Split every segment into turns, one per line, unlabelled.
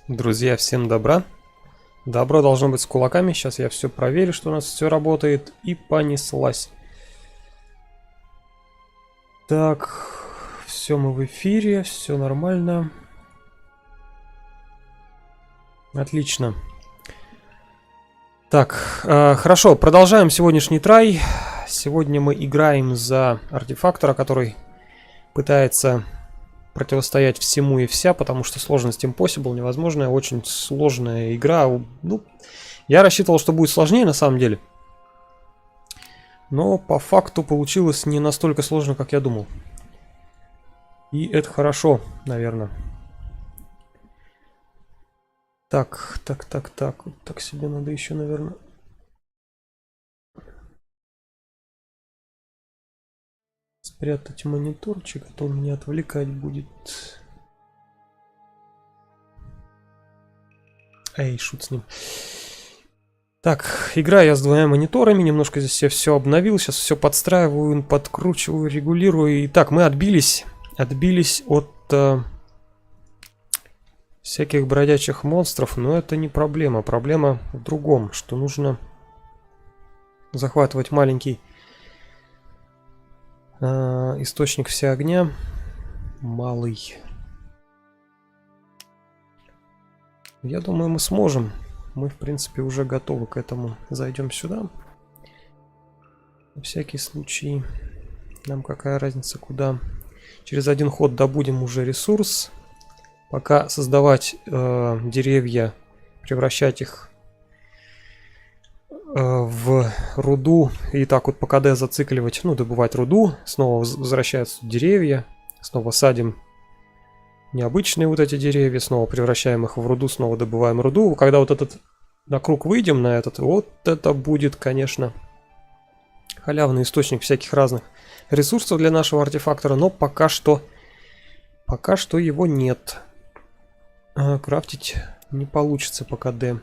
Друзья, всем добра. Добро должно быть с кулаками. Сейчас я все проверю, что у нас все работает. И понеслась. Так, все мы в эфире, все нормально. Отлично. Так, хорошо, продолжаем сегодняшний трай. Сегодня мы играем за артефактора, который пытается противостоять всему и вся, потому что сложность Impossible невозможная, очень сложная игра. Ну, я рассчитывал, что будет сложнее на самом деле. Но по факту получилось не настолько сложно, как я думал. И это хорошо, наверное. Так. Вот так себе надо еще, наверное. Спрятать мониторчик, а то он меня отвлекать будет. Эй, шут с ним. Так, играю я с двумя мониторами, немножко здесь я все обновил, сейчас все подстраиваю, подкручиваю, регулирую. Итак, мы отбились от всяких бродячих монстров, но это не проблема. Проблема в другом, что нужно захватывать маленький источник все огня. Малый. Я думаю, мы сможем. Мы, в принципе, уже готовы к этому. Зайдем сюда. На всякий случай. Нам какая разница, куда. Через один ход добудем уже ресурс. Пока создавать деревья, превращать их в руду. И так вот по КД зацикливать. Ну, добывать руду. Снова возвращаются деревья. Снова садим необычные вот эти деревья, снова превращаем их в руду, снова добываем руду. Когда вот этот на круг выйдем, на этот, вот это будет, конечно, халявный источник всяких разных ресурсов для нашего артефактора, но пока что его нет. Крафтить не получится по КД.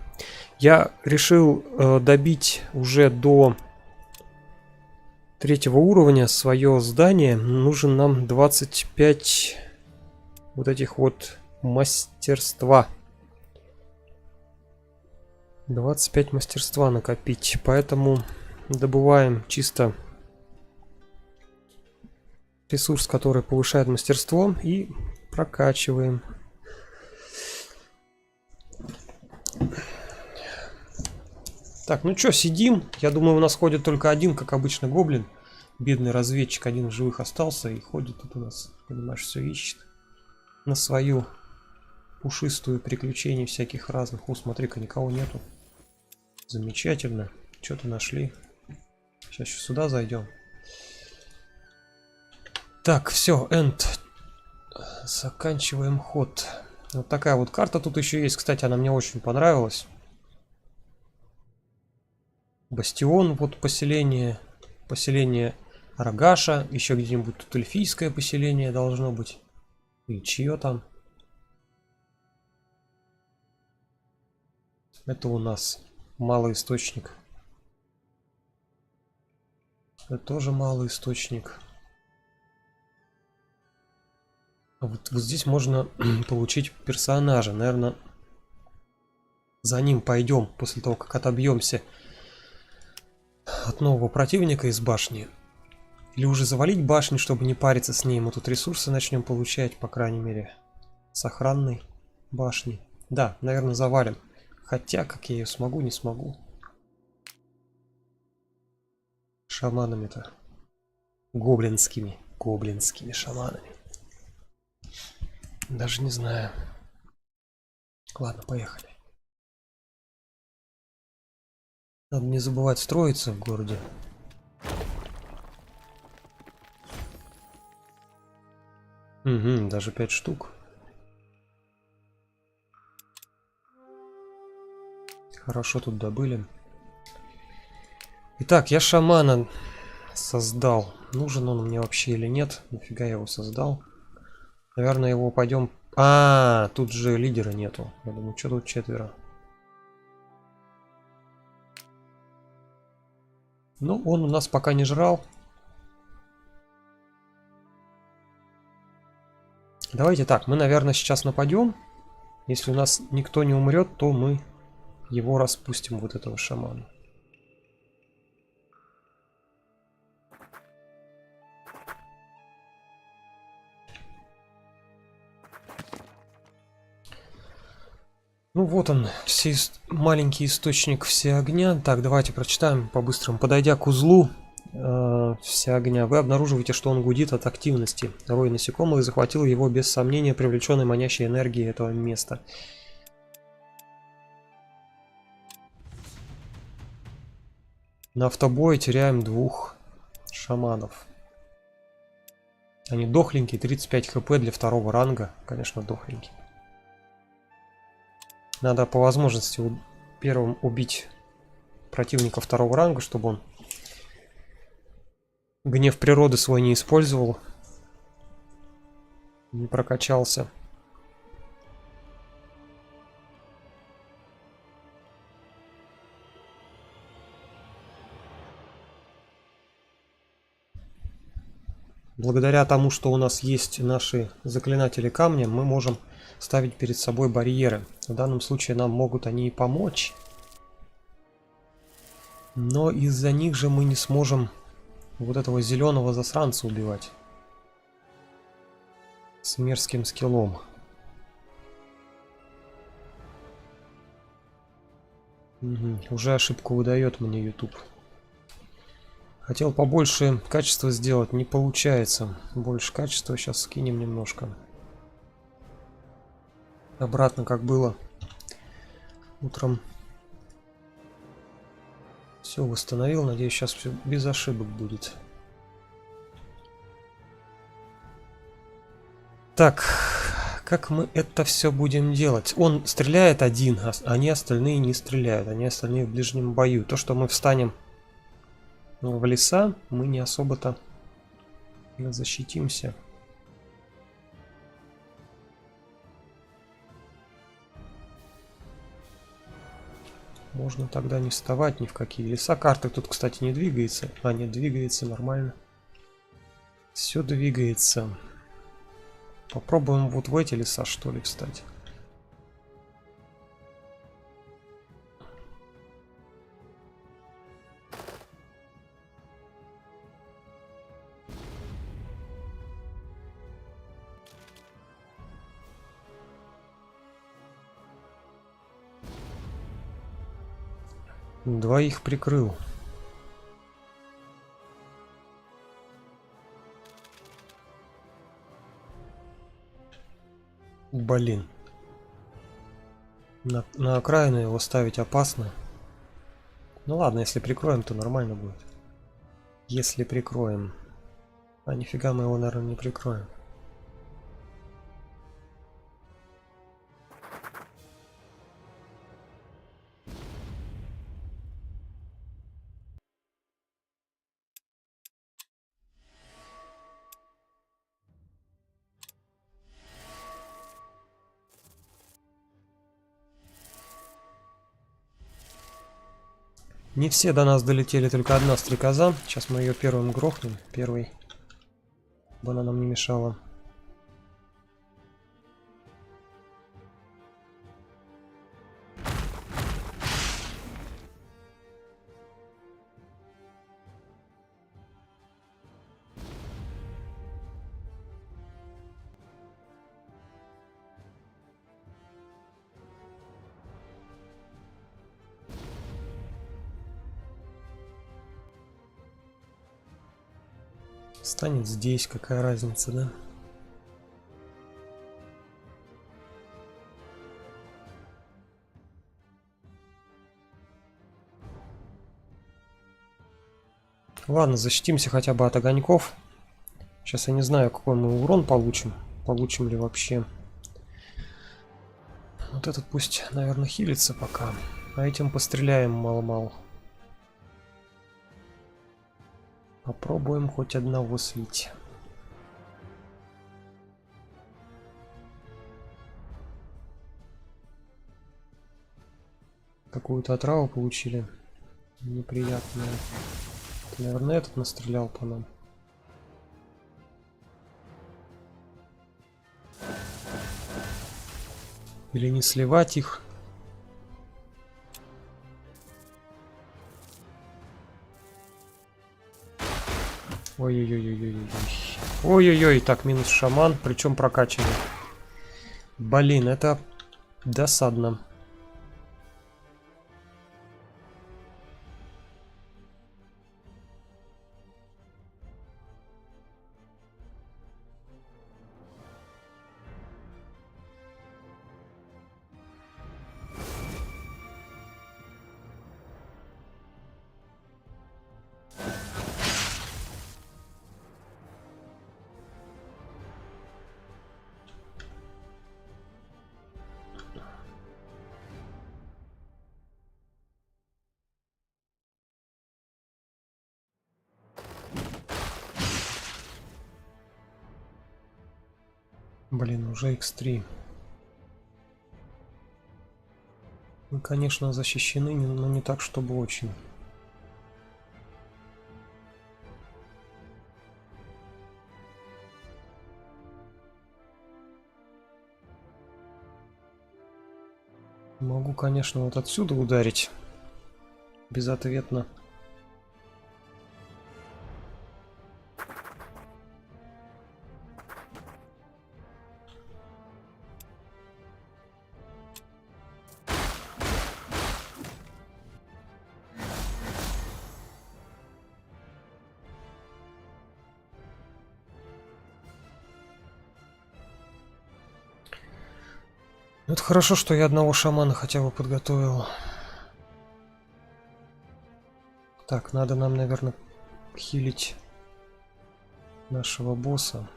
Я решил добить уже до 3-го уровня свое здание. Нужен нам 25 вот этих вот мастерства. 25 мастерства накопить. Поэтому добываем чисто ресурс, который повышает мастерство, и прокачиваем. Так, ну что, сидим. Я думаю, у нас ходит только один, как обычно, гоблин. Бедный разведчик один в живых остался и ходит тут у нас, понимаешь, все ищет. На свою пушистую приключений всяких разных. О, смотри-ка, никого нету. Замечательно. Что-то нашли. Сейчас еще сюда зайдем. Так, все, end. Заканчиваем ход. Вот такая вот карта тут еще есть. Кстати, она мне очень понравилась. Бастион, вот поселение. Поселение Рогаша. Еще где-нибудь тут эльфийское поселение должно быть. И чье там? Это у нас малый источник. Это тоже малый источник. Вот здесь можно получить персонажа. Наверное, за ним пойдем после того, как отобьемся от нового противника из башни. Или уже завалить башню, чтобы не париться с ней. Мы тут ресурсы начнем получать, по крайней мере, с охранной башни. Да, наверное, завалим. Хотя, как я ее смогу, не смогу. Шаманами-то. Гоблинскими шаманами. Даже не знаю. Ладно, поехали. Надо не забывать строиться в городе. Угу, даже 5 штук. Хорошо тут добыли. Итак, я шамана создал. Нужен он мне вообще или нет? Нафига я его создал? Наверное, его пойдем... тут же лидера нету. Я думаю, что тут 4. Ну, он у нас пока не жрал. Давайте так, мы, наверное, сейчас нападем. Если у нас никто не умрет, то мы его распустим, вот этого шамана. Ну вот он, маленький источник все огня. Так, давайте прочитаем по-быстрому. Подойдя к узлу все огня, вы обнаруживаете, что он гудит от активности. Рой насекомых захватил его без сомнения, привлеченной манящей энергией этого места. На автобое теряем 2 шаманов. Они дохленькие, 35 хп для 2-го ранга. Конечно, дохленькие. Надо по возможности первым убить противника 2-го ранга, чтобы он гнев природы свой не использовал, не прокачался. Благодаря тому, что у нас есть наши заклинатели камня, мы можем ставить перед собой барьеры. В данном случае нам могут они и помочь. Но из-за них же мы не сможем вот этого зеленого засранца убивать. С мерзким скиллом. Угу. Уже ошибку выдает мне YouTube. Хотел побольше качества сделать, не получается. Больше качества сейчас скинем немножко. Обратно, как было утром. Все восстановил, надеюсь, сейчас все без ошибок будет. Так, как мы это все будем делать? Он стреляет один, а они остальные не стреляют. Они остальные в ближнем бою. То, что мы встанем в леса, мы не особо-то защитимся. Можно тогда не вставать ни в какие леса. Карта тут, кстати, не двигается. А, нет, двигается нормально. Все двигается. Попробуем вот в эти леса, что ли, встать. Двоих прикрыл. Блин. На окраину его ставить опасно. Ну ладно, если прикроем, то нормально будет. Если прикроем. А нифига мы его, наверное, не прикроем. Не все до нас долетели, только одна стрекоза. Сейчас мы ее первым грохнем. Первый. Чтобы она нам не мешала. Станет здесь, какая разница, да? Ладно, защитимся хотя бы от огоньков. Сейчас я не знаю, какой мы урон получим. Получим ли вообще. Вот этот пусть, наверное, хилится пока. А этим постреляем мало-мало. Попробуем хоть одного слить. Какую-то отраву получили. Неприятную. Наверное, этот настрелял по нам. Или не сливать их. Ой-ой-ой-ой-ой-ой. Ой-ой-ой, так, минус шаман, причем прокачанный. Блин, это досадно. Блин, уже x3. Мы, конечно, защищены, но не так, чтобы очень. Могу, конечно, вот отсюда ударить. Безответно. Это хорошо, что я одного шамана хотя бы подготовил. Так, надо нам, наверное, хилить нашего босса.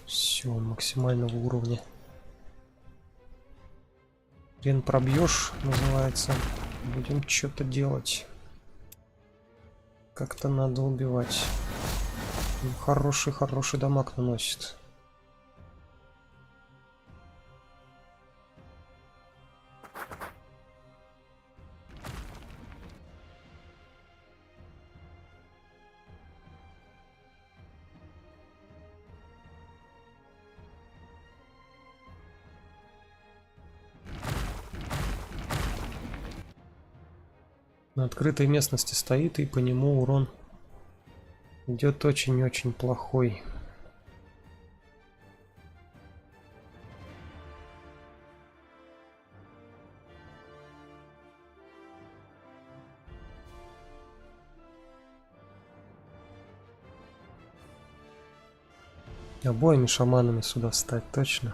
Все, максимального уровня. Хрен пробьешь, называется. Будем что-то делать. Как-то надо убивать. Хороший дамаг наносит. На открытой местности стоит, и по нему урон идет очень-очень плохой. Обоими шаманами сюда встать точно.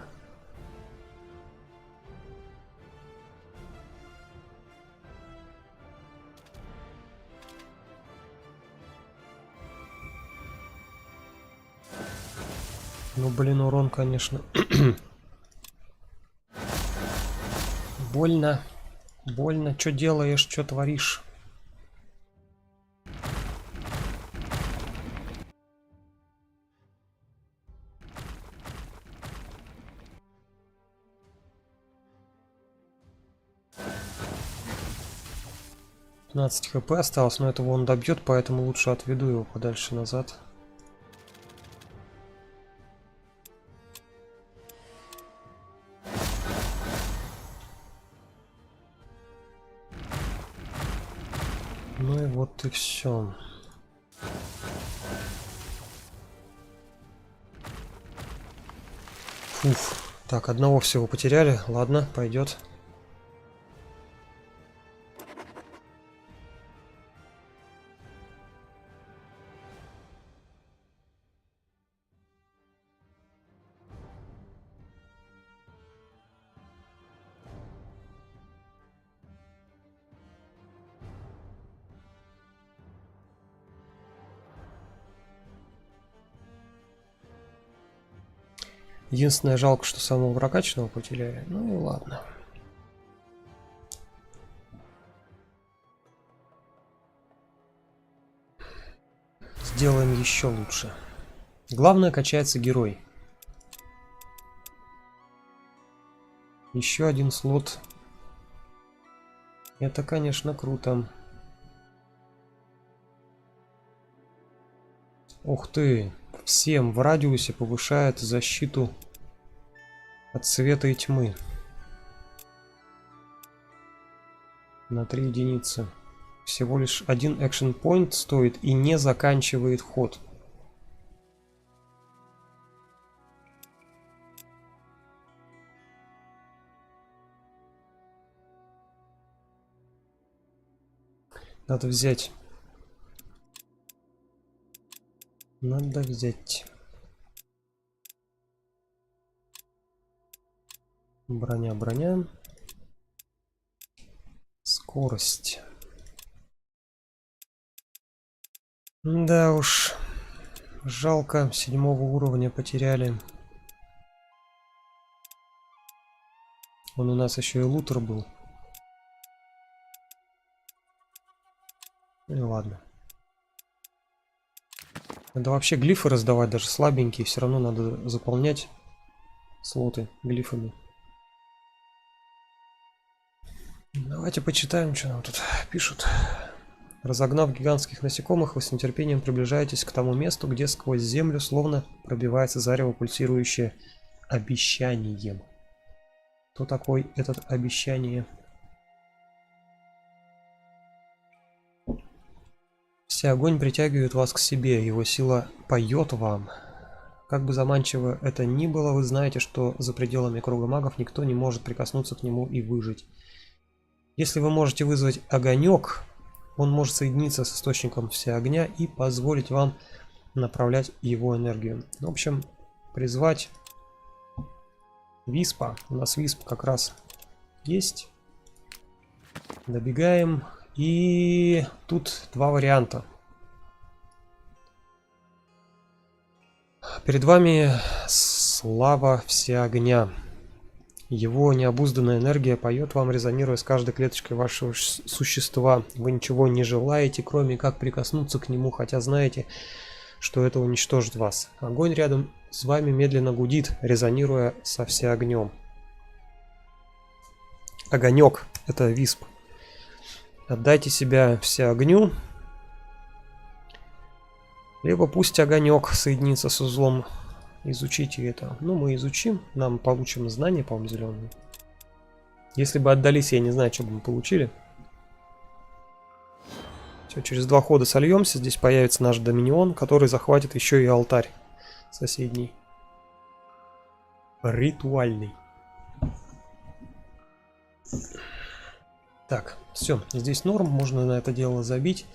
Ну, блин, урон, конечно. Больно. Больно. Что делаешь, что творишь? хп осталось, но этого он добьет, поэтому лучше отведу его подальше назад. Ну и вот и все. Фуф. Так, одного всего потеряли. Ладно, пойдет. Единственное, жалко, что самого прокачанного потеряли. Ну и ладно. Сделаем еще лучше. Главное, качается герой. Еще один слот. Это, конечно, круто. Ух ты! Всем в радиусе повышает защиту от света и тьмы. На 3 единицы. Всего лишь один экшен point стоит и не заканчивает ход. Надо взять. Надо взять. Броня, броня. Скорость. Да уж. Жалко, 7-го уровня потеряли. Он у нас еще и лутер был. Ну ладно. Надо вообще глифы раздавать, даже слабенькие. Все равно надо заполнять слоты глифами. Давайте почитаем, что нам тут пишут. Разогнав гигантских насекомых, вы с нетерпением приближаетесь к тому месту, где сквозь землю словно пробивается зарево, пульсирующее обещанием. Кто такой этот обещание? Вся огонь притягивает вас к себе, его сила поет вам. Как бы заманчиво это ни было, вы знаете, что за пределами круга магов никто не может прикоснуться к нему и выжить. Если вы можете вызвать огонек, он может соединиться с источником всеогня и позволить вам направлять его энергию. В общем, призвать Виспа. У нас Висп как раз есть. Добегаем. И тут два варианта. Перед вами слава всеогня. Его необузданная энергия поет вам, резонируя с каждой клеточкой вашего существа. Вы ничего не желаете, кроме как прикоснуться к нему, хотя знаете, что это уничтожит вас. Огонь рядом с вами медленно гудит, резонируя со всеогнем. Огонек — это Висп. Отдайте себя всеогню, либо пусть огонек соединится с узлом. Изучите это. Ну, мы изучим, нам получим знания, по-моему, зеленые. Если бы отдались, я не знаю, что бы мы получили. Все, через 2 хода сольемся. Здесь появится наш доминион, который захватит еще и алтарь соседний. Ритуальный. Так, все, здесь норм, можно на это дело забить.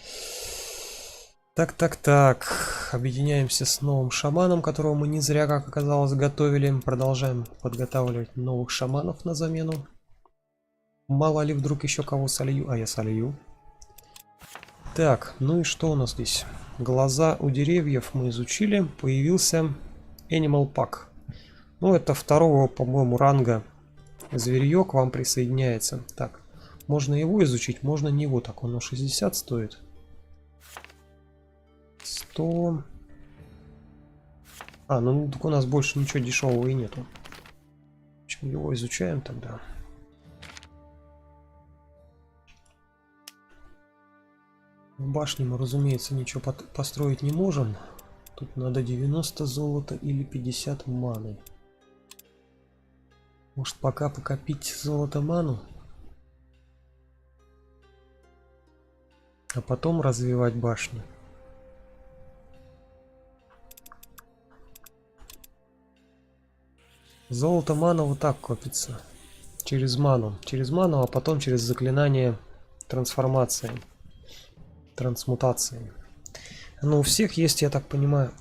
Так. Объединяемся с новым шаманом, которого мы не зря, как оказалось, готовили. Продолжаем подготавливать новых шаманов на замену. Мало ли вдруг еще кого солью. А я солью. Так, ну и что у нас здесь? Глаза у деревьев мы изучили. Появился Animal Pack. Ну, это 2-го, по-моему, ранга зверье к вам присоединяется. Так, можно его изучить, можно не его. Так, он 60 стоит. 100. А, ну так у нас больше ничего дешевого и нету. В общем, его изучаем тогда. В башне мы, разумеется, ничего построить не можем. Тут надо 90 золота или 50 маны. Может, пока покопить золото ману, а потом развивать башню. Золото мана вот так копится. Через ману, а потом через заклинание трансформации. Трансмутации. Но у всех есть, я так понимаю,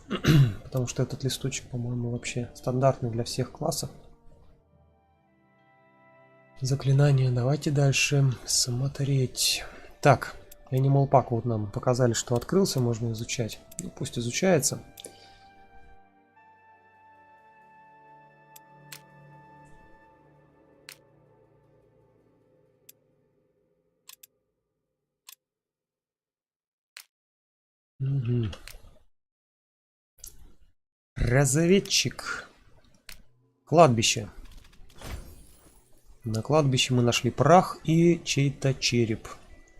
потому что этот листочек, по-моему, вообще стандартный для всех классов. Заклинание. Давайте дальше смотреть. Так, Animal Pack вот нам показали, что открылся, можно изучать. Ну, пусть изучается. Угу. Разведчик. Кладбище. На кладбище мы нашли прах и чей-то череп.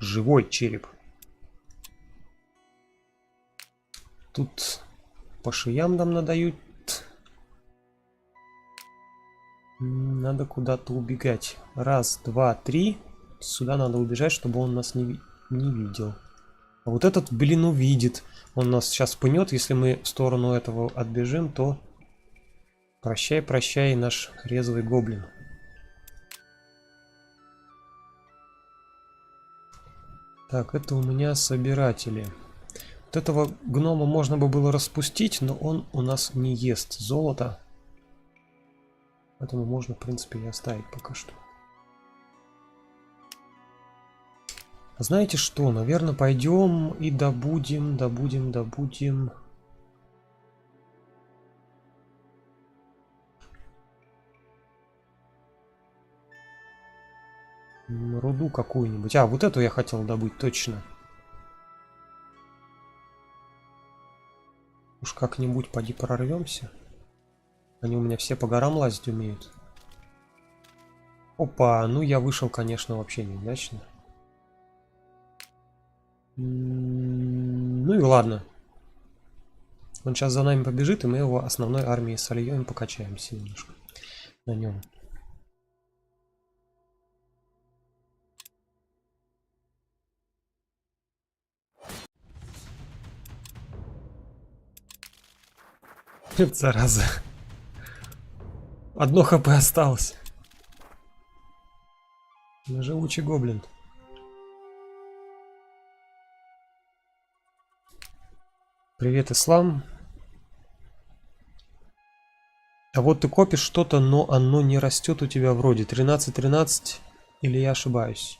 Живой череп. Тут по шеям нам надают. Надо куда-то убегать. Раз, два, три. Сюда надо убежать, чтобы он нас не видел. А вот этот, блин, увидит. Он нас сейчас пнет. Если мы в сторону этого отбежим, то прощай, прощай, наш резвый гоблин. Так, это у меня собиратели. Вот этого гнома можно бы было распустить, но он у нас не ест золото. Поэтому можно, в принципе, и оставить пока что. Знаете что? Наверное, пойдем и добудем. Руду какую-нибудь. А, вот эту я хотел добыть, точно. Уж как-нибудь поди прорвемся. Они у меня все по горам лазить умеют. Опа, ну я вышел, конечно, вообще неудачно. Ну и ладно. Он сейчас за нами побежит, и мы его основной армией сольем и покачаемся немножко на нем. Зараза. Одно хп осталось. Живучий гоблин. Привет, Ислам. А вот ты копишь что-то, но оно не растет у тебя вроде. 13-13, или я ошибаюсь?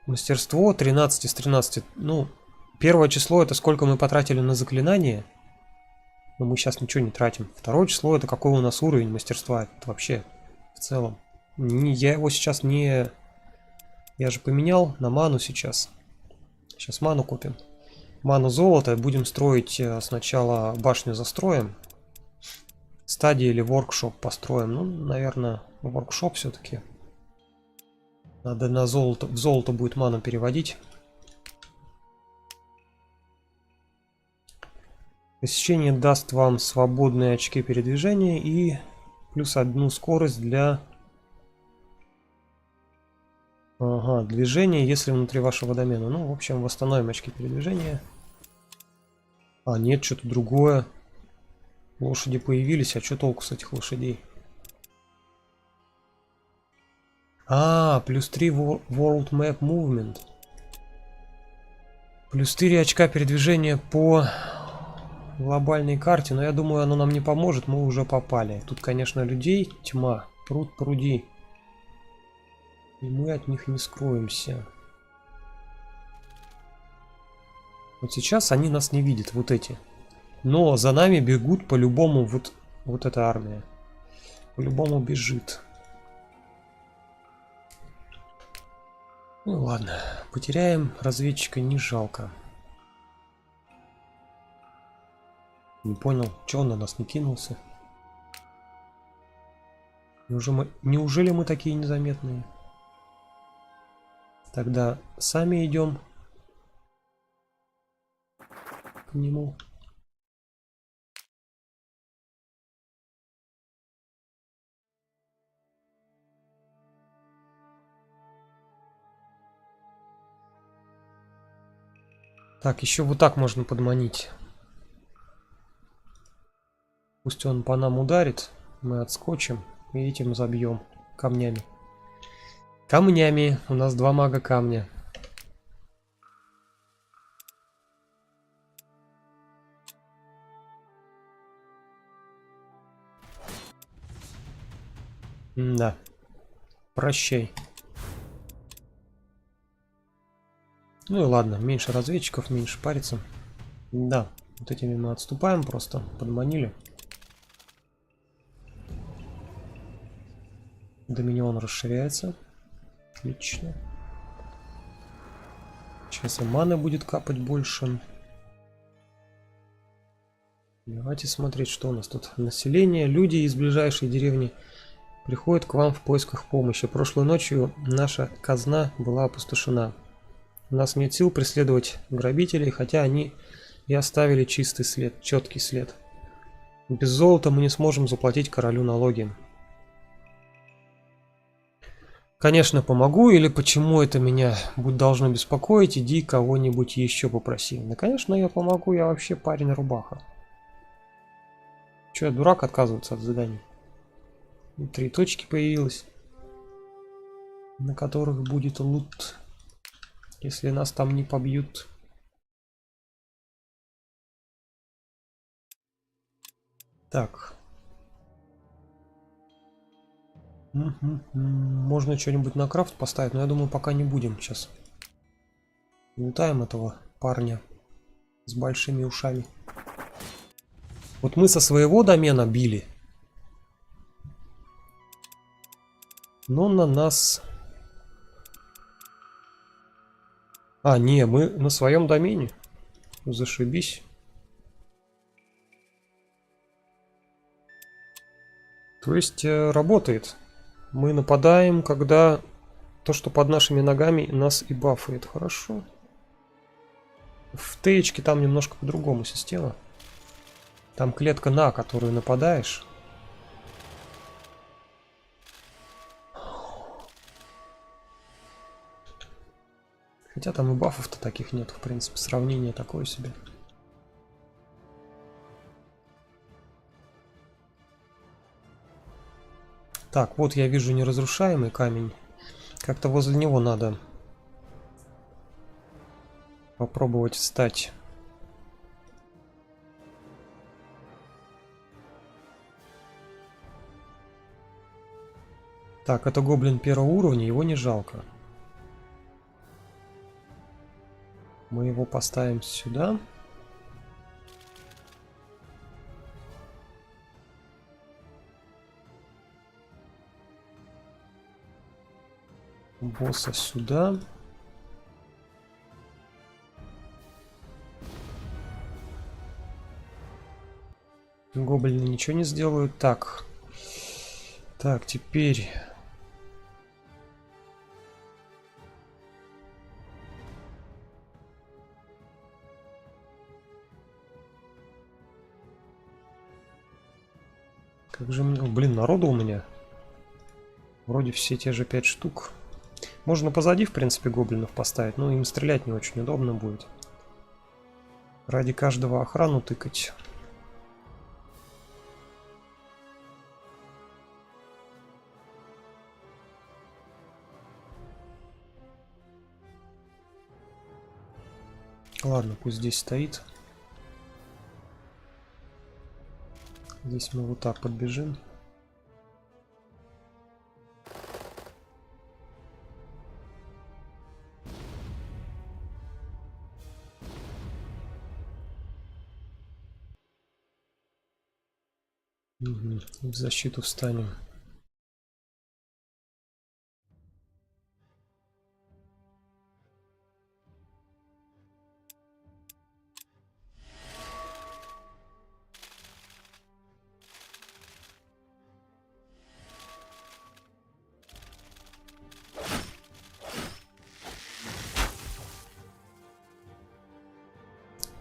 Мастерство 13 из 13. Ну, первое число это сколько мы потратили на заклинание. Но мы сейчас ничего не тратим. Второе число это какой у нас уровень мастерства. Это вообще в целом. Я его сейчас не... Я же поменял на ману сейчас. Сейчас ману купим. Ману золото. Будем строить сначала башню застроим. Стадии или воркшоп построим. Ну, наверное, воркшоп все-таки. Надо на золото. В золото будет ману переводить. Посещение даст вам свободные очки передвижения и плюс одну скорость для движения, если внутри вашего домена. Ну, в общем, восстановим очки передвижения. А, нет, что-то другое. Лошади появились, а что толку с этих лошадей? А, плюс 3 World Map Movement. Плюс 4 очка передвижения по глобальной карте, но я думаю, оно нам не поможет, мы уже попали. Тут, конечно, людей тьма, пруд пруди. И мы от них не скроемся. Вот сейчас они нас не видят, вот эти. Но за нами бегут по-любому вот эта армия. По-любому бежит. Ну ладно, потеряем разведчика не жалко. Не понял, что он на нас не кинулся? Неужели мы такие незаметные? Тогда сами идем к нему. Так, еще вот так можно подманить. Пусть он по нам ударит, мы отскочим и этим забьем камнями. Камнями. У нас два мага камня. Да. Прощай. Ну и ладно, меньше разведчиков, меньше париться. Да, вот этими мы отступаем, просто подманили. Доминион расширяется. Отлично. Сейчас и маны будет капать больше. Давайте смотреть, что у нас тут. Население, люди из ближайшей деревни приходят к вам в поисках помощи. Прошлой ночью наша казна была опустошена. У нас нет сил преследовать грабителей, хотя они и оставили чистый след, четкий след. Без золота мы не сможем заплатить королю налоги. Конечно, помогу, или почему это меня должно беспокоить, иди кого-нибудь еще попроси. Да, конечно, я помогу, я вообще парень-рубаха. Че, я дурак отказываться от заданий? 3 точки появилось, на которых будет лут, если нас там не побьют. Так. Можно что-нибудь на крафт поставить, но я думаю, пока не будем сейчас. Лутаем этого парня с большими ушами. Вот мы со своего домена били, но на нас... А, не, мы на своем домене. Зашибись. То есть работает. Мы нападаем, когда то, что под нашими ногами, нас и бафает. Хорошо. В ТХ-ке там немножко по-другому система. Там клетка, на которую нападаешь. Хотя там и бафов-то таких нет, в принципе, сравнение такое себе. Так, вот я вижу неразрушаемый камень. Как-то возле него надо попробовать встать. Так, это гоблин первого уровня, его не жалко. Мы его поставим сюда. Босса сюда. Гоблины ничего не сделают. Так. Так, теперь... Как же мне... Блин, народу у меня. Вроде все те же 5 штук. Можно позади, в принципе, гоблинов поставить, но им стрелять не очень удобно будет. Ради каждого охрану тыкать. Ладно, пусть здесь стоит. Здесь мы вот так подбежим. Угу. В защиту встанем.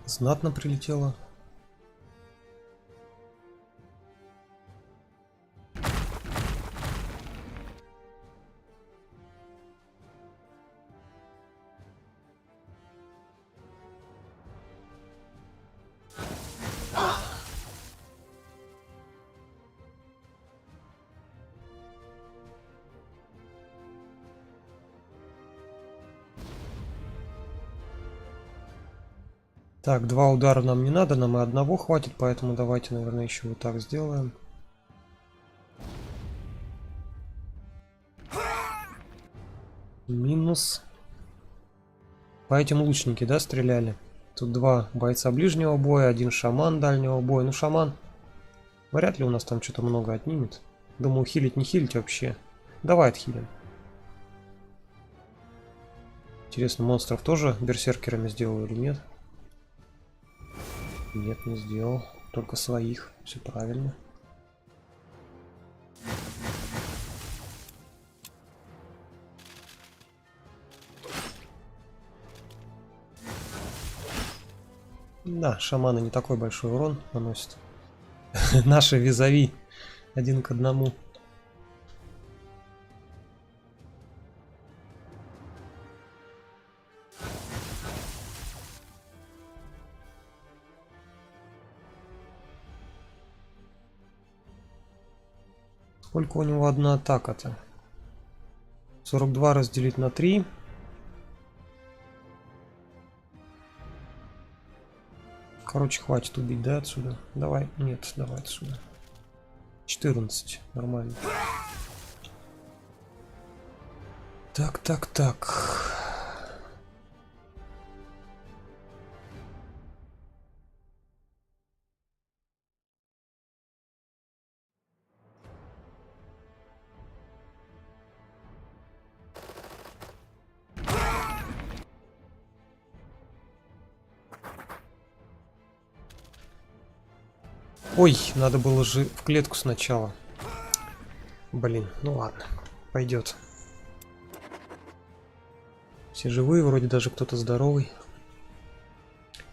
Знатно прилетело. Так, 2 удара нам не надо, нам и одного хватит, поэтому давайте, наверное, еще вот так сделаем. Минус. По этим лучники, да, стреляли? Тут 2 бойца ближнего боя, 1 шаман дальнего боя. Ну, шаман вряд ли у нас там что-то много отнимет. Думаю, хилить не хилить вообще. Давай отхилим. Интересно, монстров тоже берсеркерами сделаю или нет? Нет, не сделал. только своих. Все правильно. Да, шаманы не такой большой урон наносят. Наши визави 1 к 1. Сколько у него одна атака-то? 42 разделить на 3. Короче, хватит убить, да, отсюда? Давай, нет, давай отсюда. 14, нормально. Так, так, так. Ой, надо было же в клетку сначала. Блин, ну ладно, пойдет. Все живые, вроде даже кто-то здоровый.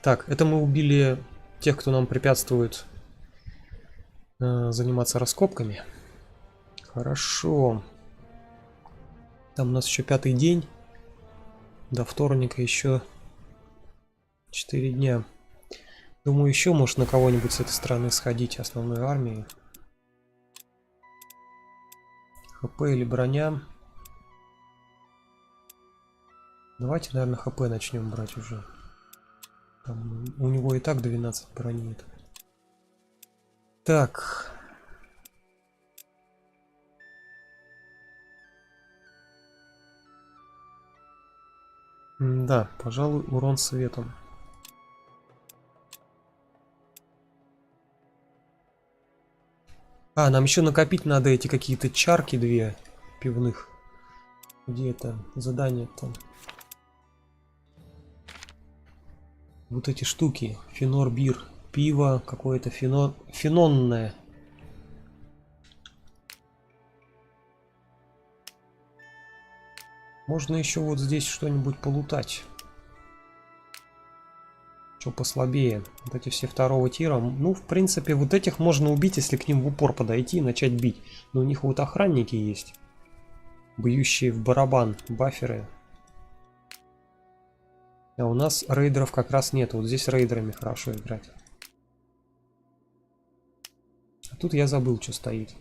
Так, это мы убили тех, кто нам препятствует заниматься раскопками. Хорошо. Там у нас еще 5-й день. До вторника еще 4 дня. Думаю, еще может на кого-нибудь с этой стороны сходить, основной армии. ХП или броня. Давайте, наверное, ХП начнем брать уже. Там, у него и так 12 брони. Так. Да, пожалуй, урон светом. А, нам еще накопить надо эти какие-то чарки 2 пивных. Где это задание там? Вот эти штуки. Фенор-бир. Пиво какое-то фенонное. Можно еще вот здесь что-нибудь полутать. Что послабее. Вот эти все 2-го тира. Ну, в принципе, вот этих можно убить, если к ним в упор подойти и начать бить. Но у них вот охранники есть. Бьющие в барабан. Баферы. А у нас рейдеров как раз нет. Вот здесь рейдерами хорошо играть. А тут я забыл, что стоит.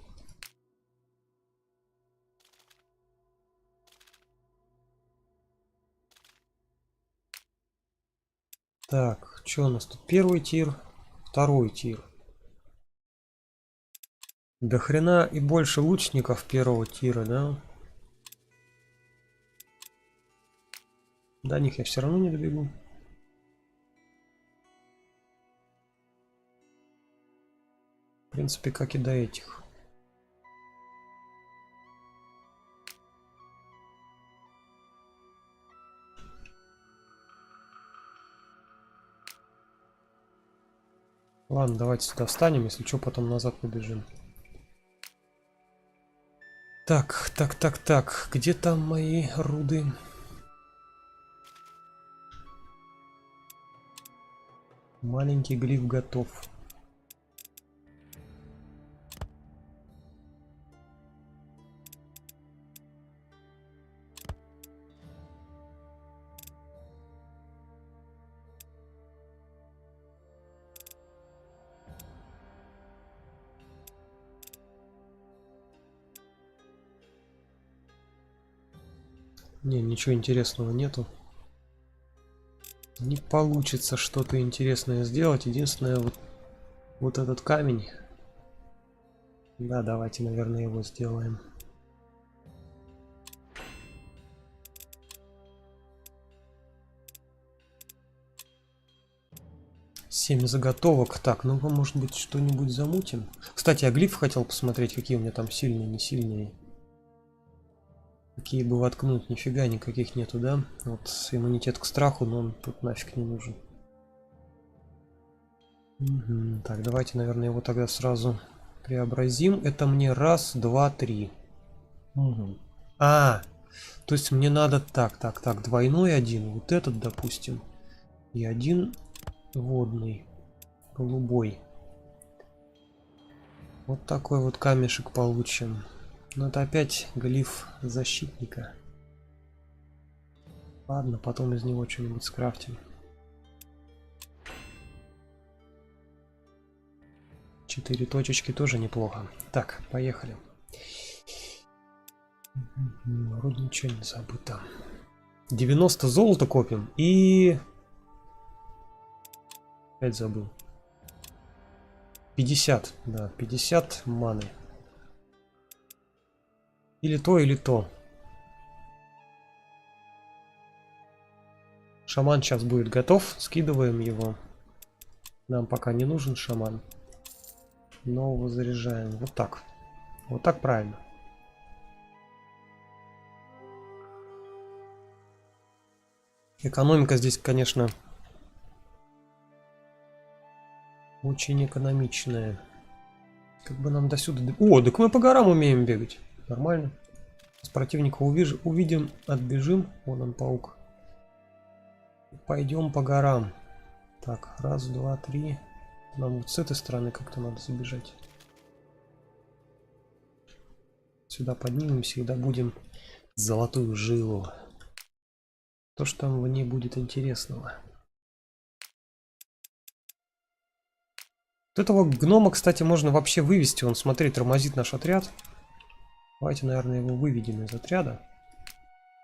Так, что у нас тут? 1-й тир, 2-й тир. До хрена и больше лучников 1-го тира, да? До них я все равно не добегу. В принципе, как и до этих. Ладно, давайте сюда встанем, если что, потом назад побежим. Так, так, так, так. Где там мои руды? Маленький глиф готов. Не, ничего интересного нету. Не получится что-то интересное сделать. Единственное, вот этот камень. Да, давайте, наверное, его сделаем. Семь заготовок. Так, ну может быть что-нибудь замутим. Кстати, я глиф хотел посмотреть, какие у меня там сильные, не сильные. Какие бы воткнуть, нифига никаких нету, да? Вот иммунитет к страху, но он тут нафиг не нужен. Так, давайте, наверное, его тогда сразу преобразим. Это мне раз, два, три. А, то есть мне надо так, двойной один, вот этот, допустим, и один водный, голубой. Вот такой вот камешек получим. Но это опять глиф защитника. Ладно, потом из него что-нибудь скрафтим. 4 точечки тоже неплохо. Так, поехали. Вроде ничего не забыто. 90 золота копим и... Опять забыл. 50, да, 50 маны. Или то, или то. Шаман сейчас будет готов, скидываем его. Нам пока не нужен шаман. Нового заряжаем. Вот так. Вот так правильно. Экономика здесь, конечно, очень экономичная. Как бы нам до сюда... О, так мы по горам умеем бегать. Нормально. С противника увидим, отбежим. Вон он, паук. Пойдем по горам. Так, раз, два, три. Нам вот с этой стороны как-то надо забежать. Сюда поднимемся и добудем золотую жилу. То, что там в ней будет интересного. Вот этого гнома, кстати, можно вообще вывести. Он, смотри, тормозит наш отряд. Давайте, наверное, его выведем из отряда.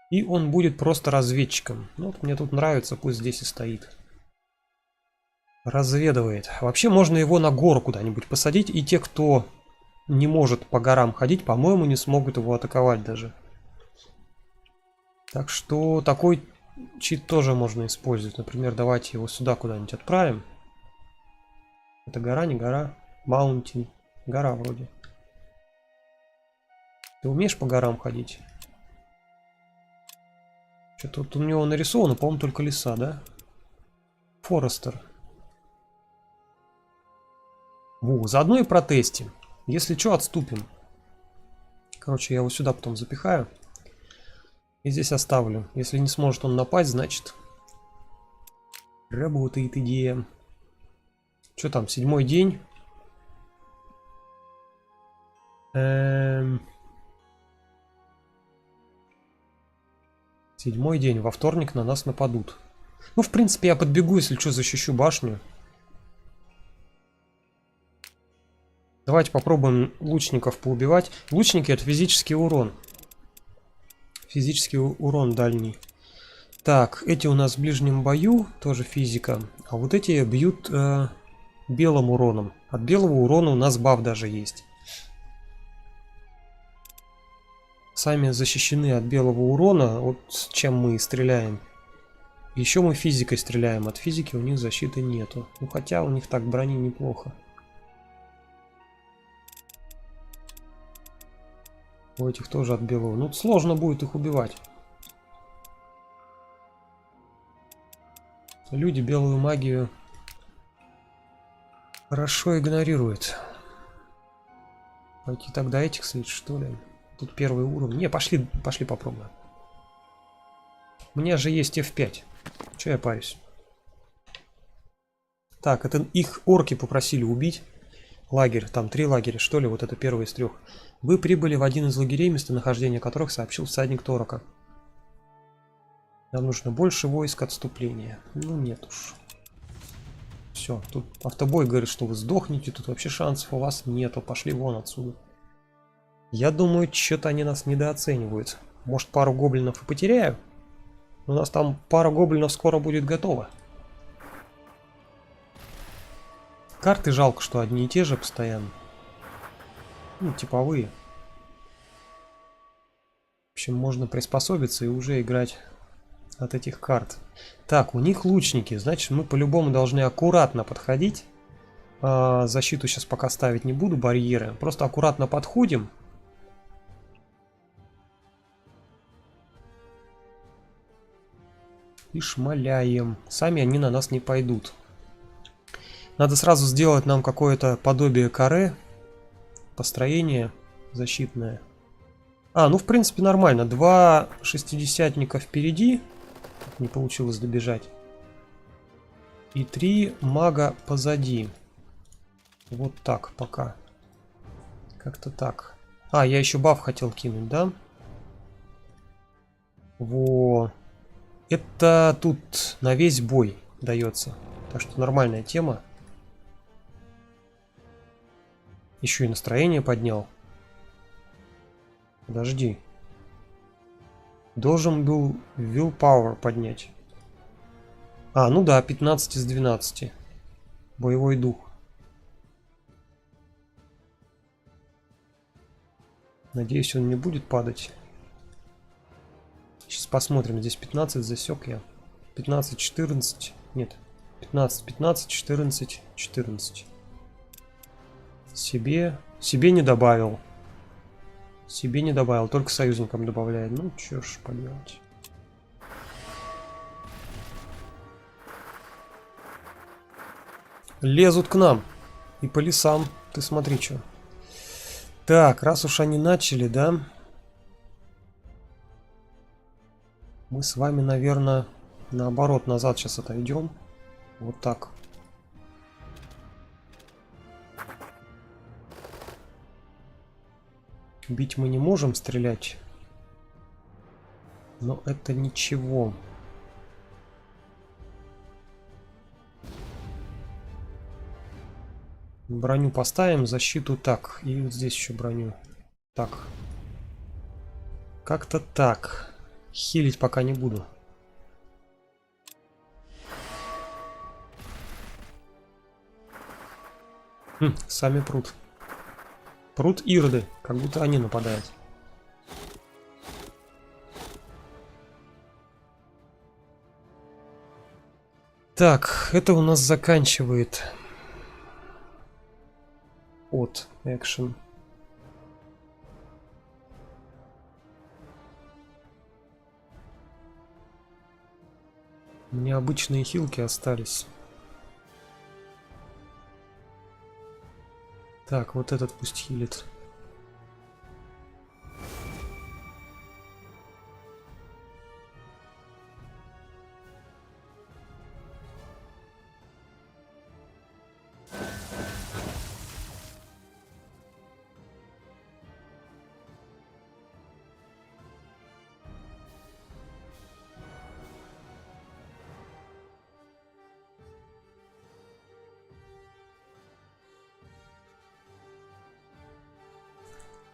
И он будет просто разведчиком. Ну, вот мне тут нравится, пусть здесь и стоит. Разведывает. Вообще можно его на гору куда-нибудь посадить. И те, кто не может по горам ходить, по-моему, не смогут его атаковать даже. Так что такой чит тоже можно использовать. Например, давайте его сюда куда-нибудь отправим. Это гора, не гора? Маунтин. Гора вроде. Ты умеешь по горам ходить? Что-то вот у него нарисовано, по-моему, только леса, да? Форестер. Во, заодно и протестим. Если что, отступим. Короче, я его сюда потом запихаю. И здесь оставлю. Если не сможет он напасть, значит... Работает идея. Что там, 7-й день? Седьмой день. Во вторник на нас нападут. Ну, в принципе, я подбегу, если что, защищу башню. Давайте попробуем лучников поубивать. Лучники — это физический урон. Физический урон дальний. Так, эти у нас в ближнем бою, тоже физика. А вот эти бьют белым уроном. От белого урона у нас баф даже есть. Сами защищены от белого урона, вот с чем мы стреляем. Еще мы физикой стреляем, от физики у них защиты нету. Ну хотя у них так брони неплохо. У этих тоже от белого. Ну сложно будет их убивать. Люди белую магию хорошо игнорируют. Пойти тогда этих слить, что ли? Тут первый уровень. Не, пошли попробуем. У меня же есть F5. Че я парюсь? Так, это их орки попросили убить. Лагерь, там 3 лагеря, что ли, вот это первый из 3. Вы прибыли в один из лагерей, местонахождение которых сообщил всадник Торока. Нам нужно больше войск отступления. Ну нет уж. Все, тут автобой говорит, что вы сдохнете, тут вообще шансов у вас нету, пошли вон отсюда. Я думаю, что-то они нас недооценивают. Может, пару гоблинов и потеряю? У нас там пара гоблинов скоро будет готова. Карты жалко, что одни и те же постоянно. Ну, типовые. В общем, можно приспособиться и уже играть от этих карт. Так, у них лучники. Значит, мы по-любому должны аккуратно подходить. Защиту сейчас пока ставить не буду, барьеры. Просто аккуратно подходим. И шмаляем. Сами они на нас не пойдут. Надо сразу сделать нам какое-то подобие каре. Построение защитное. Ну в принципе нормально. 2 шестидесятника впереди. Не получилось добежать. И 3 мага позади. Вот так пока. Как-то так. Я еще баф хотел кинуть, да? Во. Это тут на весь бой дается. Так что нормальная тема. Еще и настроение поднял. Подожди. Должен был willpower поднять. Ну да, 15 из 12. Боевой дух. Надеюсь, он не будет падать. Сейчас посмотрим. Здесь 15 засек я. 15, 14. Нет. 15, 15, 14, 14. Себе не добавил. Себе не добавил. Только союзникам добавляет. Ну, чё ж поделать. Лезут к нам. И по лесам. Ты смотри, что. Так, раз уж они начали, да? Мы с вами, наверное, наоборот, назад сейчас отойдем. Вот так. Бить мы не можем, стрелять. Но это ничего. Броню поставим, защиту так. И вот здесь еще броню. Так. Как-то так. Хилить пока не буду. Сами прут. Прут ироды, как будто они нападают. Так, это у нас заканчивает от экшен. У меня обычные хилки остались. Так, вот этот пусть хилит.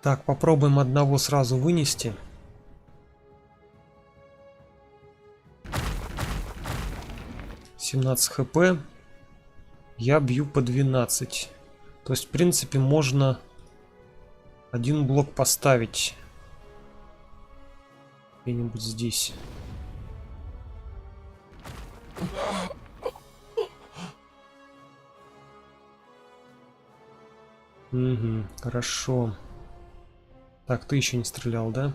Так, попробуем одного сразу вынести. (17 хп). Я бью по 12. То есть, в принципе, можно один блок поставить где-нибудь здесь. Угу, хорошо. Так, ты еще не стрелял, да?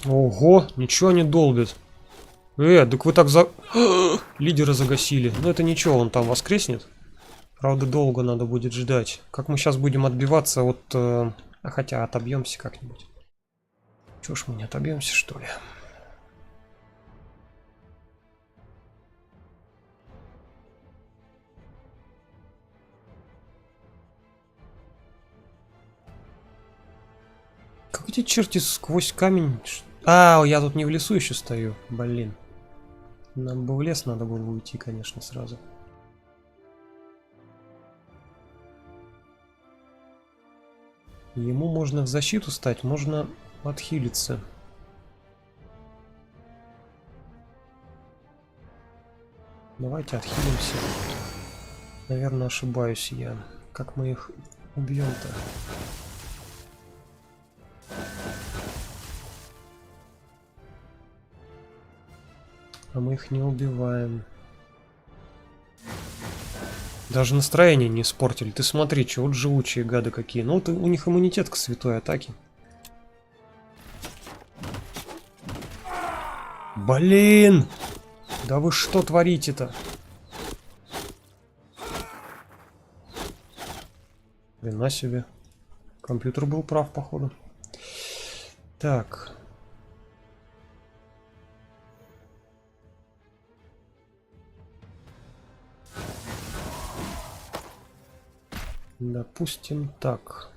Ого, ничего не долбит. Так вы так лидера загасили. Ну это ничего, он там воскреснет. Правда, долго надо будет ждать. Как мы сейчас будем отбиваться от... хотя отобьемся как-нибудь. Чего ж мы не отобьемся, что ли? Как эти черти сквозь камень... я тут не в лесу еще стою. Блин. Нам бы в лес надо было уйти, конечно, сразу. Ему можно в защиту стать, можно отхилиться. Давайте отхилимся. Наверное, ошибаюсь я. Как мы их убьем-то? А мы их не убиваем. Даже настроение не испортили. Ты смотри, что вот живучие гады какие. Ну, у них иммунитет к святой атаке. Блин! Да вы что творите-то? Хрена себе. Компьютер был прав, походу. Так. Допустим, так.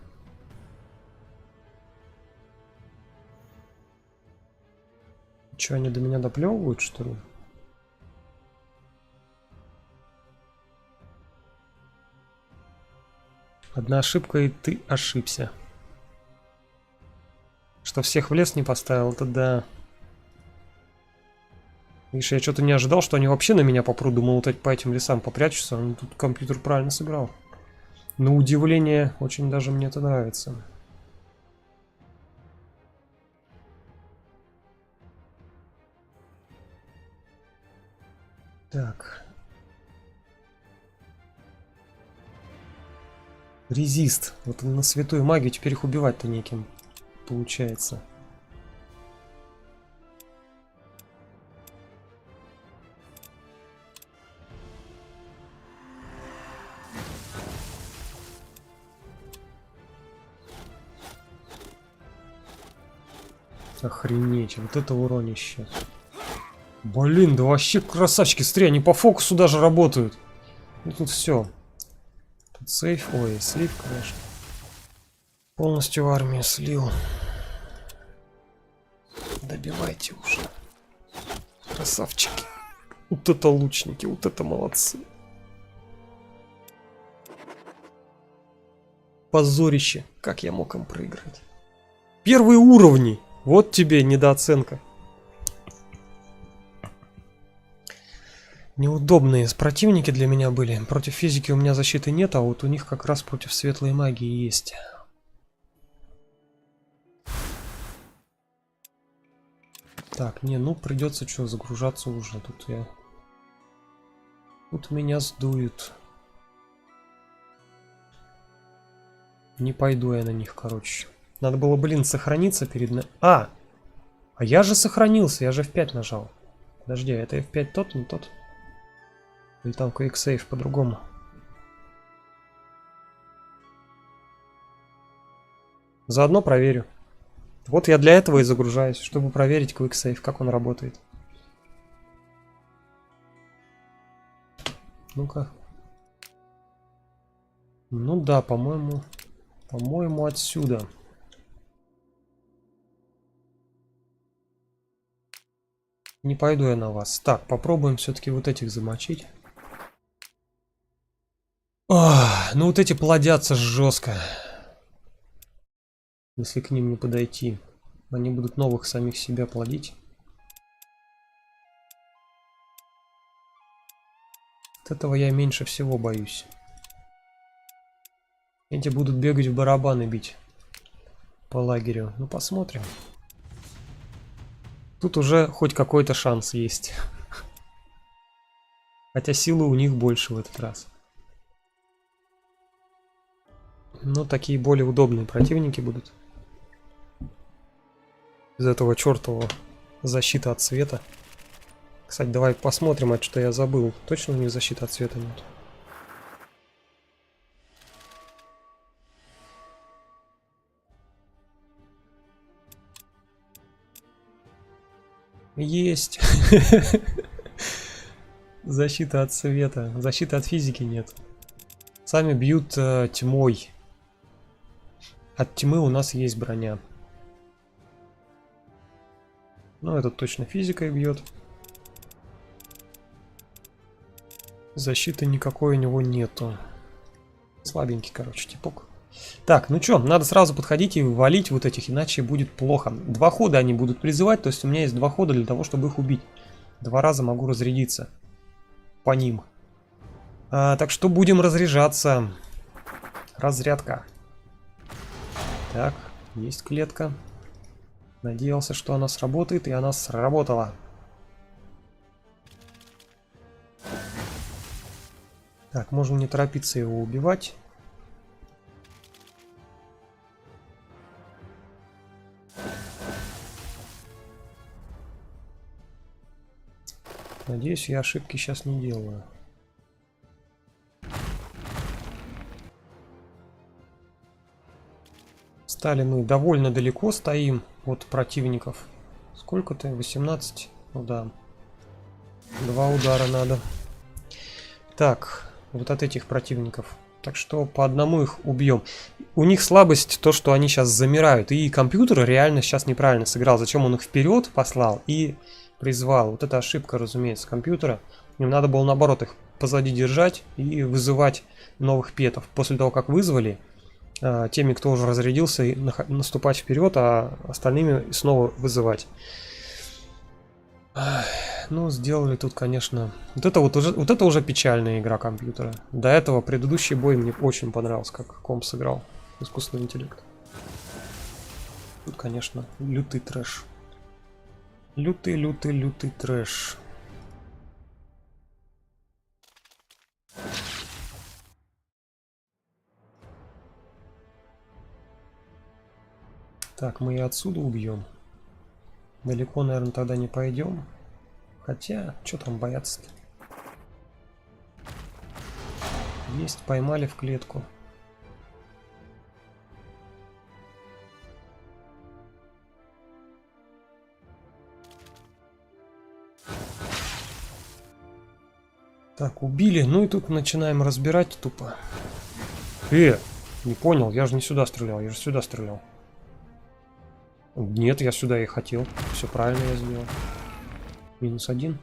Че, они до меня доплевывают, что ли? Одна ошибка, и ты ошибся. Что всех в лес не поставил, это да. Видишь, я что-то не ожидал, что они вообще на меня попрут. Думал, вот по этим лесам попрячутся. Но тут компьютер правильно сыграл. На удивление, очень даже мне это нравится. Так. Резист. Вот на святую магию теперь их убивать-то неким. Получается. Охренеть, вот это уронище. Блин, да вообще красавчики, смотри, они по фокусу даже работают. Ну тут все. Тут сейф, ой, слив, конечно. Полностью армию слил. Добивайте уже. Красавчики. Вот это лучники, вот это молодцы. Позорище, как я мог им проиграть. Первые уровни. Вот тебе недооценка. Неудобные противники для меня были. Против физики у меня защиты нет, а вот у них как раз против светлой магии есть. Так, не, ну придется что, загружаться уже. Тут меня сдуют. Не пойду я на них, короче. Надо было, блин, сохраниться перед... А я же сохранился, я же F5 нажал. Подожди, это F5 тот, не тот? Или там Quick Save по-другому? Заодно проверю. Вот я для этого и загружаюсь, чтобы проверить Quick Save, как он работает. Ну-ка. Ну да, по-моему, отсюда. Не пойду я на вас. Так, попробуем все-таки вот этих замочить. Ну вот эти плодятся жестко. Если к ним не подойти. Они будут новых самих себя плодить. От этого я меньше всего боюсь. Эти будут бегать в барабаны бить. По лагерю. Ну посмотрим. Тут уже хоть какой-то шанс есть. Хотя силы у них больше в этот раз. Но такие более удобные противники будут. Из этого чертового защита от света. Кстати, давай посмотрим, а что я забыл. Точно у них защиты от света нет? Есть. Защита от света. Защиты от физики нет. Сами бьют тьмой. От тьмы у нас есть броня. Ну, этот точно физикой бьет. Защиты никакой у него нету. Слабенький, короче, типок. Так, ну чё, надо сразу подходить и валить вот этих, иначе будет плохо. 2 хода они будут призывать, то есть у меня есть 2 хода для того, чтобы их убить. 2 раза могу разрядиться по ним. Так что будем разряжаться. Разрядка. Так, есть клетка. Надеялся, что она сработает, и она сработала. Так, можно не торопиться его убивать. Надеюсь, я ошибки сейчас не делаю. Стали мы довольно далеко стоим от противников. Сколько-то? 18? Ну да. 2 удара надо. Так, вот от этих противников. Так что по одному их убьем. У них слабость то, что они сейчас замирают. И компьютер реально сейчас неправильно сыграл. Зачем он их вперед послал и призвал? Вот это ошибка, разумеется, компьютера. Им надо было наоборот их позади держать и вызывать новых петов. После того, как вызвали, теми, кто уже разрядился, и наступать вперед, а остальными снова вызывать. Ну, сделали тут, конечно... Вот это уже печальная игра компьютера. До этого предыдущий бой мне очень понравился, как комп сыграл. Искусственный интеллект. Тут, конечно, лютый трэш. Лютый трэш. Так, мы и отсюда убьем. Далеко, наверное, тогда не пойдем. Хотя, что там бояться-то? Есть, поймали в клетку. Так, убили. Ну и тут начинаем разбирать тупо. Не понял, я же не сюда стрелял, я же сюда стрелял. Нет, я сюда и хотел. Все правильно я сделал. -1.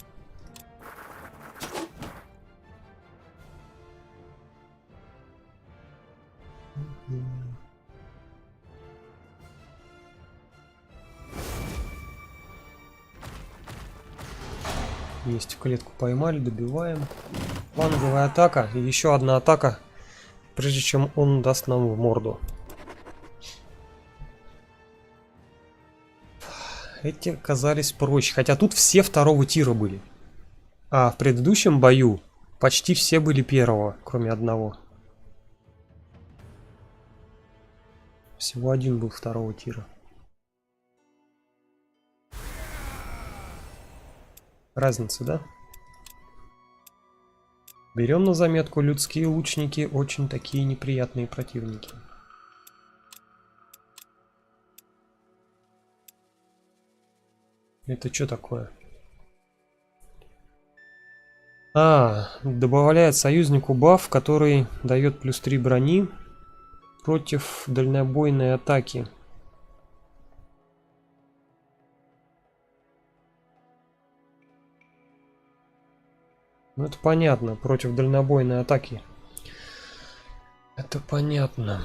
Есть, в клетку поймали, добиваем. Фланговая атака и еще одна атака, прежде чем он даст нам в морду. Эти оказались проще, хотя тут все второго тира были. А в предыдущем бою почти все были первого, кроме одного. Всего один был второго тира. Разница, да? Берем на заметку, людские лучники очень такие неприятные противники. Это что такое? Добавляет союзнику баф, который дает +3 брони против дальнобойной атаки. Ну это понятно, против дальнобойной атаки. Это понятно.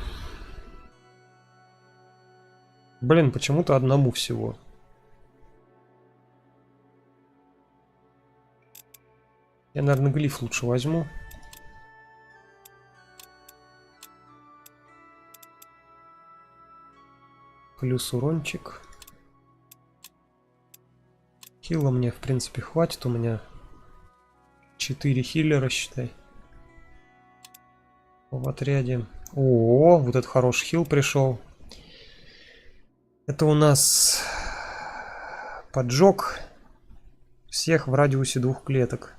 Блин, почему-то одному всего. Я, наверное, глиф лучше возьму. Плюс урончик. Хила мне, в принципе, хватит. У меня 4 хиллера, считай. В отряде. О, вот этот хороший хил пришел. Это у нас поджог всех в радиусе 2 клеток.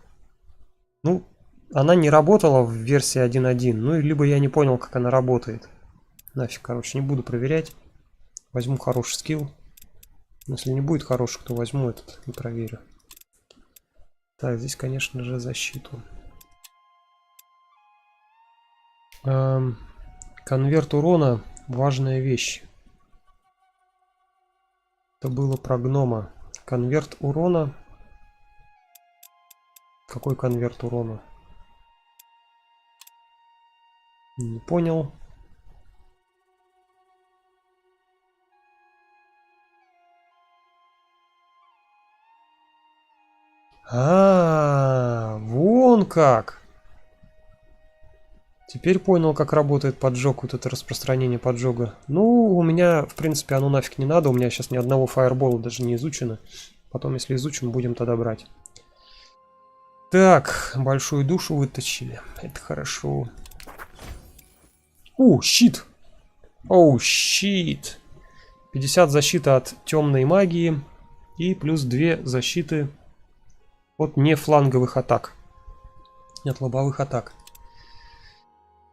Ну, она не работала в версии 1.1. Ну, либо я не понял, как она работает. Нафиг, короче, не буду проверять. Возьму хороший скилл. Если не будет хороших, то возьму этот и проверю. Так, здесь, конечно же, защиту. Конверт урона — важная вещь. Это было про гнома. Конверт урона. Какой конверт урона? Не понял. Вон как. Теперь понял, как работает поджог, вот это распространение поджога. Ну, у меня, в принципе, оно нафиг не надо. У меня сейчас ни одного фаербола даже не изучено. Потом, если изучим, будем тогда брать. Так, большую душу вытащили. Это хорошо. Щит! Щит! 50 защиты от темной магии и плюс 2 защиты от нефланговых атак. От лобовых атак.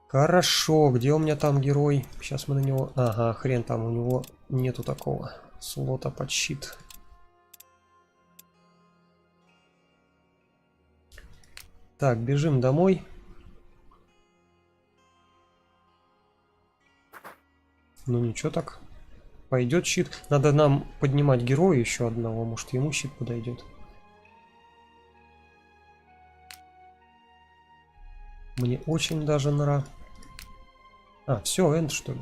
Хорошо, где у меня там герой? Сейчас мы на него... Ага, хрен там, у него нету такого слота под щит. Так, бежим домой. Ну ничего так. Пойдет щит. Надо нам поднимать героя еще одного. Может, ему щит подойдет. Мне очень даже нравится. А, все, энд что ли?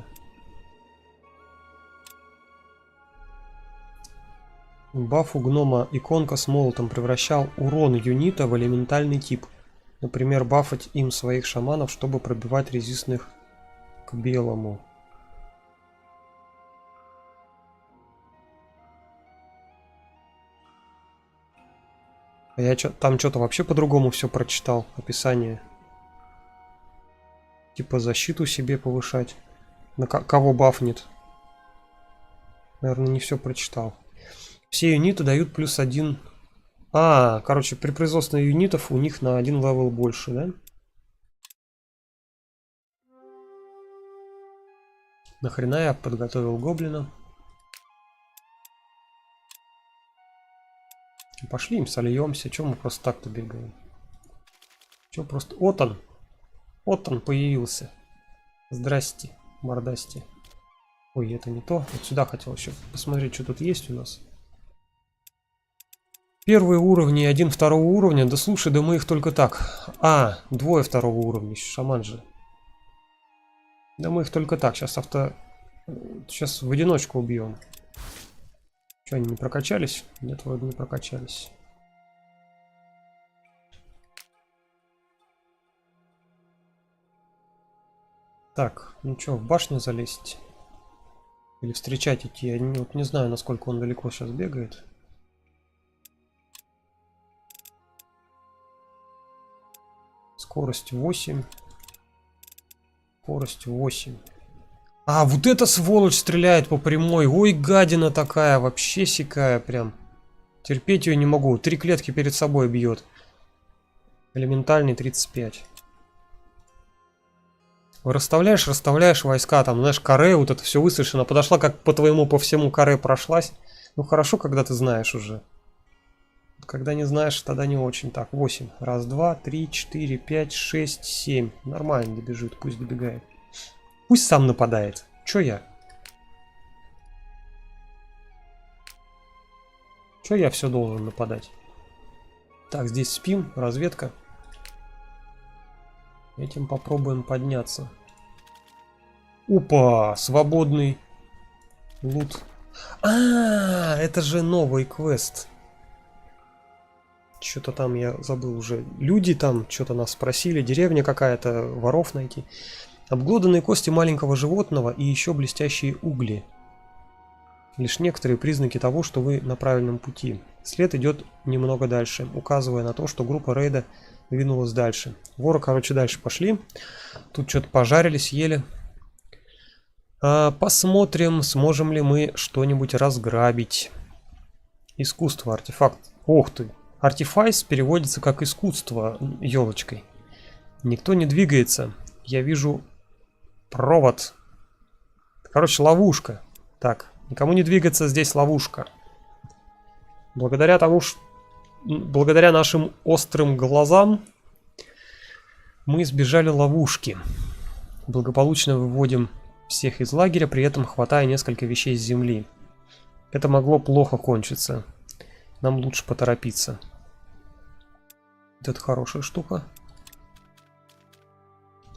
Баф у гнома иконка с молотом превращал урон юнита в элементальный тип. Например, бафать им своих шаманов, чтобы пробивать резистных к белому. А я там что-то вообще по-другому все прочитал. Описание. Типа защиту себе повышать. На кого бафнет. Наверное, не все прочитал. Все юниты дают плюс 1. Короче, при производстве юнитов у них на 1 левел больше, да? Нахрена я подготовил гоблина? Пошли им сольемся. Чем мы просто так-то бегаем? Чем просто... Вот он появился. Здрасте, мордасти. Ой, это не то. Вот сюда хотел еще посмотреть, что тут есть у нас. Первые уровни и один второго уровня. Да слушай, да мы их только так. Двое второго уровня. Шаман же. Да мы их только так. Сейчас в одиночку убьем. Что, они не прокачались? Нет, вроде не прокачались. Так, ну что, в башню залезть? Или встречать идти? Я не знаю, насколько он далеко сейчас бегает. Скорость 8. Скорость 8. Вот эта сволочь стреляет по прямой. Ой, гадина такая, вообще сякая прям. Терпеть ее не могу. 3 клетки перед собой бьет. Элементальный 35. Расставляешь войска, там, знаешь, каре, вот это все высушено. Она подошла, как по всему каре прошлась. Ну хорошо, когда ты знаешь уже. Когда не знаешь, тогда не очень. Так, 8. Раз, два, 3, 4, 5, 6, 7. Нормально добежит, пусть добегает. Пусть сам нападает. Чё я? Чё я все должен нападать? Так, здесь спим, разведка. Этим попробуем подняться. Опа, свободный лут. Это же новый квест. Что-то там я забыл уже. Люди там что-то нас спросили. Деревня какая-то, воров найти. Обглоданные кости маленького животного и еще блестящие угли. Лишь некоторые признаки того, что вы на правильном пути. След идет немного дальше, указывая на то, что группа рейда двинулась дальше. Воры, короче, дальше пошли. Тут что-то пожарили, съели. Посмотрим, сможем ли мы что-нибудь разграбить. Искусство, артефакт. Ух ты! Артифайс переводится как искусство елочкой. Никто не двигается. Я вижу провод. Короче, ловушка. Так, никому не двигаться, здесь ловушка. Благодаря нашим острым глазам мы избежали ловушки. Благополучно выводим всех из лагеря, при этом хватая несколько вещей с земли. Это могло плохо кончиться. Нам лучше поторопиться. Это хорошая штука.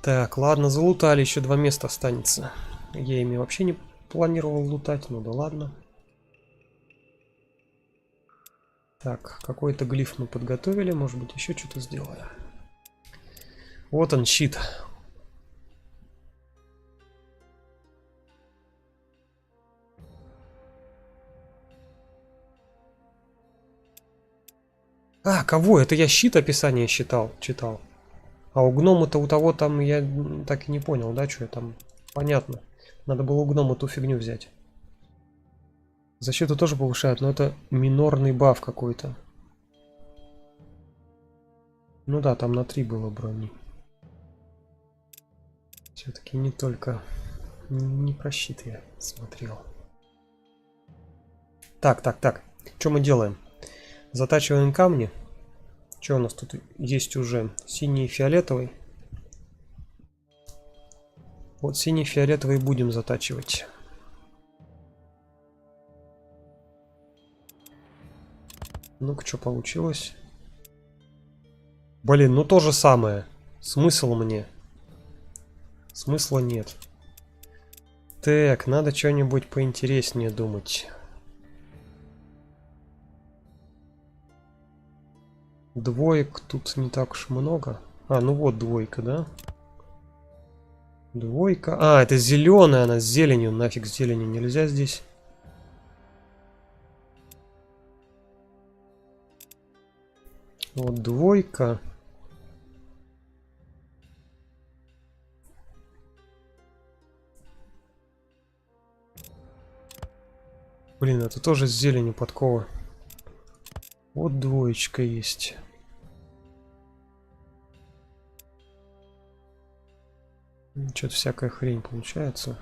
Так, ладно, залутали, еще 2 места останется. Я ими вообще не планировал лутать, ну да ладно. Так, какой-то глиф мы подготовили, может быть еще что-то сделаем. Вот он, щит. А, кого? Это я щит описание читал. А у гнома-то у того там я так и не понял, да, что я там. Понятно. Надо было у гнома ту фигню взять. Защиту тоже повышает, но это минорный баф какой-то. Ну да, там на 3 было брони. Все-таки не только... Не про щит я смотрел. Так. Что мы делаем? Затачиваем камни. Что у нас тут есть уже? Синий и фиолетовый. Вот синий и фиолетовый будем затачивать. Ну-ка, что получилось? Блин, ну то же самое. Смысл мне? Смысла нет. Так, надо что-нибудь поинтереснее думать. Двоек тут не так уж много. А, ну вот двойка, да? Двойка. А, это зеленая, она с зеленью. Нафиг с зеленью нельзя здесь. Вот двойка. Блин, это тоже с зеленью подкова. Вот двоечка есть. Что-то всякая хрень получается.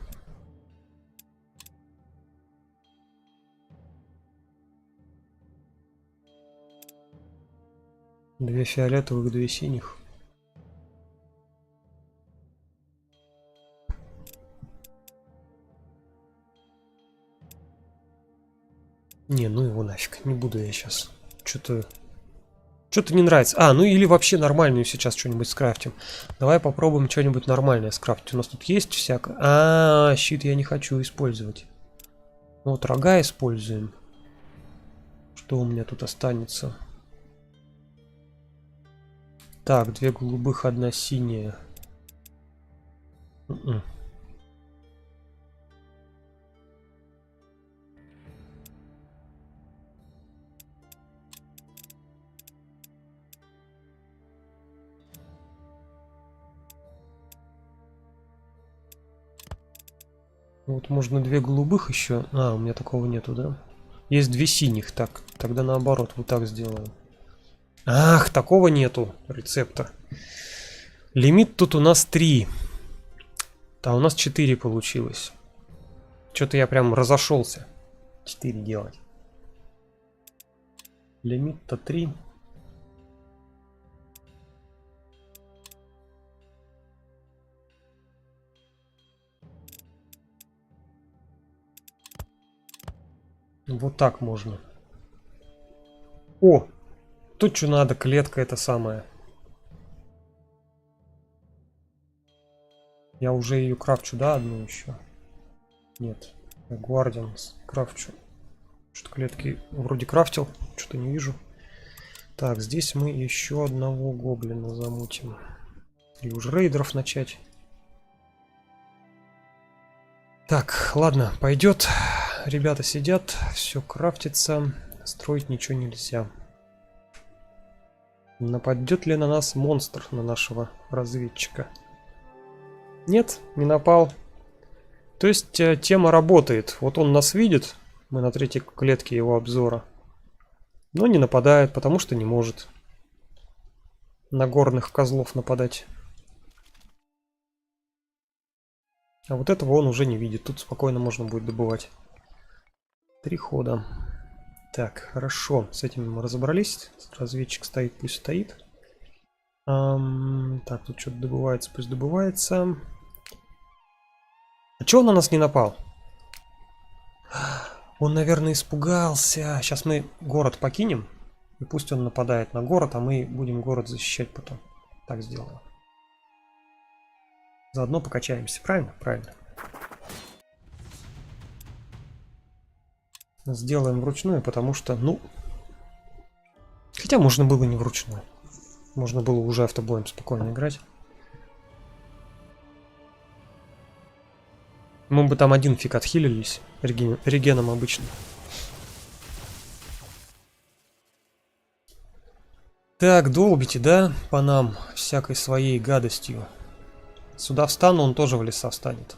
Две фиолетовых, две синих. Не, ну его нафиг, не буду я сейчас. Что-то не нравится. А, ну или вообще нормальную сейчас что-нибудь скрафтим. Давай попробуем что-нибудь нормальное скрафтить. У нас тут есть всякое. А, щит я не хочу использовать. Ну вот рога используем. Что у меня тут останется? Так, две голубых, одна синяя. Вот можно две голубых еще. А, у меня такого нету, да? Есть две синих. Так, тогда наоборот, вот так сделаем. Ах, такого нету рецепта. Лимит тут у нас 3. А у нас 4 получилось. Что-то я прям разошелся. 4 делать. Лимит-то 3. Вот так можно. О! Тут что надо, клетка это самая. Я уже ее крафчу, да, одну еще? Нет. Guardians крафчу. Что-то клетки вроде крафтил, что-то не вижу. Так, здесь мы еще одного гоблина замутим. И уже рейдеров начать. Так, ладно, пойдет. Ребята сидят, все крафтится. Строить ничего нельзя. Нападет ли на нас монстр, на нашего разведчика? Нет, не напал. То есть тема работает. Вот он нас видит. Мы на третьей клетке его обзора. Но не нападает, потому что не может на горных козлов нападать. А вот этого он уже не видит. Тут спокойно можно будет добывать. 3 хода. Так, хорошо. С этим мы разобрались. Разведчик стоит, пусть стоит. Так, тут что-то добывается, пусть добывается. А чего он на нас не напал? Он, наверное, испугался. Сейчас мы город покинем. И пусть он нападает на город, а мы будем город защищать потом. Так сделаем. Заодно покачаемся. Правильно? Правильно. Сделаем вручную, потому что, ну... Хотя можно было не вручную. Можно было уже автобоем спокойно играть. Мы бы там один фиг отхилились. Регеном обычно. Так, долбите, да, по нам всякой своей гадостью. Сюда встану, он тоже в леса встанет.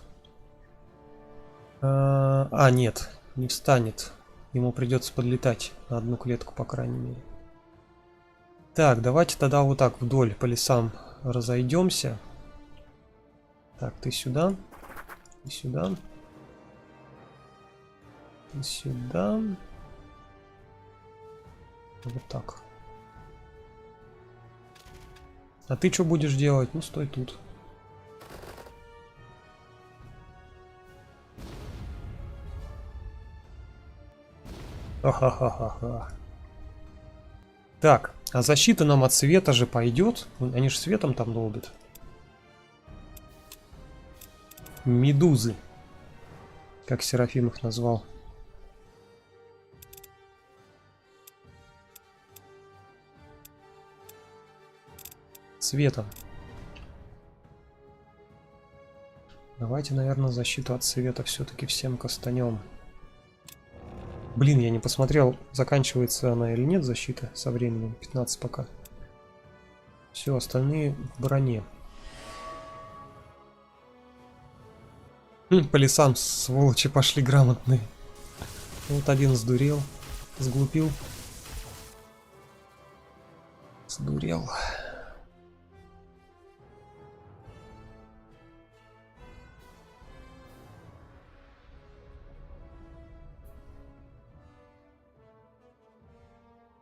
Нет, не встанет. Ему придется подлетать на одну клетку, по крайней мере. Так, давайте тогда вот так вдоль по лесам разойдемся. Так, ты сюда. Ты сюда. Ты сюда. Вот так. А ты что будешь делать? Ну, стой тут. Ха-ха-ха-ха-ха. Так, а защита нам от света же пойдет? Они же светом там долбят. Медузы. Как Серафим их назвал. Светом. Давайте, наверное, защиту от света все-таки всем кастанем. Блин, я не посмотрел, заканчивается она или нет защита со временем. 15 пока. Все, остальные в броне. По лесам сволочи пошли грамотные. Вот один сдурел, сглупил. Сдурел.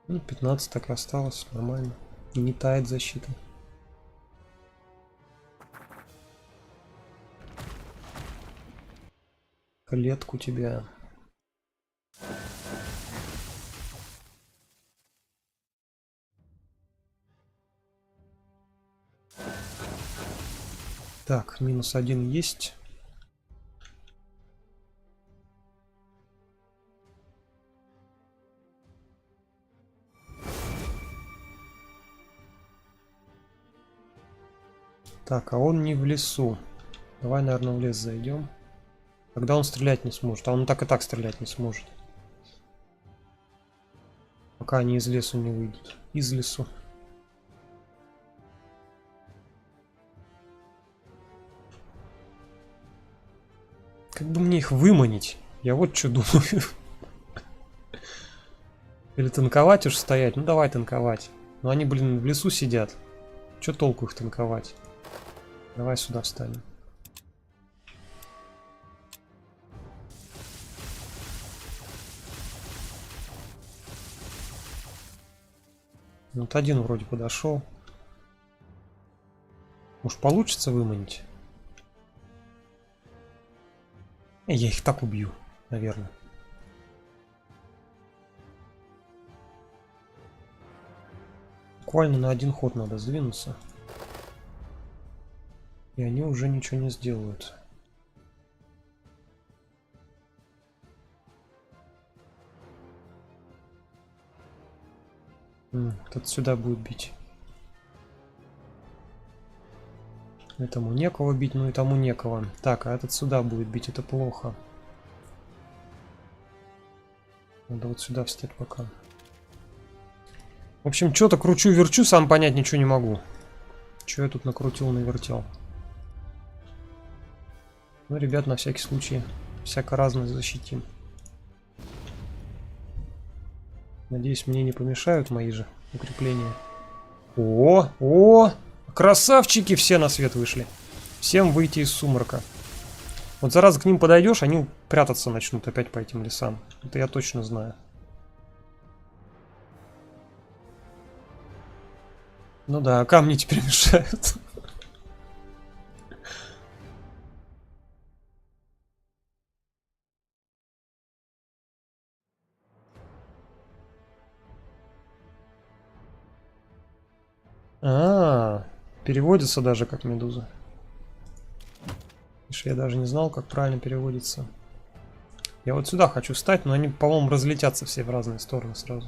Ну, 15 так и осталось, нормально. И не тает защита. Клетку тебя. Так, -1 есть. Так, а он не в лесу. Давай, наверное, в лес зайдем. Тогда он стрелять не сможет. А он так и так стрелять не сможет. Пока они из лесу не выйдут. Из лесу. Как бы мне их выманить? Я вот что думаю. Или танковать уж стоять? Ну давай танковать. Но они, блин, в лесу сидят. Че толку их танковать? Давай сюда встанем. Вот один вроде подошел. Может, получится выманить? Я их так убью, наверное. Буквально на один ход надо сдвинуться. И они уже ничего не сделают. Тут сюда будет бить. Этому некого бить, ну и тому некого. Так, а этот сюда будет бить, это плохо. Надо вот сюда встать пока. В общем, что-то кручу-верчу, сам понять ничего не могу. Что я тут накрутил, навертел. Ну, ребят, на всякий случай, всяко разное защитим. Надеюсь, мне не помешают мои же укрепления. О! Красавчики все на свет вышли. Всем выйти из сумрака. Вот зараза к ним подойдешь, они прятаться начнут опять по этим лесам. Это я точно знаю. Ну да, камни теперь мешают. Переводится даже как медуза. Я даже не знал, как правильно переводится. Я вот сюда хочу встать, но они, по-моему, разлетятся все в разные стороны сразу.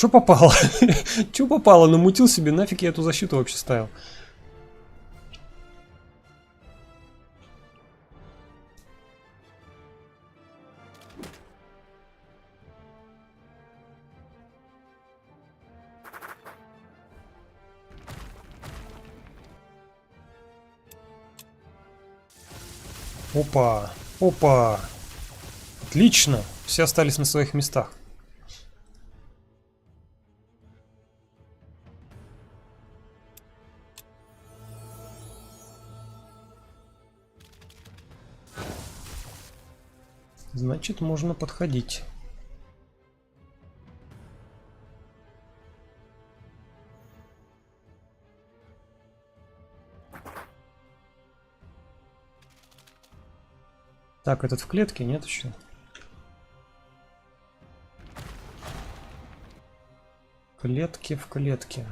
Чё попало? Чё попало? Намутил себе, нафиг я эту защиту вообще ставил. Опа, опа. Отлично. Все остались на своих местах. Значит, можно подходить. Так, этот в клетке, нет еще? Клетки в клетке.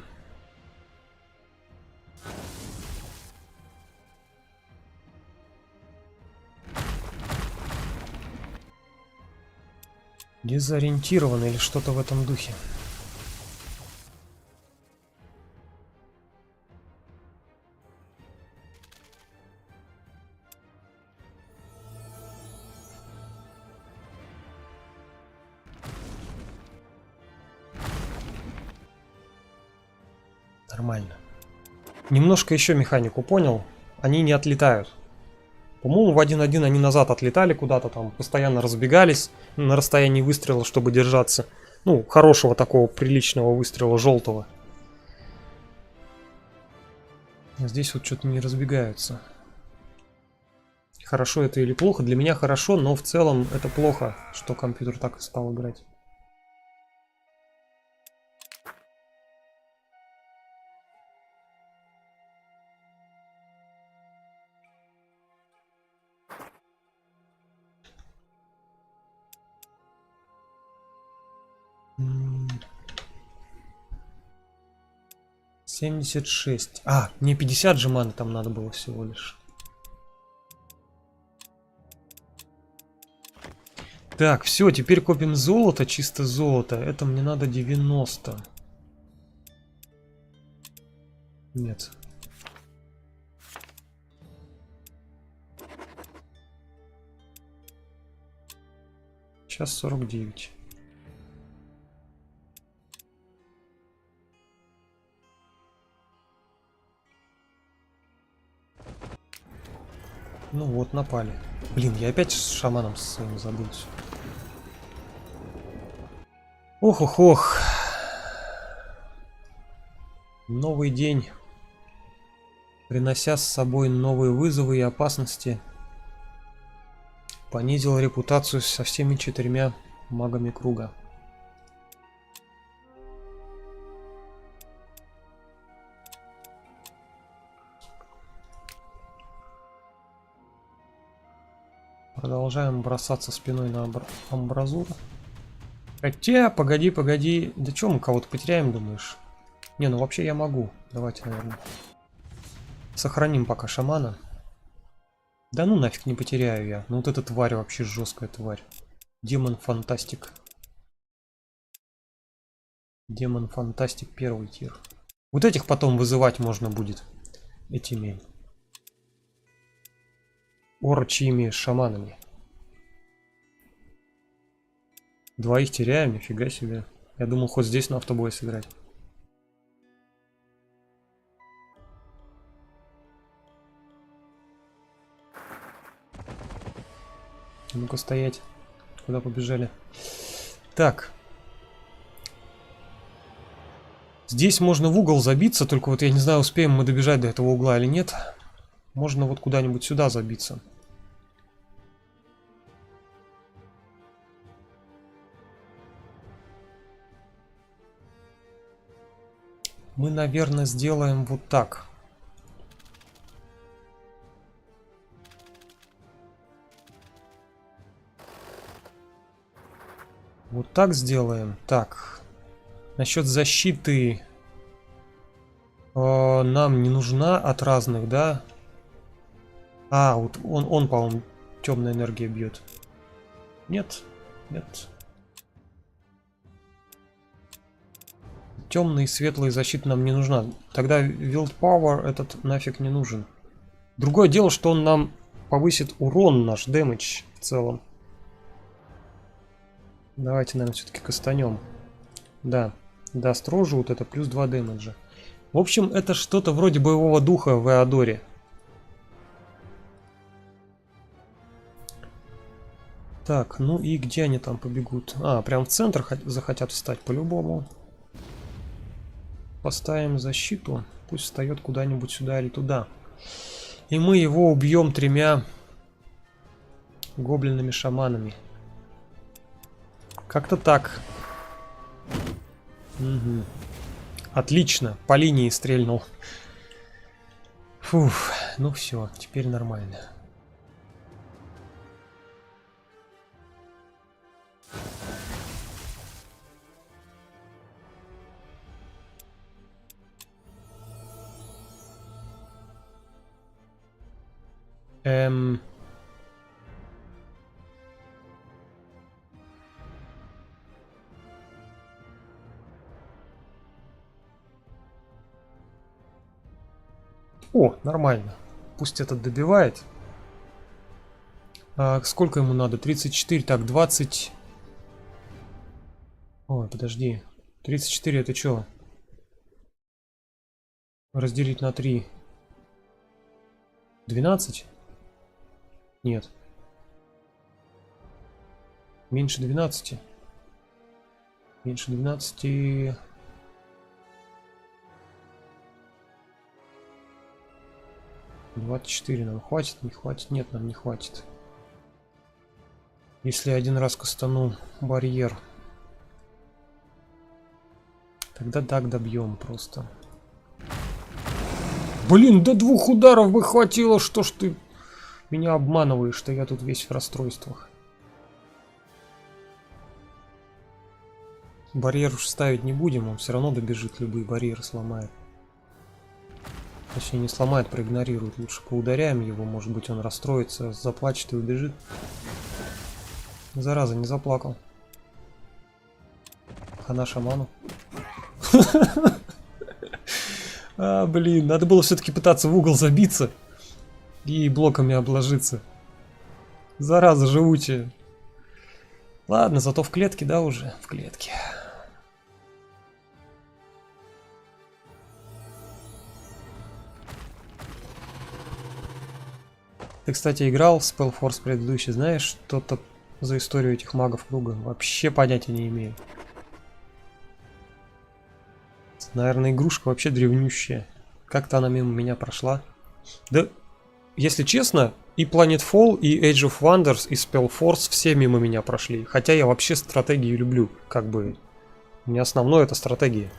Дезориентирован или что-то в этом духе. Нормально. Немножко еще механику понял. Они не отлетают. По-моему, в 1-1 они назад отлетали куда-то там, постоянно разбегались на расстоянии выстрела, чтобы держаться. Ну, хорошего такого приличного выстрела желтого. А здесь вот что-то не разбегаются. Хорошо это или плохо? Для меня хорошо, но в целом это плохо, что компьютер так и стал играть. М. 76. А, мне 50 же маны там надо было всего лишь. Так, все, теперь копим золото, чисто золото. Это мне надо 90. Нет. Сейчас 49. Ну вот, напали. Блин, я опять с шаманом своим забылся. Ох-ох-ох. Новый день, принося с собой новые вызовы и опасности, понизил репутацию со всеми 4 магами круга. Продолжаем бросаться спиной на амбразуру. Хотя, погоди. Да что, мы кого-то потеряем, думаешь? Не, ну вообще я могу. Давайте, наверное. Сохраним пока шамана. Да ну нафиг не потеряю я. Ну вот эта тварь вообще жесткая тварь. Демон-фантастик. Демон-фантастик первый тир. Вот этих потом вызывать можно будет. Этими орчьими шаманами. 2 теряем, нифига себе. Я думал, хоть здесь на автобой сыграть. Ну-ка стоять. Куда побежали? Так. Здесь можно в угол забиться, только вот я не знаю, успеем мы добежать до этого угла или нет. Можно вот куда-нибудь сюда забиться. Мы, наверное, сделаем вот так. Вот так сделаем. Так. Насчет защиты нам не нужна от разных, да? А, вот он по-моему, темная энергия бьет. Нет, нет. темная и светлая защита нам не нужна. Тогда Wild Power этот нафиг не нужен. Другое дело, что он нам повысит урон, наш дэмэдж в целом. Давайте, наверное, все-таки кастанем. Да, даст рожу, вот это плюс 2 дэмэджа. В общем, это что-то вроде боевого духа в Эодоре. Так, ну и где они там побегут? А, прям в центр захотят встать по-любому. Поставим защиту. Пусть встает куда-нибудь сюда или туда. И мы его убьем 3 гоблинами-шаманами. Как-то так. Угу. Отлично, по линии стрельнул. Фух, ну все, теперь нормально. О, нормально. Пусть этот добивает. А сколько ему надо? 34, так, 20. Ой, подожди. 34 это что? Разделить на 3. 12? Нет. Меньше 12. Меньше 12. 24 нам хватит? Не хватит? Нет, нам не хватит. Если один раз кастану барьер, тогда так добьем просто. Блин, до 2 ударов бы хватило. Что ж ты меня обманываешь, что я тут весь в расстройствах. Барьер уж ставить не будем, он все равно добежит, любые барьеры сломает. Точнее, не сломает, проигнорирует. Лучше поударяем его, может быть он расстроится, заплачет и убежит. Зараза, не заплакал. Хана шаману. А, блин, надо было все-таки пытаться в угол забиться и блоками обложиться. Зараза живучая. Ладно, зато в клетке, да, уже? В клетке. Ты, кстати, играл в Spellforce предыдущий, знаешь что-то за историю этих магов круга? Вообще понятия не имею. Наверное, игрушка вообще древнющая. Как-то она мимо меня прошла. Да, если честно, и Planetfall, и Age of Wonders, и Spellforce все мимо меня прошли. Хотя я вообще стратегию люблю. Как бы, у меня основное это стратегия.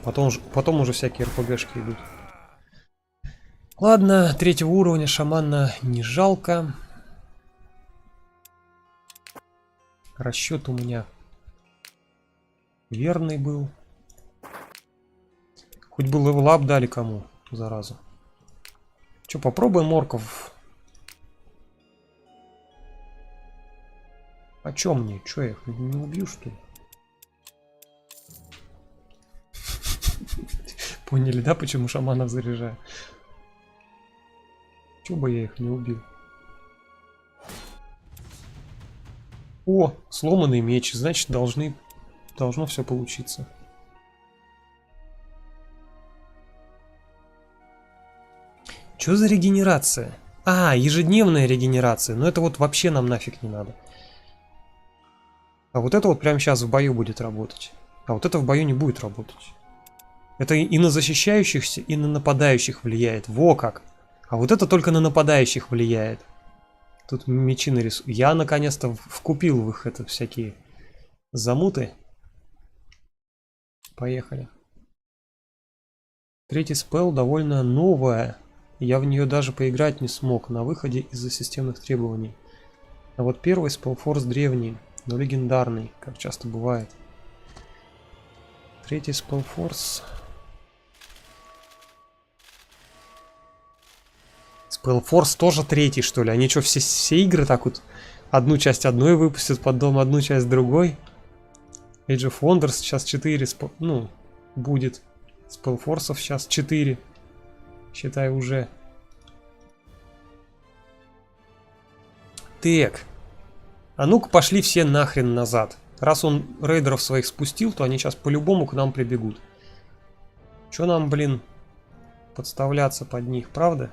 Потом уже всякие РПГшки идут. Ладно, 3-го уровня шамана не жалко. Расчет у меня верный был. Хоть бы левелап дали кому, зараза. Че, попробуем морков. А чё мне? Чё, я их не убью, что ли? Поняли, да, почему шаманов заряжаю? Чё бы я их не убил? О, сломанный меч, значит, должно все получиться. Что за регенерация? А, ежедневная регенерация. Но это вот вообще нам нафиг не надо. А вот это вот прямо сейчас в бою будет работать. А вот это в бою не будет работать. Это и на защищающихся, и на нападающих влияет. Во как! А вот это только на нападающих влияет. Тут мечи нарисую. Я наконец-то вкупил в их это всякие замуты. Поехали. 3-й спелл довольно новая. Я в нее даже поиграть не смог на выходе из-за системных требований. А вот 1-й Spellforce древний, но легендарный, как часто бывает. 3-й Spellforce. Spellforce тоже 3-й, что ли? Они что, все игры так вот одну часть одной выпустят, потом одну часть другой? Age of Wonders сейчас 4, ну, будет. Спелфорсов сейчас 4. Считай уже. Так. А ну-ка пошли все нахрен назад. Раз он рейдеров своих спустил, то они сейчас по-любому к нам прибегут. Чё нам, блин, подставляться под них, правда?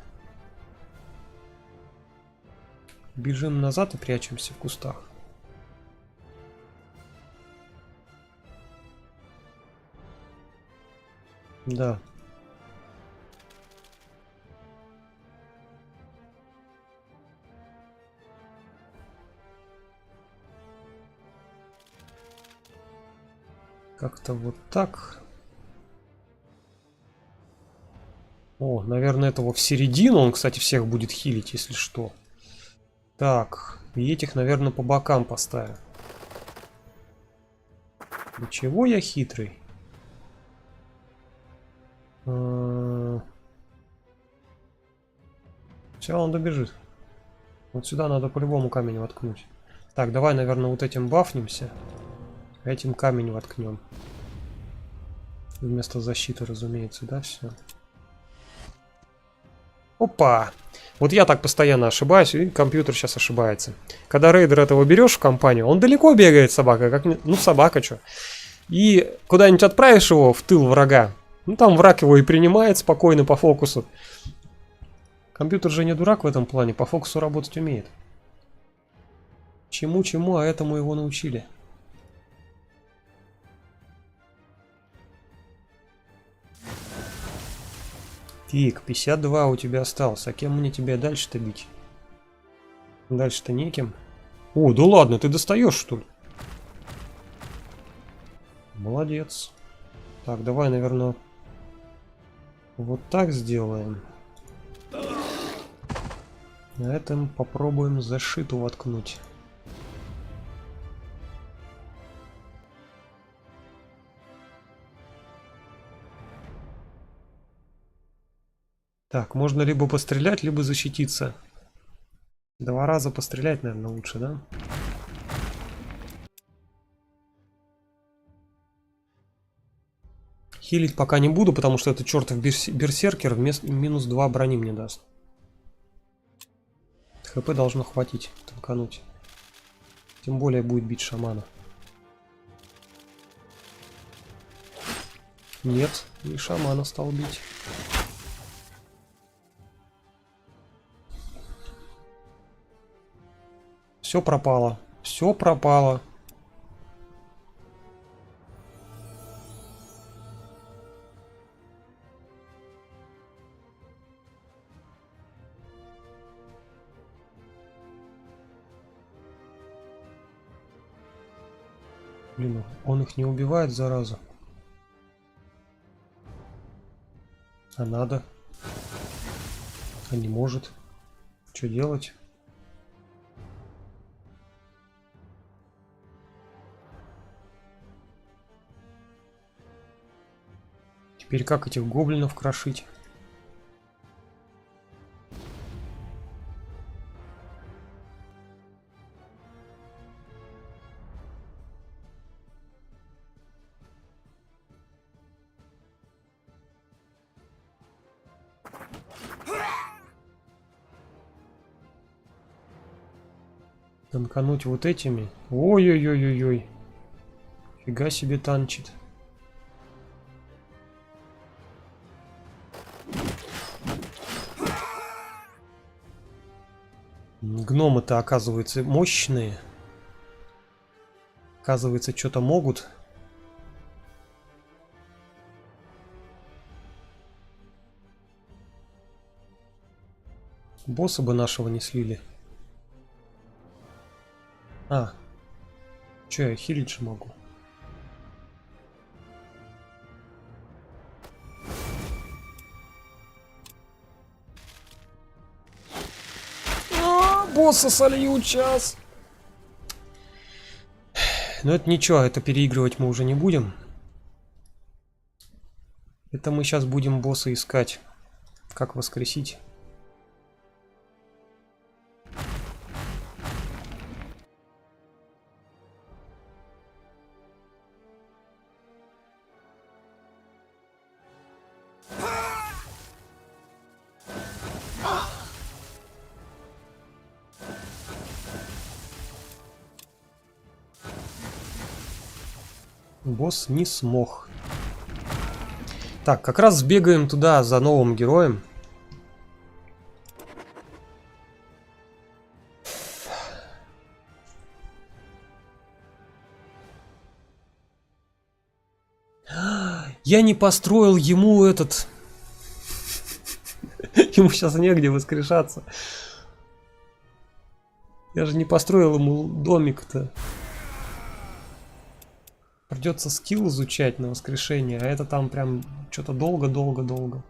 Бежим назад и прячемся в кустах. Да. Как-то вот так. О, наверное, этого в середину. Он, кстати, всех будет хилить, если что. Так, и этих, наверное, по бокам поставим. Для чего я хитрый? Все, он добежит. Вот сюда надо по-любому камень воткнуть. Так, давай, наверное, вот этим бафнемся. А этим камень воткнем. Вместо защиты, разумеется, да, все. Опа! Вот я так постоянно ошибаюсь, и компьютер сейчас ошибается. Когда рейдер этого берешь в компанию, он далеко бегает, собака, как ну собака что. И куда-нибудь отправишь его в тыл врага, ну там враг его и принимает спокойно по фокусу. Компьютер же не дурак в этом плане, по фокусу работать умеет. Чему-чему, а этому его научили. Тик, 52 у тебя осталось. А кем мне тебя дальше-то бить? Дальше-то неким. О, да ладно, ты достаешь, что ли? Молодец. Так, давай, наверное, вот так сделаем. На этом попробуем защиту воткнуть. Так, можно либо пострелять, либо защититься. 2 раза пострелять, наверное, лучше, да? Хилить пока не буду, потому что это чертов берсеркер минус 2 брони мне даст. ХП должно хватить, танкануть. Тем более будет бить шамана. Нет, не шамана стал бить. Все пропало. Все пропало. Блин, он их не убивает, зараза. А надо. А не может. Что делать? Теперь как этих гоблинов крошить? Танкануть вот этими. Ой-ой-ой-ой-ой. Фига себе танчит. Гномы-то, оказывается, мощные. Оказывается, что-то могут. Босса бы нашего не слили. А. Че, я хилить же могу. Босса солью час. Но это ничего, это переигрывать мы уже не будем. Это мы сейчас будем босса искать. Как воскресить. Босс не смог. Так, как раз сбегаем туда за новым героем. Я не построил ему этот... Ему сейчас негде воскрешаться. Я же не построил ему домик-то. Придется скилл изучать на воскрешение, а это там прям что-то долго-долго-долго.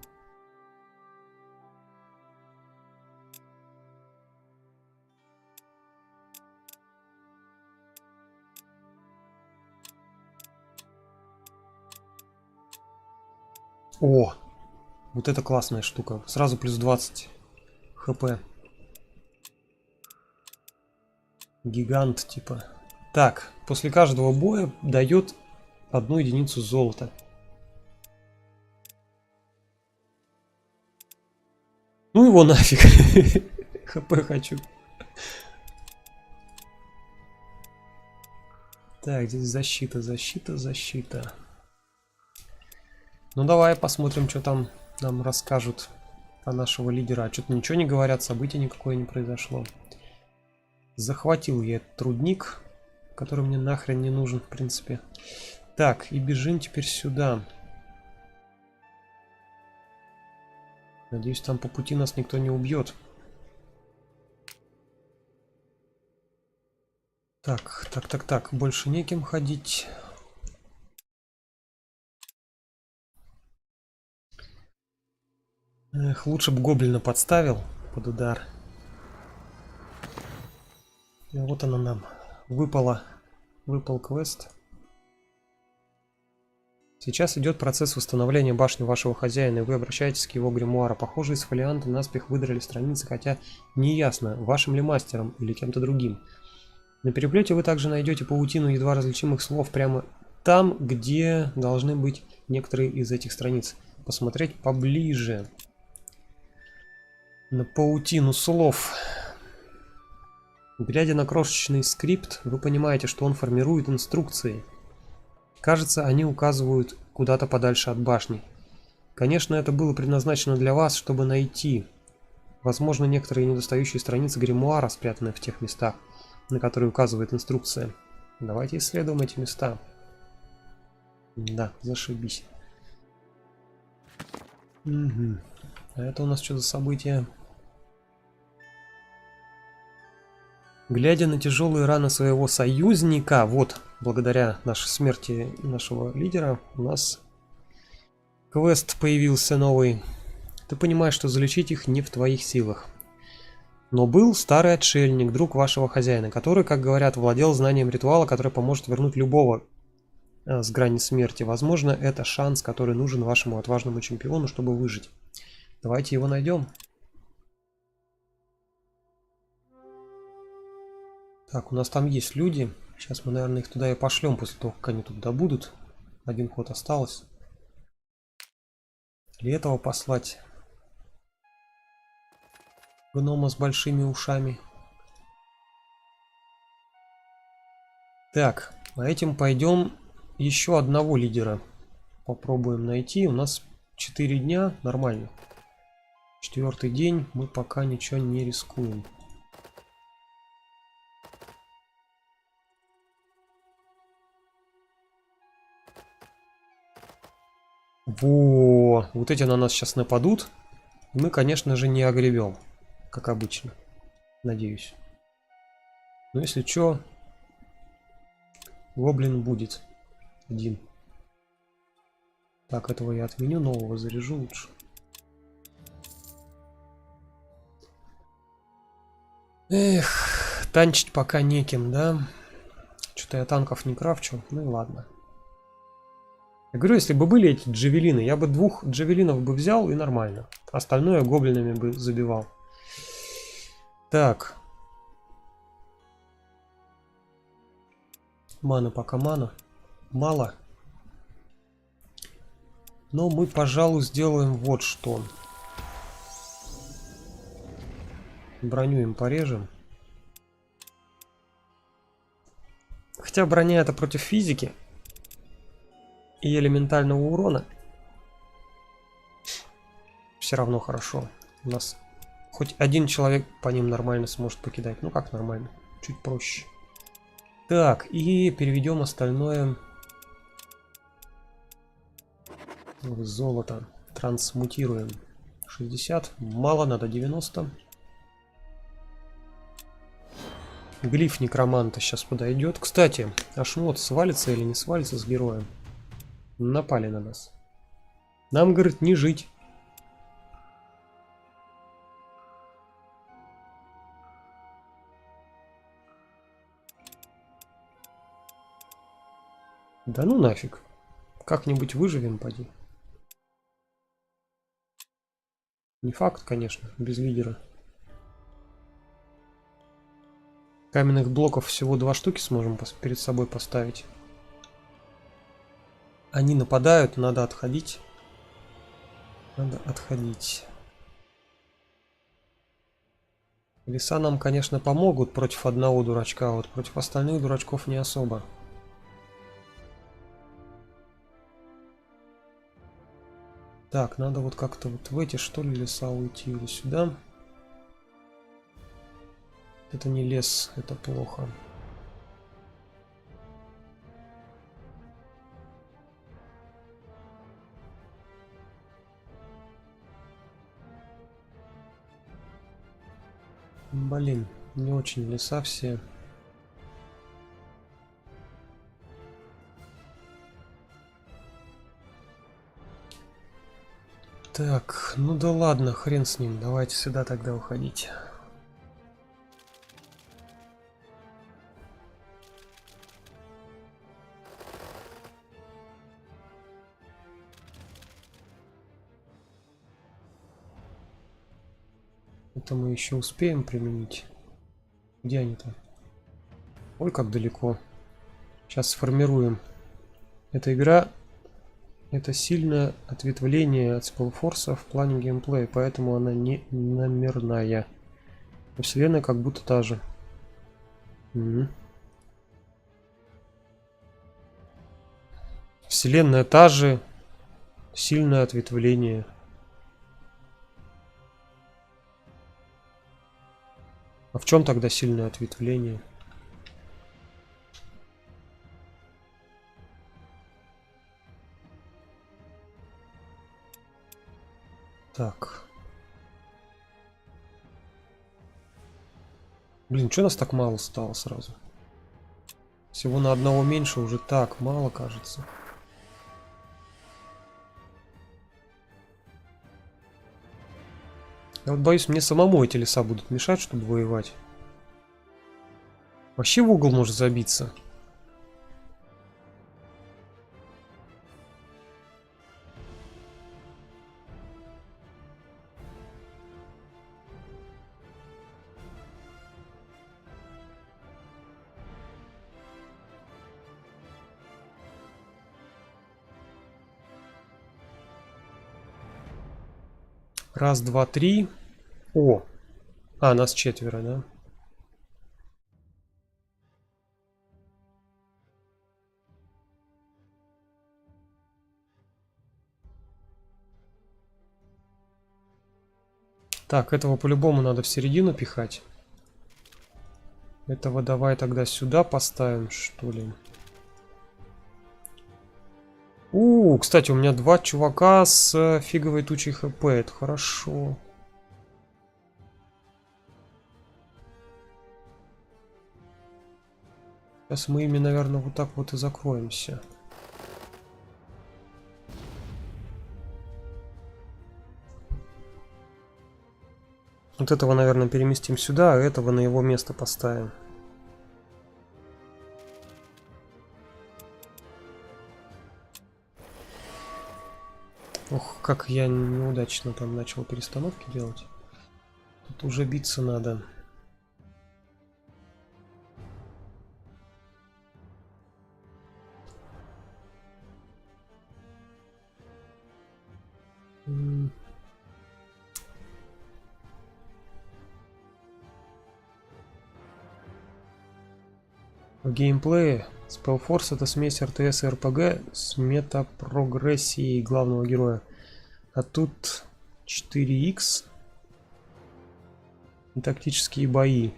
О! Вот это классная штука. Сразу плюс 20 хп. Гигант типа. Так, после каждого боя дает 1 единицу золота. Ну его нафиг. ХП хочу. Так, здесь защита, защита, защита. Ну давай посмотрим, что там нам расскажут про нашего лидера. А что-то ничего не говорят, события никакое не произошло. Захватил я этот трудник, который мне нахрен не нужен, в принципе. Так, и бежим теперь сюда. Надеюсь, там по пути нас никто не убьет. Так. Больше неким ходить. Эх, лучше бы гоблина подставил под удар. И вот она нам выпала. Выпал квест. Сейчас идет процесс восстановления башни вашего хозяина, и вы обращаетесь к его гримуару. Похоже, из фолианта наспех выдрали страницы, хотя не ясно, вашим ли мастером или кем-то другим. На переплете вы также найдете паутину едва различимых слов прямо там, где должны быть некоторые из этих страниц. Посмотреть поближе на паутину слов. Глядя на крошечный скрипт, вы понимаете, что он формирует инструкции. Кажется, они указывают куда-то подальше от башни. Конечно, это было предназначено для вас, чтобы найти. Возможно, некоторые недостающие страницы гримуара спрятаны в тех местах, на которые указывает инструкция. Давайте исследуем эти места. Да, зашибись. Угу. А это у нас что за событие? Глядя на тяжелые раны своего союзника, вот, благодаря нашей смерти нашего лидера, у нас квест появился новый. Ты понимаешь, что залечить их не в твоих силах. Но был старый отшельник, друг вашего хозяина, который, как говорят, владел знанием ритуала, который поможет вернуть любого с грани смерти. Возможно, это шанс, который нужен вашему отважному чемпиону, чтобы выжить. Давайте его найдем. Так, у нас там есть люди. Сейчас мы, наверное, их туда и пошлем, после того, как они тут добудут. Один ход осталось. Или этого послать? Гнома с большими ушами. Так, а этим пойдем еще одного лидера. Попробуем найти. У нас 4 дня. Нормально. 4-й день. Мы пока ничего не рискуем. Во, вот эти на нас сейчас нападут. И мы, конечно же, не огребем. Как обычно. Надеюсь. Но если что, гоблин будет. Один. Так, этого я отменю, нового заряжу лучше. Эх, танчить пока неким, да? Что-то я танков не крафчу. Ну и ладно. Я говорю, если бы были эти джавелины, я бы 2 джавелинов бы взял и нормально. Остальное гоблинами бы забивал. Так. Мана пока мана. Мало. Но мы, пожалуй, сделаем вот что. Броню им порежем. Хотя броня это против физики. и элементального урона. Все равно хорошо. У нас хоть один человек по ним нормально сможет покидать. Ну как нормально? Чуть проще. Так, и переведем остальное в золото. Трансмутируем. 60. Мало, надо 90. Глиф некроманта сейчас подойдет. Кстати, Ашмот свалится или не свалится с героем? Напали на нас. Нам, говорит, не жить. Да ну нафиг. Как-нибудь выживем, поди. Не факт, конечно, без лидера. Каменных блоков всего 2 штуки сможем перед собой поставить. Они нападают, надо отходить. Надо отходить. Леса нам, конечно, помогут против одного дурачка, а вот против остальных дурачков не особо. Так, надо вот как-то вот в эти, что ли, леса уйти или сюда. Это не лес, это плохо. Блин, не очень леса все. Так, ну да ладно, хрен с ним. Давайте сюда тогда уходить. Это мы еще успеем применить. Где они-то? Ой, как далеко. Сейчас сформируем. Эта игра — это сильное ответвление от спелфорса в плане геймплея, поэтому она не номерная. Вселенная как будто та же. Вселенная та же. Сильное ответвление. А в чем тогда сильное ответвление? Так. Блин, что нас так мало стало сразу? Всего на одного меньше уже так мало, кажется. Я вот боюсь, мне самому эти леса будут мешать, чтобы воевать. Вообще в угол может забиться. Раз, два, три. О! А, нас 4, да? Так, этого по-любому надо в середину пихать. Этого давай тогда сюда поставим, что ли. Кстати, у меня 2 чувака с фиговой тучей хп. Это хорошо. Сейчас мы ими, наверное, вот так вот и закроемся. Вот этого, наверное, переместим сюда, а этого на его место поставим. Ох, как я неудачно там начал перестановки делать. Тут уже биться надо. В геймплее Spellforce — это смесь РТС и РПГ с метапрогрессией главного героя. А тут 4Х и тактические бои.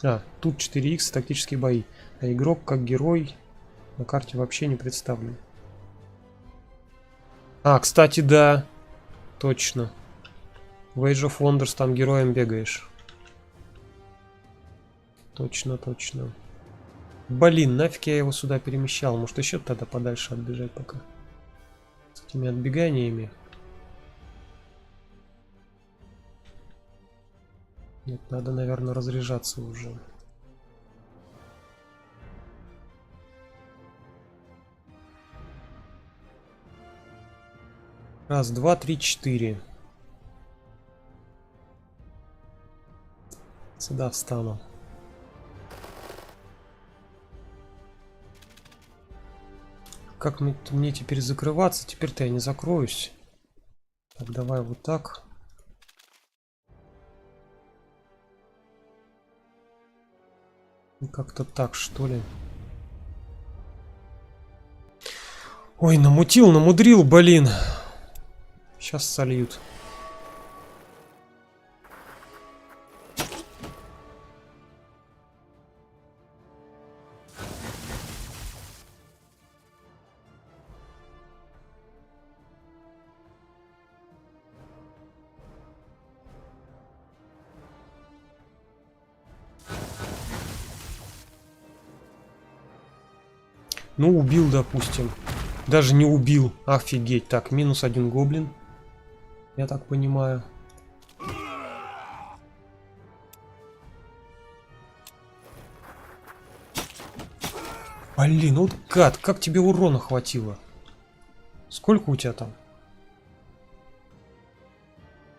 А, тут 4Х и тактические бои. А игрок как герой на карте вообще не представлен. А, кстати, да. Точно. В Age of Wonders там героем бегаешь. Точно, точно. Блин, нафиг я его сюда перемещал. Может, еще тогда подальше отбежать пока. С этими отбеганиями. Нет, надо, наверное, разряжаться уже. Раз, два, три, четыре. Сюда встану. Как мне теперь закрываться? Теперь-то я не закроюсь. Так, давай вот так. Как-то так, что ли. Ой, намудрил, блин. Сейчас сольют. Ну, убил, допустим. Даже не убил. Офигеть. Так, минус один гоблин. Я так понимаю. Блин, вот гад, как тебе урона хватило? Сколько у тебя там?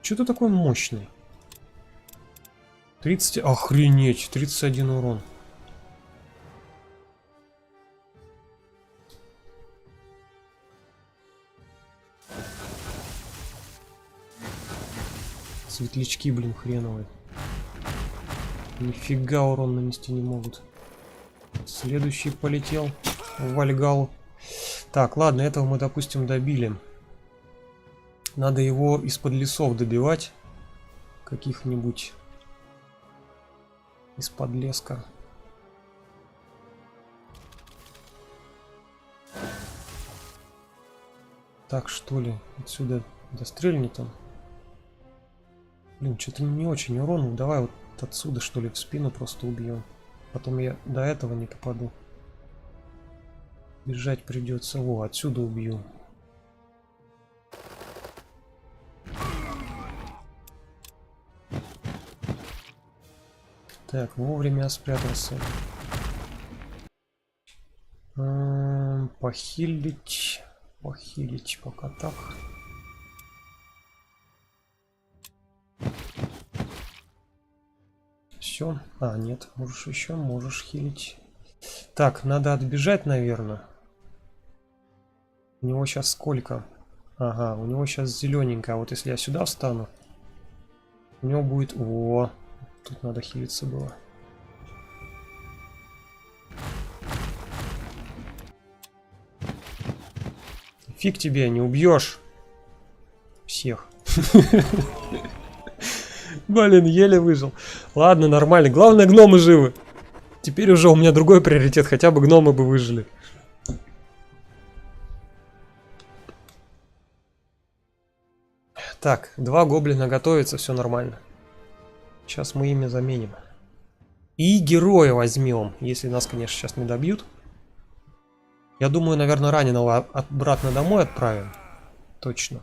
Че ты такой мощный? 30... Охренеть, 31 урон. Светлячки, блин, хреновые. Нифига урон нанести не могут. Следующий полетел в Вальгалу. Так, ладно, этого мы, допустим, добили. Надо его из-под лесов добивать. Каких-нибудь. Из-под леска. Так, что ли? Отсюда дострельнет он. Блин, что-то не очень урон. Давай вот отсюда, что ли, в спину просто убьем. Потом я до этого не попаду. Бежать придется. О, отсюда убью. Так, вовремя я спрятался. Похилить. Похилить пока так. Все. А, нет, можешь еще, можешь хилить. Так, надо отбежать, наверное. У него сейчас сколько? Ага, у него сейчас зелененькая. А вот если я сюда встану, у него будет... О, тут надо хилиться было. Фиг тебе, не убьешь всех. Блин, еле выжил. Ладно, нормально. Главное, гномы живы. Теперь уже у меня другой приоритет. Хотя бы гномы бы выжили. Так, 2 гоблина готовятся, все нормально. Сейчас мы ими заменим. И героя возьмем, если нас, конечно, сейчас не добьют. Я думаю, наверное, раненого обратно домой отправим. Точно.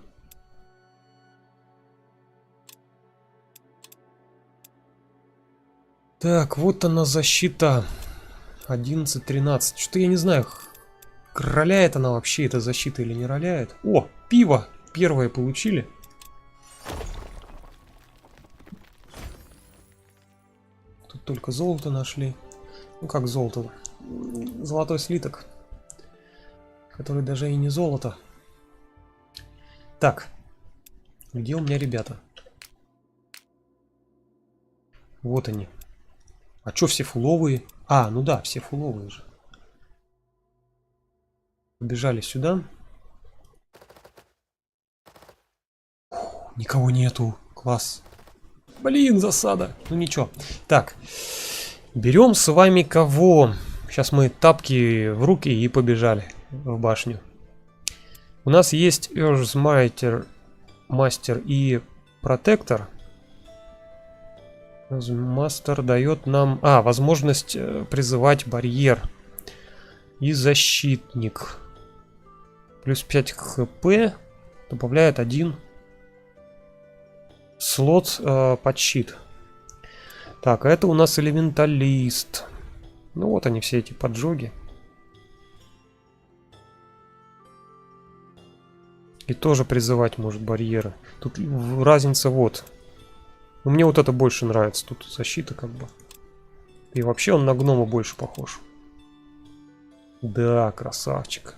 Так, вот она защита. 11-13. Что-то я не знаю, роляет она вообще эта защита или не роляет. О, пиво первое получили. Тут только золото нашли. Ну как золото? Золотой слиток. Который даже и не золото. Так. Где у меня ребята? Вот они. А чё все фуловые? А, ну да, все фуловые же. Побежали сюда. Никого нету. Класс. Блин, засада. Ну ничего. Так. Берем с вами кого? Сейчас мы тапки в руки и побежали в башню. У нас есть Earthmiter, Мастер и Протектор. Мастер дает нам... возможность призывать барьер. И защитник. Плюс 5 хп. Добавляет 1 слот под щит. Так, а это у нас элементалист. Ну вот они, все эти поджоги. И тоже призывать может барьеры. Тут разница вот. Мне вот это больше нравится. Тут защита как бы. И вообще он на гнома больше похож. Да, красавчик.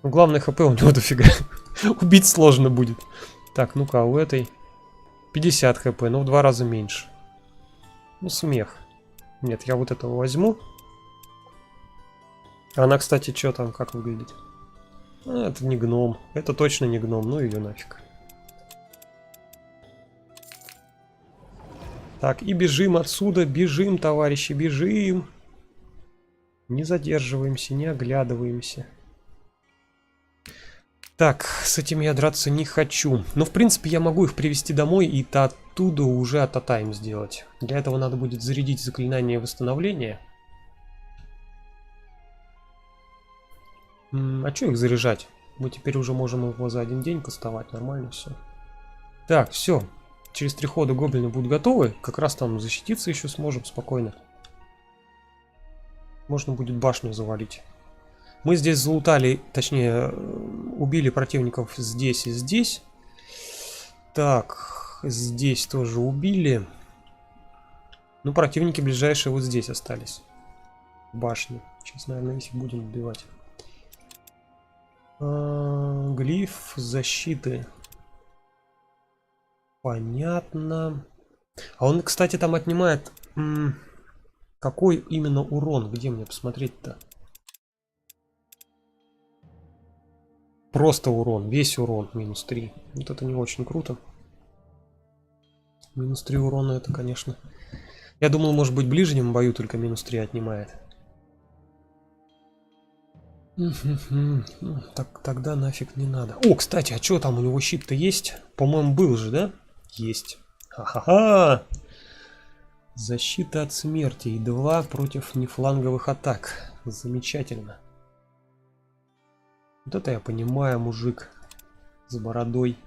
Но главное хп у него дофига. Убить сложно будет. Так, ну-ка, а у этой 50 хп, но в 2 раза меньше. Ну, смех. Нет, я вот этого возьму. Она, кстати, что там, как выглядит? Это не гном. Это точно не гном. Ну ее нафиг. Так, и бежим отсюда. Бежим, товарищи, бежим. Не задерживаемся, не оглядываемся. Так, с этим я драться не хочу. Но, в принципе, я могу их привести домой и оттуда уже ататайм сделать. Для этого надо будет зарядить заклинание восстановления. А что их заряжать? Мы теперь уже можем его за один день кастовать. Нормально все. Так, все. Через 3 хода гоблины будут готовы. Как раз там защититься еще сможем спокойно. Можно будет башню завалить. Мы здесь залутали, точнее, убили противников здесь и здесь. Так, здесь тоже убили. Ну, противники ближайшие вот здесь остались. Башни. Сейчас, наверное, их будем убивать. Глиф защиты. Понятно. А он, кстати, там отнимает... какой именно урон? Где мне посмотреть-то? Просто урон. Весь урон. Минус 3. Вот это не очень круто. Минус 3 урона это, конечно... Я думал, может быть, в ближнем бою только минус 3 отнимает. Так, тогда нафиг не надо. О, кстати, а что там у него щит-то есть? По-моему, был же, да? Есть. Ха-ха-ха! Защита от смерти и 2 против нефланговых атак. Замечательно. Вот это я понимаю, мужик. С бородой.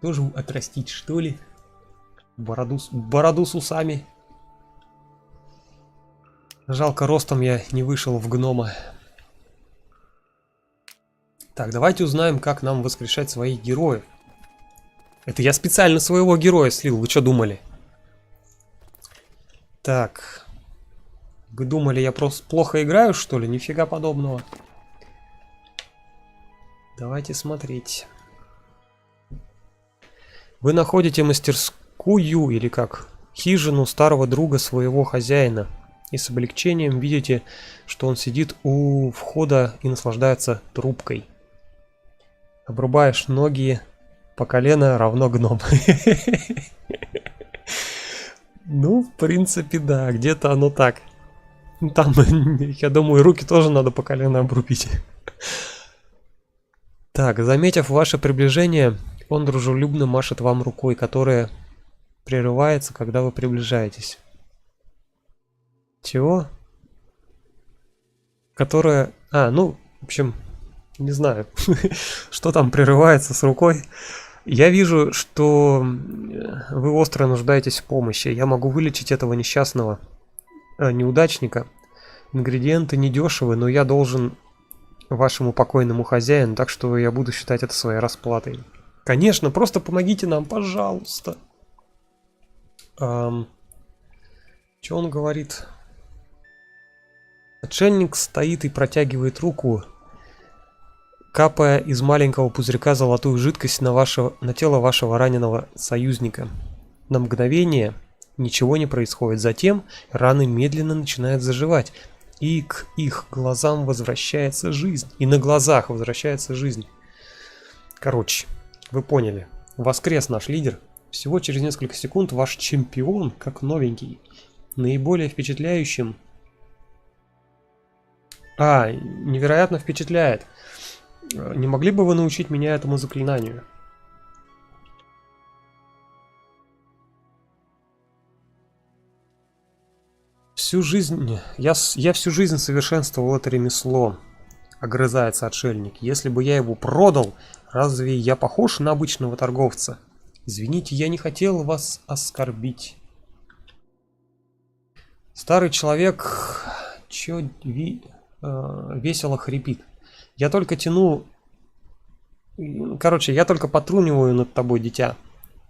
Тоже отрастить, что ли? Бороду с усами. Жалко, ростом я не вышел в гнома. Так, давайте узнаем, как нам воскрешать своих героев. Это я специально своего героя слил, вы что думали? Так. Вы думали, я просто плохо играю, что ли? Нифига подобного. Давайте смотреть. Вы находите мастерскую, или как, хижину старого друга своего хозяина. И с облегчением видите, что он сидит у входа и наслаждается трубкой. Обрубаешь ноги по колено равно гном. Ну, в принципе, да, где-то оно так. Там, я думаю, руки тоже надо по колено обрубить. Так, заметив ваше приближение, он дружелюбно машет вам рукой, которая прерывается, когда вы приближаетесь. Чего? Которая... ну, в общем, не знаю, что там прерывается с рукой. Я вижу, что вы остро нуждаетесь в помощи. Я могу вылечить этого несчастного неудачника. Ингредиенты недешевы, но я должен вашему покойному хозяину, так что я буду считать это своей расплатой. Конечно, просто помогите нам, пожалуйста. Что он говорит? Отшельник стоит и протягивает руку, капая из маленького пузырька золотую жидкость на тело вашего раненого союзника. На мгновение ничего не происходит. Затем раны медленно начинают заживать, И к их глазам возвращается жизнь. И на глазах возвращается жизнь. Короче, вы поняли. Воскрес наш лидер. Всего через несколько секунд ваш чемпион, как новенький. Наиболее впечатляющим. Невероятно впечатляет. Не могли бы вы научить меня этому заклинанию? Всю жизнь... Я всю жизнь совершенствовал это ремесло. Огрызается отшельник. Если бы я его продал, разве я похож на обычного торговца? Извините, я не хотел вас оскорбить. Старый человек весело хрипит. Я только тяну... Короче, я только потруниваю над тобой, дитя.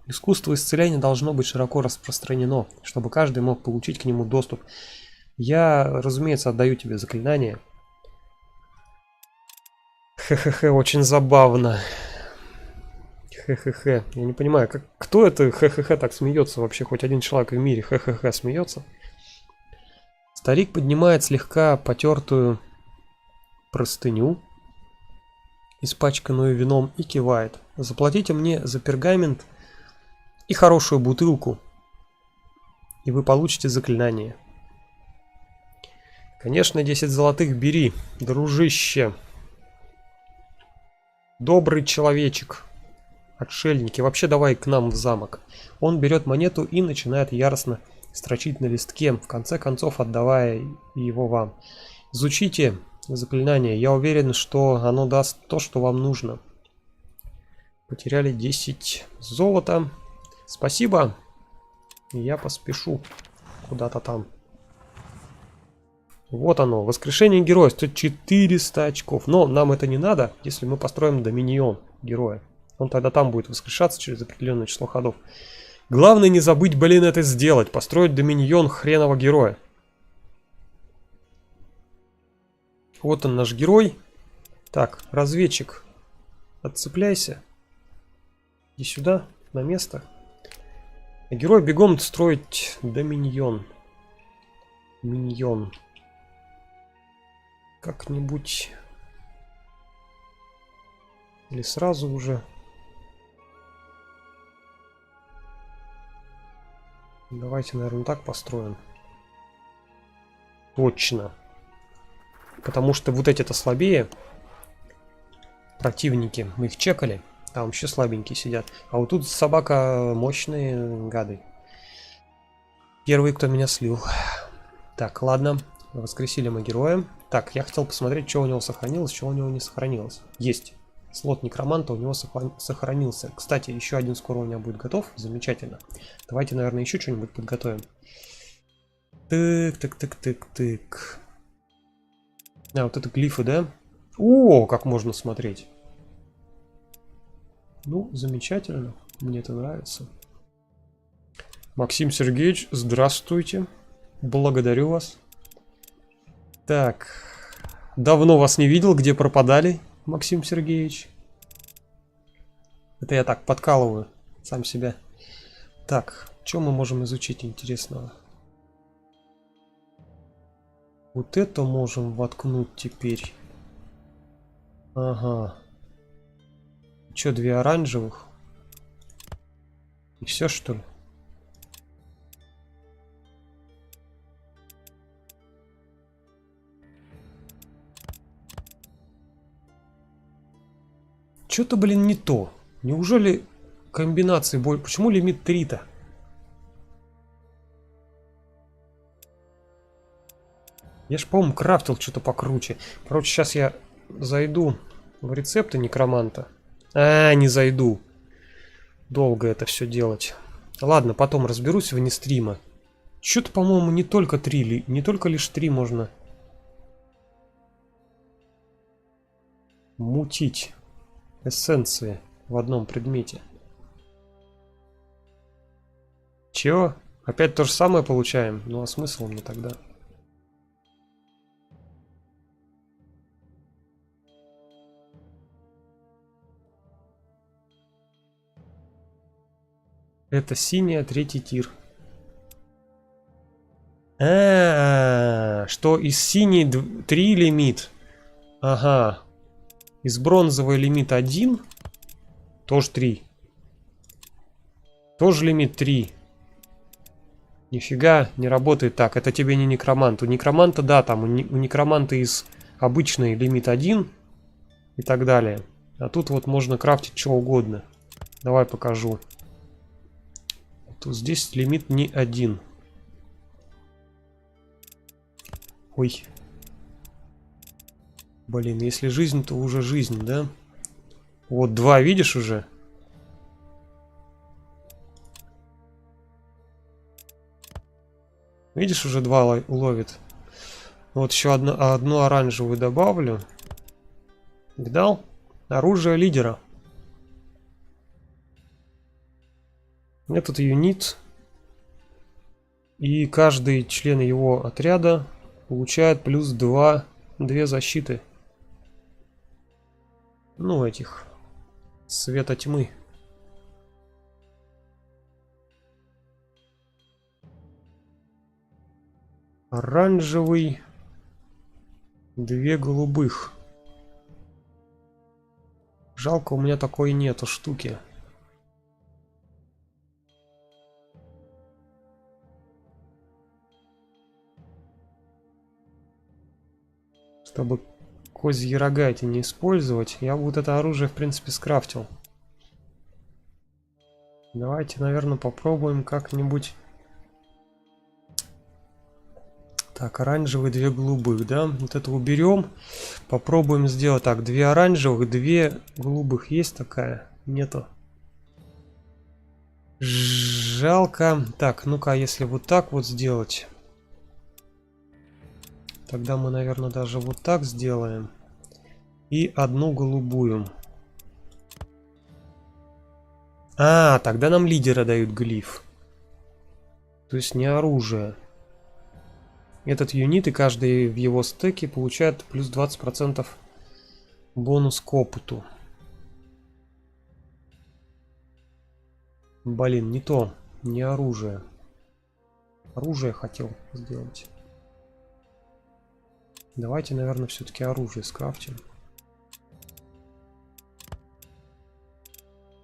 Искусство исцеления должно быть широко распространено, чтобы каждый мог получить к нему доступ. Я, разумеется, отдаю тебе заклинание. Хе-хе-хе, очень забавно. Хе-хе-хе. Я не понимаю, кто это хе-хе-хе так смеется вообще? Хоть один человек в мире хе-хе-хе смеется. Старик поднимает слегка потертую простыню, испачканную вином, и кивает. Заплатите мне за пергамент и хорошую бутылку, и вы получите заклинание. Конечно, 10 золотых бери, дружище. Добрый человечек. Отшельники, вообще давай к нам в замок. Он берет монету и начинает яростно строчить на листке, в конце концов отдавая его вам. Изучите заклинание, я уверен, что оно даст то, что вам нужно. Потеряли 10 золота. Спасибо. Я поспешу куда-то там. Вот оно, воскрешение героя, стоит 400 очков. Но нам это не надо, если мы построим доминион героя. Он тогда там будет воскрешаться через определенное число ходов. Главное не забыть, блин, это сделать. Построить доминион хренового героя. Вот он, наш герой. Так, разведчик, отцепляйся. Иди сюда, на место. А герой бегом строить доминион. Миньон. Как-нибудь. Или сразу уже. Давайте, наверное, так построим. Точно. Потому что вот эти-то слабее. Противники. Мы их чекали. Там еще слабенькие сидят. А вот тут собака мощные гады. Первый, кто меня слил. Так, ладно. Воскресили мы героя. Так, я хотел посмотреть, что у него сохранилось, что у него не сохранилось. Есть. Слот некроманта у него сохранился. Кстати, еще один скоро у меня будет готов. Замечательно. Давайте, наверное, еще что-нибудь подготовим. Тык. Вот это глифы, да? О, как можно смотреть. Ну, замечательно. Мне это нравится. Максим Сергеевич, здравствуйте. Благодарю вас. Так. Давно вас не видел. Где пропадали, Максим Сергеевич? Это я так подкалываю сам себя. Так, что мы можем изучить интересного? Вот это можем воткнуть теперь. Ага. Че, 2 оранжевых? И все, что ли? Что-то, блин, не то. Неужели комбинации боль? Почему лимит 3-то? Я ж, по-моему, крафтил что-то покруче. Короче, сейчас я зайду в рецепты некроманта. Не зайду. Долго это все делать. Ладно, потом разберусь вне стрима. Что-то, по-моему, не только лишь 3 можно мутить эссенции в одном предмете. Чего? Опять то же самое получаем? Ну а смысл мне тогда? Это синяя, 3-й тир. что из синей 3 лимит. Ага. Из бронзовой лимит 1. Тоже 3. Тоже лимит 3. Нифига не работает так. Это тебе не некромант. У некроманта, да, там у некроманта из обычной лимит 1 и так далее. А тут вот можно крафтить что угодно. Давай покажу. Тут здесь лимит не 1. Ой. Блин, если жизнь, то уже жизнь, да? Вот 2, видишь уже? Видишь, уже 2 ловит. Вот еще одну оранжевую добавлю. Видал? Оружие лидера. Этот юнит. И каждый член его отряда получает плюс 2 защиты. Ну, этих. Света тьмы. Оранжевый. 2 голубых. Жалко, у меня такой нету штуки. Чтобы козьи рога эти не использовать, я бы вот это оружие, в принципе, скрафтил. Давайте, наверное, попробуем как-нибудь. Так, оранжевые, 2 голубых, да? Вот это уберем. Попробуем сделать так. 2 оранжевых, 2 голубых. Есть такая? Нету. Жалко. Так, ну-ка, если вот так вот сделать. Тогда мы, наверное, даже вот так сделаем. И 1 голубую. А, тогда нам лидера дают глиф. То есть не оружие. Этот юнит и каждый в его стеке получает плюс 20% бонус к опыту. Блин, не то. Не оружие. Оружие хотел сделать. Давайте, наверное, все-таки оружие скрафтим.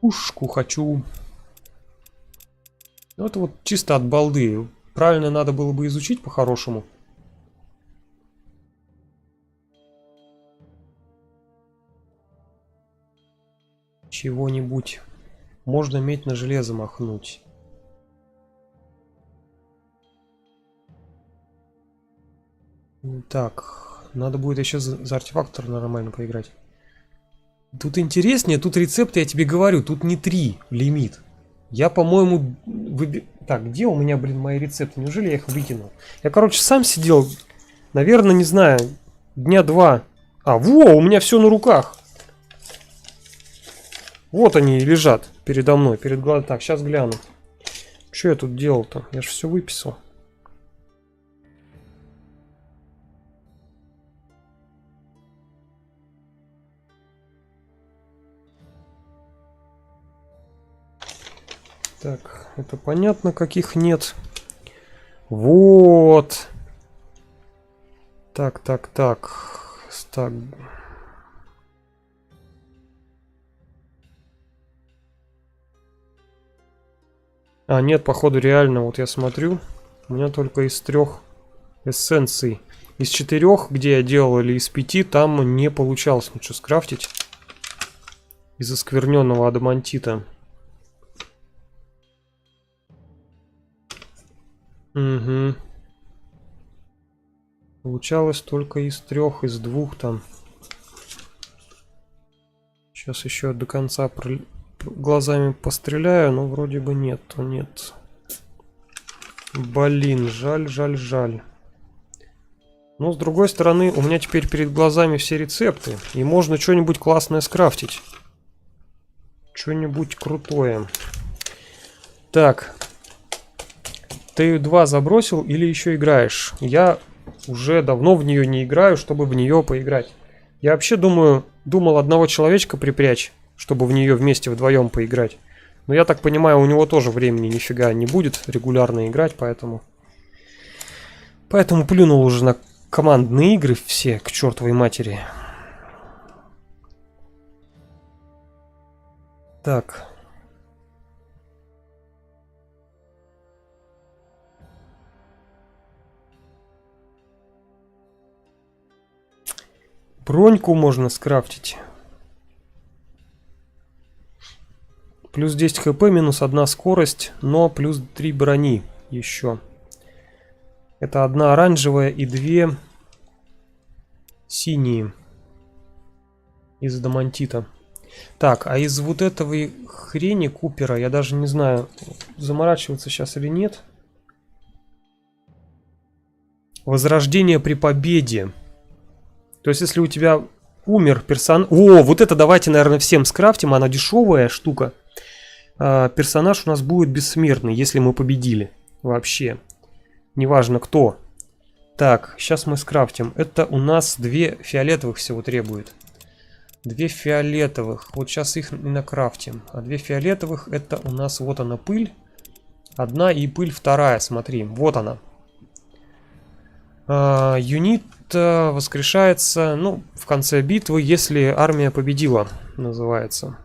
Пушку хочу. Ну, это вот чисто от балды. Правильно надо было бы изучить по-хорошему. Чего-нибудь. Можно медь на железо махнуть. Так, надо будет еще за артефактор нормально поиграть. Тут интереснее, тут рецепты, я тебе говорю, тут не 3 лимит. Я, по-моему, Так, где у меня, блин, мои рецепты? Неужели я их выкинул? Я, короче, сам сидел, наверное, не знаю, дня 2. А, во, у меня все на руках. Вот они лежат передо мной, перед глазами. Так, сейчас гляну. Что я тут делал-то? Я же все выписал. Так, это понятно, каких нет. Вот. Так. А, нет, походу реально, вот я смотрю. У меня только из 3 эссенций. Из 4, где я делал, или из 5, там не получалось ничего скрафтить. Из оскверненного адамантита. Угу. Получалось только из 3, из 2 там. Сейчас еще до конца глазами постреляю, но вроде бы нет. Блин, жаль. Но с другой стороны, у меня теперь перед глазами все рецепты. И можно что-нибудь классное скрафтить. Что-нибудь крутое. Так. Ты 2 забросил или еще играешь? Я уже давно в нее не играю, чтобы в нее поиграть. Я вообще думал одного человечка припрячь, чтобы в нее вместе вдвоем поиграть. Но я так понимаю, у него тоже времени нифига не будет регулярно играть, поэтому плюнул уже командные игры все к чертовой матери. Так. Броньку можно скрафтить. Плюс 10 хп, минус 1 скорость, но плюс 3 брони еще. Это одна оранжевая и 2 синие. Из адамантита. Так, а из вот этого хрени Купера, я даже не знаю, заморачиваться сейчас или нет. Возрождение при победе. То есть, если у тебя умер персонаж... О, вот это давайте, наверное, всем скрафтим. Она дешевая штука. Персонаж у нас будет бессмертный, если мы победили. Вообще. Неважно кто. Так, сейчас мы скрафтим. Это у нас 2 фиолетовых всего требует. 2 фиолетовых. Вот сейчас их и накрафтим. А 2 фиолетовых это у нас вот она пыль. Одна и пыль вторая. Смотри, вот она. Юнит воскрешается, ну, в конце битвы, если армия победила, называется.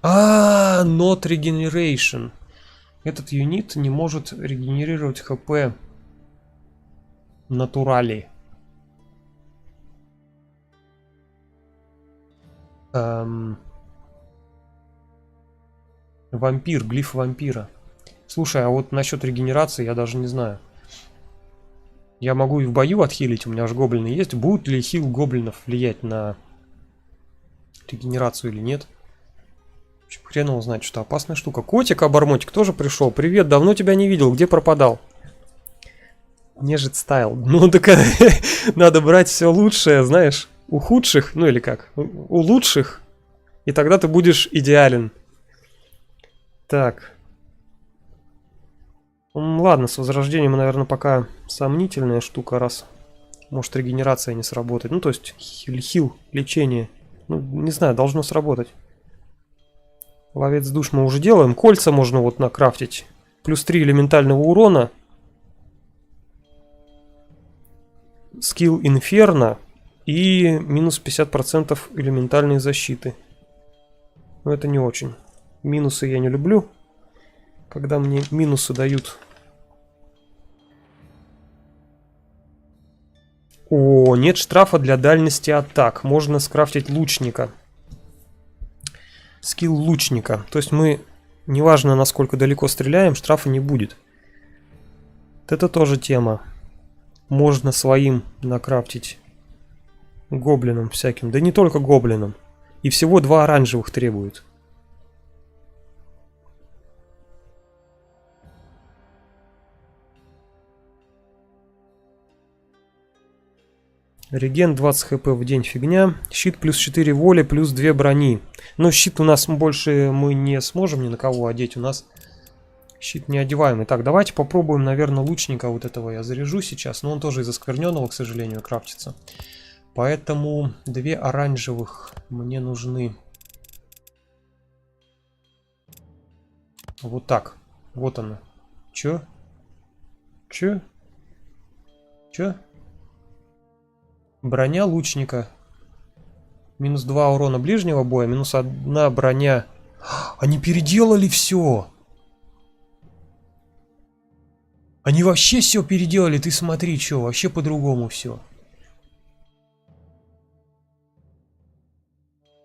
Not Regeneration. Этот юнит не может регенерировать хп натурали. Вампир, глиф вампира. Слушай, а вот насчет регенерации я даже не знаю. Я могу и в бою отхилить, у меня же гоблины есть. Будет ли хил гоблинов влиять на регенерацию или нет? Хрен его знает, что опасная штука. Котик обормотик тоже пришел. Привет, давно тебя не видел, где пропадал? Нежит стайл. Ну так надо брать все лучшее, знаешь, у худших, ну или как, у лучших, и тогда ты будешь идеален. Так. Ладно, с возрождением, наверное, пока сомнительная штука, раз может регенерация не сработать. Ну, то есть хил, лечение. Ну, не знаю, должно сработать. Ловец душ мы уже делаем. Кольца можно вот накрафтить. Плюс 3 элементального урона. Скилл Инферно. И минус 50% элементальной защиты. Но это не очень. Минусы я не люблю. Когда мне минусы дают. О, нет штрафа для дальности атак. Можно скрафтить лучника. Скилл лучника. То есть мы, неважно насколько далеко стреляем, штрафа не будет. Вот это тоже тема. Можно своим накрафтить. Гоблинам всяким. Да не только гоблинам. И всего 2 оранжевых требует. Реген 20 хп в день фигня. Щит плюс 4 воли, плюс 2 брони. Но щит у нас больше мы не сможем ни на кого одеть. У нас щит неодеваемый. Так, давайте попробуем, наверное, лучника вот этого я заряжу сейчас. Но он тоже из оскверненного, к сожалению, крафтится. Поэтому 2 оранжевых мне нужны. Вот так. Вот она. Чё? Броня лучника. Минус 2 урона ближнего боя, минус 1 броня. Они переделали все. Они вообще все переделали. Ты смотри, что, вообще по-другому все.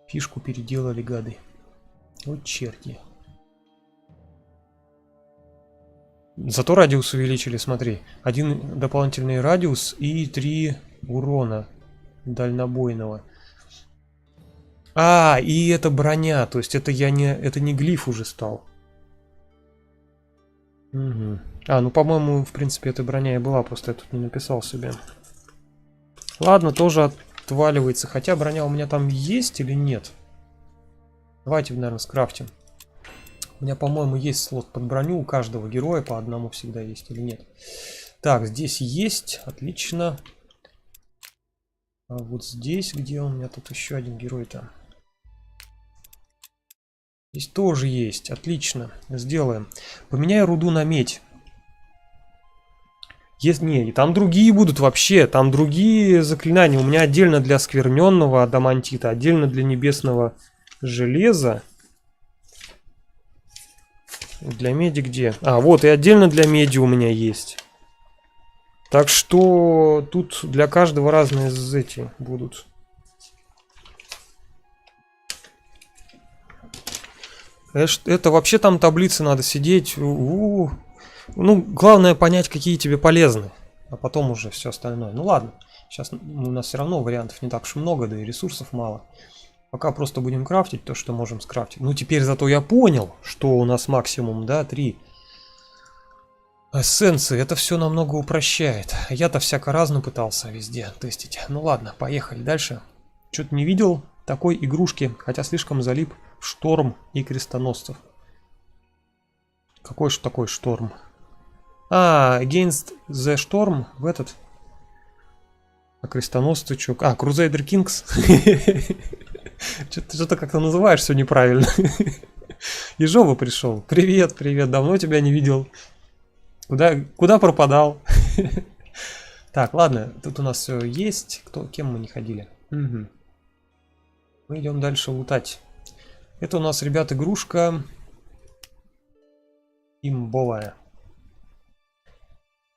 Фишку переделали, гады. Вот черти. Зато радиус увеличили, смотри. 1 дополнительный радиус и 3 урона дальнобойного. И это броня, то есть это это не глиф уже стал. Угу. Ну по-моему, в принципе, эта броня и была, просто я тут не написал себе. Ладно, тоже отваливается, хотя броня у меня там есть или нет? Давайте, наверное, скрафтим. У меня, по-моему, есть слот под броню, у каждого героя по одному всегда есть или нет. Так, здесь есть, отлично. А вот здесь, где у меня тут еще один герой-то? Здесь тоже есть, отлично, сделаем. Поменяю руду на медь. Не, и там другие будут вообще, там другие заклинания. У меня отдельно для скверненного адамантита, отдельно для небесного железа. Для меди где? А, вот, и отдельно для меди у меня есть. Так что тут для каждого разные эти будут. Это вообще там таблицы надо сидеть. Ну, главное понять, какие тебе полезны. А потом уже все остальное. Ну ладно, сейчас у нас все равно вариантов не так уж много, да и ресурсов мало. Пока просто будем крафтить то, что можем скрафтить. Ну теперь зато я понял, что у нас максимум, да, 3 эссенции. Это все намного упрощает. Я-то всяко-разно пытался везде тестить. Ну ладно, поехали дальше. Что-то не видел такой игрушки, хотя слишком залип в шторм и крестоносцев. Какой же такой шторм? А, Against the Storm в этот. А крестоносцы что? А, Crusader Kings. Что-то как-то называешь все неправильно. Ежова пришел. Привет, привет. Давно тебя не видел. Куда пропадал? Так, ладно, тут у нас все есть. Кем мы не ходили? Угу. Мы идем дальше лутать. Это у нас, ребят, игрушка имбовая.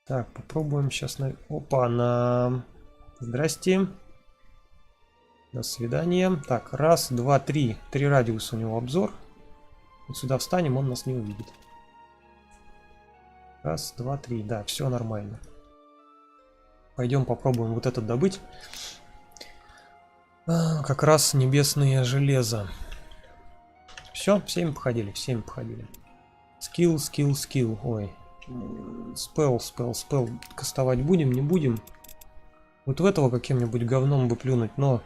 Так, попробуем сейчас Опа, Здрасте. До свидания. Так, раз, два, три. 3 радиуса у него обзор. Вот сюда встанем, он нас не увидит. Раз, два, три. Да, все нормально. Пойдем попробуем вот этот добыть. Как раз небесное железо. Все, всеми походили, всеми походили. Скилл, скилл, скилл. Ой. Спелл. Кастовать будем, не будем. Вот в этого каким-нибудь говном бы плюнуть, но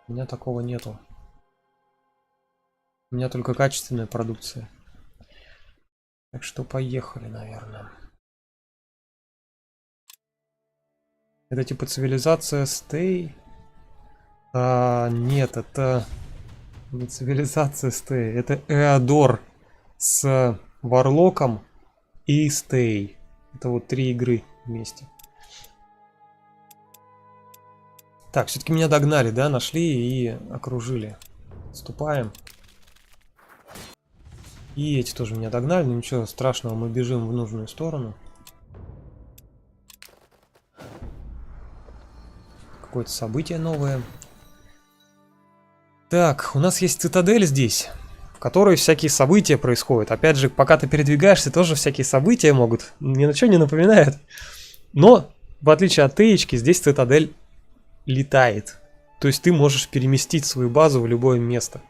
у меня такого нету. У меня только качественная продукция. Так что поехали, наверное. Это типа цивилизация Stay? Нет, это не цивилизация Stay. Это Эодор с Варлоком и Stay. Это вот 3 игры вместе. Так, все-таки меня догнали, да? Нашли и окружили. Отступаем. И эти тоже меня догнали, но ничего страшного, мы бежим в нужную сторону. Какое-то событие новое. Так, у нас есть цитадель здесь, в которой всякие события происходят. Опять же, пока ты передвигаешься, тоже всякие события могут. Ни на что не напоминает. Но, в отличие от Теечки, здесь цитадель летает. То есть ты можешь переместить свою базу в любое место.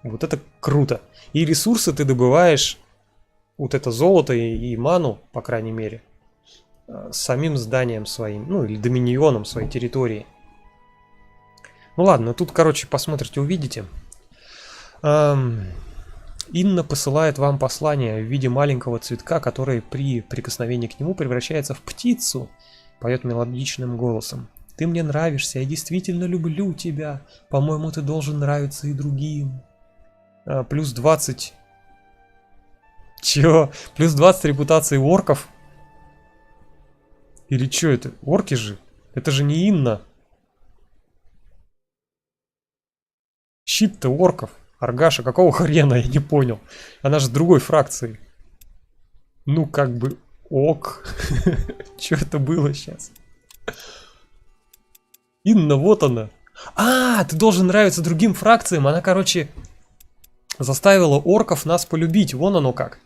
Вот это круто. И ресурсы ты добываешь, вот это золото и ману, по крайней мере, самим зданием своим, ну или доминионом своей территории. Ну ладно, тут, короче, посмотрите, увидите. Инна посылает вам послание в виде маленького цветка, который при прикосновении к нему превращается в птицу. Поет мелодичным голосом. Ты мне нравишься, я действительно люблю тебя. По-моему, ты должен нравиться и другим. Плюс 20. Чё? Плюс 20 репутации орков? Или чё это? Орки же? Это же не Инна. Щит-то орков. Аргаша, какого хрена, я не понял. Она же с другой фракции. Ну, как бы, ок. Чё это было сейчас? Инна, вот она. Ты должен нравиться другим фракциям. Она, короче, заставила орков нас полюбить. Вон оно как.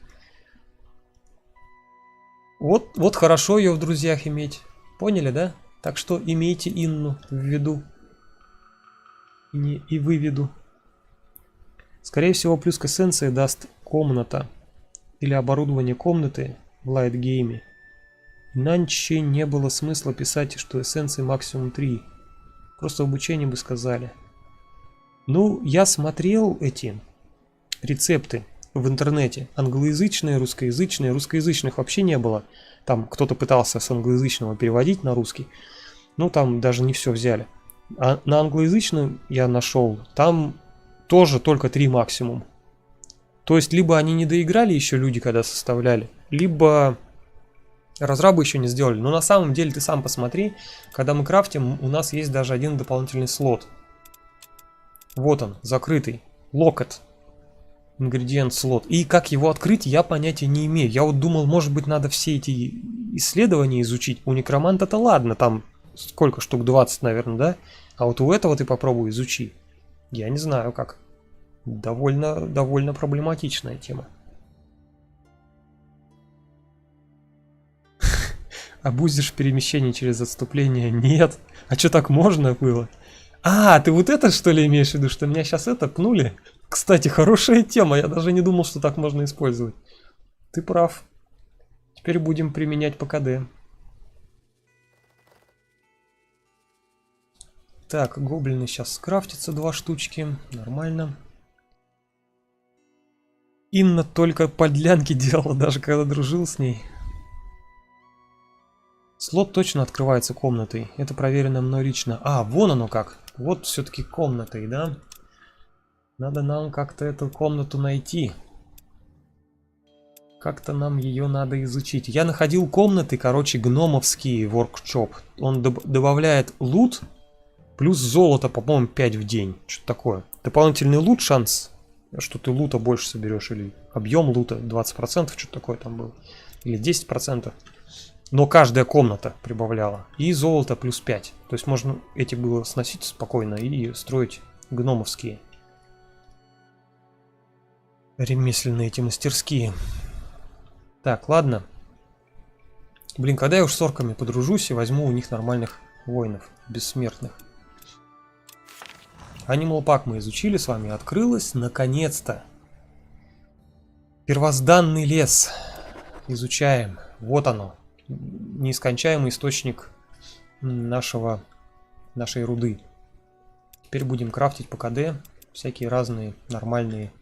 Вот хорошо ее в друзьях иметь. Поняли, да? Так что имейте Инну в виду. И выведу. Скорее всего, плюс к эссенции даст комната. Или оборудование комнаты в лайтгейме. Иначе не было смысла писать, что эссенции максимум 3. Просто в обучении бы сказали. Ну, я смотрел эти рецепты в интернете. Англоязычные, русскоязычные. Русскоязычных вообще не было. Там кто-то пытался с англоязычного переводить на русский. Ну, там даже не все взяли. А на англоязычном я нашел. Там тоже только 3 максимум. То есть, либо они не доиграли еще люди, когда составляли, либо Разрабы еще не сделали. Но на самом деле ты сам посмотри, когда мы крафтим, у нас есть даже один дополнительный слот. Вот он, закрытый. Локет. Ингредиент слот. И как его открыть, я понятия не имею. Я вот думал, может быть, надо все эти исследования изучить. У некроманта-то ладно, там сколько штук, 20, наверное, да? А вот у этого ты попробуй изучи. Я не знаю как. Довольно проблематичная тема. Абузишь перемещение через отступление? Нет. А что, так можно было? А, ты вот это что ли имеешь в виду, что меня сейчас это пнули? Кстати, хорошая тема, я даже не думал, что так можно использовать. Ты прав. Теперь будем применять по КД. Так, гоблины сейчас скрафтятся 2 штучки. Нормально. Инна только подлянки делала, даже когда дружил с ней. Слот точно открывается комнатой. Это проверено мной лично. А, вон оно как. Вот все-таки комнатой, да? Надо нам как-то эту комнату найти. Как-то нам ее надо изучить. Я находил комнаты, короче, гномовские, воркшоп. Он добавляет лут плюс золото, по-моему, 5 в день. Что-то такое. Дополнительный лут, шанс, что ты лута больше соберешь. Или объем лута 20%, что-то такое там было. Или 10%. Но каждая комната прибавляла. И золото плюс 5. То есть можно эти было сносить спокойно и строить гномовские. Ремесленные эти мастерские. Так, ладно. Блин, когда я уж с орками подружусь и возьму у них нормальных воинов, бессмертных. Animal Pack мы изучили с вами. Открылось, наконец-то. Первозданный лес. Изучаем. Вот оно. Неискончаемый источник нашей руды. Теперь будем крафтить по КД всякие разные нормальные,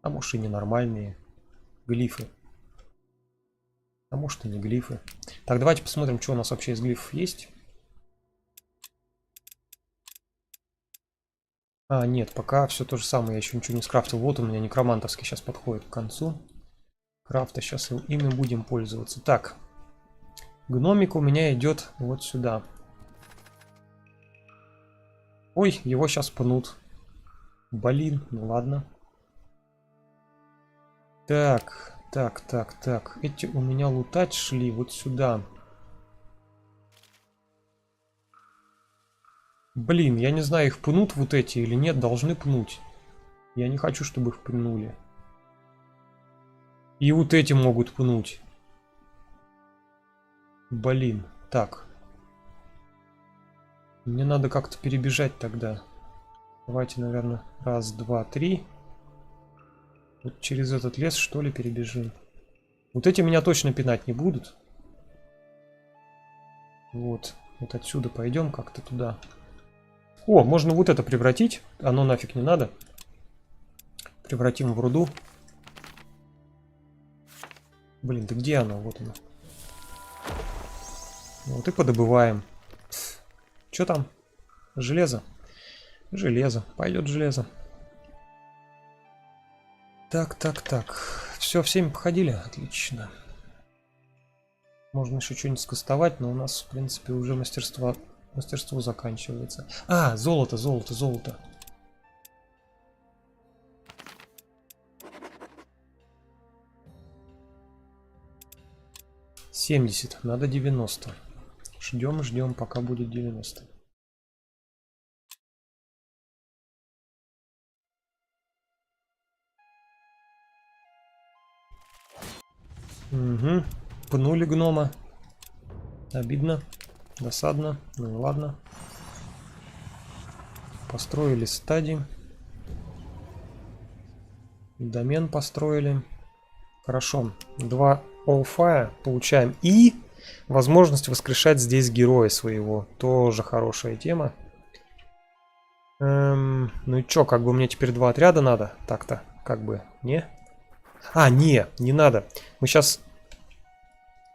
а может и ненормальные глифы. А может и не глифы. Так, давайте посмотрим, что у нас вообще из глифов есть. А, нет, пока все то же самое, я еще ничего не скрафтил. Вот у меня некромантовский сейчас подходит к концу. Крафта, сейчас ими будем пользоваться. Так, гномик у меня идет вот сюда. Ой, его сейчас пнут. Блин, ну ладно. Так. Эти у меня лутать шли вот сюда. Блин, я не знаю, их пнут вот эти или нет, должны пнуть. Я не хочу, чтобы их пнули. И вот эти могут пнуть. Блин, так. Мне надо как-то перебежать тогда. Давайте, наверное, раз, два, три. Вот через этот лес, что ли, перебежим. Вот эти меня точно пинать не будут. Вот отсюда пойдем как-то туда. О, можно вот это превратить. Оно нафиг не надо. Превратим в руду. Блин, да где оно? Вот оно. Вот и подобываем. Что там? Железо. Железо. Пойдет железо. Так. Все, в 7 походили? Отлично. Можно еще что-нибудь скастовать, но у нас, в принципе, уже мастерство заканчивается. А, золото. 70, надо 90. Ждем, пока будет 90. Угу. Пнули гнома. Обидно. Досадно. Ну и ладно. Построили стадии. Домен построили. Хорошо. 2 All Fire получаем. И возможность воскрешать здесь героя своего. Тоже хорошая тема. Ну и чё, как бы мне теперь 2 отряда надо? Так-то, как бы, не? А, не надо. Мы сейчас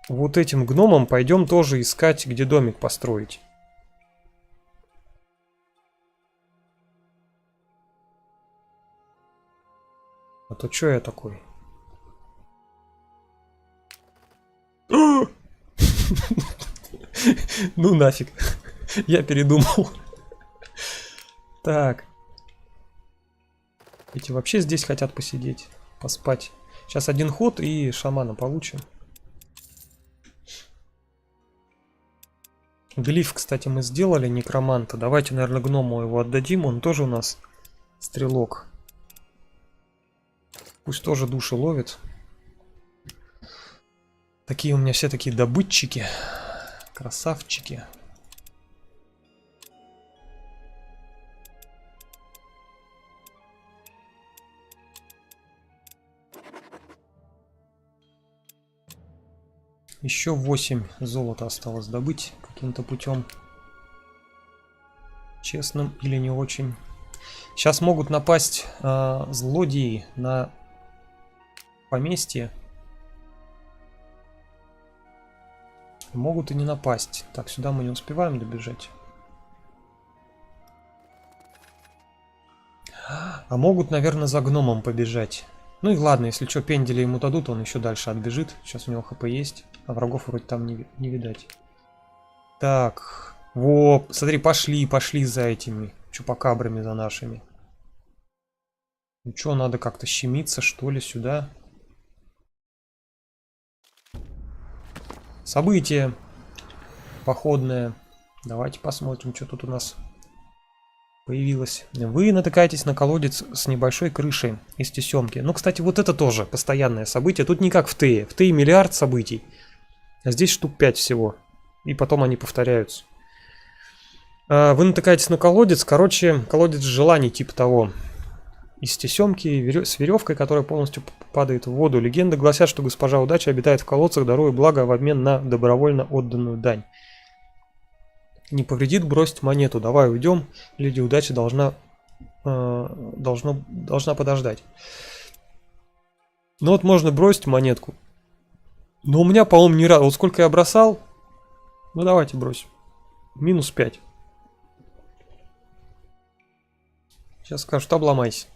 вот этим гномом пойдем тоже искать, где домик построить. А то чё я такой? Ну нафиг. Я передумал. Так. Эти вообще здесь хотят посидеть, поспать. Сейчас один ход и шамана получим. Глиф, кстати, мы сделали, некроманта. Давайте, наверное, гному его отдадим. Он тоже у нас стрелок. Пусть тоже души ловит. Такие у меня все такие добытчики. Красавчики. Еще 8 золота осталось добыть каким-то путем. Честным или не очень. Сейчас могут напасть злодеи на поместье. Могут и не напасть. Так, сюда мы не успеваем добежать. А могут, наверное, за гномом побежать. Ну и ладно, если что, пенделя ему дадут, он еще дальше отбежит. Сейчас у него хп есть, а врагов вроде там не видать. Так, во, смотри, пошли за этими чупакабрами, за нашими. Ну что, надо как-то щемиться, что ли, сюда? Событие походное. Давайте посмотрим, что тут у нас появилось. Вы натыкаетесь на колодец с небольшой крышей из тесемки. Ну, кстати, вот это тоже постоянное событие. Тут не как в Тее. В Тее миллиард событий. А здесь штук 5 всего. И потом они повторяются. Вы натыкаетесь на колодец. Короче, колодец желаний типа того. Из тесемки с веревкой, которая полностью падает в воду. Легенды гласят, что госпожа удача обитает в колодцах, даруя благо в обмен на добровольно отданную дань. Не повредит бросить монету. Давай уйдем. Леди удачи должна подождать. Ну вот можно бросить монетку. Но у меня, по-моему, не раз. Вот сколько я бросал. Ну давайте бросим. Минус 5. Сейчас скажут, обломайся.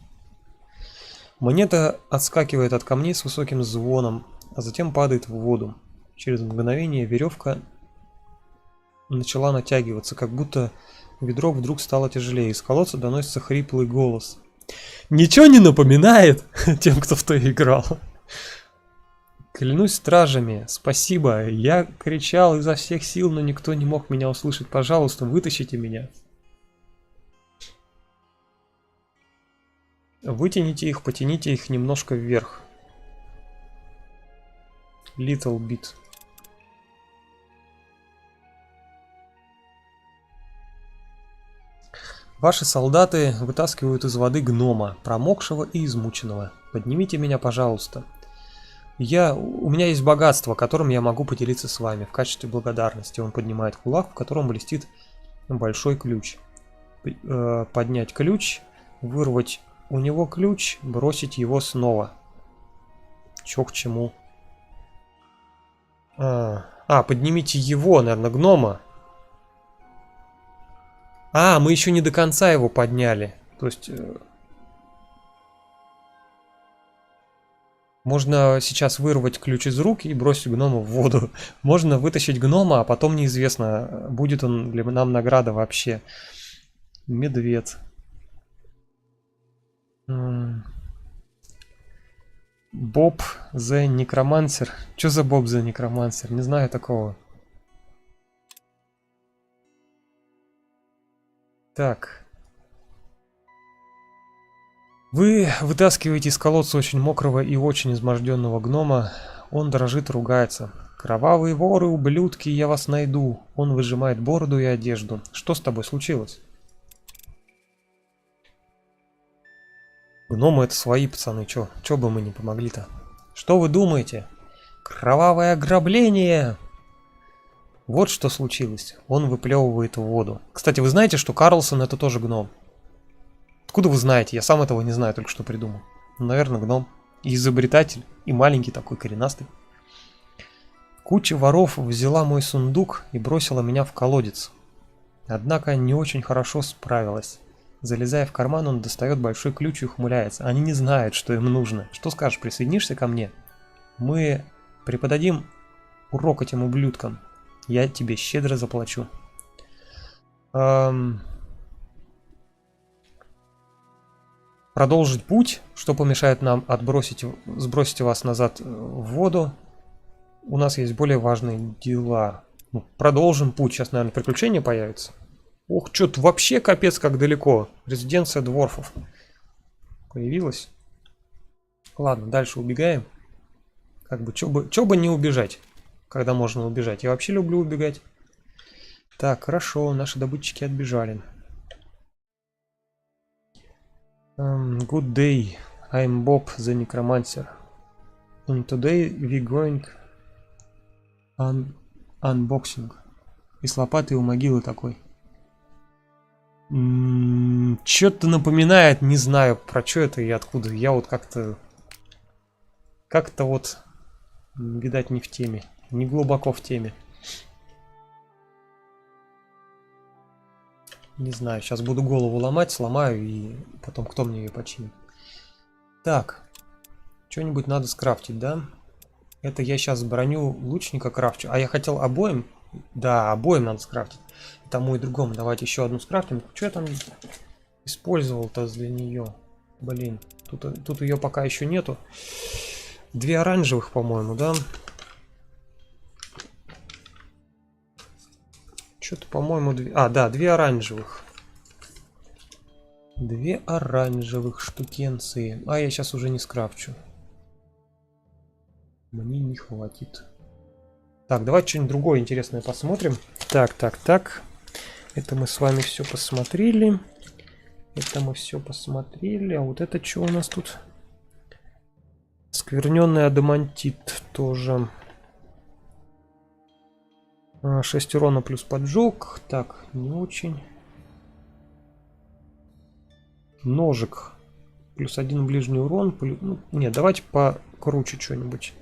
Монета отскакивает от камней с высоким звоном, а затем падает в воду. Через мгновение веревка начала натягиваться, как будто ведро вдруг стало тяжелее. Из колодца доносится хриплый голос. Ничего не напоминает тем, кто в то играл. Клянусь стражами, спасибо. Я кричал изо всех сил, но никто не мог меня услышать. Пожалуйста, вытащите меня. Вытяните их, потяните их немножко вверх. Little bit. Ваши солдаты вытаскивают из воды гнома, промокшего и измученного. Поднимите меня, пожалуйста. У меня есть богатство, которым я могу поделиться с вами в качестве благодарности. Он поднимает кулак, в котором блестит большой ключ. Поднять ключ, вырвать у него ключ, бросить его снова. Чё к чему? Поднимите его, наверное, гнома. Мы еще не до конца его подняли. То есть... Можно сейчас вырвать ключ из рук и бросить гнома в воду. Можно вытащить гнома, а потом неизвестно, будет он для нам награда вообще. Медведь. Боб the Necromancer. Что за Боб the Necromancer? Не знаю такого. Так. Вы вытаскиваете из колодца очень мокрого и очень изможденного гнома. Он дрожит, ругается. Кровавые воры, ублюдки, я вас найду. Он выжимает бороду и одежду. Что с тобой случилось? Гномы это свои пацаны, чё бы мы не помогли-то? Что вы думаете? Кровавое ограбление! Вот что случилось. Он выплевывает в воду. Кстати, вы знаете, что Карлсон это тоже гном? Откуда вы знаете? Я сам этого не знаю, только что придумал. Наверное, гном. И изобретатель, и маленький такой, коренастый. Куча воров взяла мой сундук и бросила меня в колодец. Однако не очень хорошо справилась. Залезая в карман, он достает большой ключ и ухмыляется. Они не знают, что им нужно. Что скажешь, присоединишься ко мне? Мы преподадим урок этим ублюдкам. Я тебе щедро заплачу. Продолжить путь, что помешает нам сбросить вас назад в воду. У нас есть более важные дела. Ну, продолжим путь. Сейчас, наверное, приключения появятся. Ох, что-то вообще капец как далеко. Резиденция дворфов появилась. Ладно, дальше убегаем. Как бы, чё бы не убежать, когда можно убежать. Я вообще люблю убегать. Так, хорошо, наши добытчики отбежали. Good day, I'm Bob the Necromancer. And today we going unboxing. И с лопатой у могилы такой. Что-то напоминает, не знаю, про что это и откуда. Я вот как-то вот, видать, не в теме, не глубоко в теме. Не знаю, сейчас буду голову ломать, сломаю, и потом кто мне ее починит. Так, что-нибудь надо скрафтить, да? Это я сейчас броню лучника крафчу. А я хотел обоим. Да, обоим надо скрафтить. И тому и другому. Давайте еще одну скрафтим. Что я там использовал-то для нее? Блин, тут ее пока еще нету. 2 оранжевых, по-моему, да? Что-то, по-моему, 2... А, да, 2 оранжевых. 2 оранжевых штукенции. А я сейчас уже не скрафчу. Мне не хватит. Так, давайте что-нибудь другое интересное посмотрим. Так. Это мы с вами все посмотрели. А вот это что у нас тут? Скверненный адамантит тоже. 6 урона плюс поджог. Так, не очень. Ножик. Плюс 1 ближний урон. Ну, нет, давайте покруче что-нибудь.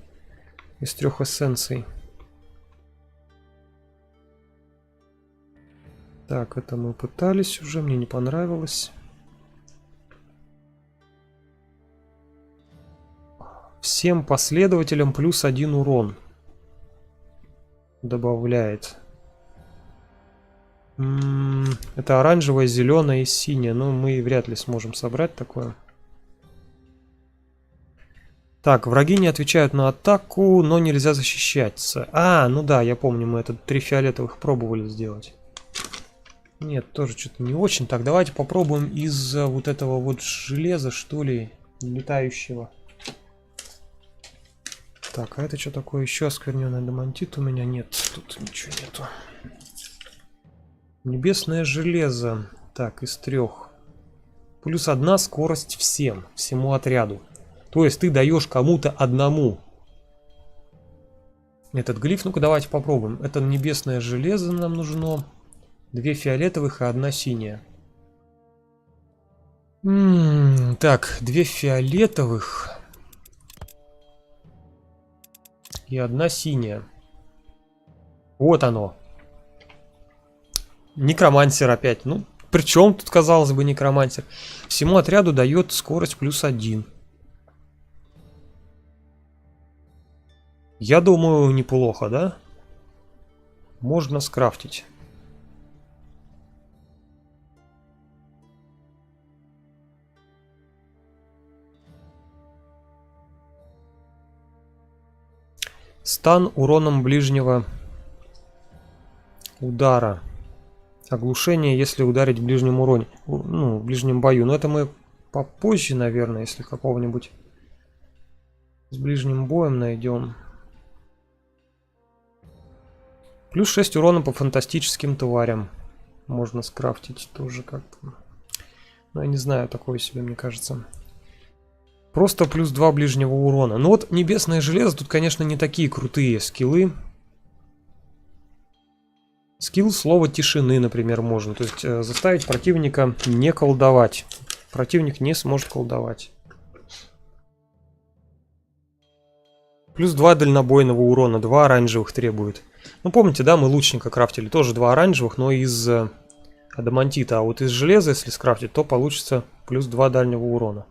Из 3 эссенций. Так, это мы пытались уже, мне не понравилось. Всем последователям плюс 1 урон. Добавляет. Это оранжевое, зеленое и синее. Но мы вряд ли сможем собрать такое. Так, враги не отвечают на атаку, но нельзя защищаться. А, ну да, я помню, мы это 3 фиолетовых пробовали сделать. Нет, тоже что-то не очень. Так, давайте попробуем из вот этого вот железа, что ли, летающего. Так, а это что такое? Еще оскверненный адамантит у меня нет. Тут ничего нету. Небесное железо. Так, из 3. Плюс 1 скорость всему отряду. То есть ты даешь кому-то одному этот глиф. Ну-ка, давайте попробуем. Это небесное железо нам нужно. 2 фиолетовых и 1 синяя. Так, 2 фиолетовых и 1 синяя. Вот оно. Некромансер опять. Ну, причем тут, казалось бы, некромансер. Всему отряду дает скорость плюс 1. Я думаю, неплохо, да? Можно скрафтить. Стан уроном ближнего удара. Оглушение, если ударить в ближнем уроне. Ну, в ближнем бою. Но это мы попозже, наверное, если какого-нибудь с ближним боем найдем. Плюс 6 урона по фантастическим тварям. Можно скрафтить тоже как-то. Ну, я не знаю, такое себе, мне кажется. Просто плюс 2 ближнего урона. Ну вот небесное железо, тут, конечно, не такие крутые скиллы. Скилл слова тишины, например, можно. То есть заставить противника не колдовать. Противник не сможет колдовать. Плюс 2 дальнобойного урона. 2 оранжевых требует. Ну помните, да, мы лучника крафтили. Тоже 2 оранжевых, но из адамантита. А вот из железа, если скрафтить, то получится плюс 2 дальнего урона.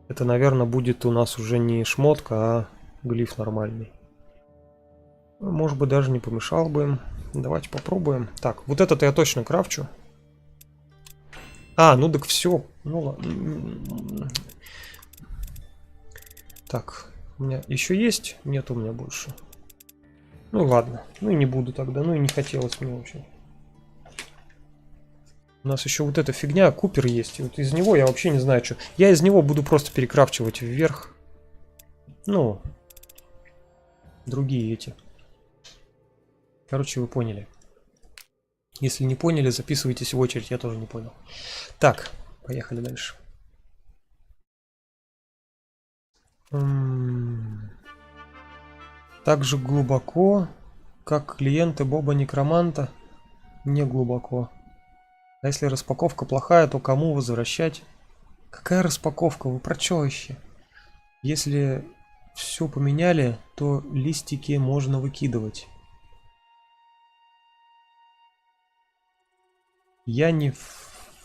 Это, наверное, будет у нас уже не шмотка, а глиф нормальный. Может быть, даже не помешал бы им. Давайте попробуем. Так, вот этот я точно крафчу. А, ну так все. Ну ладно. Так, у меня еще есть? Нет у меня больше. Ну ладно. Ну и не буду тогда. Ну и не хотелось мне вообще. У нас еще вот эта фигня, Купер есть. И вот из него я вообще не знаю, что. Я из него буду просто перекрафчивать вверх. Ну, другие эти. Короче, вы поняли. Если не поняли, записывайтесь в очередь, я тоже не понял. Так, поехали дальше. Так же глубоко, как клиенты Боба Некроманта, не глубоко. А если распаковка плохая, то кому возвращать? Какая распаковка? Вы про что вообще? Если все поменяли, то листики можно выкидывать. Я не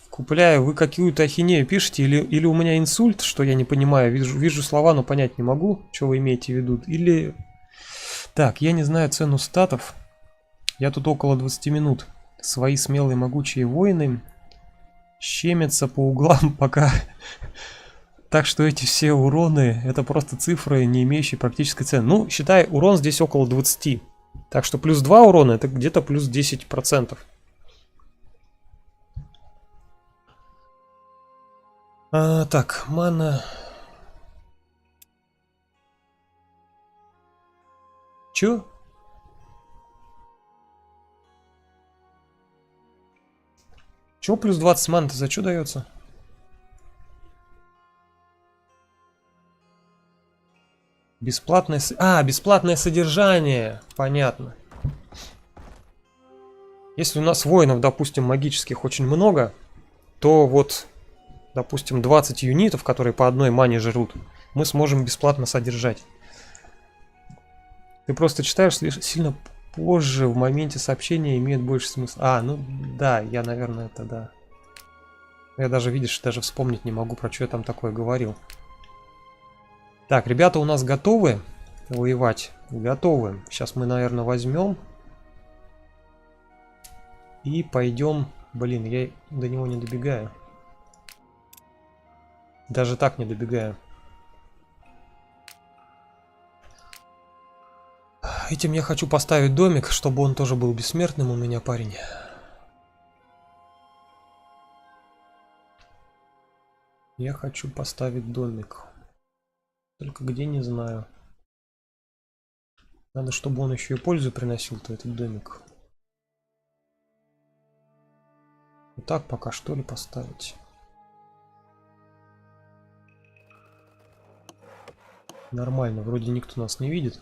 купляю, вы какую-то ахинею пишете, или у меня инсульт, что я не понимаю, вижу слова, но понять не могу, что вы имеете в виду, или... Так, я не знаю цену статов, я тут около 20 минут, свои смелые могучие воины щемятся по углам пока, так что эти все уроны, это просто цифры, не имеющие практической цены. Ну, считай, урон здесь около 20, так что плюс 2 урона, это где-то плюс 10%. Так, мана... Чё? Чё плюс 20 ман-то за чё дается? Бесплатное... бесплатное содержание. Понятно. Если у нас воинов, допустим, магических очень много, то вот, допустим, 20 юнитов, которые по одной мане жрут, мы сможем бесплатно содержать. Ты просто читаешь сильно позже, в моменте сообщения имеет больше смысла. Ну да, я, наверное, это да. Я даже, видишь, даже вспомнить не могу, про что я там такое говорил. Так, ребята у нас готовы воевать? Готовы. Сейчас мы, наверное, возьмем и пойдем. Блин, я до него не добегаю. Даже так не добегаю. Этим я хочу поставить домик, чтобы он тоже был бессмертным у меня, парень. Я хочу поставить домик. Только где, не знаю. Надо, чтобы он еще и пользу приносил-то, этот домик. Вот так пока что ли поставить. Нормально, вроде никто нас не видит.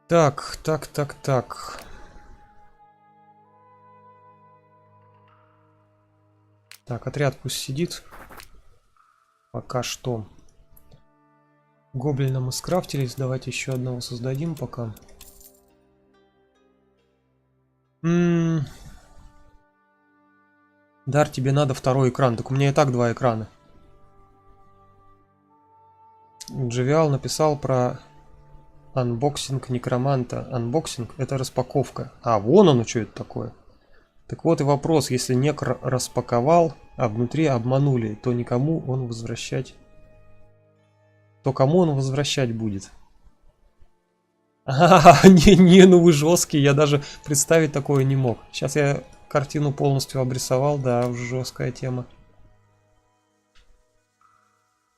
Так. Так, отряд пусть сидит. Пока что. Гоблина мы скрафтились. Давайте еще одного создадим пока. Дар, тебе надо второй экран. Так у меня и так 2 экрана. Дживиал написал про анбоксинг некроманта. Анбоксинг — это распаковка. Вон оно, что это такое. Так вот и вопрос. Если некр распаковал, а внутри обманули, то никому он возвращать... То кому он возвращать будет? Ну вы жесткий, я даже представить такое не мог. Сейчас я картину полностью обрисовал, да, уже жесткая тема.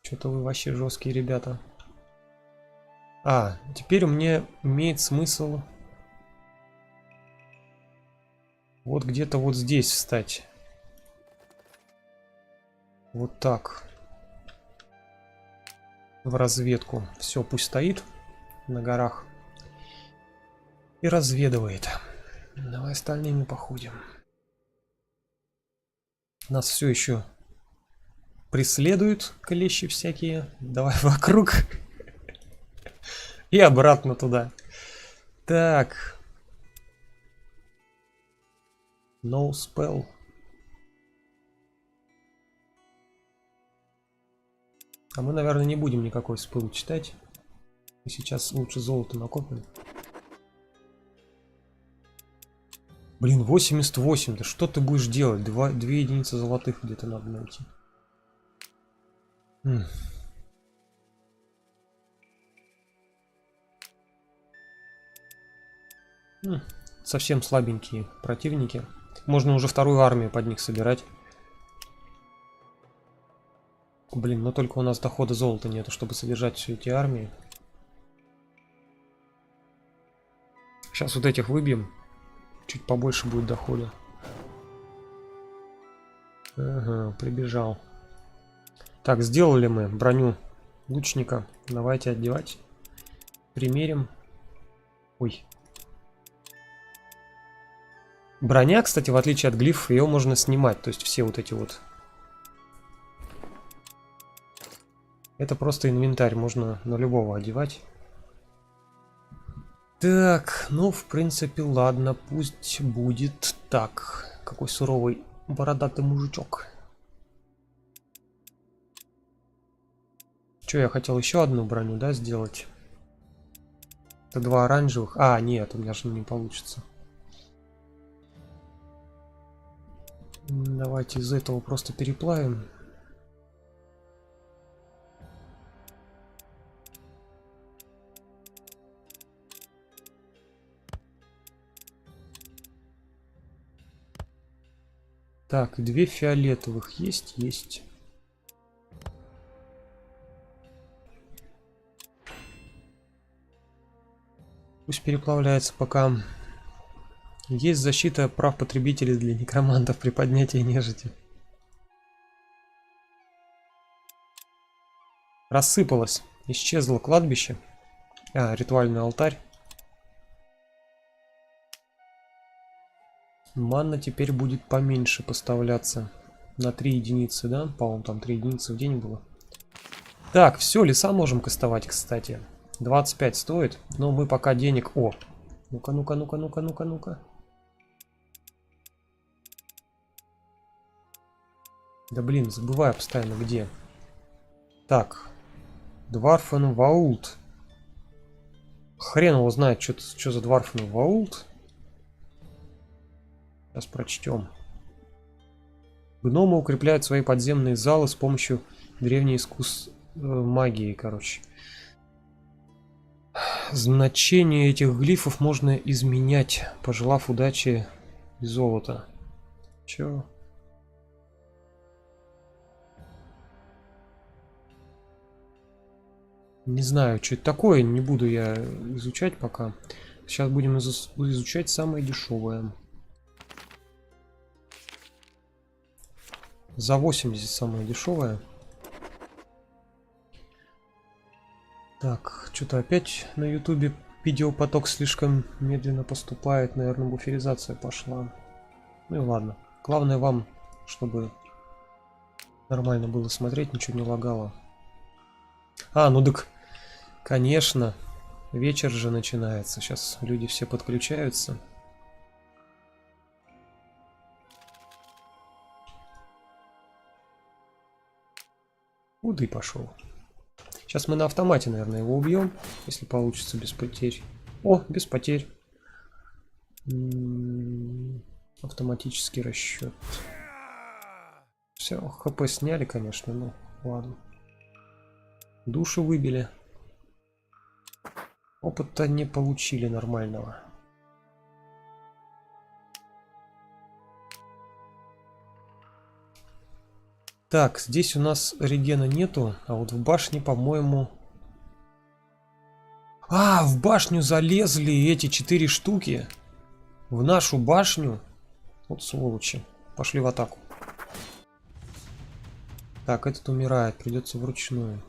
Что-то вы вообще жесткие ребята. Теперь мне имеет смысл вот где-то вот здесь встать. Вот так. В разведку. Все, пусть стоит на горах. И разведывает. Давай остальными походим. Нас все еще преследуют клещи всякие. Давай вокруг. И обратно туда. Так. No spell. Мы, наверное, не будем никакой спел читать. И сейчас лучше золото накопим. Блин, 88. Да что ты будешь делать? 2 единицы золотых где-то надо найти. Совсем слабенькие противники. Можно уже вторую армию под них собирать. Блин, но только у нас дохода золота нету, чтобы содержать все эти армии. Сейчас вот этих выбьем. Чуть побольше будет дохода. Ага, прибежал. Так, сделали мы броню лучника. Давайте одевать. Примерим. Ой. Броня, кстати, в отличие от глифов, ее можно снимать. То есть все вот эти вот. Это просто инвентарь. Можно на любого одевать. Так, ну, в принципе, ладно. Пусть будет так. Какой суровый бородатый мужичок. Че, я хотел еще одну броню, да, сделать? Это 2 оранжевых. А, нет, у меня же не получится. Давайте из этого просто переплавим. Так, 2 фиолетовых есть? Есть. Пусть переплавляется пока. Есть защита прав потребителей для некромантов при поднятии нежити. Рассыпалось. Исчезло кладбище. А, ритуальный алтарь. Манна теперь будет поменьше поставляться. На 3 единицы, да? По-моему, там 3 единицы в день было. Так, все, леса можем кастовать, кстати. 25 стоит, но мы пока денег... О! Ну-ка, ну-ка, ну-ка, ну-ка, ну-ка, ну-ка. Да блин, забываю постоянно где. Так. Дварфен Ваулт. Хрен его знает, что за Дварфен Ваулт. Сейчас прочтем. Гномы укрепляют свои подземные залы с помощью древней магии, короче. Значение этих глифов можно изменять, пожелав удачи и золота. Чё? Не знаю, что это такое, не буду я изучать пока. Сейчас будем изучать самое дешевое. За 80 самое дешевое. Так, что-то опять на ютубе видеопоток слишком медленно поступает. Наверное, буферизация пошла. Ну и ладно. Главное вам, чтобы нормально было смотреть, ничего не лагало. А, ну так, конечно, вечер же начинается. Сейчас люди все подключаются. Куда и пошел. Сейчас мы на автомате, наверное, его убьем, если получится без потерь. О, без потерь. Автоматический расчет. Все, хп сняли, конечно, ну ладно. Душу выбили. Опыта не получили нормального. Так, здесь у нас регена нету, а вот в башне, по-моему... А, в башню залезли эти 4 штуки. В нашу башню. Вот сволочи. Пошли в атаку. Так, этот умирает, придется вручную.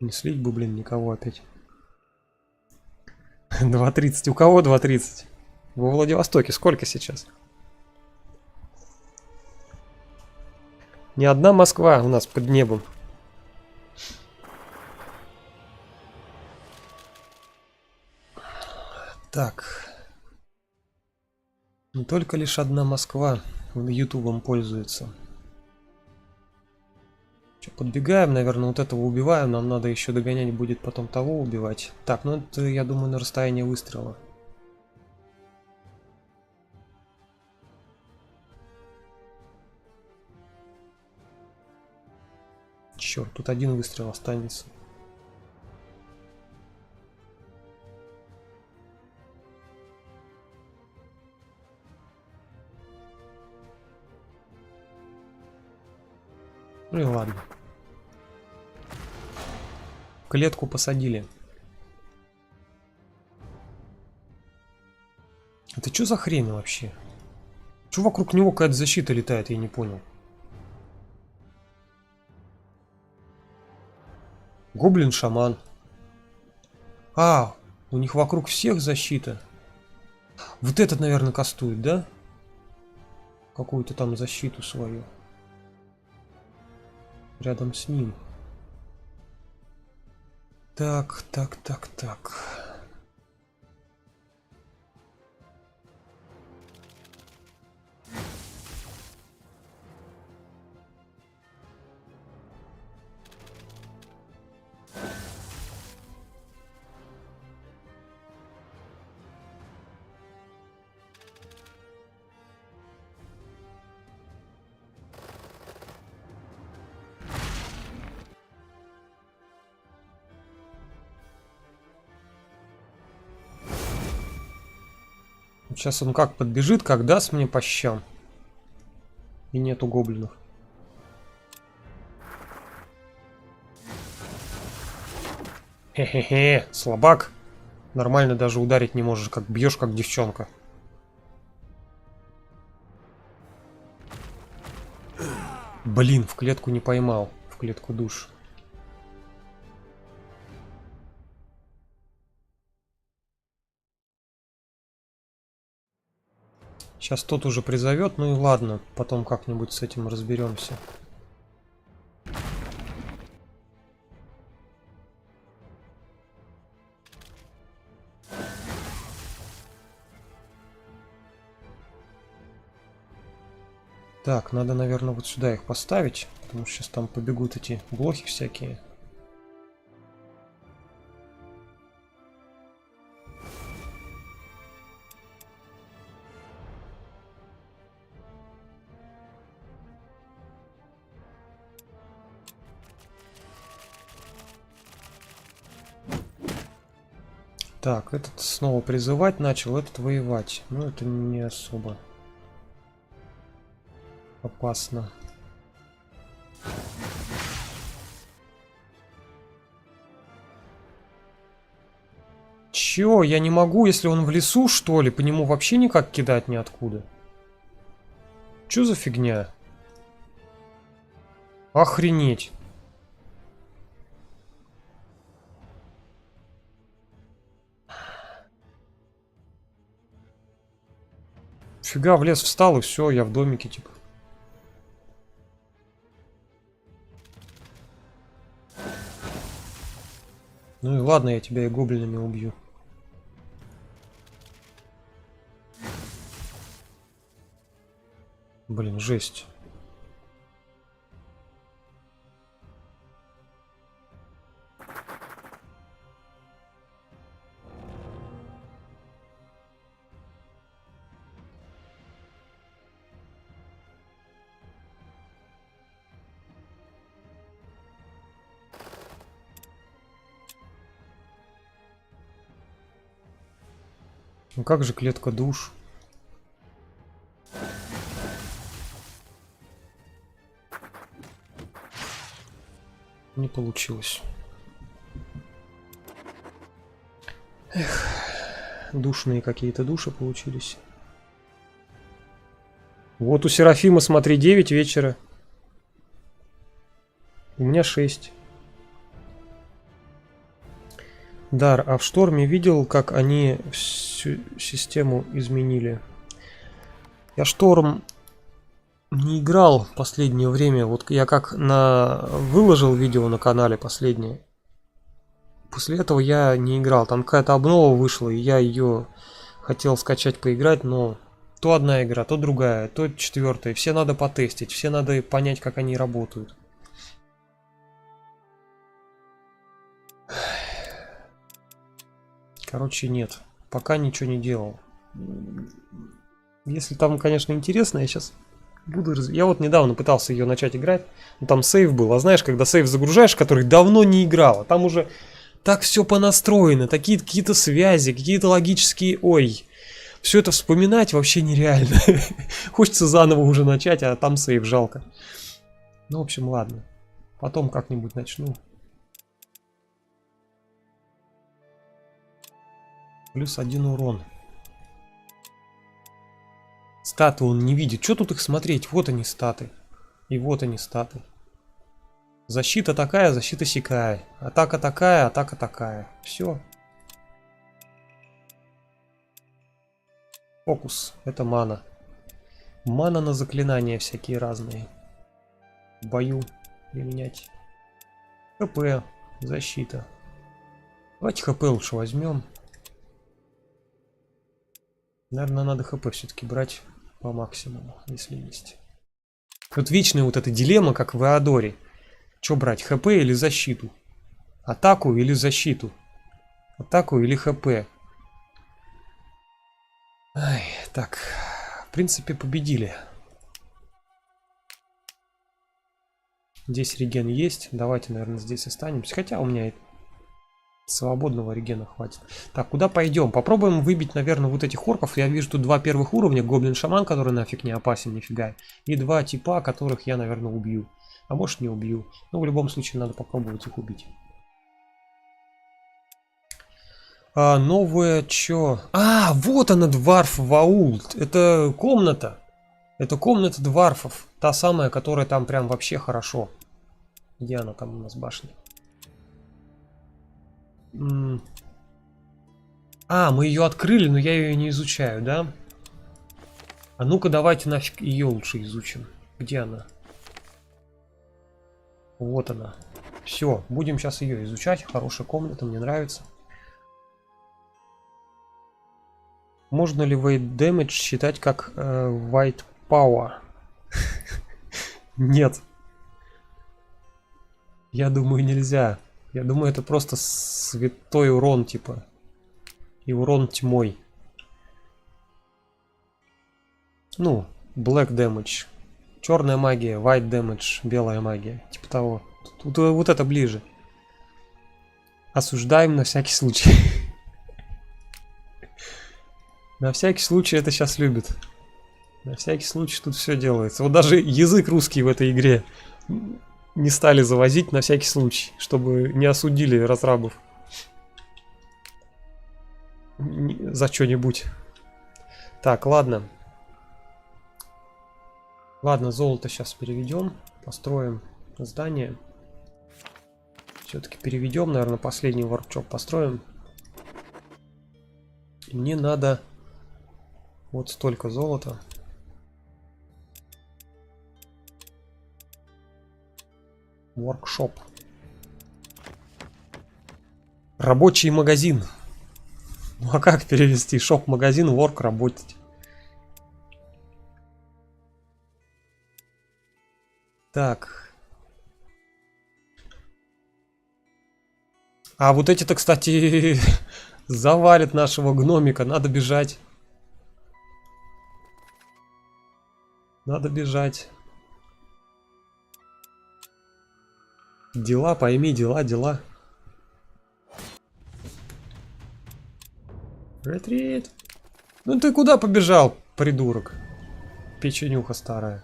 Не слить бы, блин, никого опять. 2.30. У кого 2.30? Во Владивостоке сколько сейчас? Не одна Москва у нас под небом. Так. Не только лишь одна Москва ютубом пользуется. Что, подбегаем, наверное, вот этого убиваем. Нам надо еще догонять будет потом того убивать. Так, ну это, я думаю, на расстоянии выстрела. Черт, тут один выстрел останется. Ну и ладно. В клетку посадили. Это что за хрень вообще? Что вокруг него какая-то защита летает, я не понял. Гоблин-шаман. А, у них вокруг всех защита. Вот этот, наверное, кастует, да? Какую-то там защиту свою. Рядом с ним. Так. Сейчас он как подбежит, как даст мне по щам. И нету гоблинов. Хе-хе-хе, слабак. Нормально даже ударить не можешь, как бьешь, как девчонка. Блин, в клетку не поймал. В клетку душ. Сейчас тот уже призовет, ну и ладно, потом как-нибудь с этим разберемся. Так, надо, наверное, вот сюда их поставить, потому что сейчас там побегут эти блохи всякие. Так, этот снова призывать начал, этот воевать. Ну, это не особо опасно. Чё, я не могу, если он в лесу, что ли? По нему вообще никак кидать ниоткуда. Чё за фигня? Охренеть. Фига, в лес встал, и все, я в домике, типа. Ну и ладно, я тебя и гоблинами убью. Блин, жесть. Ну как же клетка душ? Не получилось. Эх, душные какие-то души получились. Вот у Серафима, смотри, 9 вечера. У меня 6. Дар, а в Шторме видел, как они всю систему изменили? Я Шторм не играл в последнее время. Вот я как выложил видео на канале последнее. После этого я не играл. Там какая-то обнова вышла, и я ее хотел скачать, поиграть, но то одна игра, то другая, то четвертая. Все надо потестить, все надо понять, как они работают. Короче, нет. Пока ничего не делал. Если там, конечно, интересно, я сейчас буду... Я вот недавно пытался ее начать играть. Но там сейв был. А знаешь, когда сейв загружаешь, который давно не играл, там уже так все понастроено. Такие какие-то связи, какие-то логические... Ой, все это вспоминать вообще нереально. Хочется заново уже начать, а там сейв жалко. Ну, в общем, ладно. Потом как-нибудь начну. Плюс 1 урон. Статы он не видит. Что тут их смотреть? Вот они статы. И вот они статы. Защита такая, защита сякая. Атака такая, атака такая. Все. Фокус. Это мана. Мана на заклинания всякие разные. В бою применять. ХП. Защита. Давайте ХП лучше возьмем. Наверное, надо ХП все-таки брать по максимуму, если есть. Тут вечная вот эта дилемма, как в Эодоре. Что брать, ХП или защиту? Атаку или защиту? Атаку или ХП? Ай, так, в принципе, победили. Здесь реген есть. Давайте, наверное, здесь останемся. Хотя у меня свободного регена хватит. Так, куда пойдем? Попробуем выбить, наверное, вот этих орков. Я вижу тут 2 первых уровня. Гоблин-шаман, который нафиг не опасен, нифига. И 2 типа, которых я, наверное, убью. А может, не убью. Но в любом случае надо попробовать их убить. А, новое чё? А, вот она, Дварф Ваулт. Это комната. Это комната дварфов. Та самая, которая там прям вообще хорошо. Где она там у нас, башня? А, мы ее открыли, но я ее не изучаю, да? А ну-ка давайте нафиг ее лучше изучим. Где она? Вот она. Все, будем сейчас ее изучать. Хорошая комната, мне нравится. Можно ли Weight Damage считать как White Power? Нет. Я думаю, нельзя. Я думаю, это просто святой урон, типа. И урон тьмой. Ну, Black Damage. Черная магия, White Damage, белая магия. Типа того. Тут вот это ближе. Осуждаем на всякий случай. На всякий случай это сейчас любят. На всякий случай тут все делается. Вот даже язык русский в этой игре не стали завозить на всякий случай, чтобы не осудили разрабов за что-нибудь. Так, ладно. Ладно, золото сейчас переведем. Построим здание. Все-таки переведем, наверное, последний воркшоп построим. Мне надо вот столько золота. Воркшоп. Рабочий магазин. Ну а как перевести? Шоп-магазин, ворк, работать. Так. А вот эти-то, кстати, завалят нашего гномика. Надо бежать. Надо бежать. Дела, пойми, дела. Ретрит. Ну ты куда побежал, придурок? Печенюха старая.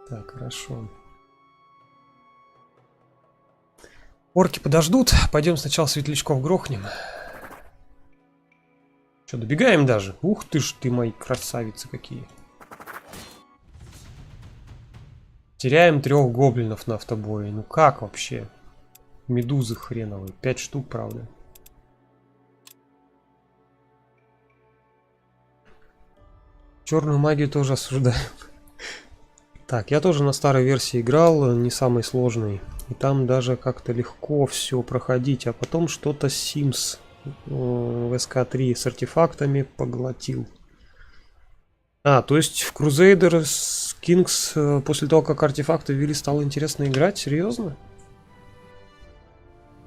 Так, хорошо. Орки подождут. Пойдем сначала светлячков грохнем. Что, добегаем даже? Ух ты ж ты, мои красавицы какие. Теряем 3 гоблинов на автобое. Ну как вообще? Медузы хреновые. 5 штук, правда. Черную магию тоже осуждаем. Так, я тоже на старой версии играл, не самый сложный. И там даже как-то легко все проходить. А потом что-то Sims в СК3 с артефактами поглотил. А, то есть в Crusaders Kings после того, как артефакты ввели, стало интересно играть? Серьезно?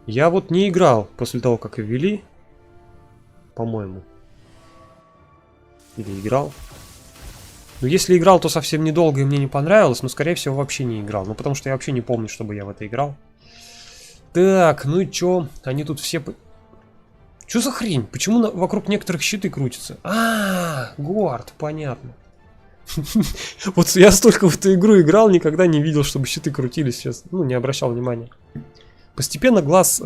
Я вот не играл после того, как и ввели. По-моему. Или играл. Ну, если играл, то совсем недолго и мне не понравилось, но, скорее всего, вообще не играл. Ну, потому что я вообще не помню, чтобы я в это играл. Так, ну и чё? Они тут все... Чё за хрень? Почему вокруг некоторых щиты крутятся? Гуард, понятно. Вот я столько в эту игру играл, никогда не видел, чтобы щиты крутились сейчас. Ну, не обращал внимания. Постепенно глаз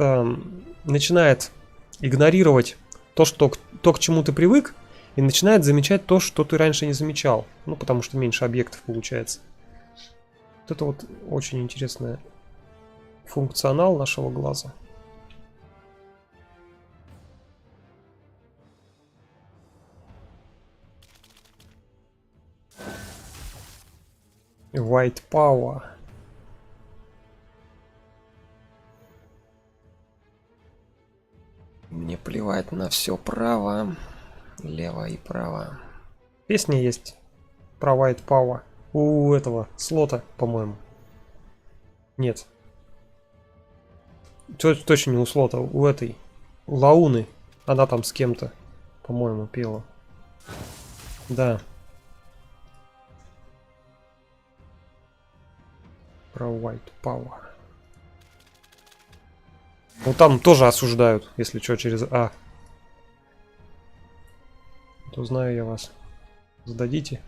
начинает игнорировать то, к чему ты привык, и начинает замечать то, что ты раньше не замечал. Ну, потому что меньше объектов получается. Вот это вот очень интересный функционал нашего глаза. White Power. Мне плевать на все право, лево и право. Песня есть про White Power. У этого слота, по-моему. Нет. Точно не у слота, у этой. У Лауны. Она там с кем-то, по-моему, пела. Да. Про White Power. Ну там тоже осуждают, если что, через А. То знаю я вас. Сдадите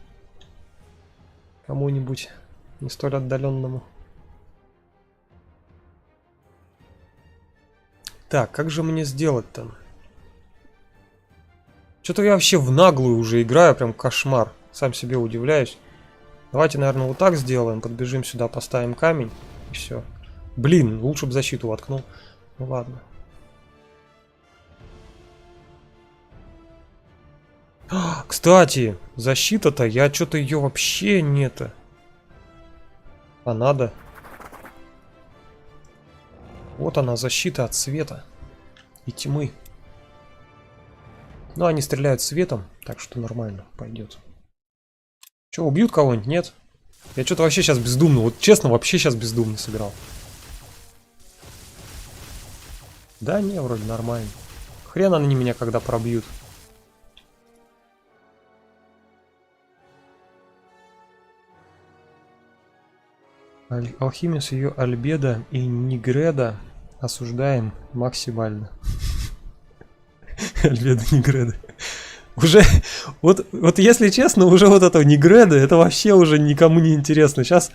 кому-нибудь не столь отдаленному. Так, как же мне сделать-то? Что-то я вообще в наглую уже играю, прям кошмар. Сам себе удивляюсь. Давайте, наверное, вот так сделаем. Подбежим сюда, поставим камень. И все. Блин, лучше бы защиту воткнул. Ну ладно. Кстати, защита-то, я что-то ее вообще нет. А надо. Вот она, защита от света и тьмы. Ну, они стреляют светом, так что нормально пойдет. Че, убьют кого-нибудь? Нет? Я что-то вообще сейчас бездумно, вот честно, вообще сейчас бездумно сыграл. Да не, вроде нормально. Хрен они меня когда пробьют. Алхимис ее Альбеда и Нигреда осуждаем максимально. Альбеда Нигреда. Уже, вот если честно, уже вот этого Нигреда, это вообще уже никому не интересно. Сейчас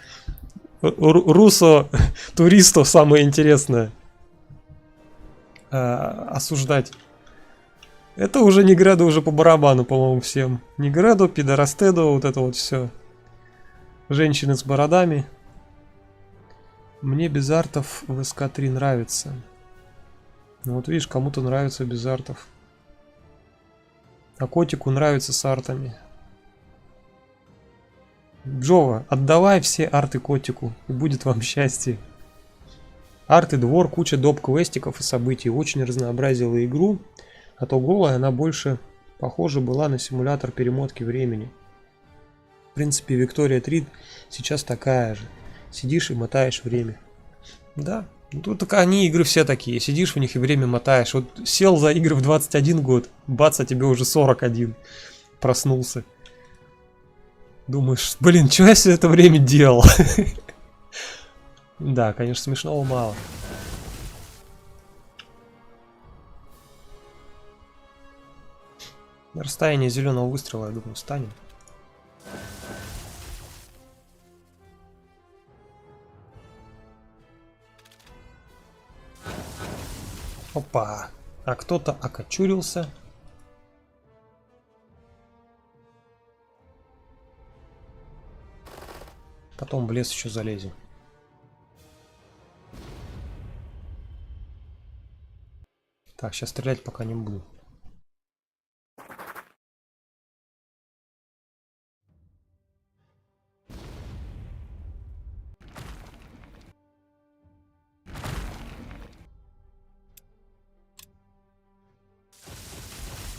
Руссо туристов самое интересное осуждать. Это уже Нигреда уже по барабану, по-моему, всем. Нигреду, Пидорастеду, вот это вот все. Женщины с бородами. Мне без артов в СК-3 нравится. Ну вот видишь, кому-то нравится без артов. А котику нравится с артами. Джова, отдавай все арты котику, и будет вам счастье. Арты, двор, куча доп. Квестиков и событий. Очень разнообразила игру. А то голая она больше похожа была на симулятор перемотки времени. В принципе, Виктория 3 сейчас такая же. Сидишь и мотаешь время. Да, тут так они игры все такие. Сидишь в них и время мотаешь. Вот сел за игры в 21 год, бац, а тебе уже 41. Проснулся. Думаешь, блин, что я все это время делал? Да, конечно, смешного мало. На расстоянии зеленого выстрела, я думаю, станем. Опа! А кто-то окочурился. Потом в лес еще залезем. Так, сейчас стрелять пока не буду.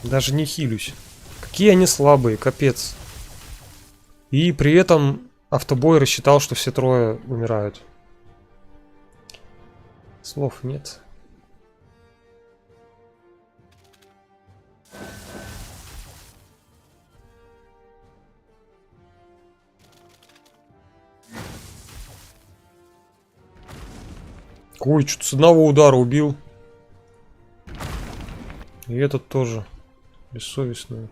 Даже не хилюсь. Какие они слабые, капец. И при этом автобой рассчитал, что все трое умирают. Слов нет. Ой, что-то с одного удара убил. И этот тоже бессовестный.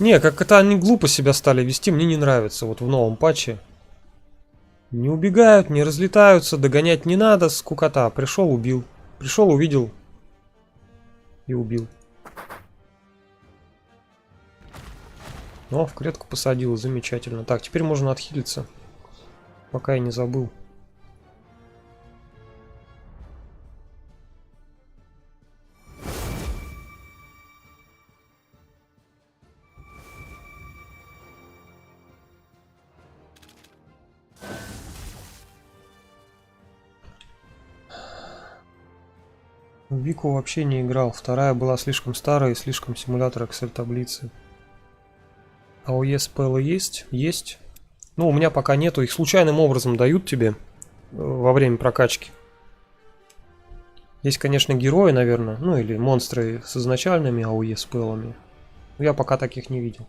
Не, как это они глупо себя стали вести, мне не нравится. Вот в новом патче. Не убегают, не разлетаются, догонять не надо, скукота. Пришел, убил. Пришел, увидел и убил. О, в клетку посадил, замечательно. Так, теперь можно отхилиться, пока я не забыл. В Вику вообще не играл. Вторая была слишком старая и слишком симулятор Excel таблицы. АОЕ спеллы есть? Есть. Ну, у меня пока нету. Их случайным образом дают тебе во время прокачки. Есть, конечно, герои, наверное. Ну, или монстры с изначальными АОЕ спеллами. Но я пока таких не видел.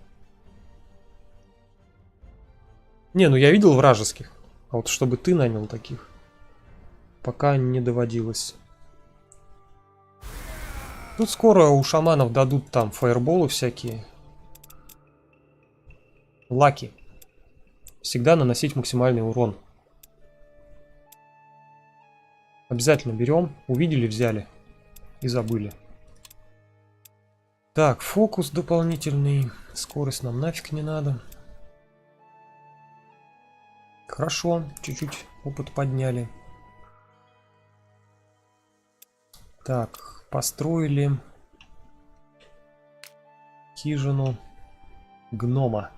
Не, ну я видел вражеских. А вот чтобы ты нанял таких, пока не доводилось. Тут скоро у шаманов дадут там фаерболы всякие. Лаки. Всегда наносить максимальный урон. Обязательно берем. Увидели, взяли. И забыли. Так, фокус дополнительный. Скорость нам нафиг не надо. Хорошо, чуть-чуть опыт подняли. Так, построили хижину гнома.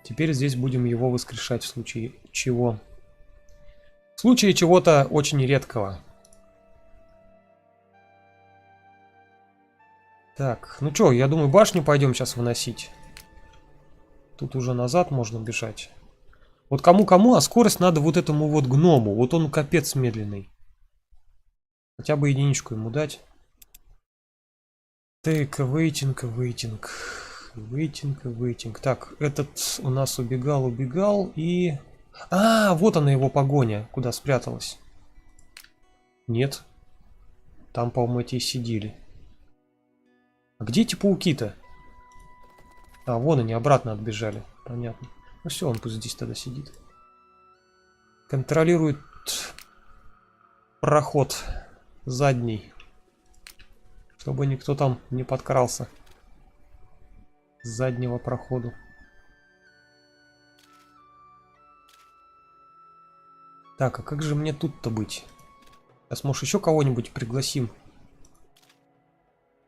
Теперь здесь будем его воскрешать в случае чего. В случае чего-то очень редкого. Так, ну что, я думаю, башню пойдем сейчас выносить. Тут уже назад можно бежать. Вот кому-кому, а скорость надо вот этому вот гному. Вот он капец медленный. Хотя бы единичку ему дать. Так, вейтинг. Вейтинг. Так, этот у нас убегал и... А, вот она его погоня. Куда спряталась? Нет. Там, по-моему, эти и сидели. А где эти пауки-то? А, вон они обратно отбежали. Понятно. Ну все, он пусть здесь тогда сидит. Контролирует проход задний. Чтобы никто там не подкрался. С заднего проходу. Так, а как же мне тут-то быть? Сейчас, может, еще кого-нибудь пригласим?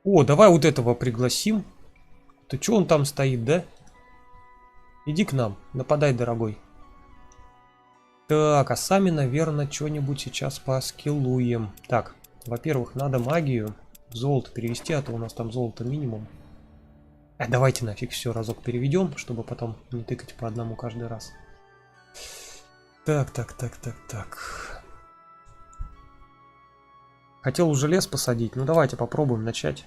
О, давай вот этого пригласим. Ты что он там стоит, да? Иди к нам, нападай, дорогой. Так, а сами, наверное, что-нибудь сейчас поскиллуем. Так, во-первых, надо магию в золото перевести, а то у нас там золото минимум. А давайте нафиг все разок переведем, чтобы потом не тыкать по одному каждый раз. Так. Хотел уже лес посадить, ну давайте попробуем начать.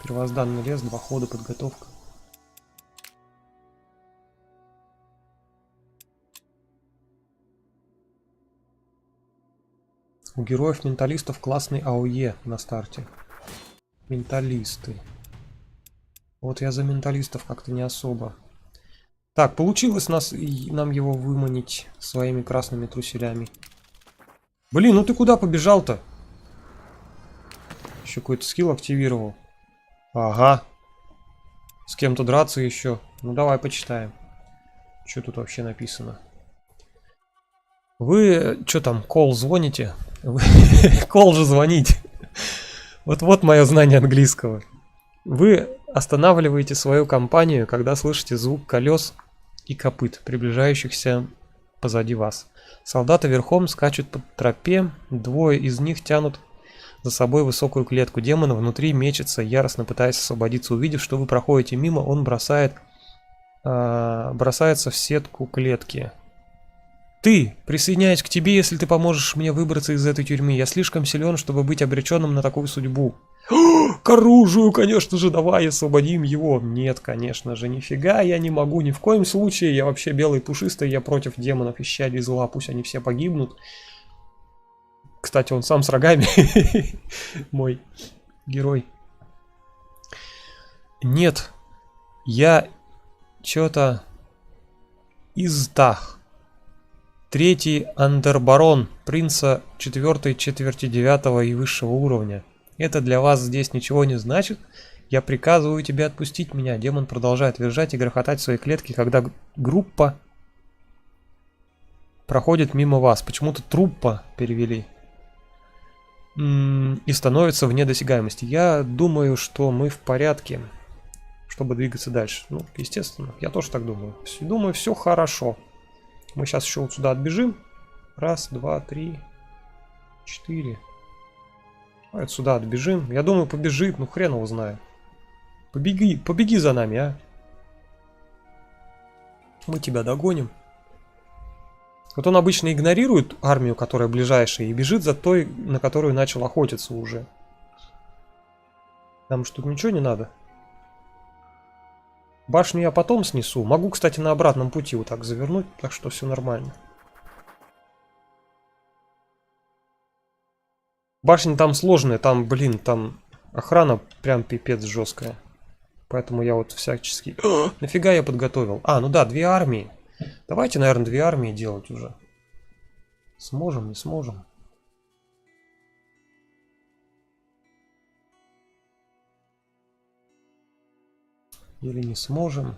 Первозданный лес, 2 хода, подготовка. У героев-менталистов классный АОЕ на старте. Менталисты. Вот я за менталистов как-то не особо. Так, получилось нам его выманить своими красными труселями. Блин, ну ты куда побежал-то? Еще какой-то скилл активировал. Ага. С кем-то драться еще. Ну давай почитаем. Что тут вообще написано? Вы что там, кол звоните? Кол же звоните. Вот мое знание английского. Вы останавливаете свою компанию, когда слышите звук колес и копыт, приближающихся позади вас. Солдаты верхом скачут по тропе, 2 из них тянут за собой высокую клетку. Демон внутри мечется, яростно пытаясь освободиться. Увидев, что вы проходите мимо, он бросается в сетку клетки. Ты, присоединяюсь к тебе, если ты поможешь мне выбраться из этой тюрьмы. Я слишком силен, чтобы быть обреченным на такую судьбу. К оружию, конечно же, давай освободим его. Нет, конечно же, нифига я не могу, ни в коем случае. Я вообще белый пушистый, я против демонов, исчадий зла, пусть они все погибнут. Кстати, он сам с рогами, мой герой. Нет, я что-то из Тах. Третий андербарон принца 4-й четверти 9 и высшего уровня. Это для вас здесь ничего не значит? Я приказываю тебе отпустить меня. Демон продолжает визжать и грохотать в своей клетке, когда группа проходит мимо вас. Почему-то труппа перевели. И становится вне досягаемости. Я думаю, что мы в порядке, чтобы двигаться дальше. Ну, естественно, я тоже так думаю. Думаю, все хорошо. Мы сейчас еще вот сюда отбежим. Раз, два, три, 4. Давай сюда отбежим. Я думаю, побежит. Ну, хрен его знает. Побеги за нами, а. Мы тебя догоним. Вот он обычно игнорирует армию, которая ближайшая, и бежит за той, на которую начал охотиться уже. Нам что, тут ничего не надо? Башню я потом снесу. Могу, кстати, на обратном пути вот так завернуть, так что все нормально. Башня там сложная, там, блин, там охрана прям пипец жесткая. Поэтому я вот всячески... Нафига я подготовил? А, ну да, 2 армии. Давайте, наверное, 2 армии делать уже. Сможем, не сможем. Или не сможем.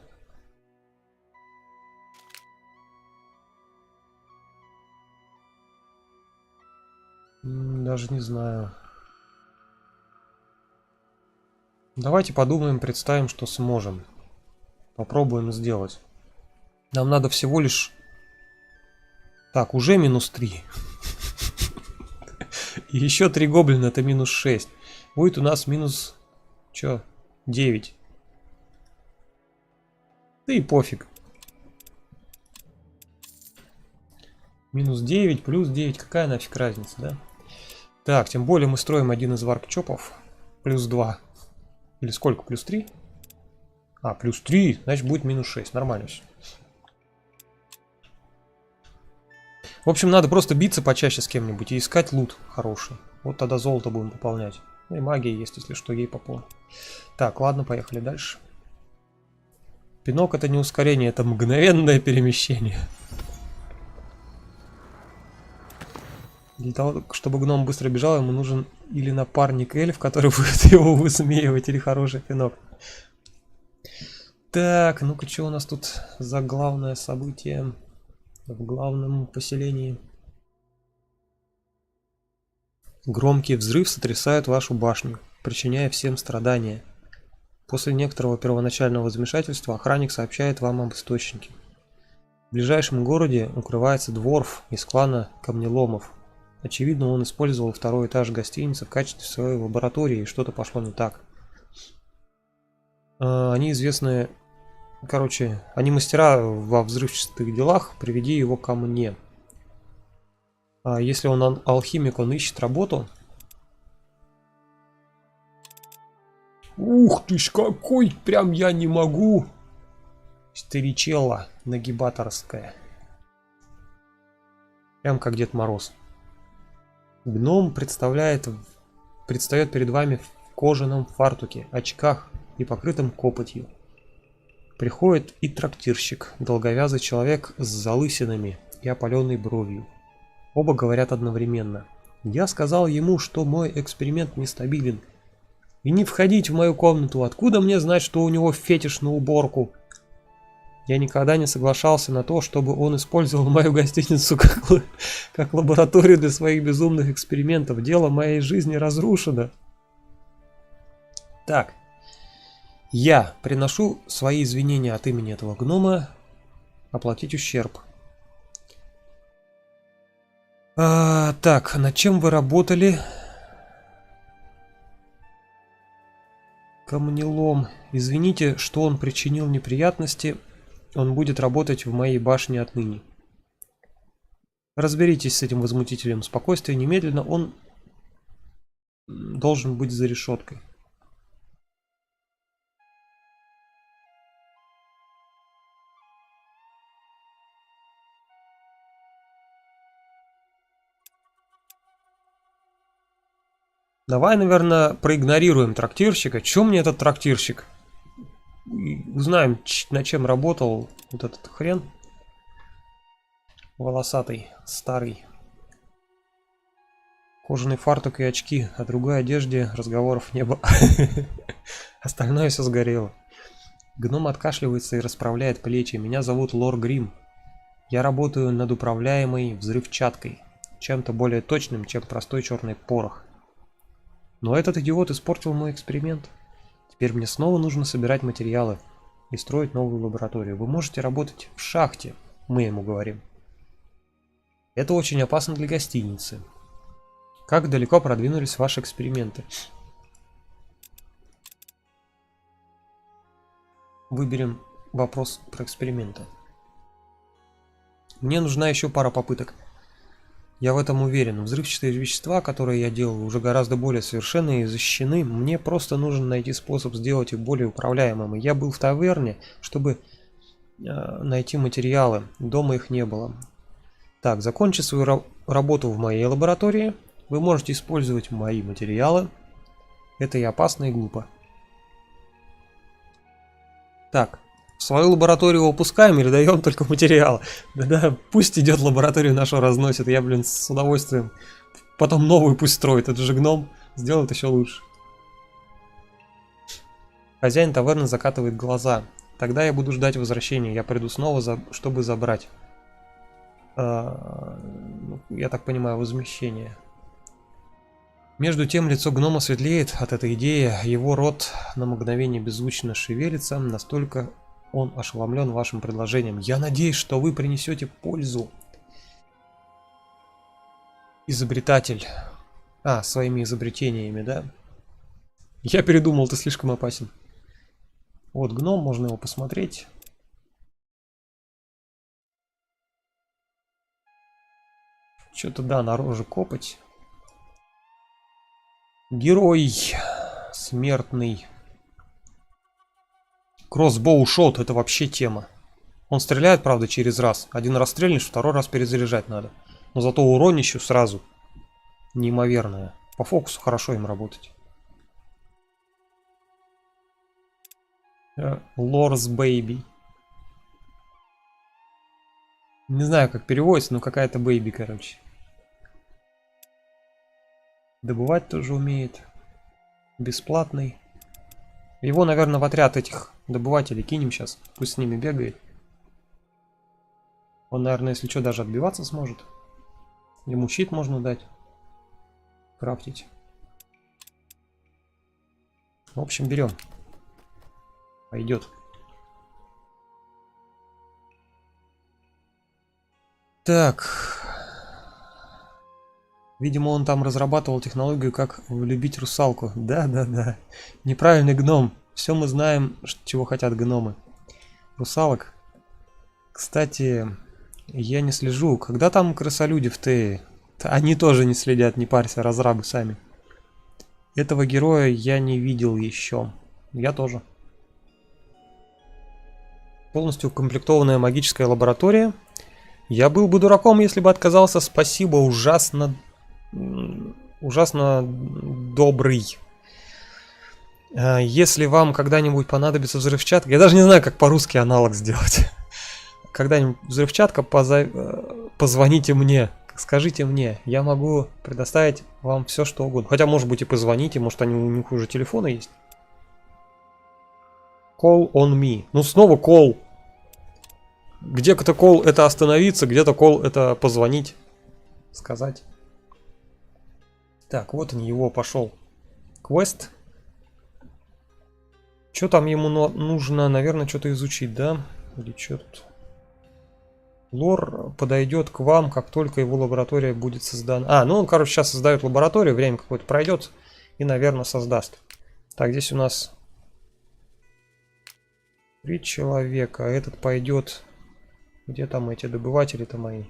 Даже не знаю. Давайте подумаем, представим, что сможем. Попробуем сделать. Нам надо всего лишь... Так, уже -3. И еще 3 гоблина, это -6. Будет у нас минус... Че? 9. Да и пофиг. -9, +9. Какая нафиг разница, да? Так, тем более мы строим один из варпчопов. +2. Или сколько? +3? А, +3. Значит, будет -6. Нормально все. В общем, надо просто биться почаще с кем-нибудь и искать лут хороший. Вот тогда золото будем пополнять. Ну и магия есть, если что, ей пополним. Так, ладно, поехали дальше. Пинок — это не ускорение, это мгновенное перемещение. Для того, чтобы гном быстро бежал, ему нужен или напарник эльф, который будет его высмеивать, или хороший пинок. Так, ну-ка, что у нас тут за главное событие в главном поселении? Громкий взрыв сотрясает вашу башню, причиняя всем страдания. После некоторого первоначального замешательства охранник сообщает вам об источнике. В ближайшем городе укрывается дворф из клана камнеломов. Очевидно, он использовал 2-й этаж гостиницы в качестве своей лаборатории, и что-то пошло не так. Они известны... Короче, они мастера во взрывчатых делах, приведи его ко мне. Если он алхимик, он ищет работу. Ух ты ж какой, прям я не могу. Старичелла нагибаторская. Прям как Дед Мороз. Гном предстает перед вами в кожаном фартуке, очках и покрытым копотью. Приходит и трактирщик, долговязый человек с залысинами и опаленной бровью. Оба говорят одновременно. Я сказал ему, что мой эксперимент нестабилен. И не входить в мою комнату, откуда мне знать, что у него фетиш на уборку? Я никогда не соглашался на то, чтобы он использовал мою гостиницу как лабораторию для своих безумных экспериментов. Дело моей жизни разрушено. Так. Я приношу свои извинения от имени этого гнома. Оплатить ущерб. Так, над чем вы работали? Камнелом. Извините, что он причинил неприятности. Он будет работать в моей башне отныне. Разберитесь с этим возмутителем спокойствия немедленно, он должен быть за решеткой. Давай, наверное, проигнорируем трактирщика. Чё мне этот трактирщик? И узнаем, над чем работал вот этот хрен. Волосатый, старый. Кожаный фартук и очки. О другой одежде разговоров не было. Остальное все сгорело. Гном откашливается и расправляет плечи. Меня зовут Лор Грим. Я работаю над управляемой взрывчаткой. Чем-то более точным, чем простой черный порох. Но этот идиот испортил мой эксперимент. Теперь мне снова нужно собирать материалы и строить новую лабораторию. Вы можете работать в шахте, мы ему говорим. Это очень опасно для гостиницы. Как далеко продвинулись ваши эксперименты? Выберем вопрос про эксперименты. Мне нужна еще пара попыток. Я в этом уверен. Взрывчатые вещества, которые я делаю, уже гораздо более совершенны и защищены. Мне просто нужно найти способ сделать их более управляемыми. Я был в таверне, чтобы найти материалы. Дома их не было. Так, закончи свою работу в моей лаборатории. Вы можете использовать мои материалы. Это и опасно, и глупо. Так, свою лабораторию упускаем или даем только материал? Да-да, пусть идет в лабораторию нашу разносит. Я, блин, с удовольствием. Потом новую пусть строит. Это же гном. Сделает еще лучше. Хозяин таверны закатывает глаза. Тогда я буду ждать возвращения. Я приду снова, чтобы забрать. Я так понимаю, возмещение. Между тем лицо гнома светлеет от этой идеи. Его рот на мгновение беззвучно шевелится. Настолько он ошеломлен вашим предложением. Я надеюсь, что вы принесете пользу. Изобретатель. Своими изобретениями, да? Я передумал, ты слишком опасен. Вот гном, можно его посмотреть. Что-то, да, на роже копоть. Герой смертный. Кроссбоу-шот, это вообще тема. Он стреляет, правда, через раз. Один раз стрельнешь, второй раз перезаряжать надо. Но зато уронищу сразу неимоверное. По фокусу хорошо им работать. Лорс Бэйби. Не знаю, как переводится, но какая-то бэйби, короче. Добывать тоже умеет. Бесплатный. Его, наверное, в отряд этих добывателей кинем сейчас. Пусть с ними бегает. Он, наверное, если что, даже отбиваться сможет. Ему щит можно дать. Крафтить. В общем, берем. Пойдет. Так. Видимо, он там разрабатывал технологию, как влюбить русалку. Да. Неправильный гном. Все мы знаем, чего хотят гномы. Русалок. Кстати, я не слежу. Когда там крысолюди в Тее? Они тоже не следят, не парься, разрабы сами. Этого героя я не видел еще. Я тоже. Полностью укомплектованная магическая лаборатория. Я был бы дураком, если бы отказался. Спасибо, ужасно добрый. Если вам когда-нибудь понадобится взрывчатка, я даже не знаю, как по-русски аналог сделать. Когда-нибудь взрывчатка, позвоните мне, скажите мне, я могу предоставить вам все, что угодно. Хотя, может быть, и позвоните, может, у них уже телефоны есть. Call on me. Ну, снова call. Где-то call это остановиться, где-то call это позвонить, сказать. Так, вот он, его пошел. Квест. Что там ему нужно? Наверное, что-то изучить, да? Или что тут? Лор подойдет к вам, как только его лаборатория будет создана. Ну он, короче, сейчас создает лабораторию, время какое-то пройдет и, наверное, создаст. Так, здесь у нас 3 человека. Этот пойдет. Где там эти добыватели-то мои?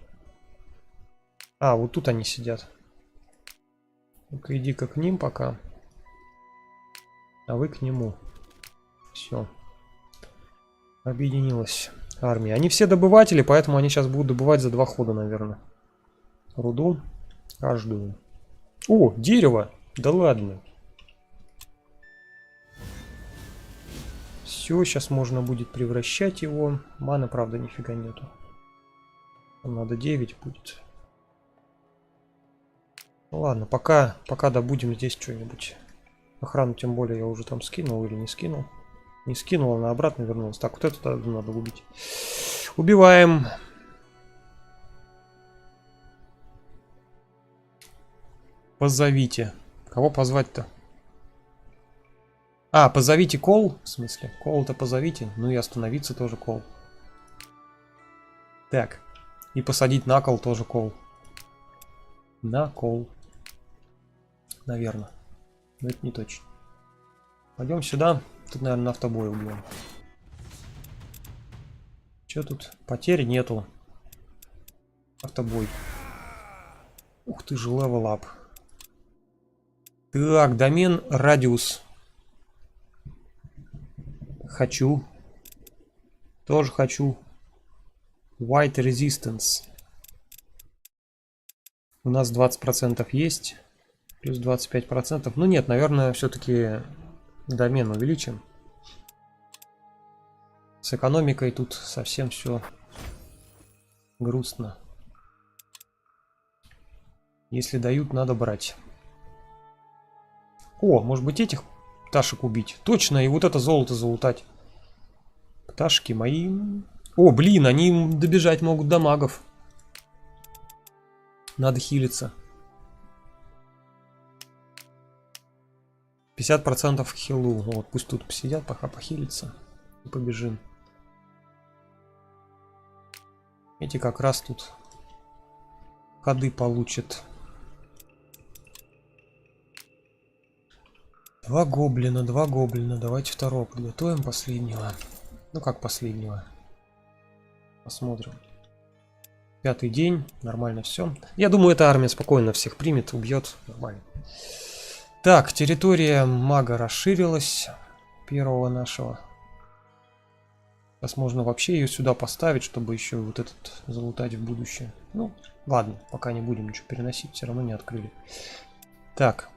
А, вот тут они сидят. Ну-ка, иди-ка к ним пока. А вы к нему. Все. Объединилась армия. Они все добыватели, поэтому они сейчас будут добывать за 2 хода, наверное. Руду каждую. О, дерево! Да ладно. Все, сейчас можно будет превращать его. Маны, правда, нифига нету. Там надо 9 будет. Ну ладно, пока добудем здесь что-нибудь. Охрану тем более я уже там скинул или не скинул. Не скинул, она обратно вернулась. Так, вот это надо убить. Убиваем. Позовите. Кого позвать-то? А, позовите кол? В смысле? Кол-то позовите. Ну и остановиться тоже кол. Так. И посадить на кол тоже кол. На кол. Наверное. Но это не точно. Пойдем сюда. Тут, наверное, на автобой убьем. Че тут? Потерь нету. Автобой. Ух ты же, левел ап. Так, домен радиус. Хочу. Тоже хочу. White Resistance. У нас 20% есть. Плюс 25%. Ну нет, наверное, все-таки домен увеличим. С экономикой тут совсем все грустно. Если дают, надо брать. О, может быть этих пташек убить? Точно, и вот это золото залутать. Пташки мои. О, блин, они добежать могут до магов. Надо хилиться. 50% хилу. Вот, пусть тут посидят, пока похилится. И побежим. Эти как раз тут ходы получат. 2 гоблина, 2 гоблина. Давайте второго подготовим, последнего. Ну как последнего? Посмотрим. 5-й день, нормально все. Я думаю, эта армия спокойно всех примет, убьет. Нормально. Так, территория мага расширилась. Первого нашего. Сейчас можно вообще ее сюда поставить, чтобы еще вот этот залутать в будущее. Ну, ладно, пока не будем ничего переносить, все равно не открыли. Так.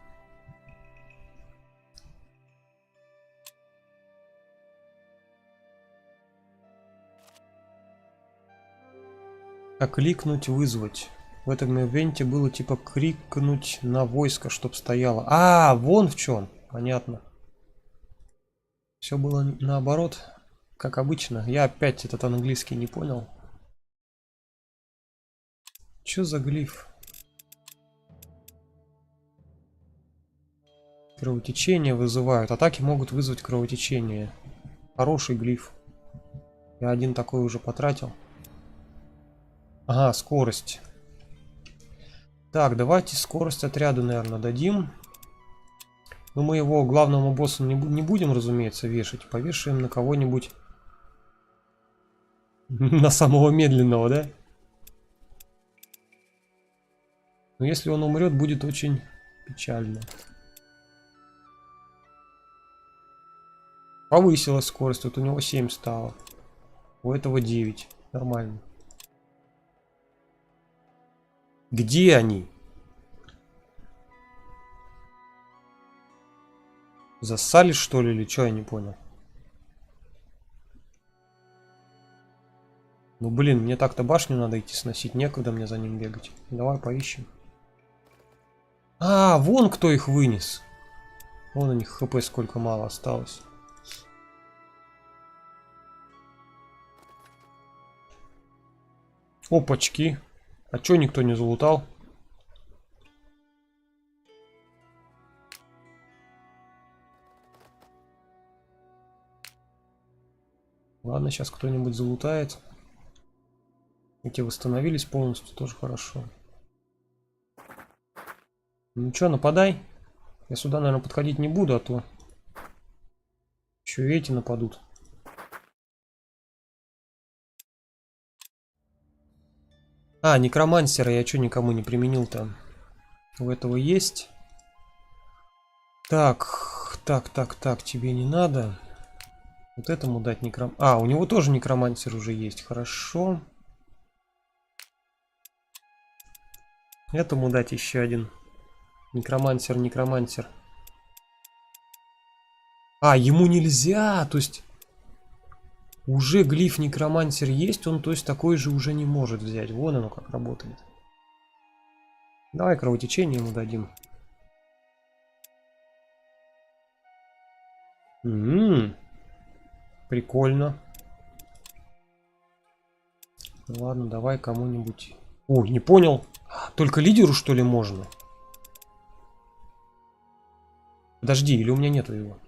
Кликнуть, вызвать. В этом ивенте было типа крикнуть на войско, чтоб стояло. А, вон в чем. Понятно. Все было наоборот, как обычно. Я опять этот английский не понял. Что за глиф? Кровотечение вызывают. Атаки могут вызвать кровотечение. Хороший глиф. Я один такой уже потратил. Ага, скорость. Так, давайте скорость отряду, наверное, дадим. Но мы его главному боссу не будем, разумеется, вешать. Повешаем на кого-нибудь. На самого медленного, да? Но если он умрет, будет очень печально. Повысилась скорость. Вот у него 7 стало. У этого 9. Нормально. Где они? Зассали, что ли, или что, я не понял. Ну, блин, мне так-то башню надо идти сносить. Некогда мне за ним бегать. Давай поищем. А, вон кто их вынес. Вон у них хп сколько мало осталось. Опачки. А чё никто не залутал? Ладно, сейчас кто-нибудь залутает. Эти восстановились полностью, тоже хорошо. Ну чё, нападай. Я сюда, наверное, подходить не буду, а то еще эти нападут. А, некромансера я что никому не применил там. У этого есть. Так, тебе не надо. Вот этому дать некром... А, у него тоже некромансер уже есть. Хорошо. Этому дать еще один. Некромансер. А, ему нельзя, то есть... Уже глиф некромансер есть, он, то есть, такой же уже не может взять. Вон оно как работает. Давай кровотечение ему дадим. Прикольно. Ладно, давай кому-нибудь... О, не понял. Только лидеру, что ли, можно? Подожди, или у меня нету его?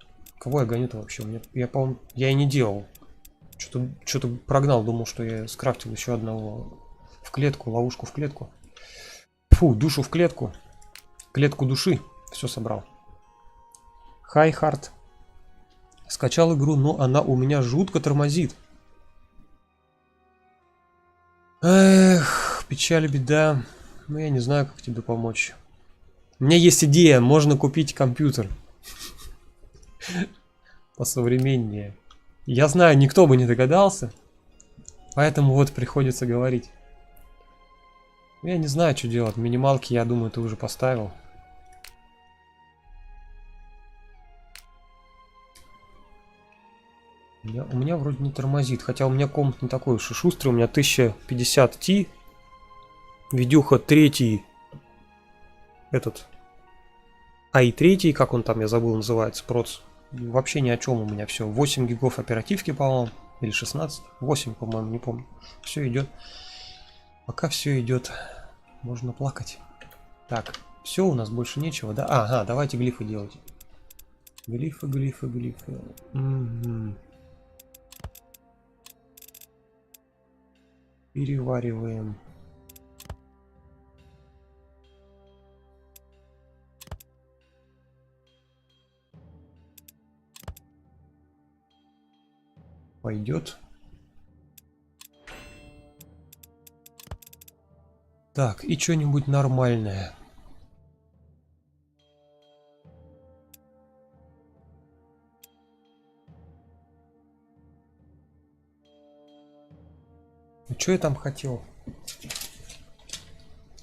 Кого я гоню-то вообще? Я, по-моему, я и не делал. Что-то прогнал, думал, что я скрафтил еще одного в клетку, ловушку в клетку. Фу, душу в клетку. Клетку души. Все собрал. Хайхард. Скачал игру, но она у меня жутко тормозит. Эх, печаль, беда. Ну, я не знаю, как тебе помочь. У меня есть идея, можно купить компьютер. Посовременнее. Я знаю, никто бы не догадался. Поэтому вот приходится говорить. Я не знаю, что делать. Минималки, я думаю, ты уже поставил. У меня вроде не тормозит. Хотя у меня комп не такой уж и шустрый. У меня 1050 Ti. Видюха 3. Этот. i3, как он там, я забыл, называется, проц. Вообще ни о чем у меня все. 8 гигов оперативки, по-моему. Или 16. 8, по-моему, не помню. Все идет. Пока все идет. Можно плакать. Так, все, у нас больше нечего, да? Ага, давайте глифы делать. Глифы. Угу. Перевариваем. Пойдет. Так, и что-нибудь нормальное. Что я там хотел?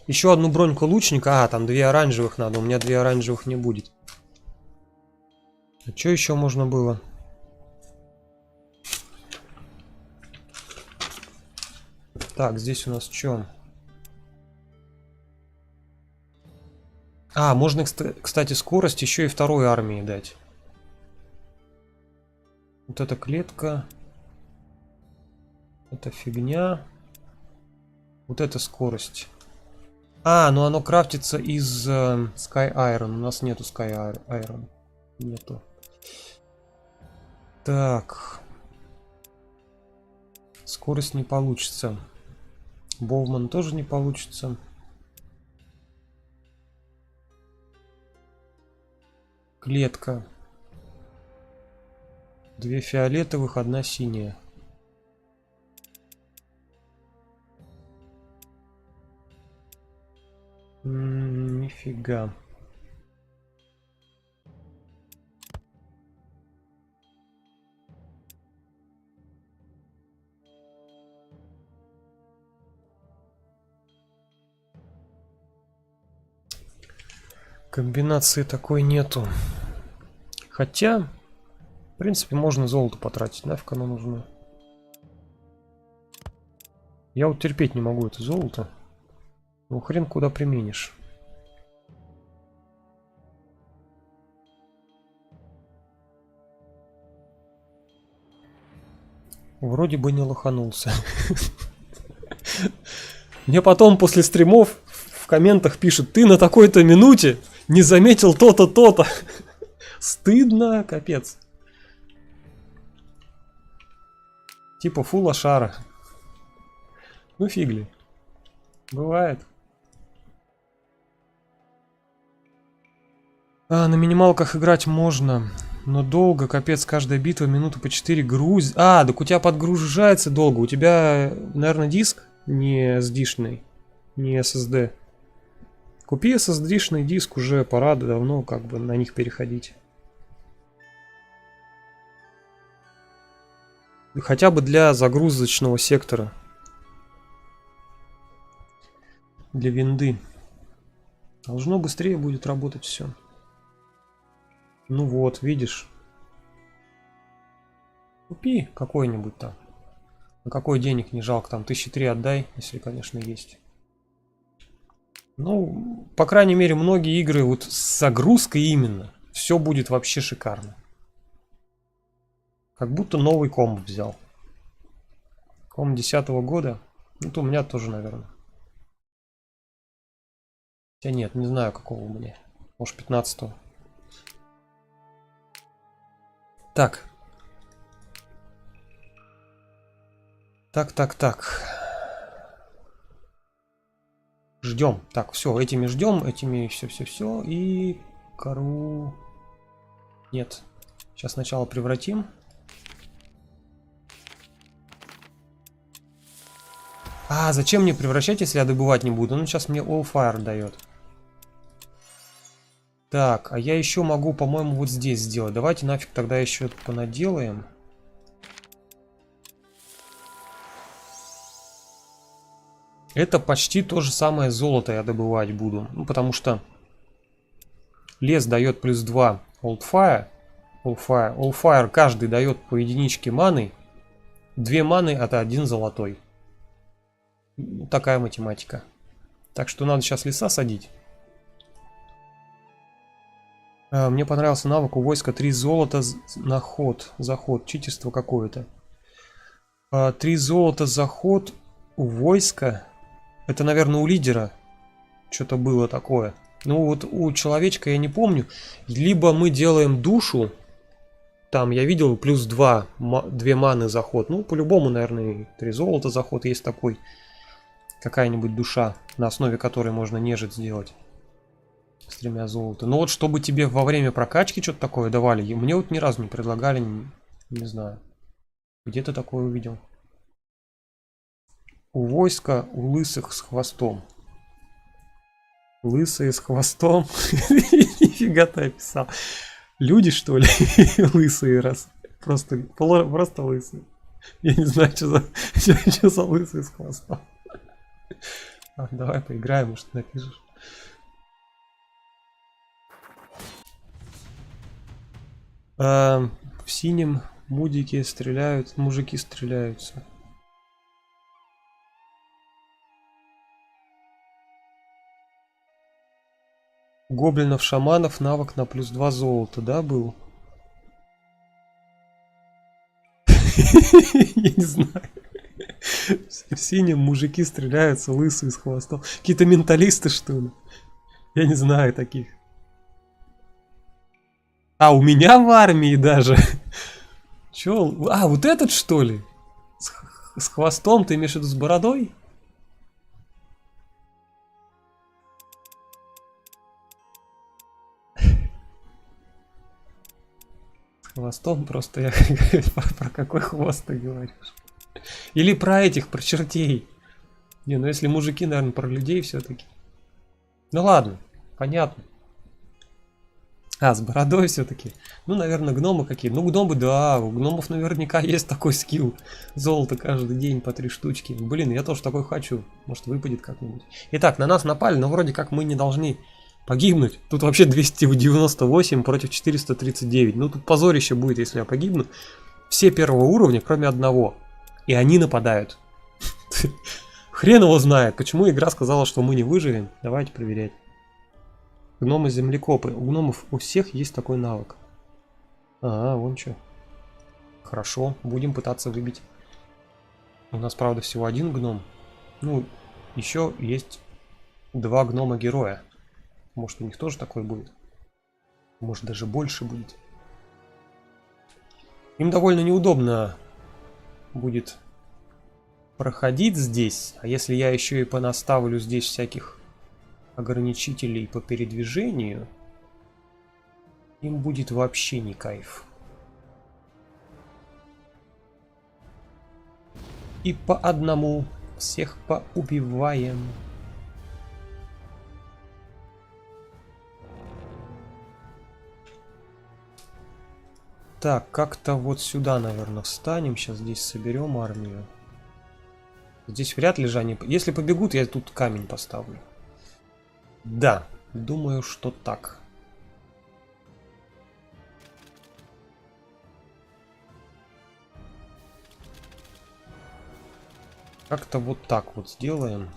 Еще одну броньку лучника. А, там 2 оранжевых надо. У меня 2 оранжевых не будет. А что еще можно было? Так, здесь у нас что? А, можно, кстати, скорость еще и второй армии дать. Вот эта клетка. Это фигня. Вот это скорость. А, ну оно крафтится из Sky Iron. У нас нету Sky Iron. Нету. Так. Скорость не получится. Боуман тоже не получится. Клетка. 2 фиолетовых, 1 синяя. Нифига. Комбинации такой нету. Хотя, в принципе, можно золото потратить. Нафиг оно нужно. Я вот терпеть не могу это золото. Ну хрен куда применишь. Вроде бы не лоханулся. Мне потом после стримов в комментах пишут: ты на такой-то минуте не заметил то-то, то-то. Стыдно, капец. Типа фу лошара. Ну фигли. Бывает. А, на минималках играть можно. Но долго, капец, каждая битва минуту по 4 груз. А, так у тебя подгружается долго. У тебя, наверное, диск не SD-шный. не SSD. Купи SSD-шный диск, уже пора давно как бы на них переходить. Хотя бы для загрузочного сектора. Для винды. Должно быстрее будет работать все. Ну вот, видишь. Купи какой-нибудь там. На какой денег не жалко, там 1003 отдай, если, конечно, есть. Ну, по крайней мере, многие игры вот с загрузкой именно. Все будет вообще шикарно. Как будто новый комп взял. Комп 10-го года. Ну, то у меня тоже, наверное. Хотя нет, не знаю, какого у меня. Может, 15-го. Так. Так. Ждем. Так, все, этими ждем, этими все. И кору... Нет. Сейчас сначала превратим. А, зачем мне превращать, если я добывать не буду? Ну, сейчас мне All Fire дает. Так, а я еще могу, по-моему, вот здесь сделать. Давайте нафиг тогда еще это понаделаем. Это почти то же самое золото я добывать буду. Ну, потому что лес дает плюс 2 Old Fire. All Fire каждый дает по единичке маны. 2 маны это 1 золотой. Такая математика. Так что надо сейчас леса садить. Мне понравился навык у войска 3 золота на ход. Заход. Читерство какое-то. 3 золота за ход у войска. Это, наверное, у лидера что-то было такое. Ну вот у человечка я не помню. Либо мы делаем душу. Там я видел плюс 2 маны за ход. Ну, по-любому, наверное, 3 золота за ход есть такой. Какая-нибудь душа, на основе которой можно нежить сделать. С 3 золота. Но вот чтобы тебе во время прокачки что-то такое давали, мне вот ни разу не предлагали, не знаю. Где ты такое увидел? У войска, у лысых с хвостом. Лысые с хвостом? Нифига ты описал. Люди, что ли? Лысые раз. Просто лысые. Я не знаю, что за лысые с хвостом. Давай поиграем, может напишешь. В синем мудики стреляют, мужики стреляются. Гоблинов-шаманов навык на плюс 2 золота, да, был? Я не знаю. В синем мужики стреляются, лысые с хвостом. Какие-то менталисты, что ли? Я не знаю таких. А, у меня в армии даже. Чё? А, вот этот, что ли? С хвостом, ты имеешь в виду с бородой? С хвостом просто я про какой хвост ты говоришь? Или про этих, про чертей? Не, ну если мужики, наверное, про людей все-таки. Ну ладно, понятно. А, с бородой все-таки. Ну, наверное, гномы какие. Ну, гномы, да, у гномов наверняка есть такой скилл. Золото каждый день по 3 штучки. Блин, я тоже такой хочу. Может, выпадет как-нибудь. Итак, на нас напали, но вроде как мы не должны погибнуть. Тут вообще 298 против 439. Ну, тут позорище будет, если я погибну. Все первого уровня, кроме одного. И они нападают. Хрен его знает, почему игра сказала, что мы не выживем. Давайте проверять. Гномы-землекопы. У гномов у всех есть такой навык. А, вон что. Хорошо, будем пытаться выбить. У нас, правда, всего один гном. Ну, еще есть 2 гнома-героя. Может, у них тоже такой будет. Может, даже больше будет. Им довольно неудобно будет проходить здесь. А если я еще и понаставлю здесь всяких ограничителей по передвижению, им будет вообще не кайф. И по одному всех поубиваем. Так, как-то вот сюда, наверное, встанем. Сейчас здесь соберем армию. Здесь вряд ли же они... Если побегут, я тут камень поставлю. Да, думаю, что так. Как-то вот так вот сделаем.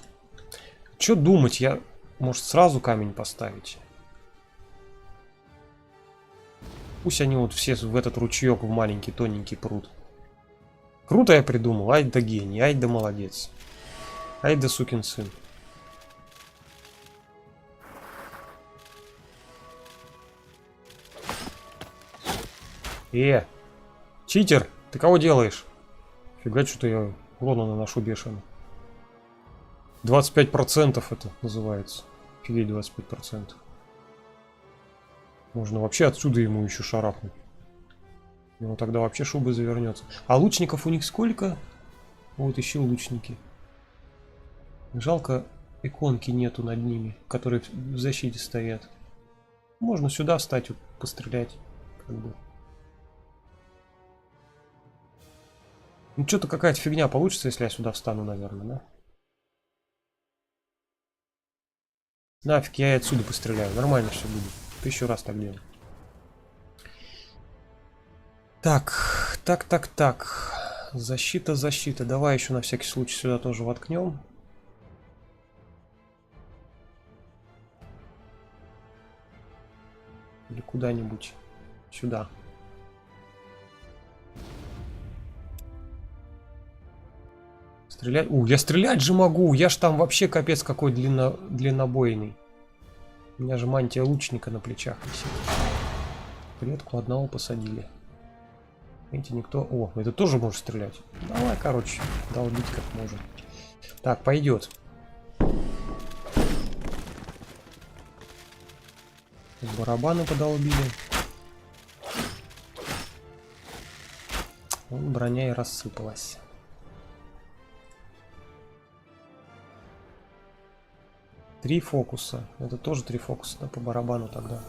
Что думать? Я, может, сразу камень поставить? Пусть они вот все в этот ручеек в маленький тоненький пруд. Круто я придумал. Ай да гений, ай да молодец. Ай да сукин сын. Читер, ты кого делаешь? Фига, что-то я урона наношу бешено. 25% это называется. Фигеть, 25%. Можно вообще отсюда ему еще шарахнуть. Ну тогда вообще шуба завернется. А лучников у них сколько? Вот еще лучники. Жалко, иконки нету над ними, которые в защите стоят. Можно сюда встать, вот, пострелять. Как бы. Ну что-то какая-то фигня получится, если я сюда встану, наверное, да? Нафиг, я и отсюда постреляю. Нормально все будет. 1000 раз так делаю. Так. Защита. Давай еще на всякий случай сюда тоже воткнем. Или куда-нибудь сюда. Стрелять? Я стрелять же могу. Я ж там вообще капец какой длиннобойный. У меня же мантия лучника на плечах висит. Клетку одного посадили. Видите, никто... О, это тоже может стрелять. Давай, короче, долбить как можем. Так, пойдет. Барабаны подолбили. Вон броня и рассыпалась. Три фокуса. Это тоже 3 фокуса, да, по барабану тогда.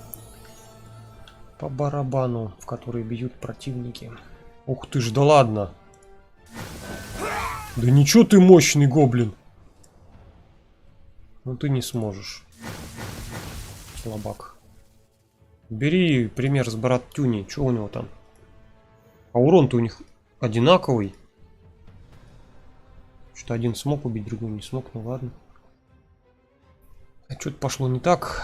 По барабану, в который бьют противники. Ух ты ж, да ладно. Да ничего ты мощный, гоблин. Ну ты не сможешь. Слабак. Бери пример с Братюни. Что у него там? А урон-то у них одинаковый. Что один смог убить, другой не смог, ну ладно. А что-то пошло не так.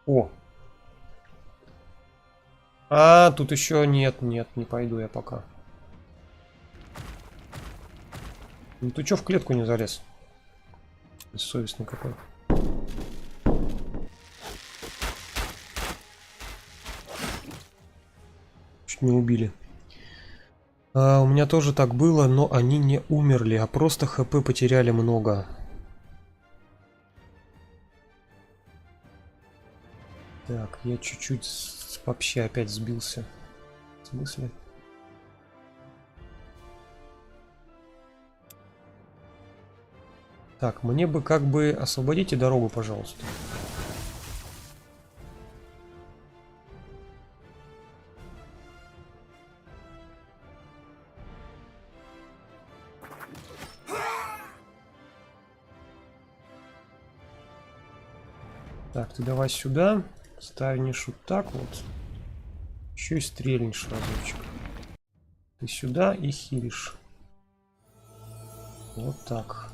О. А, тут еще нет, не пойду я пока. Ну ты чё в клетку не залез? Бессовестный какой. Чуть не убили. У меня тоже так было, но они не умерли, а просто хп потеряли много. Так, я чуть-чуть вообще опять сбился. В смысле? Так, мне бы как бы освободите дорогу, пожалуйста. Так, ты давай сюда. Ставишь вот так вот. Еще и стрельнешь разочек. Ты сюда и хилишь. Вот так.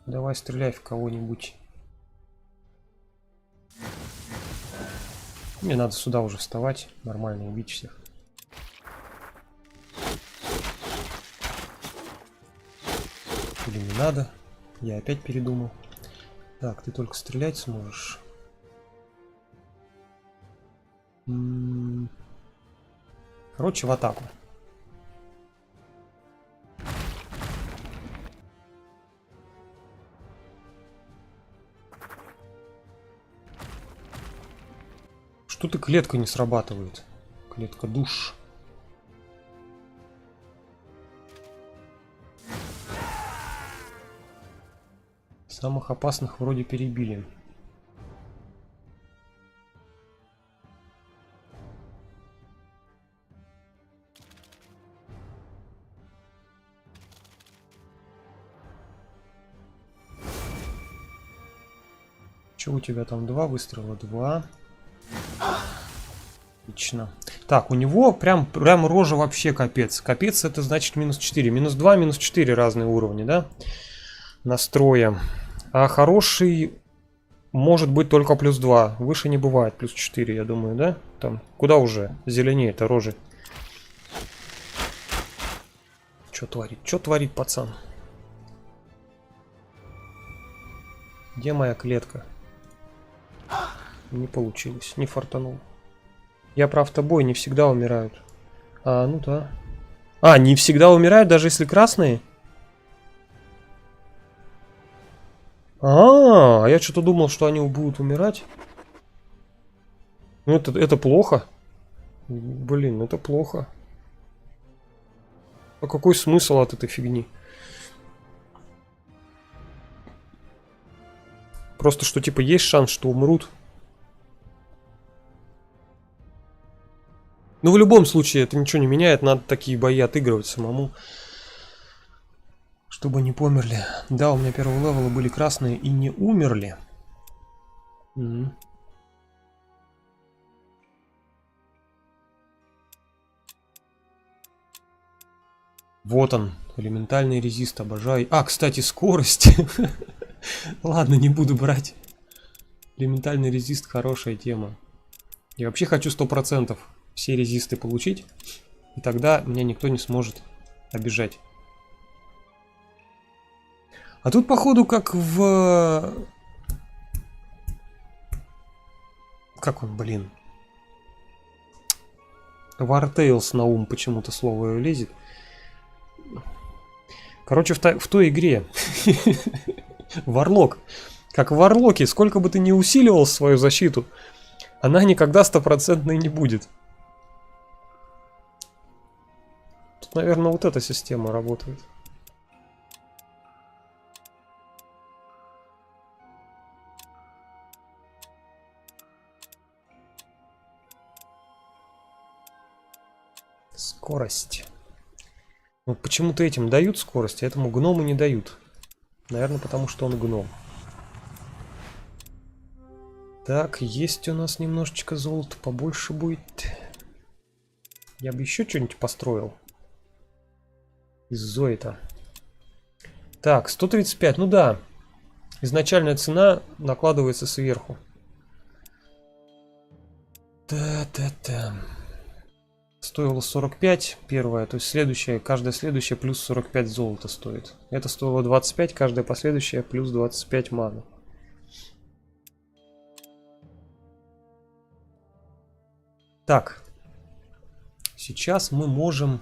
Давай стреляй в кого-нибудь. Мне надо сюда уже вставать. Нормально убить всех. Или не надо. Я опять передумал. Так, ты только стрелять сможешь. Короче, в атаку. Что-то клетка не срабатывает. Клетка душ. Самых опасных вроде перебили. Что у тебя там? 2 выстрела? 2. Отлично. Так, у него прям рожа вообще капец. Капец, это значит минус 4. Минус 2, минус 4 разные уровни, да? Настроя. А хороший может быть только плюс 2. Выше не бывает плюс 4, я думаю, да? Там, куда уже зеленее это рожи? Что творит? Что творит пацан? Где моя клетка? Не получилось, не фартанул. Я про автобой, не всегда умирают. А, ну да. А, не всегда умирают, даже если красные? А я что-то думал, что они будут умирать. Ну, это плохо. Блин, это плохо. А какой смысл от этой фигни? Просто что, типа, есть шанс, что умрут. Ну, в любом случае, это ничего не меняет. Надо такие бои отыгрывать самому. Чтобы не померли. Да, у меня первого левела были красные и не умерли. Вот он, элементальный резист, обожаю. А, кстати, скорость. Ладно, не буду брать. Элементальный резист, хорошая тема. Я вообще хочу 100% все резисты получить. И тогда меня никто не сможет обижать. А тут, походу, как в... Как он, блин? War Tales на ум почему-то слово лезет. Короче, в той игре. Варлок. Как в Варлоке, сколько бы ты ни усиливал свою защиту, она никогда стопроцентной не будет. Тут, наверное, вот эта система работает. Скорость. Вот почему-то этим дают скорость, а этому гному не дают. Наверное, потому что он гном. Так, есть у нас немножечко золота, побольше будет. Я бы еще что-нибудь построил. Из зоита. Так, 135, ну да. Изначальная цена накладывается сверху. Да-да-да. Стоило 45 первая, то есть следующая, каждая следующая плюс 45 золота стоит. Это стоило 25, каждая последующая плюс 25 маны. Так. Сейчас мы можем...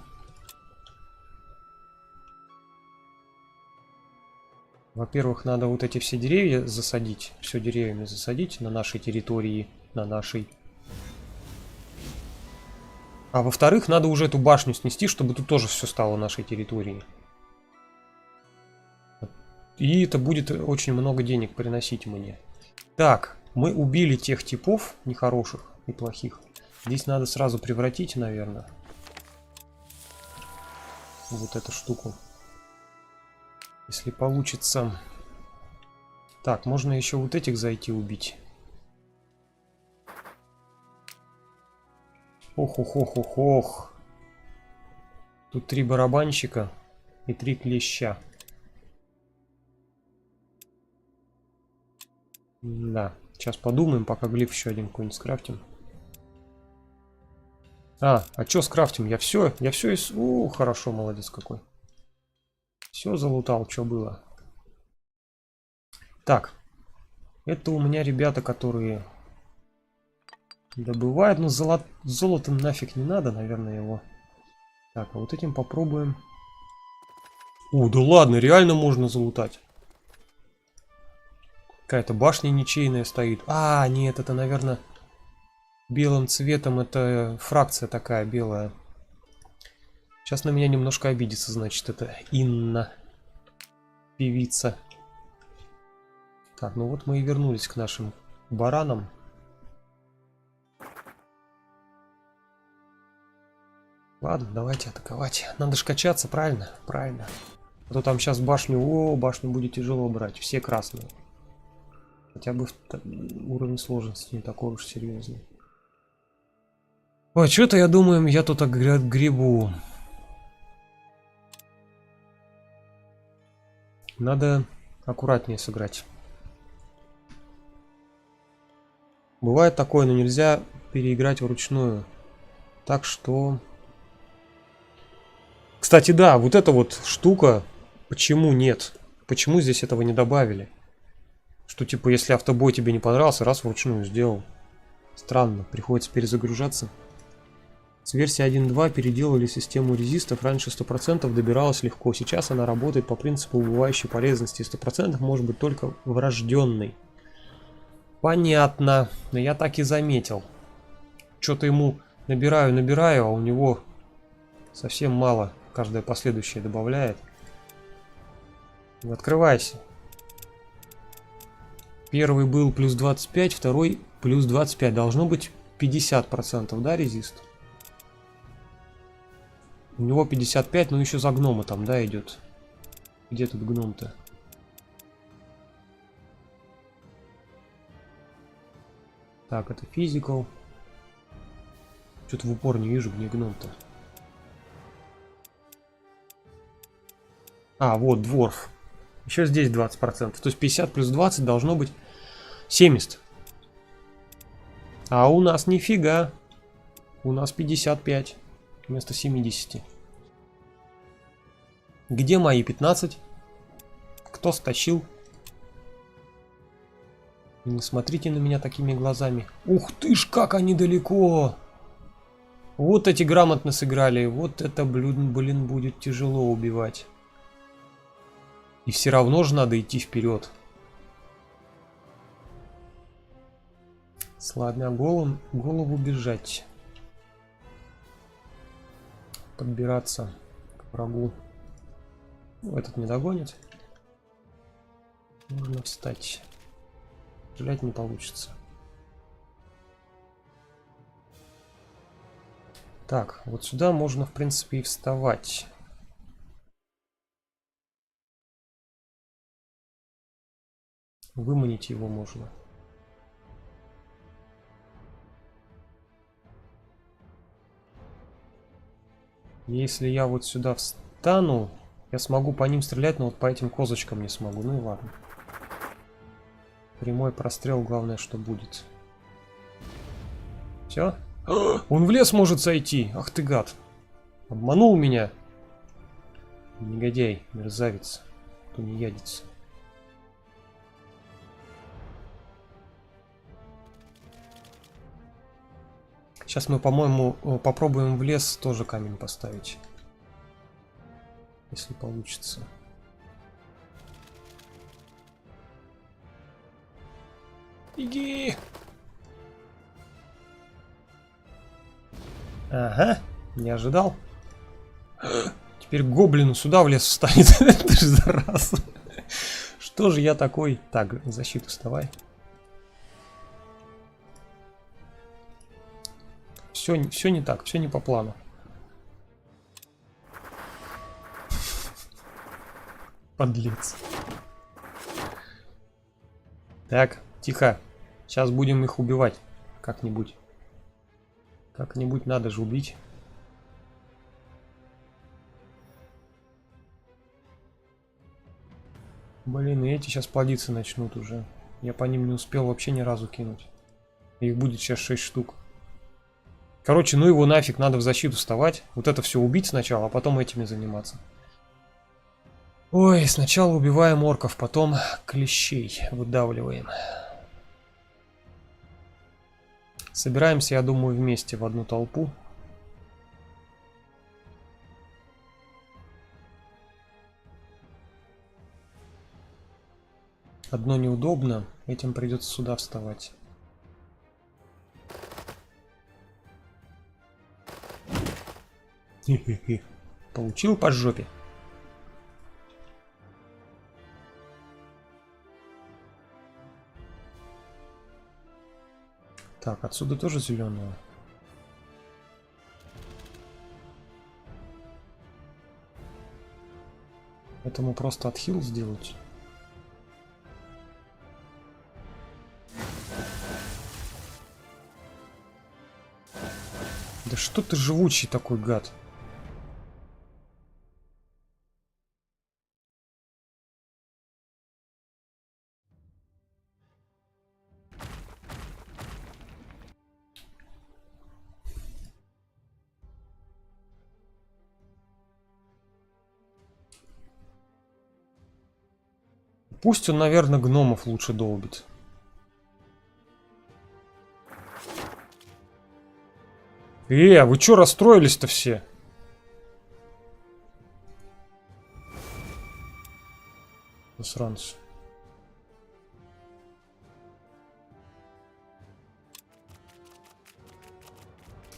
Во-первых, надо вот эти все деревья засадить. Все деревьями засадить на нашей территории. На нашей... А во-вторых, надо уже эту башню снести, чтобы тут тоже все стало нашей территорией. И это будет очень много денег приносить мне. Так, мы убили тех типов нехороших и плохих. Здесь надо сразу превратить, наверное, вот эту штуку. Если получится. Так, можно еще вот этих зайти убить. Ох. Тут 3 барабанщика и 3 клеща. Да, сейчас подумаем, пока глиф еще один какой-нибудь скрафтим. А что скрафтим? Я все из... хорошо, молодец какой. Все залутал, что было. Так, это у меня ребята, которые добывают, но золото нафиг не надо, наверное, его. Так, а вот этим попробуем. Да ладно, реально можно залутать. Какая-то башня ничейная стоит. А, нет, это, наверное, белым цветом, это фракция такая белая. Сейчас на меня немножко обидится, значит, это Инна. Певица. Так, ну вот мы и вернулись к нашим баранам. Ладно, давайте атаковать. Надо же качаться, правильно? Правильно. А то там сейчас башню... О, башню будет тяжело брать. Все красные. Хотя бы уровень сложности не такой уж серьезный. Ой, что-то я думаю, я тут грибу. Надо аккуратнее сыграть. Бывает такое, но нельзя переиграть вручную. Так что... Кстати, да, вот эта вот штука, почему нет? Почему здесь этого не добавили? Что типа, если автобой тебе не понравился, раз вручную сделал. Странно, приходится перезагружаться. С версии 1.2 переделали систему резистов. Раньше 100% добиралась легко. Сейчас она работает по принципу убывающей полезности. 100% может быть только врожденный. Понятно. Но я так и заметил. Что-то ему набираю, а у него совсем мало. Каждое последующее добавляет. Открывайся. Первый был плюс 25, второй плюс 25. Должно быть 50%, да, резист? У него 55, но еще за гнома там, да, идет. Где тут гном-то? Так, это физикал. Что-то в упор не вижу, где гном-то. А, вот, дворф. Еще здесь 20%. То есть 50 плюс 20 должно быть 70. А у нас нифига. У нас 55 вместо 70. Где мои 15? Кто стащил? Не смотрите на меня такими глазами. Ух ты ж, как они далеко! Вот эти грамотно сыграли. Вот это, блин, будет тяжело убивать. И все равно же надо идти вперед. Сломя голову бежать. Подбираться к врагу. Ну, этот не догонит. Нужно встать. Стрелять не получится. Так, вот сюда можно, в принципе, и вставать. Выманить его можно. Если я вот сюда встану, я смогу по ним стрелять, но вот по этим козочкам не смогу. Ну и ладно. Прямой прострел, главное, что будет. Все? Он в лес может сойти. Ах ты гад. Обманул меня. Негодяй, мерзавец. Тунеядец. Сейчас мы, по-моему, попробуем в лес тоже камень поставить. Если получится. Беги! Ага, не ожидал. Теперь гоблину сюда в лес встанет. Это же зараза. Что же я такой? Так, защиту вставай. Все не так, все не по плану. Подлец. Так, тихо. Сейчас будем их убивать. Как-нибудь. Как-нибудь надо же убить. Блин, и эти сейчас плодиться начнут уже. Я по ним не успел вообще ни разу кинуть. Их будет сейчас 6 штук. Короче, ну его нафиг, надо в защиту вставать. Вот это все убить сначала, а потом этими заниматься. Ой, сначала убиваем орков, потом клещей выдавливаем. Собираемся, я думаю, вместе в одну толпу. Одно неудобно, этим придется сюда вставать. Хе-хе-хе. Получил по жопе. Так, отсюда тоже зеленая. Этому просто отхил сделать. Да что ты живучий такой, гад? Пусть он, наверное, гномов лучше долбит. А вы чё расстроились-то все? Засранцы.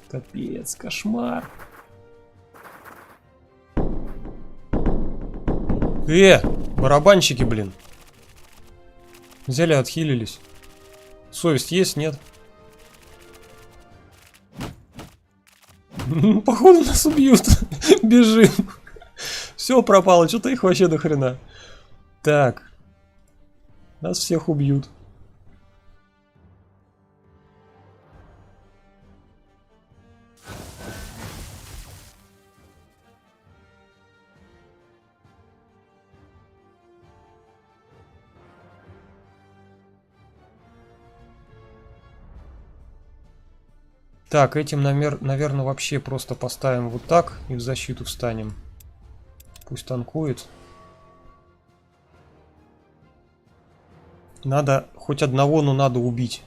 Капец, кошмар. Барабанщики, блин. Взяли, отхилились. Совесть есть, нет? Походу нас убьют. Бежим. Все пропало, что-то их вообще до хрена. Так. Нас всех убьют. Так, этим, наверное, вообще просто поставим вот так и в защиту встанем. Пусть танкует. Надо хоть одного, но надо убить.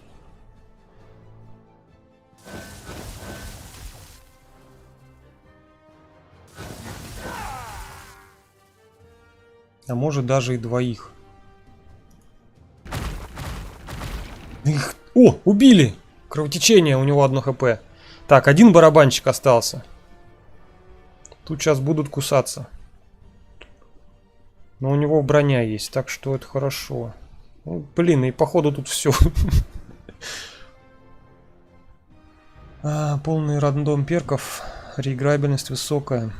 А может даже и двоих. Их... О, убили! Кровотечение, у него 1 хп. Так, один барабанщик остался. Тут сейчас будут кусаться. Но у него броня есть, так что это хорошо. Ну, блин, и походу тут все. Полный рандом перков. Реиграбельность высокая.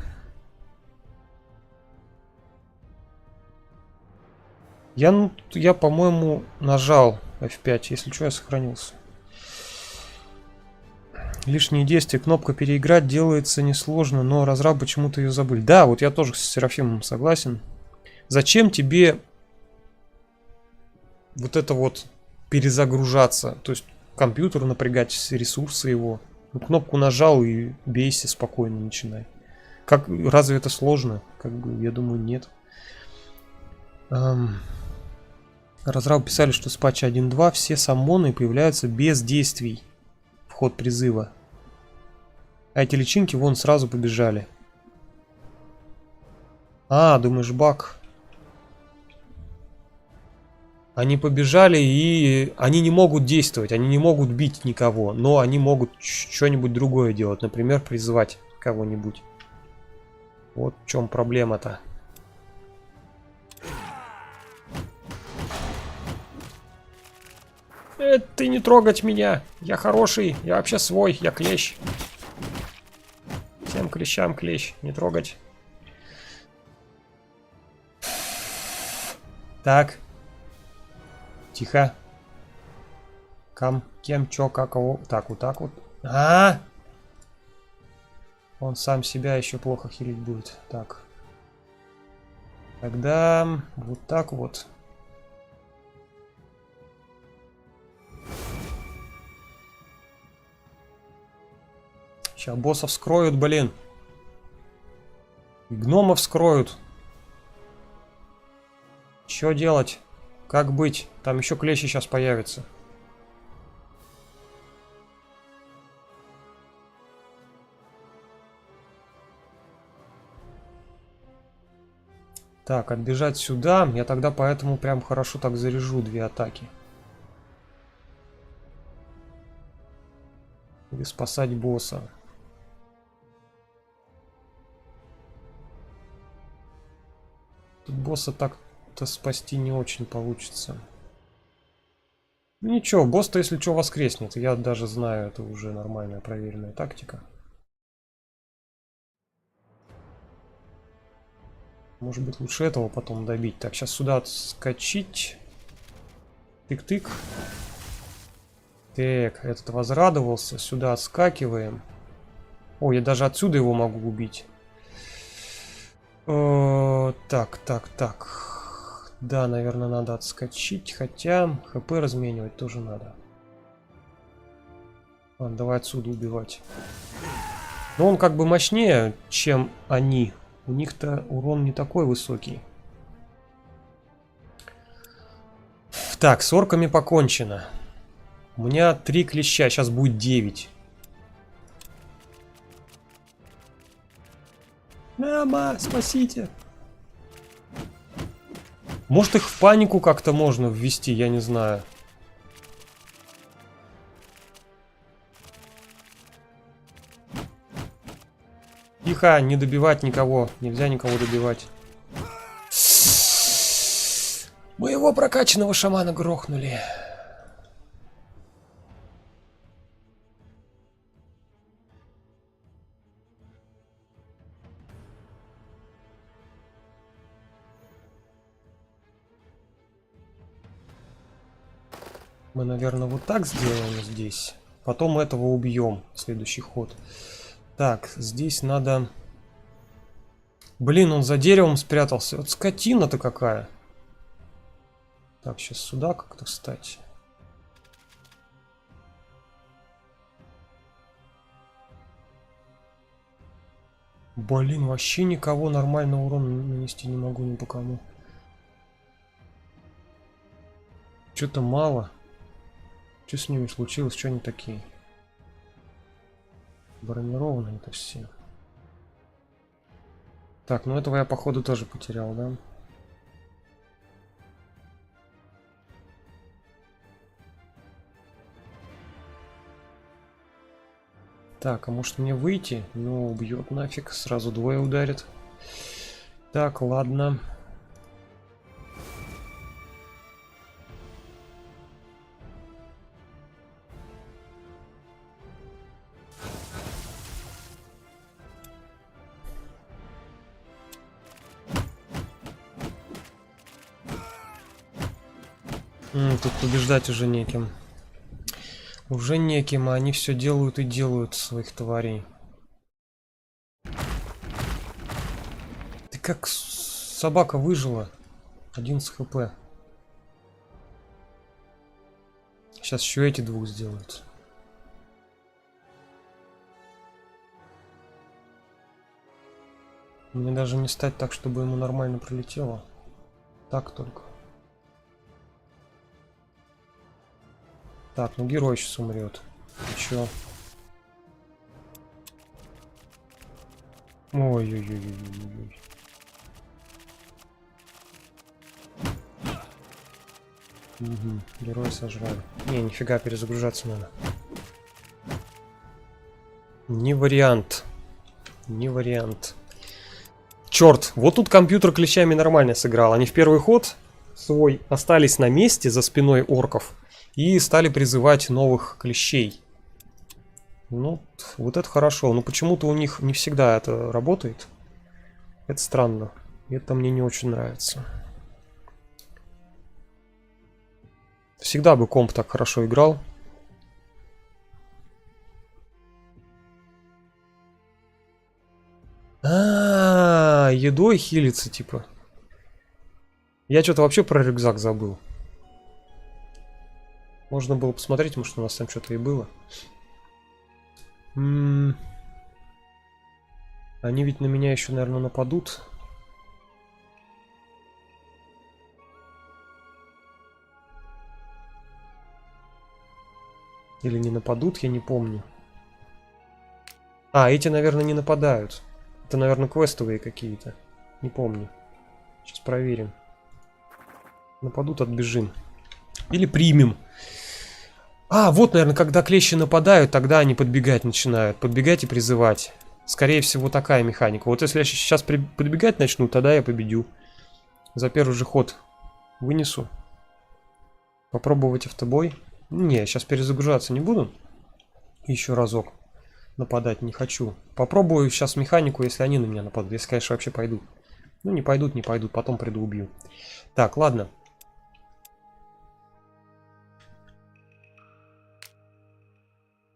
Я по-моему, нажал F5. Если что, я сохранился. Лишние действия. Кнопка переиграть делается несложно, но разраб почему-то ее забыли. Да, вот я тоже с Серафимом согласен. Зачем тебе вот это вот перезагружаться? То есть компьютеру напрягать ресурсы его. Ну, кнопку нажал и бейся спокойно, начинай. Разве это сложно? Как бы, я думаю, нет. Разрабы писали, что с патча 1.2 все саммоны появляются без действий в ход призыва. А эти личинки вон сразу побежали. Думаешь, баг? Они побежали, и они не могут действовать, они не могут бить никого, но они могут что-нибудь другое делать, например, призывать кого-нибудь. Вот в чем проблема-то. Ты не трогать меня, я хороший, я вообще свой, я клещ. Всем клещам клещ, не трогать. Так. Тихо. Кем, чё, как, кого. Так, вот так вот. Он сам себя еще плохо хилить будет. Так. Тогда вот так вот. Сейчас боссов скроют, блин. И гномов скроют. Что делать? Как быть? Там еще клещи сейчас появятся. Так, отбежать сюда. Я тогда поэтому прям хорошо так заряжу 2 атаки. Или спасать босса. Тут босса так-то спасти не очень получится. Ну ничего, босс-то, если что, воскреснет. Я даже знаю, это уже нормальная проверенная тактика. Может быть, лучше этого потом добить. Так, сейчас сюда отскочить. Тык-тык. Так, этот возрадовался. Сюда отскакиваем. О, я даже отсюда его могу убить. Так. Да, наверное, надо отскочить. Хотя ХП разменивать тоже надо. Ладно, давай отсюда убивать. Но он как бы мощнее, чем они. У них-то урон не такой высокий. Так, с орками покончено. У меня 3 клеща, сейчас будет 9. Мама, спасите. Может, их в панику как-то можно ввести, я не знаю. Тихо, не добивать никого. Нельзя никого добивать. Моего прокачанного шамана грохнули. Мы, наверное, вот так сделаем здесь. Потом этого убьем. Следующий ход. Так, здесь надо... Блин, он за деревом спрятался. Вот скотина-то какая. Так, сейчас сюда как-то встать. Блин, вообще никого нормального урона нанести не могу ни по кому. Что-то мало. Что с ними случилось? Что они такие? Бронированные это все. Так, ну этого я походу тоже потерял, да? Так, а может мне выйти? Ну, убьет нафиг. Сразу двое ударит. Так, ладно. Тут побеждать уже неким. Уже неким, а они все делают и делают своих тварей. Ты как собака выжила. 11 хп. Сейчас еще эти двух сделают. Мне даже не стать так, чтобы ему нормально прилетело. Так только. Так, ну герой сейчас умрет. Чё? Ой-ой-ой-ой-ой. Угу, героя сожрали. Не, нифига, перезагружаться надо. Не вариант. Не вариант. Черт, вот тут компьютер клещами нормально сыграл. Они в первый ход свой остались на месте за спиной орков и стали призывать новых клещей. Ну, вот это хорошо. Но почему-то у них не всегда это работает. Это странно. Это мне не очень нравится. Всегда бы комп так хорошо играл. Едой хилится, типа. Я что-то вообще про рюкзак забыл. Можно было посмотреть, может, у нас там что-то и было. Они ведь на меня еще, наверное, нападут. Или не нападут, я не помню. Эти, наверное, не нападают. Это, наверное, квестовые какие-то. Не помню. Сейчас проверим. Нападут, отбежим. Или примем. Вот, наверное, когда клещи нападают, тогда они подбегать начинают. Подбегать и призывать. Скорее всего, такая механика. Вот если я сейчас подбегать начну, тогда я победю. За первый же ход вынесу. Попробовать автобой. Не, сейчас перезагружаться не буду. Еще разок. Нападать не хочу. Попробую сейчас механику, если они на меня нападут. Если, конечно, вообще пойдут. Ну, не пойдут, не пойдут. Потом приду, убью. Так, ладно.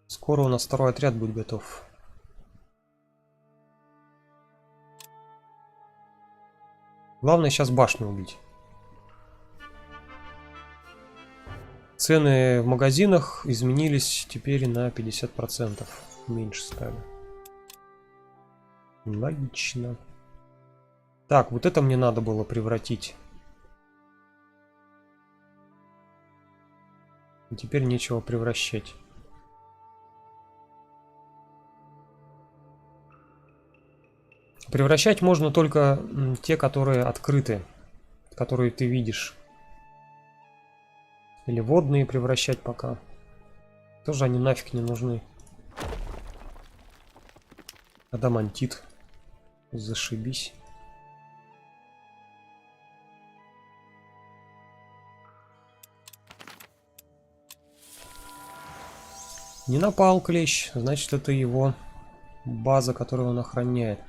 Скоро у нас второй отряд будет готов. Главное сейчас башню убить. Цены в магазинах изменились теперь на 50%. Меньше стали. Логично. Так, вот это мне надо было превратить. И теперь нечего превращать. Превращать можно только те, которые открыты, которые ты видишь. Или водные превращать пока. Тоже они нафиг не нужны. Адамантит. Зашибись. Не напал клещ, значит это его база, которую он охраняет.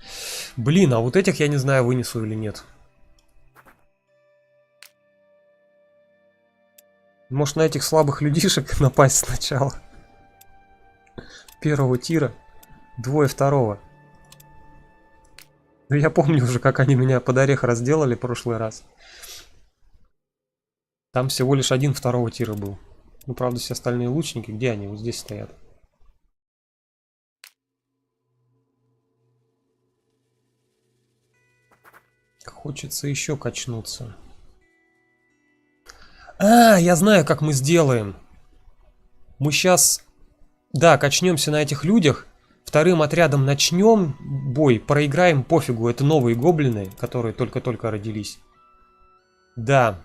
Блин, а вот этих я не знаю, вынесу или нет. Может, на этих слабых людишек напасть сначала. Первого тира, двое второго. Ну, я помню уже, как они меня под орех разделали в прошлый раз. Там всего лишь один второго тира был. Ну, правда, все остальные лучники, где они? Вот здесь стоят. Хочется еще качнуться. А, я знаю, как мы сделаем. Мы сейчас, да, качнемся на этих людях. Вторым отрядом начнем бой, проиграем, пофигу. Это новые гоблины, которые только-только родились. Да.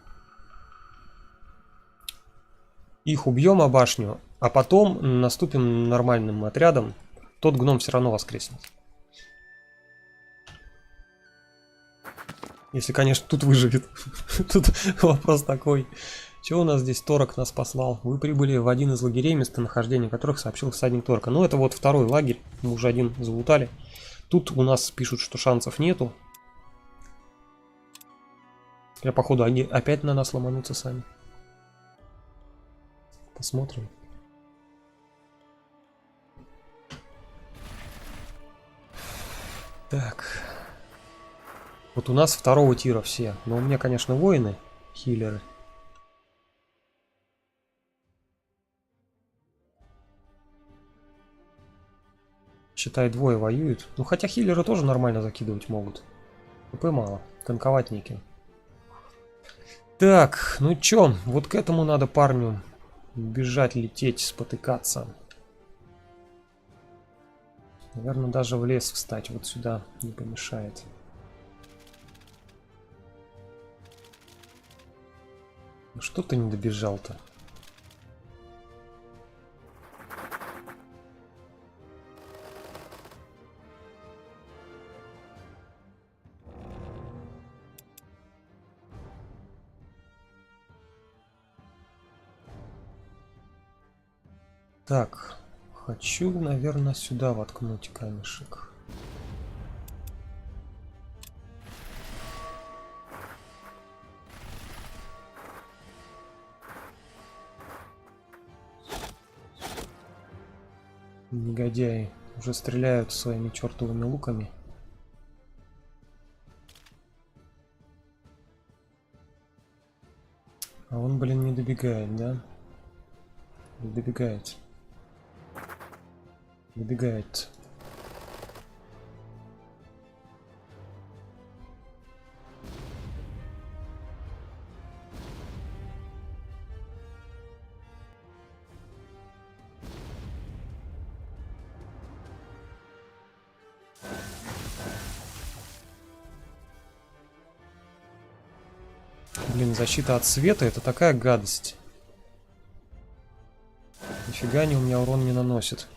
Их убьем о башню, а потом наступим нормальным отрядом. Тот гном все равно воскреснет. Если, конечно, тут выживет. Тут вопрос такой. Чего у нас здесь? Торок нас послал. Вы прибыли в один из лагерей, местонахождение которых сообщил всадник Торка. Ну, это вот второй лагерь. Мы уже один залутали. Тут у нас пишут, что шансов нету. Я, походу, они опять на нас ломанутся сами. Посмотрим. Так. Вот у нас второго тира все. Но у меня, конечно, воины, хиллеры. Считай, двое воюют. Ну, хотя хиллеры тоже нормально закидывать могут. ХП мало. Танковатники. Так, ну чё, вот к этому надо парню бежать, лететь, спотыкаться. Наверное, даже в лес встать вот сюда не помешает. Ну что ты не добежал-то? Так, хочу, наверное, сюда воткнуть камешек. Негодяи уже стреляют своими чертовыми луками. А он, блин, не добегает, да? Не добегает. Добегает. Блин, защита от света — это такая гадость. Нифига они у меня урон не наносят.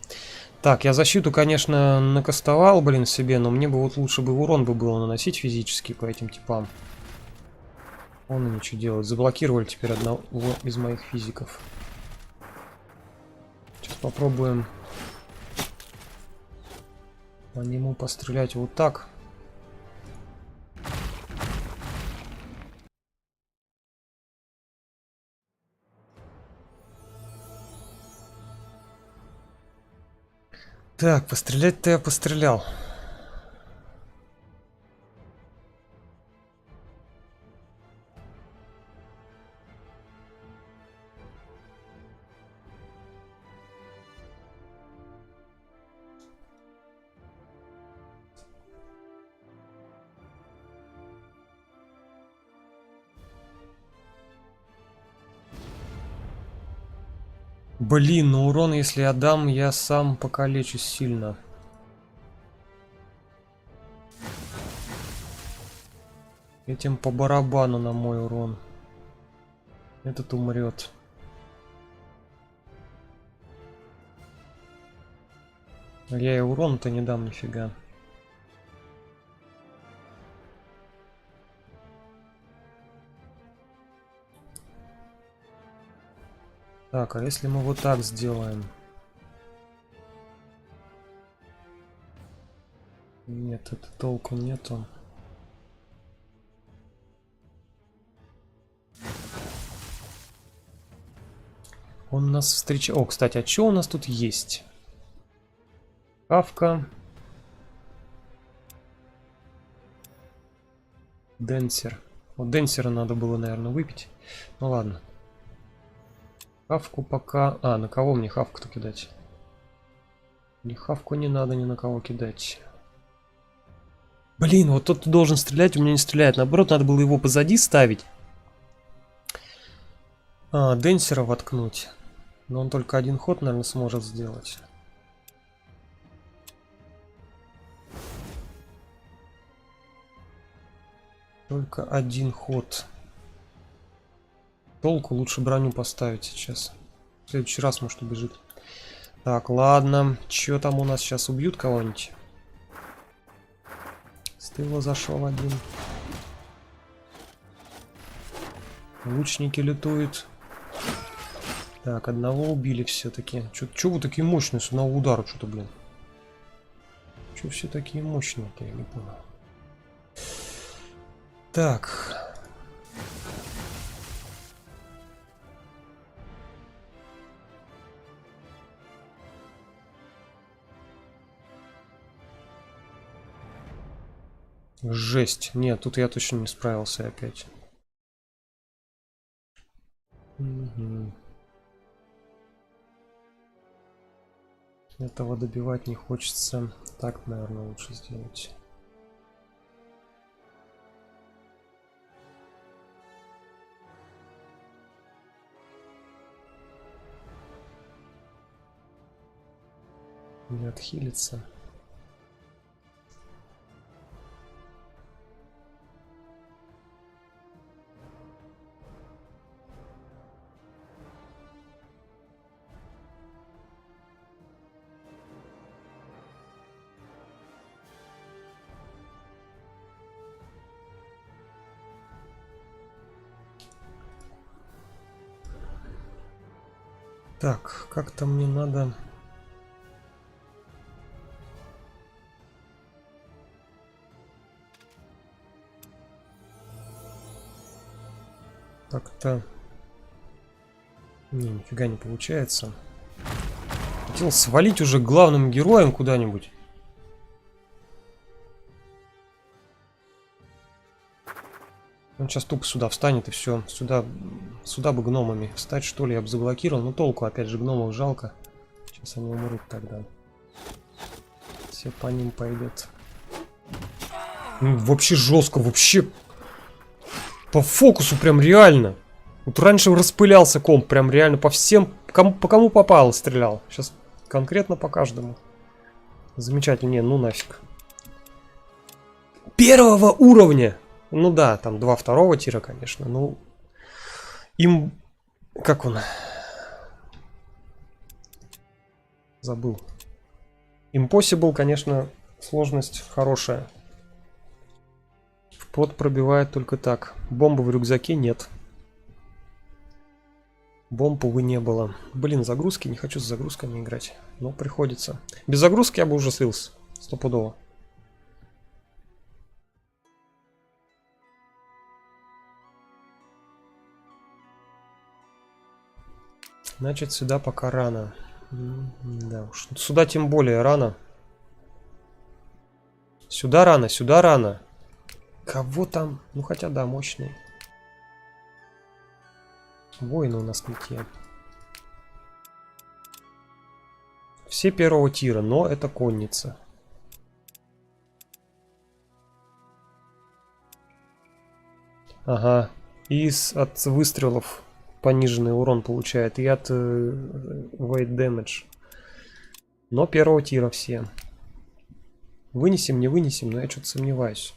Так, я защиту, конечно, накастовал, блин, себе, но мне бы вот лучше бы урон бы было наносить физически по этим типам. Он ничего делает. Заблокировали теперь одного из моих физиков. попробуем по нему пострелять вот так. Так, пострелять-то я пострелял. Блин, ну урон, если я дам, я сам покалечусь сильно. Этим по барабану на мой урон. Этот умрет. Я и урон-то не дам нифига. Так, а если мы вот так сделаем? Нет, это толку нету. Он нас встречает. О, кстати, а что у нас тут есть? Кавка. Денсер. Вот Денсера надо было, наверное, выпить. Ну ладно. Хавку пока... А, на кого мне хавку-то кидать? Ни хавку не надо ни на кого кидать. Блин, вот тот, кто должен стрелять, у меня не стреляет. Наоборот, надо было его позади ставить. А, Денсера воткнуть. Но он только один ход, наверное, сможет сделать. Только один ход. Толку лучше броню поставить сейчас. В следующий раз, может, убежит. Так, ладно. Че там у нас сейчас? Убьют кого-нибудь? С тыла зашел один. Лучники лютуют. Так, одного убили все-таки. Че вы такие мощные с одного удара? Что-то, блин. Че все такие мощные-то, я не понял. Так. Жесть. Нет, тут я точно не справился опять. Угу. Этого добивать не хочется. Так, наверное, лучше сделать. Не отхилится. Так, как-то мне надо... Как-то... Не, нифига не получается. Хотел свалить уже главным героем куда-нибудь. Он сейчас тупо сюда встанет и все. Сюда бы гномами встать, что ли, я бы заблокировал. Но толку, опять же, гномов жалко. Сейчас они умрут тогда. Все по ним пойдет. Ну, вообще жестко, вообще. По фокусу прям реально. Вот раньше распылялся комп, прям реально по всем, по кому попало стрелял. Сейчас конкретно по каждому. Замечательно, не, ну нафиг. Первого уровня! Ну да, там 2 второго тира, конечно. Ну, им... Как он? Забыл. Impossible, конечно, сложность хорошая. Вплот пробивает только так. Бомбы в рюкзаке нет. Бомб, увы, не было. Блин, загрузки, не хочу с загрузками играть. Но приходится. Без загрузки я бы уже слился. Стопудово. Значит, сюда пока рано. Да уж. Сюда тем более рано. Сюда рано, сюда рано. Кого там? Ну хотя да, мощный. Воины у нас не те. Все первого тира, но это конница. Ага. И от выстрелов пониженный урон получает. И от weight damage. Но первого тира все. Вынесем, не вынесем, но я что-то сомневаюсь.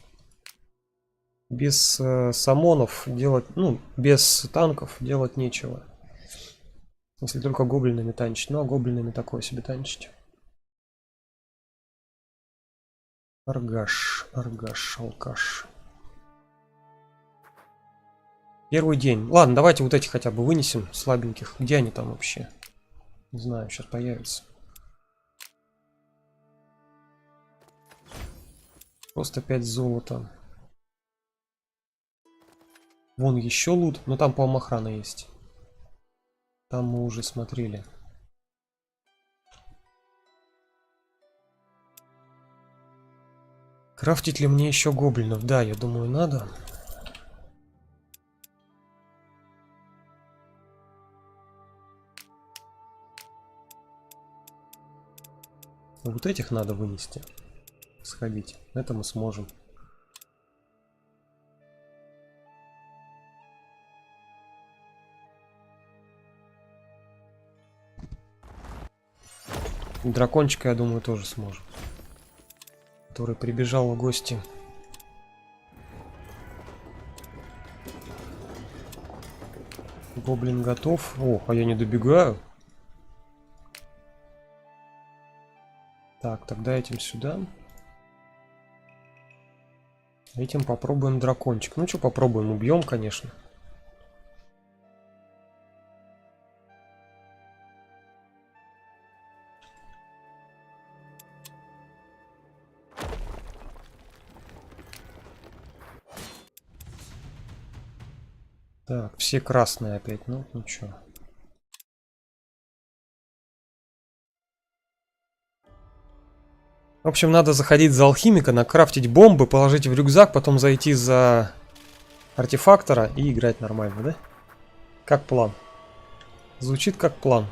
Без самонов делать, ну, без танков делать нечего. Если только гоблинами танчить. Ну, а гоблинами такое себе танчить. Аргаш, аргаш, алкаш. Первый день. Ладно, давайте вот эти хотя бы вынесем, слабеньких. Где они там вообще? Не знаю, сейчас появятся. Просто 5 золота. Вон еще лут, но там, по-моему, охрана есть. Там мы уже смотрели. Крафтить ли мне еще гоблинов? Да, я думаю, надо. Вот этих надо вынести. Сходить. Это мы сможем. Дракончика, я думаю, тоже сможем. Который прибежал в гости. Гоблин готов. О, а я не добегаю. Так, тогда этим сюда. Этим попробуем дракончик. Ну что попробуем? Убьем, конечно. Так, все красные опять. Ну, ничего. В общем, надо заходить за алхимика, накрафтить бомбы, положить в рюкзак, потом зайти за артефактора и играть нормально, да? Как план. Звучит как план.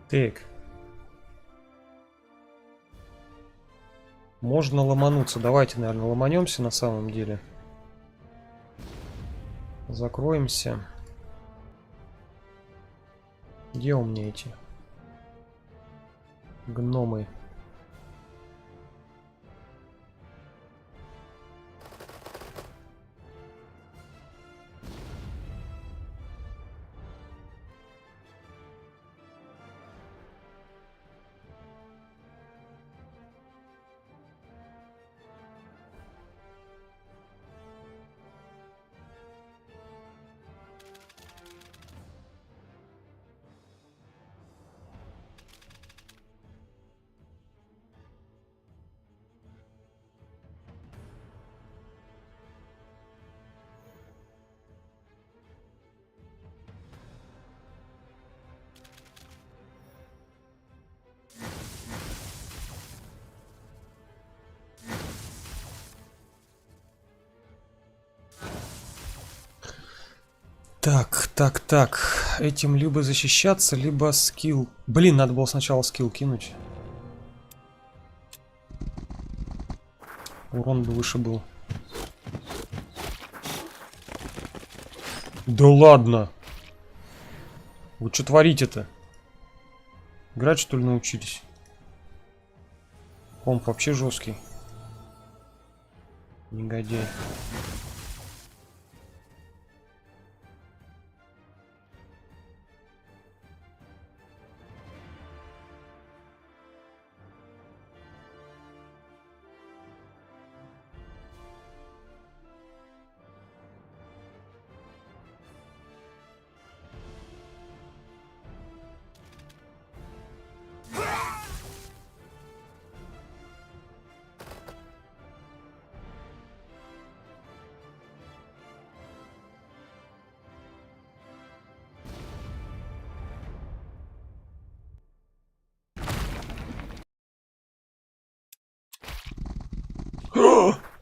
Так. Можно ломануться. Давайте, наверное, ломанемся на самом деле. Закроемся. Где у меня эти гномы? Так. Этим либо защищаться, либо скилл. Блин, надо было сначала скилл кинуть. Урон бы выше был. Да ладно! Вы что творите-то? Играть, что ли, научились? Комп вообще жесткий. Негодяй.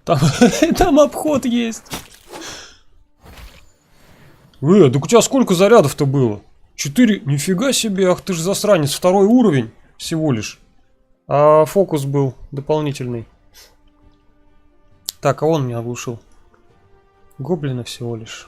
Там, там обход есть. Так у тебя сколько зарядов-то было? 4. Нифига себе, ах ты ж засранец. 2-й уровень всего лишь. А фокус был дополнительный. Так, а он меня оглушил. Гоблина всего лишь.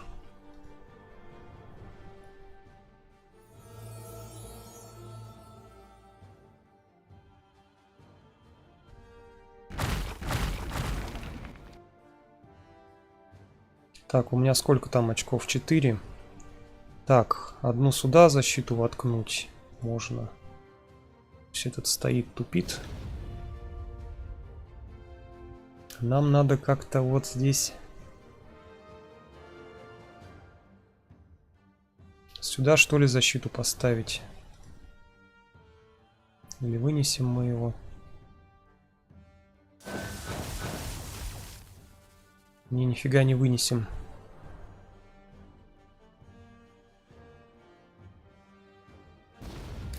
Так, у меня сколько там очков? 4. Так, одну сюда защиту воткнуть можно. Все этот стоит, тупит. Нам надо как-то вот здесь... Сюда что ли защиту поставить? Или вынесем мы его? Не, нифига не вынесем.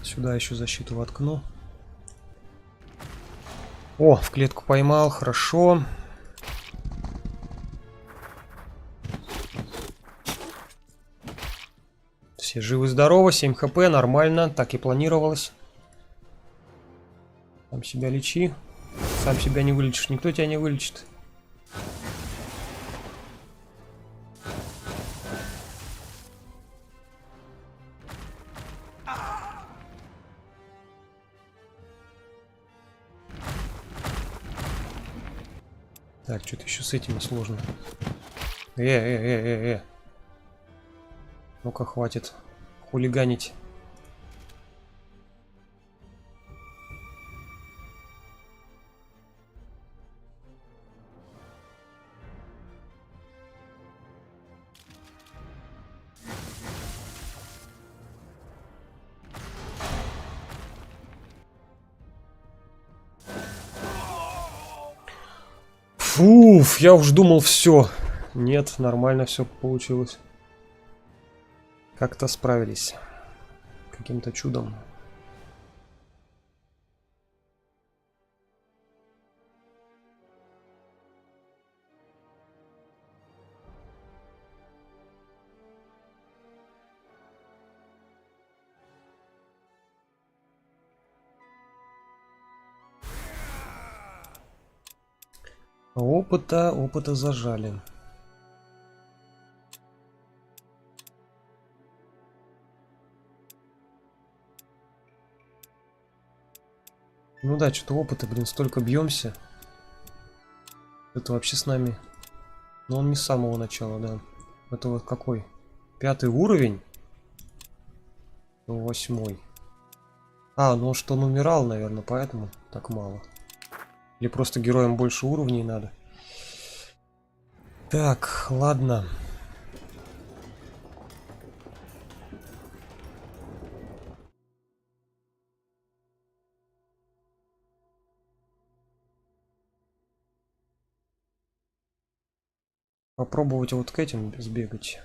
Сюда еще защиту воткну. О, в клетку поймал, хорошо. Все живы-здоровы, 7 хп, нормально, так и планировалось. Сам себя лечи. Сам себя не вылечишь, никто тебя не вылечит. Так, что-то еще с этими сложно. Ну-ка, хватит хулиганить. Фуф, я уж думал, все. Нет, нормально все получилось. Как-то справились. Каким-то чудом. Опыта зажали. Ну да, что-то опыта, блин, столько бьемся. Это вообще с нами. Но он не с самого начала, да. Это вот какой? 5-й уровень? 8-й. А, ну что он умирал, наверное, поэтому так мало. Или просто героям больше уровней надо. Так, ладно. Попробовать вот к этим сбегать.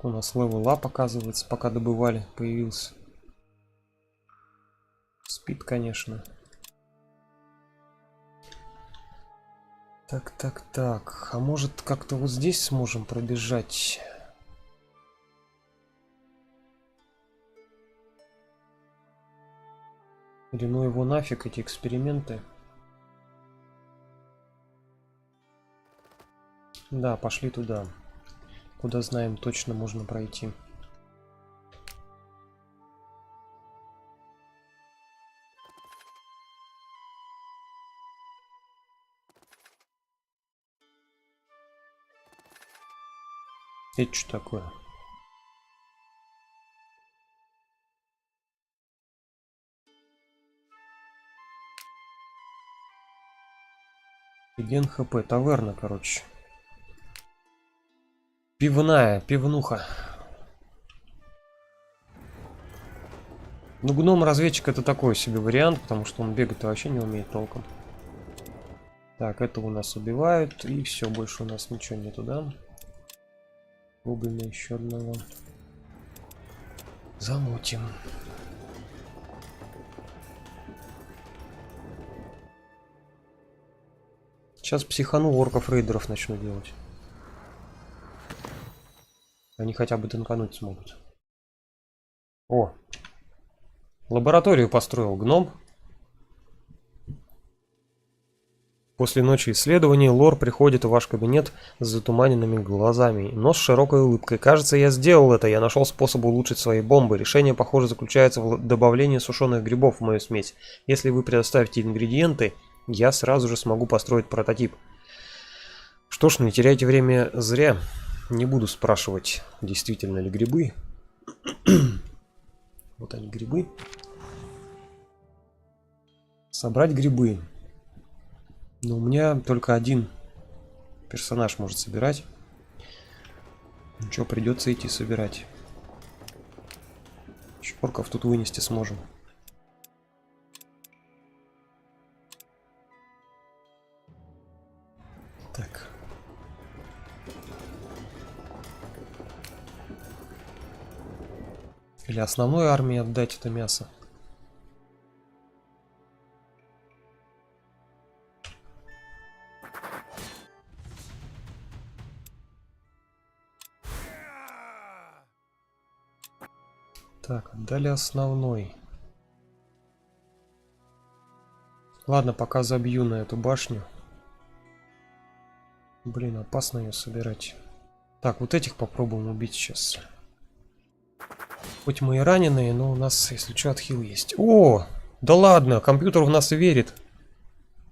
У нас левел ап, оказывается, пока добывали, появился. Спит, конечно. Так. А может, как-то вот здесь сможем пробежать? Или ну его нафиг, эти эксперименты. Да, пошли туда. Куда знаем, точно можно пройти. Это что такое? Ген хп, таверна, короче. Пивнуха. Ну, гном-разведчик это такой себе вариант, потому что он бегать вообще не умеет толком. Так, это у нас убивают, и все, больше у нас ничего нету, да? Гоблина еще одного. Замутим. Сейчас психану, орков-рейдеров начну делать. Они хотя бы танкануть смогут. О! Лабораторию построил гном. После ночи исследований Лор приходит в ваш кабинет с затуманенными глазами, но с широкой улыбкой. Кажется, я сделал это, я нашел способ улучшить свои бомбы. Решение, похоже, заключается в добавлении сушеных грибов в мою смесь. Если вы предоставите ингредиенты, я сразу же смогу построить прототип. Что ж, не теряйте время зря. Не буду спрашивать, действительно ли грибы. Вот они, грибы. Собрать грибы. Но у меня только один персонаж может собирать. Ничего, придется идти собирать. Орков тут вынести сможем. Так. Или основной армии отдать это мясо. Так, отдали основной. Ладно, пока забью на эту башню. Блин, опасно ее собирать. Так, вот этих попробуем убить сейчас. Хоть мы и раненые, но у нас, если что, отхил есть. О, да ладно, компьютер в нас верит.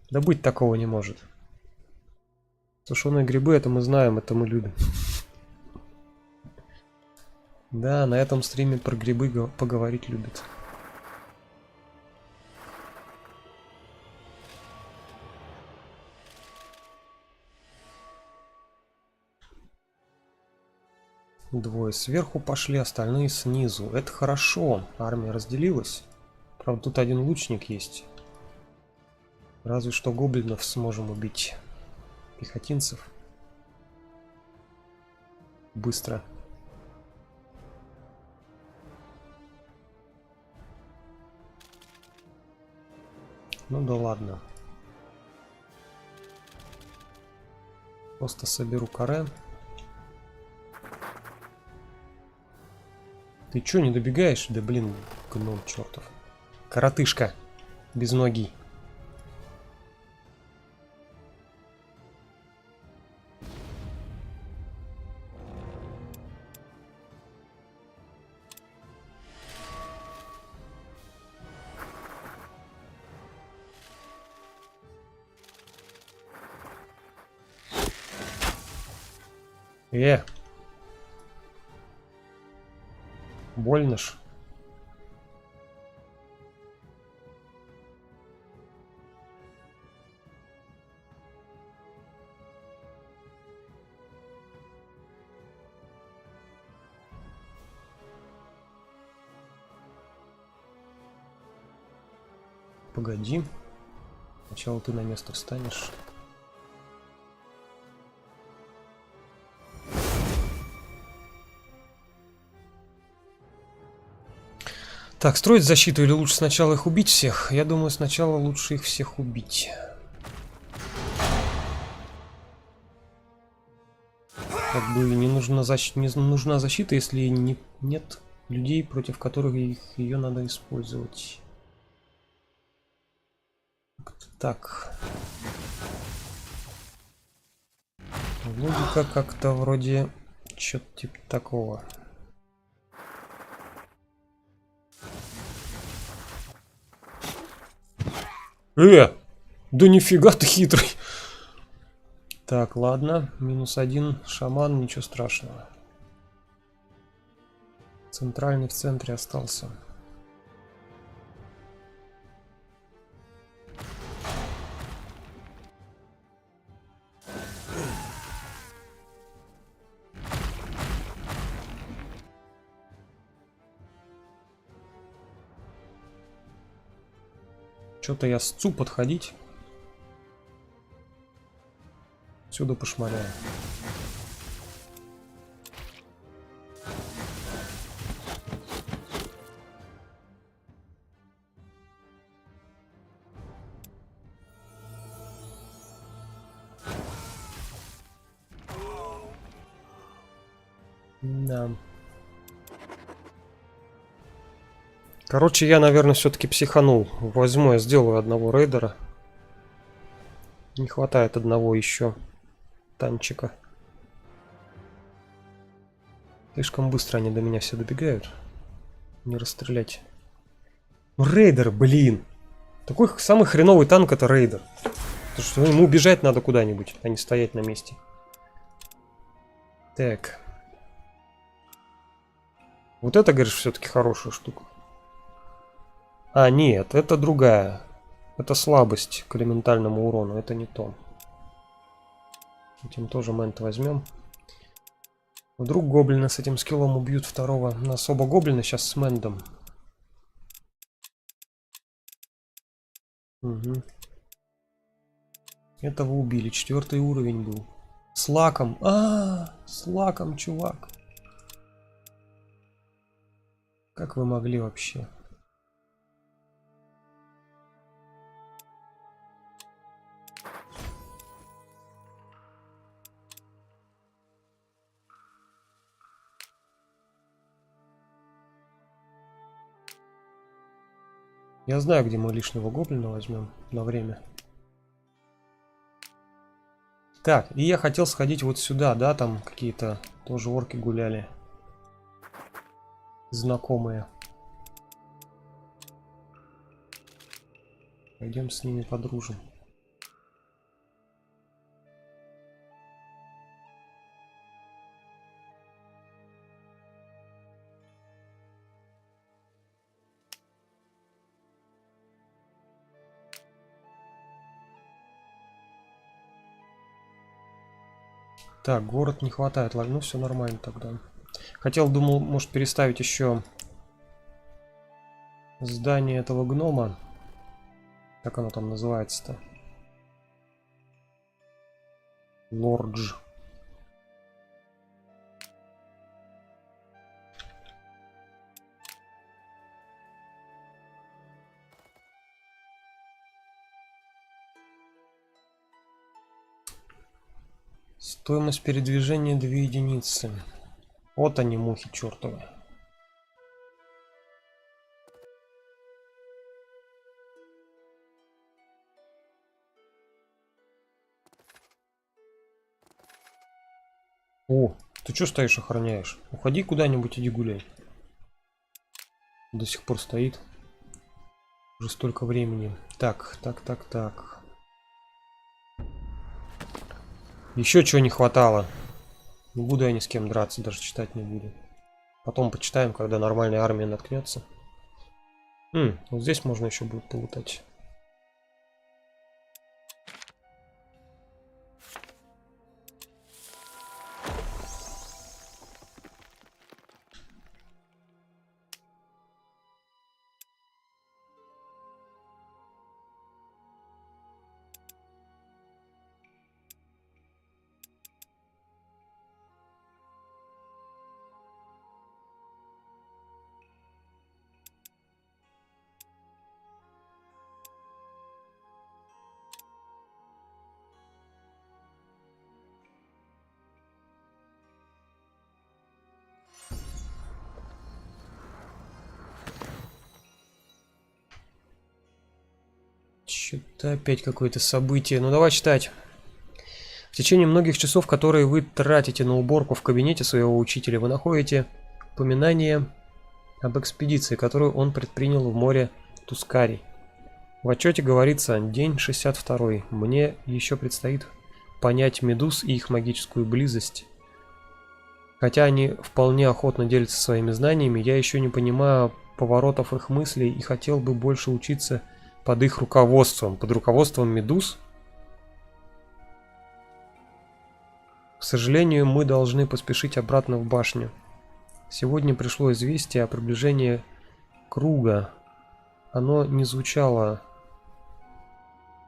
Да быть такого не может. Сушеные грибы, это мы знаем, это мы любим. Да, на этом стриме про грибы поговорить любят. Двое сверху пошли, остальные снизу. Это хорошо. Армия разделилась. Правда, тут один лучник есть. Разве что гоблинов сможем убить. Пехотинцев. Быстро. Ну да ладно. Просто соберу каре. Ты чё, не добегаешь? Да блин, гном чертов. Коротышка. Без ноги. Больно ж. Погоди. Сначала ты на место встанешь. Так, строить защиту или лучше сначала их убить всех? Я думаю, сначала лучше их всех убить. Как бы не нужна защита, если нет людей, против которых ее надо использовать. Так. Логика как-то вроде что-то типа такого. Да нифига ты хитрый. Так, ладно. -1 шаман, ничего страшного. Центральный в центре остался. Что-то я сцу подходить. Сюда пошмаляю. Да. Короче, я, наверное, все-таки психанул. Возьму, я сделаю одного рейдера. Не хватает одного еще танчика. Слишком быстро они до меня все добегают. Не расстрелять. Ну, рейдер, блин. Такой самый хреновый танк — это рейдер. Потому что ему бежать надо куда-нибудь, а не стоять на месте. Так. Вот это, говоришь, все-таки хорошая штука. А, нет, это другая. Это слабость к элементальному урону, это не то. Этим тоже мент возьмем. Вдруг гоблина с этим скиллом убьют второго. У нас оба гоблина сейчас с мендом. Угу. Этого убили. 4-й уровень был. С лаком. С лаком, чувак. Как вы могли вообще? Я знаю, где мы лишнего гоблина возьмем на время. Так, и я хотел сходить вот сюда, да, там какие-то тоже орки гуляли. Знакомые. Пойдем с ними подружим. Так, город не хватает. Ладно, ну все нормально тогда. Хотел, думал, может переставить еще здание этого гнома. Как оно там называется-то? Лордж. Стоимость передвижения 2 единицы. Вот они, мухи чертовы. О, ты что стоишь, охраняешь? Уходи куда-нибудь, иди гуляй. До сих пор стоит. Уже столько времени. Так. Еще чего не хватало. Не буду я ни с кем драться, даже читать не буду. Потом почитаем, когда нормальная армия наткнется. Вот здесь можно еще будет полутать. Что-то опять какое-то событие. Ну давай читать. В течение многих часов, которые вы тратите на уборку в кабинете своего учителя, вы находите упоминание об экспедиции, которую он предпринял в море Тускари. В отчете говорится: день 62. Мне еще предстоит понять медуз и их магическую близость. Хотя они вполне охотно делятся своими знаниями, я еще не понимаю поворотов их мыслей и хотел бы больше учиться под их руководством. Под руководством медуз? К сожалению, мы должны поспешить обратно в башню. Сегодня пришло известие о приближении круга. Оно не звучало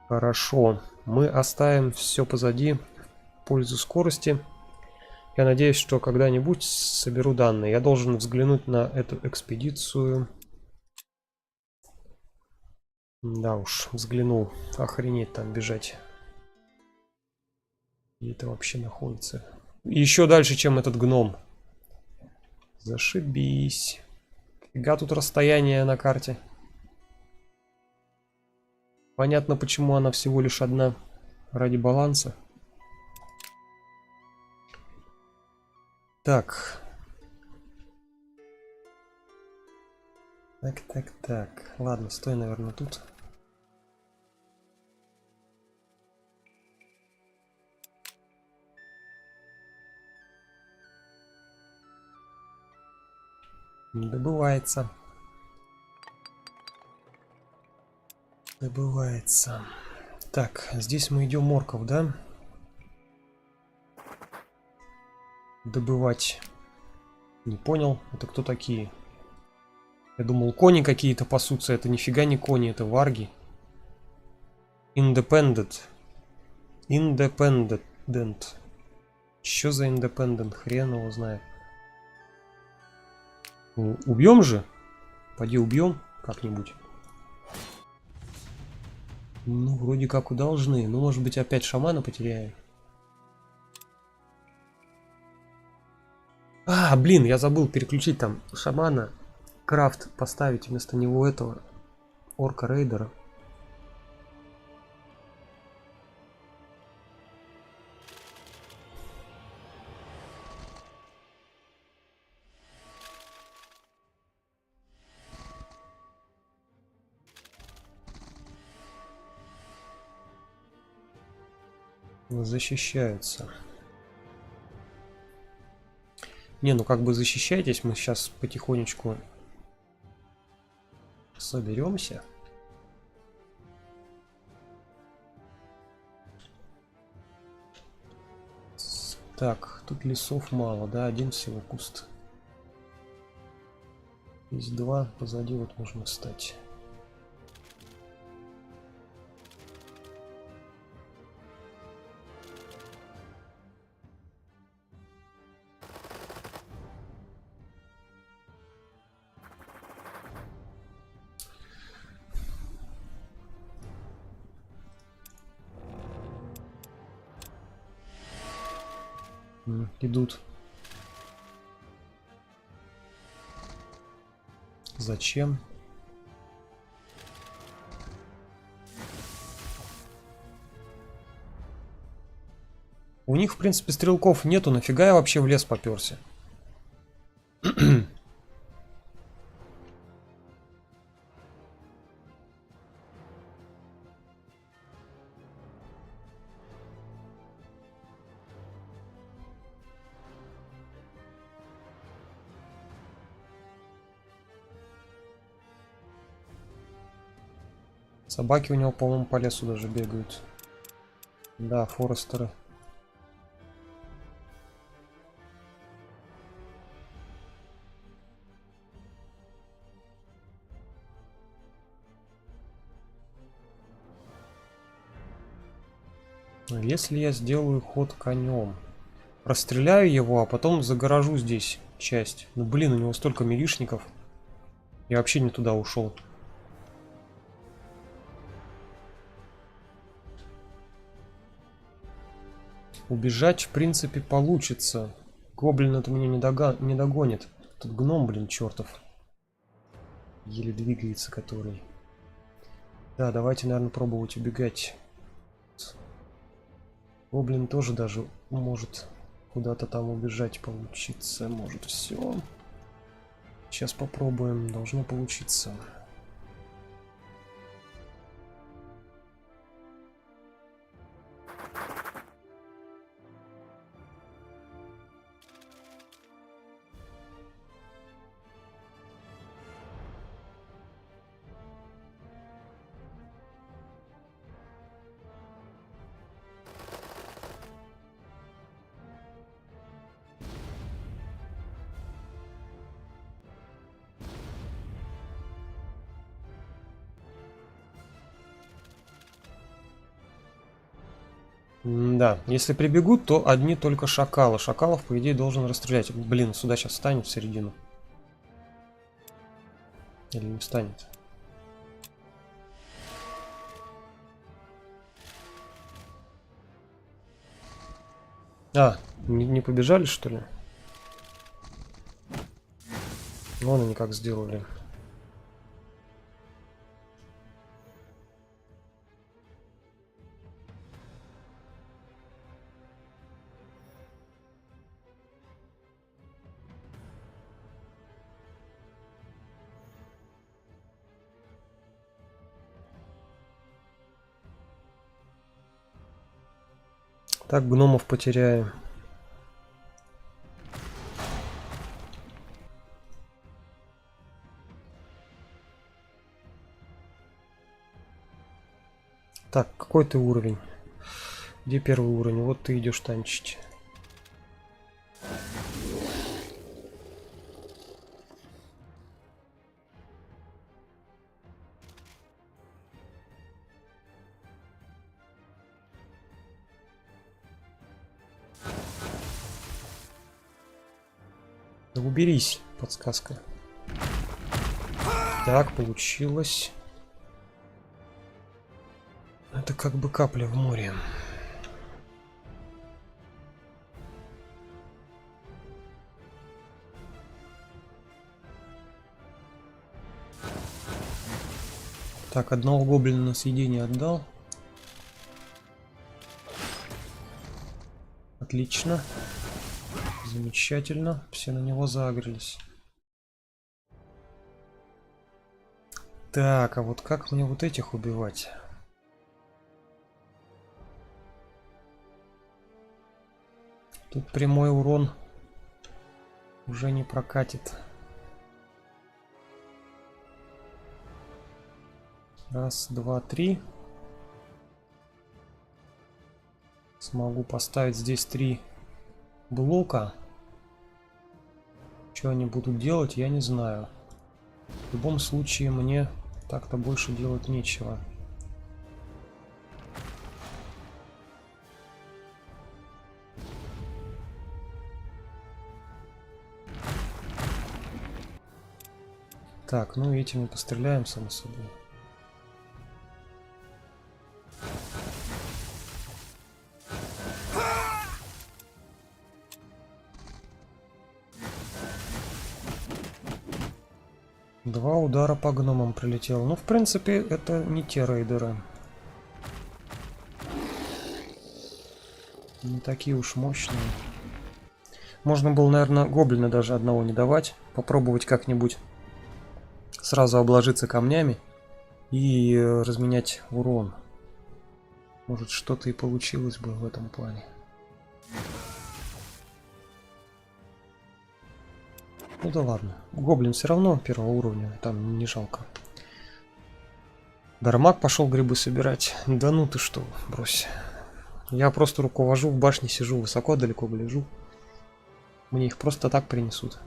хорошо. Мы оставим все позади в пользу скорости. Я надеюсь, что когда-нибудь соберу данные. Я должен взглянуть на эту экспедицию. Да уж, взглянул. Охренеть там бежать. Где это вообще находится? Еще дальше, чем этот гном. Зашибись. Фига тут расстояние на карте. Понятно, почему она всего лишь одна. Ради баланса. Так. Так. Ладно, стой, наверное, тут. Не добывается. Добывается. Так, здесь мы идем морков, да? Добывать. Не понял, это кто такие? Я думал, кони какие-то пасутся. Это нифига не кони, это варги. Independent. Independent. Что за independent? Хрен его знает. Убьем же? Пойди убьем как-нибудь. Ну, вроде как и должны. Ну, может быть, опять шамана потеряем. А, блин, я забыл переключить там шамана. Крафт поставить вместо него этого орка рейдера. Защищаются. Не, ну как бы защищайтесь, мы сейчас потихонечку соберемся. Так, тут лесов мало, да, один всего куст. Есть два, позади вот можно встать. Идут. Зачем? У них, в принципе, стрелков нету. Нафига я вообще в лес попёрся? Собаки у него, по-моему, по лесу даже бегают. Да, форестеры. Если я сделаю ход конем, расстреляю его, а потом загоражу здесь часть. Ну блин, у него столько милишников. Я вообще не туда ушел. Убежать, в принципе, получится. Гоблин это меня не догонит. Тут гном, блин, чертов. Еле двигается, который. Да, давайте, наверное, пробовать убегать. Гоблин тоже даже может куда-то там убежать, получится. Может, все. Сейчас попробуем. Должно получиться. Да, если прибегут, то одни только шакалы. Шакалов, по идее, должен расстрелять. Блин, сюда сейчас встанет в середину. Или не встанет? А, не побежали, что ли? Вон они как сделали. Так, гномов потеряем. Так, какой ты уровень? Где первый уровень? Вот ты идешь танчить. Да уберись, подсказка. Так, получилось. Это как бы капля в море. Так, одного гоблина на съедение отдал. Отлично. Замечательно. Все на него заагрились. Так, а вот как мне вот этих убивать? Тут прямой урон уже не прокатит. Раз, два, три. Смогу поставить здесь 3 блока. Что они будут делать, я не знаю. В любом случае мне так-то больше делать нечего. Так, ну этим мы постреляем, само собой. Два удара по гномам прилетело. Ну, в принципе, это не те рейдеры. Не такие уж мощные. Можно было, наверное, гоблина даже одного не давать. Попробовать как-нибудь сразу обложиться камнями и разменять урон. Может, что-то и получилось бы в этом плане. Ну да ладно. Гоблин все равно первого уровня, там не жалко. Дармак пошел грибы собирать. Да ну ты что, брось. Я просто руковожу, в башне сижу, высоко, далеко гляжу. Мне их просто так принесут.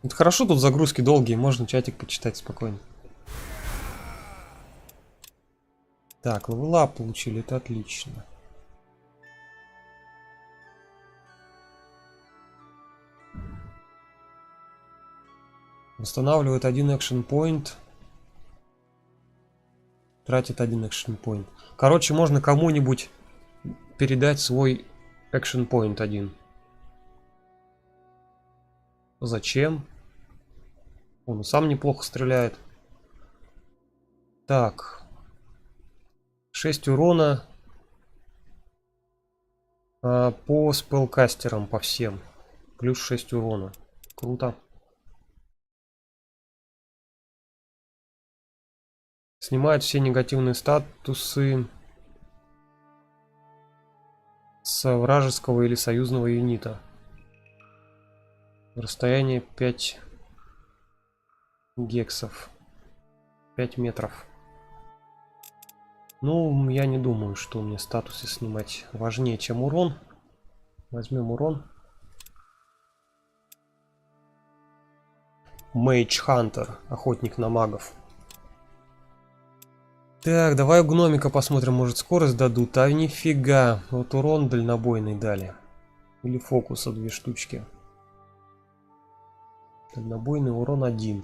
Это хорошо, тут загрузки долгие, можно чатик почитать спокойно. Так, левелап получили, это отлично. Восстанавливает 1 action point. Тратит 1 action point. Короче, можно кому-нибудь передать свой action point 1. Зачем? Он сам неплохо стреляет. Так. 6 урона по спелкастерам, по всем. Плюс 6 урона. Круто. Снимает все негативные статусы с вражеского или союзного юнита. Расстояние 5 гексов. 5 метров. Ну, я не думаю, что мне статусы снимать важнее, чем урон. Возьмем урон. Мейдж Хантер, охотник на магов. Так, давай у гномика посмотрим, может скорость дадут. А нифига, вот урон дальнобойный дали. Или фокуса 2 штучки. Дальнобойный урон 1.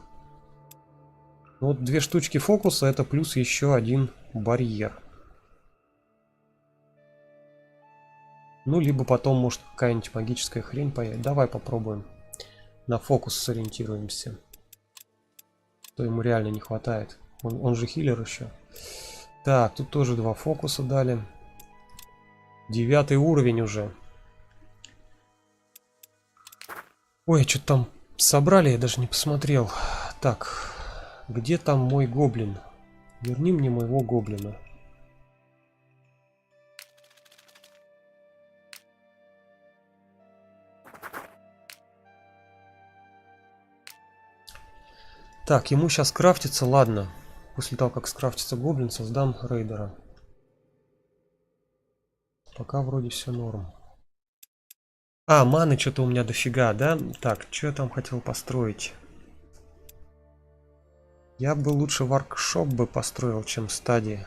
Вот 2 штучки фокуса, это плюс еще 1 барьер. Ну, либо потом, может, какая-нибудь магическая хрень появится. Давай попробуем. На фокус сориентируемся. То ему реально не хватает. Он же хилер еще. Так, тут тоже 2 фокуса дали. 9 уровень уже. Ой, что-то там собрали, я даже не посмотрел. Так, где там мой гоблин? Верни мне моего гоблина. Так, ему сейчас крафтится, ладно. После того, как скрафтится гоблин, создам рейдера. Пока вроде все норм. А, маны что-то у меня дофига, да? Так, что я там хотел построить? Я бы лучше воркшоп бы построил, чем стадии.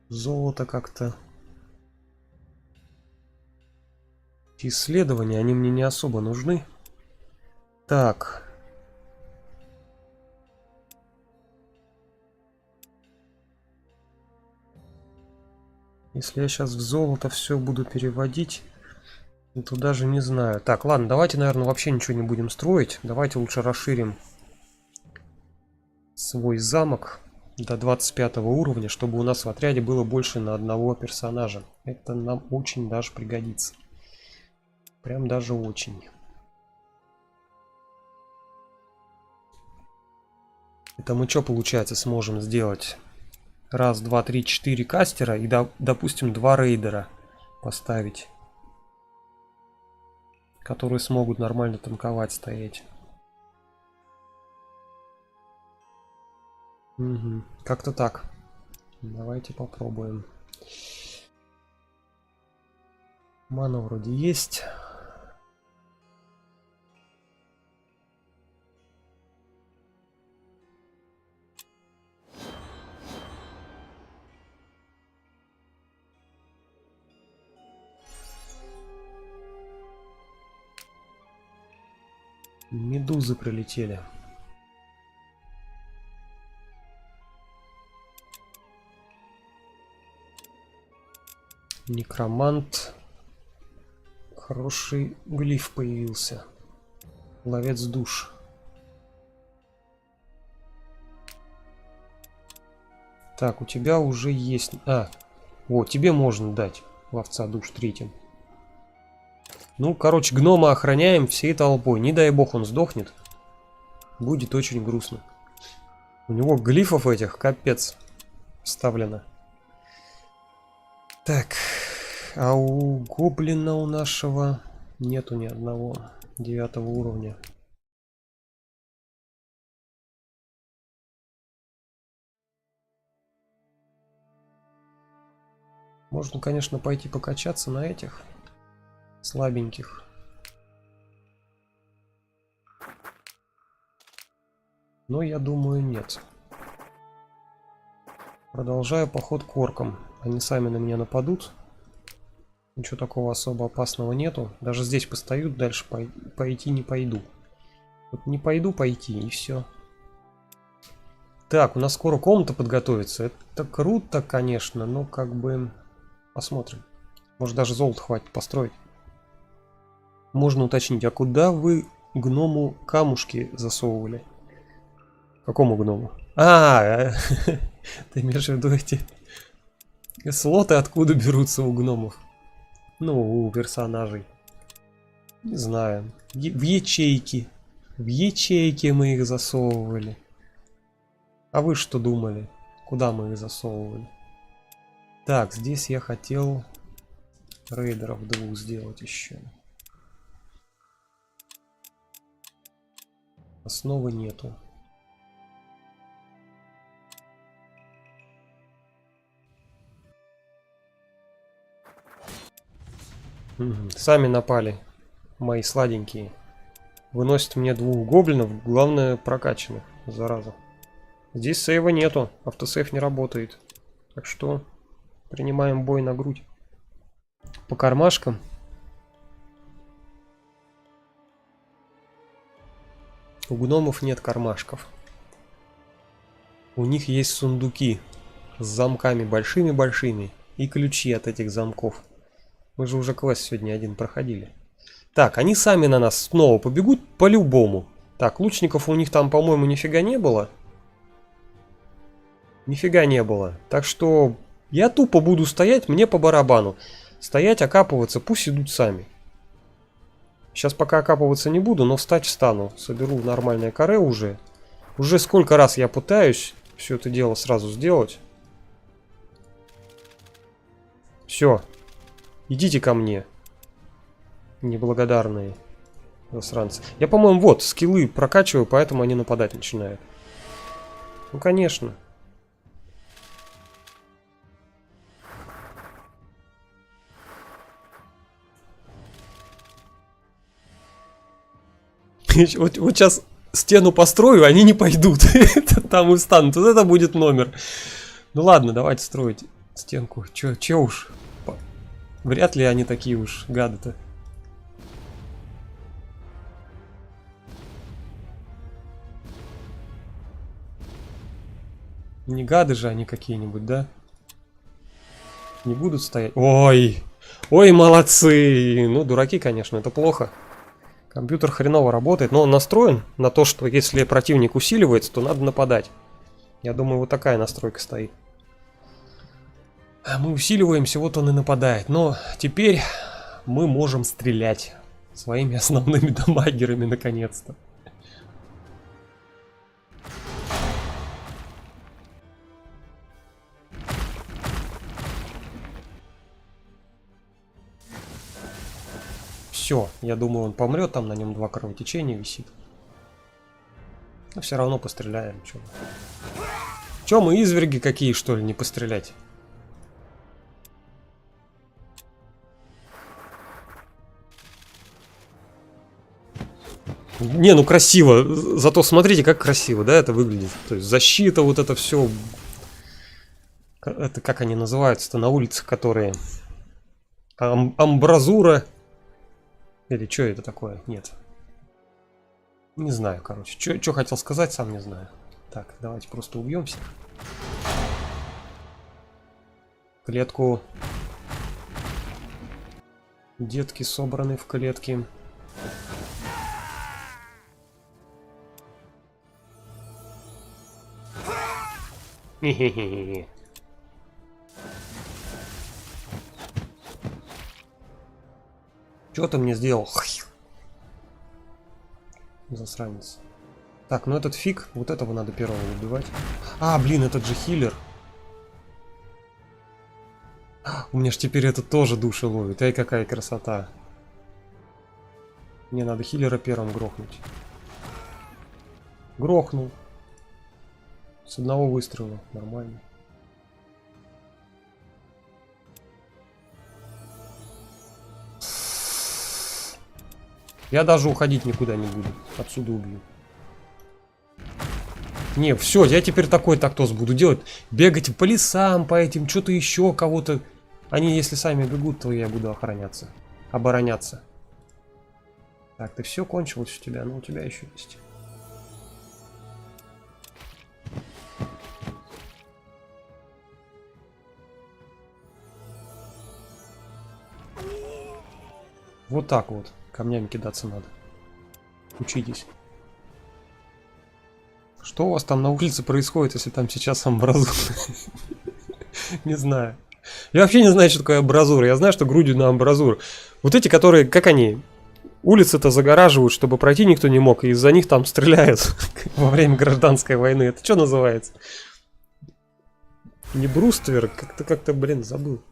Золото как-то. Исследования, они мне не особо нужны. Так. Если я сейчас в золото все буду переводить, то даже не знаю. Так, ладно, давайте, наверное, вообще ничего не будем строить. Давайте лучше расширим свой замок до 25 уровня, чтобы у нас в отряде было больше на одного персонажа. Это нам очень даже пригодится. Прям даже очень. Это мы что, получается, сможем сделать? Раз, два, три, 4 кастера и, допустим, 2 рейдера поставить, которые смогут нормально танковать, стоять. Угу. Как-то так. Давайте попробуем. Мана вроде есть. Медузы прилетели. Некромант. Хороший глиф появился. Ловец душ. Так, у тебя уже есть... А, вот, тебе можно дать ловца душ третьим. Ну, короче, гнома охраняем всей толпой. Не дай бог он сдохнет. Будет очень грустно. У него глифов этих капец вставлено. Так, а у гоблина у нашего нету ни одного 9 уровня. Можно, конечно, пойти покачаться на этих слабеньких. Но я думаю, нет. Продолжаю поход к оркам. Они сами на меня нападут. Ничего такого особо опасного нету. Даже здесь постою, дальше пойти не пойду. Вот не пойду пойти, и все. Так, у нас скоро комната подготовится. Это круто, конечно, но как бы... Посмотрим. Может, даже золото хватит построить. Можно уточнить, а куда вы гному камушки засовывали? Какому гному? Ты имеешь в виду эти слоты, откуда берутся у гномов? Ну, у персонажей. Не знаю. В ячейки. В ячейки мы их засовывали. А вы что думали? Куда мы их засовывали? Так, здесь я хотел рейдеров 2 сделать еще. Основы нету. Сами напали, мои сладенькие. Выносят мне 2 гоблинов, главное прокачанных, зараза. Здесь сейва нету, автосейв не работает. Так что принимаем бой на грудь. По кармашкам. У гномов нет кармашков. У них есть сундуки. с замками большими-большими. И ключи от этих замков. Мы же уже квест сегодня один проходили. Так, они сами на нас снова побегут по-любому. Так, лучников у них там, по-моему, нифига не было. Нифига не было. Так что я тупо буду стоять, мне по барабану. Стоять, окапываться, пусть идут сами. Сейчас пока окапываться не буду, но встать встану. Соберу нормальное каре уже. Уже сколько раз я пытаюсь все это дело сразу сделать. Все. Идите ко мне. Неблагодарные засранцы. Я, по-моему, вот, скиллы прокачиваю, поэтому они нападать начинают. Ну, конечно. Вот сейчас стену построю, они не пойдут. Там и встанут. Вот это будет номер. Ну ладно, давайте строить стенку. Че уж. Вряд ли они такие уж гады-то. Не гады же они какие-нибудь, да? Не будут стоять. Ой! Ой, молодцы! Ну, дураки, конечно, это плохо. Компьютер хреново работает, но он настроен на то, что если противник усиливается, то надо нападать. Я думаю, вот такая настройка стоит. Мы усиливаемся, вот он и нападает. Но теперь мы можем стрелять своими основными дамагерами наконец-то. Все, я думаю, он помрет, там на нем 2 кровотечения висит. Но все равно постреляем. Че мы изверги какие, что ли, не пострелять? Не, ну красиво. Зато смотрите, как красиво, да, это выглядит. То есть защита, вот это все. Это как они называются-то на улицах, которые... Амбразура. Или что это такое? Нет. Не знаю, короче. Что хотел сказать, сам не знаю. Так, давайте просто убьем всех. Клетку. Детки собраны в клетке. Хе-хе-хе. Что ты мне сделал? Засранец. Так, ну этот фиг, вот этого надо первого убивать. А, блин, этот же хиллер. У меня ж теперь это тоже души ловит. Ай, какая красота. Мне надо хиллера первым грохнуть. Грохнул. С одного выстрела. Нормально. Я даже уходить никуда не буду. Отсюда убью. Не, все, я теперь такой тактос буду делать. Бегать по лесам, по этим, что-то еще, кого-то. Они, если сами бегут, то я буду охраняться. Обороняться. Так, ты все кончилось у тебя? Ну, у тебя еще есть. Вот так вот. Камнями кидаться надо. Учитесь. Что у вас там на улице происходит, если там сейчас амбразура? Не знаю. Я вообще не знаю, что такое амбразура. Я знаю, что грудью на амбразуру. Вот эти, которые, как они, улицы-то загораживают, чтобы пройти никто не мог, и из-за них там стреляют во время гражданской войны. Это что называется? Не бруствер, как-то, блин, забыл.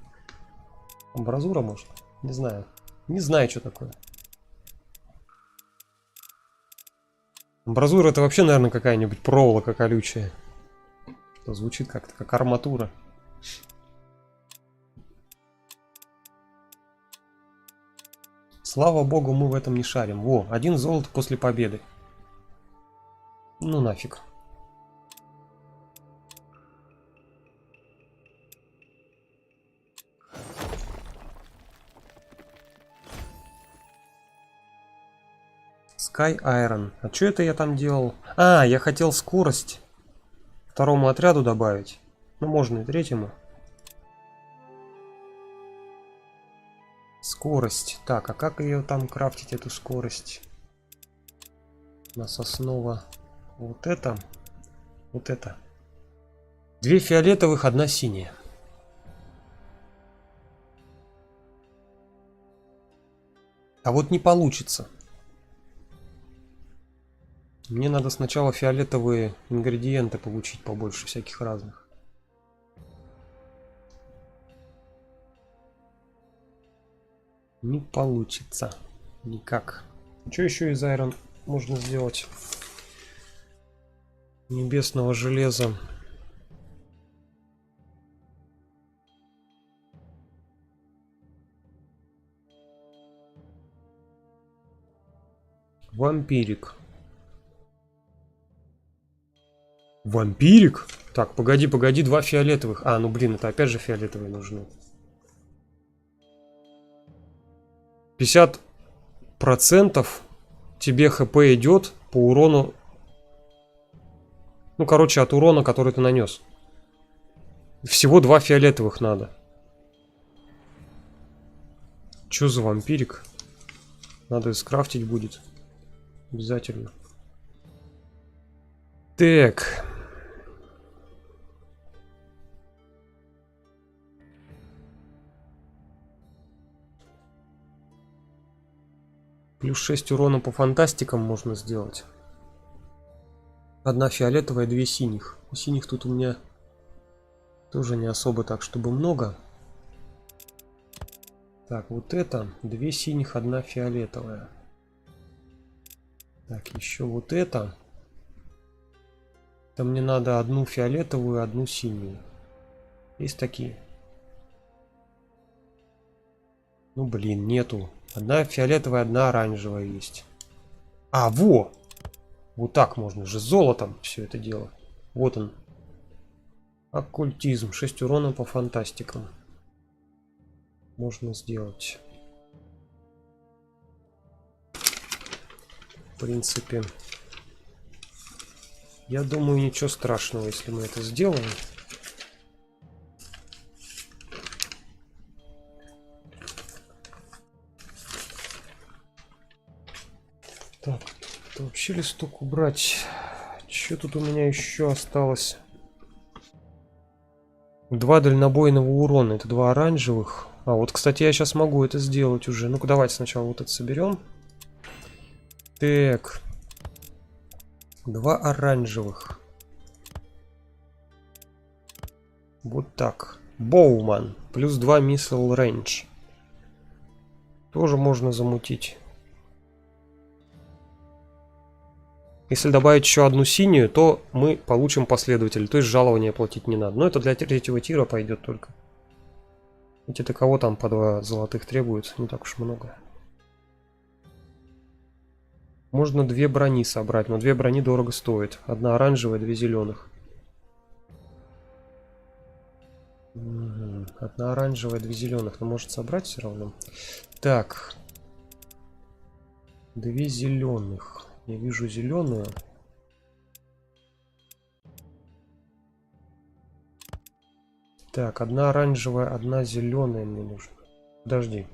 Амбразура, может? Не знаю. Не знаю, что такое. Амбразура — это вообще, наверное, какая-нибудь проволока колючая. Что звучит как-то как арматура. Слава богу, мы в этом не шарим. Во, 1 золото после победы. Ну нафиг. Sky Iron. А что это я там делал? А, я хотел скорость второму отряду добавить. Ну, можно и третьему. Скорость. Так, а как ее там крафтить, эту скорость? У нас основа вот это. Вот это. 2 фиолетовых, 1 синяя. А вот не получится. Мне надо сначала фиолетовые ингредиенты получить побольше, всяких разных. Не получится. Никак. Что еще из Iron можно сделать? Небесного железа. Вампирик. Вампирик? Так, погоди, 2 фиолетовых. А, ну блин, это опять же фиолетовые нужны. 50% тебе хп идет по урону. Ну, короче, от урона, который ты нанес. Всего 2 фиолетовых надо. Чё за вампирик? Надо скрафтить будет. Обязательно. Так. Плюс 6 урона по фантастикам можно сделать. 1 фиолетовая, 2 синих. У синих тут у меня тоже не особо так, чтобы много. Так, вот это. 2 синих, 1 фиолетовая. Так, еще вот это. Это мне надо 1 фиолетовую, 1 синюю. Есть такие? Ну блин, нету. 1 фиолетовая, 1 оранжевая есть. А, во! Вот так можно же золотом все это дело. Вот он. Оккультизм. 6 урона по фантастикам. Можно сделать. В принципе. Я думаю, ничего страшного, если мы это сделаем. Так, это вообще листок убрать. Что тут у меня еще осталось? 2 дальнобойного урона. Это 2 оранжевых. А, вот, кстати, я сейчас могу это сделать уже. Ну-ка, давайте сначала вот это соберем. Так. 2 оранжевых. Вот так. Боуман. Плюс 2 миссил рейндж. Тоже можно замутить. Если добавить еще 1 синюю, то мы получим последователя. То есть жалование платить не надо. Но это для 3-го тира пойдет только. Ведь это кого там по 2 золотых требуется? Не так уж много. Можно 2 брони собрать, но 2 брони дорого стоит. 1 оранжевая, 2 зеленых. 1 оранжевая, 2 зеленых. Но может собрать все равно. Так. 2 зеленых. Я вижу зеленую. Так, 1 оранжевая, 1 зеленая мне нужна. Подожди.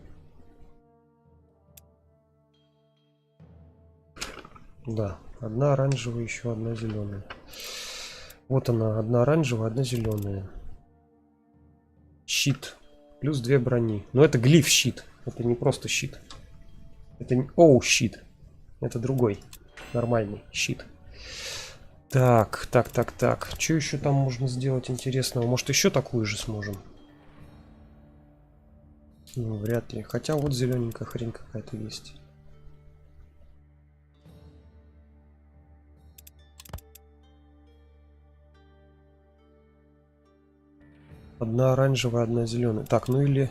Да, 1 оранжевая, еще 1 зеленая. Вот она, 1 оранжевая, 1 зеленая. Щит. Плюс 2 брони. Но это глиф щит. Это не просто щит. Это не... Оу, щит. Это другой. Нормальный щит. Так. Что еще там можно сделать интересного? Может, еще такую же сможем? Ну, вряд ли. Хотя вот зелененькая хрень какая-то есть. Одна оранжевая, 1 зеленая. Так, ну или...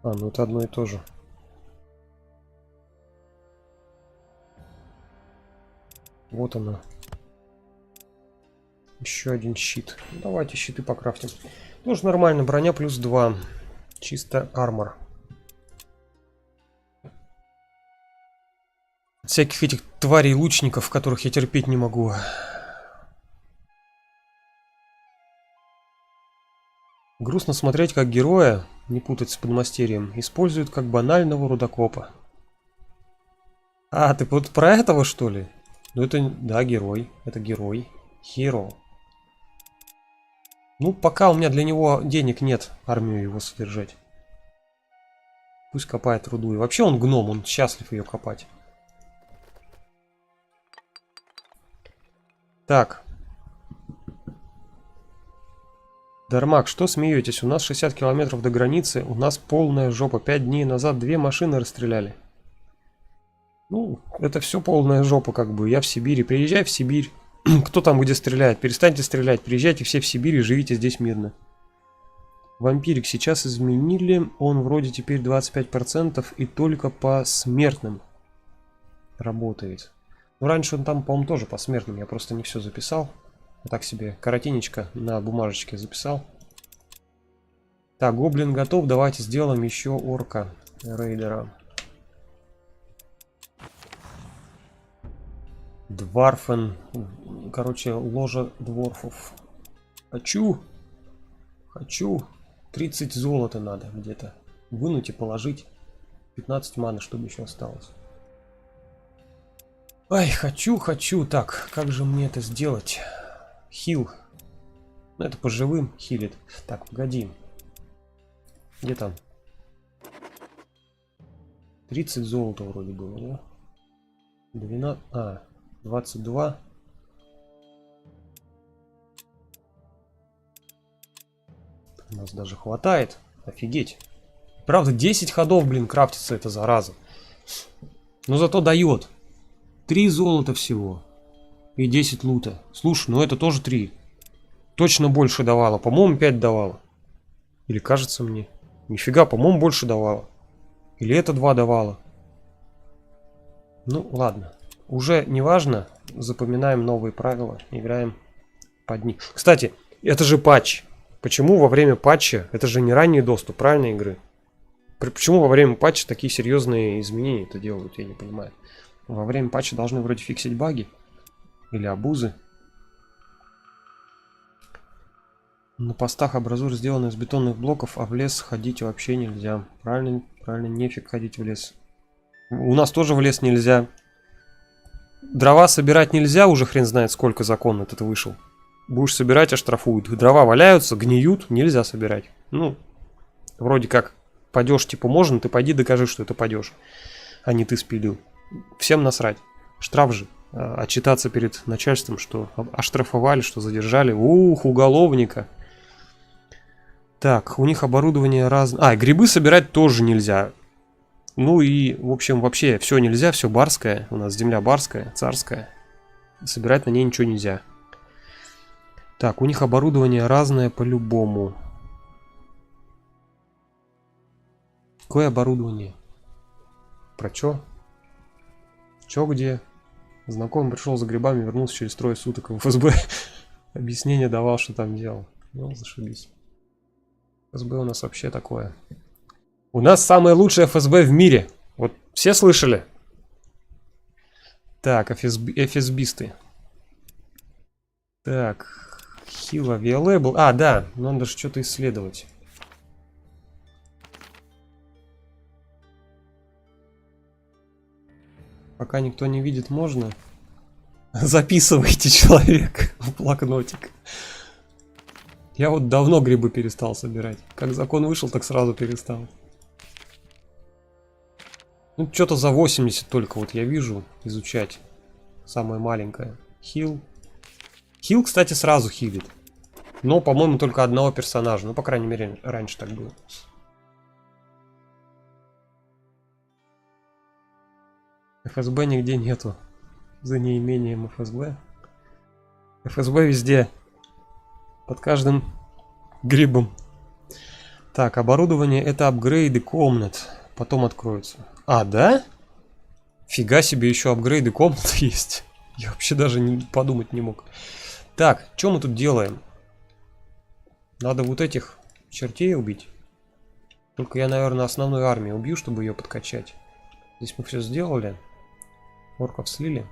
А, ну это одно и то же. Вот она. Еще 1 щит. Ну, давайте щиты покрафтим. Тоже нормально. Броня плюс 2. Чисто армор. Всяких этих тварей лучников, которых я терпеть не могу. Грустно смотреть, как героя, не путать с подмастерьем, используют как банального рудокопа. А, ты вот про этого, что ли? Ну это, да, герой. Это герой. Hero. Ну, пока у меня для него денег нет, армию его содержать. Пусть копает руду. И вообще он гном, он счастлив ее копать. Так. Дармак, что смеетесь? У нас 60 километров до границы, у нас полная жопа. 5 дней назад 2 машины расстреляли. Ну, это все полная жопа, как бы. Я в Сибири. Приезжай в Сибирь. Кто там где стреляет? Перестаньте стрелять. Приезжайте все в Сибирь и живите здесь мирно. Вампирик сейчас изменили. Он вроде теперь 25% и только по смертным работает. Ну, раньше он там, по-моему, тоже по смертным. Я просто не все записал. Так себе коротенечко на бумажечке записал. Так, гоблин готов. Давайте сделаем еще орка рейдера. Дварфен. Короче, ложа дворфов. Хочу. 30 золота надо где-то. Вынуть и положить. 15 маны, чтобы еще осталось. Ай, хочу. Так, как же мне это сделать? Хил. Ну, это по живым хилит. Так, погоди. Где там? 30 золота вроде было, да? 12... 22. У нас даже хватает. Офигеть. Правда, 10 ходов, блин, крафтится эта зараза. Но зато дает. 3 золота всего. И 10 лута. Слушай, ну это тоже 3. Точно больше давало. По-моему, 5 давало. Или кажется мне. Нифига, по-моему, больше давало. Или это 2 давало. Ну, ладно. Уже не важно. Запоминаем новые правила. Играем под них. Кстати, это же патч. Почему во время патча? Это же не ранний доступ, правильно, игры? Почему во время патча такие серьезные изменения это делают? Я не понимаю. Во время патча должны вроде фиксить баги. Или обузы. На постах абразур сделаны из бетонных блоков, а в лес ходить вообще нельзя. Правильно, нефиг ходить в лес. У нас тоже в лес нельзя. Дрова собирать нельзя, уже хрен знает сколько закон этот вышел. Будешь собирать, оштрафуют. Дрова валяются, гниют, нельзя собирать. Ну, вроде как падеж типа можно, ты пойди докажи, что это падеж, а не ты спилил. Всем насрать. Штраф же. Отчитаться перед начальством, что оштрафовали, что задержали. Ух, уголовника. Так, у них оборудование разное. А, грибы собирать тоже нельзя. Ну и, в общем, вообще все нельзя, все барское. У нас земля барская, царская. Собирать на ней ничего нельзя. Так, у них оборудование разное по-любому. Какое оборудование? Про чё? Чё где? Знакомый пришел за грибами, вернулся через 3 суток в ФСБ. Объяснение давал, что там делал. Ну, зашибись. ФСБ у нас вообще такое. У нас самое лучшее ФСБ в мире. Вот все слышали? Так, ФСБисты. Так, Хила, Available. А, да, надо же что-то исследовать. Пока никто не видит, можно. Записывайте, человек, в блокнотик. Я вот давно грибы перестал собирать. Как закон вышел, так сразу перестал. Ну, что-то за 80 только вот я вижу изучать. Самое маленькое. Хил. Хил, кстати, сразу хилит. Но, по-моему, только одного персонажа. Ну, по крайней мере, раньше так было. ФСБ нигде нету. За неимением ФСБ. ФСБ везде. Под каждым грибом. Так, оборудование это апгрейды комнат. Потом откроются. А, да? Фига себе, еще апгрейды комнат есть. Я вообще даже подумать не мог. Так, что мы тут делаем? Надо вот этих чертей убить. Только я, наверное, основную армию убью, чтобы ее подкачать. Здесь мы все сделали. Орков слили.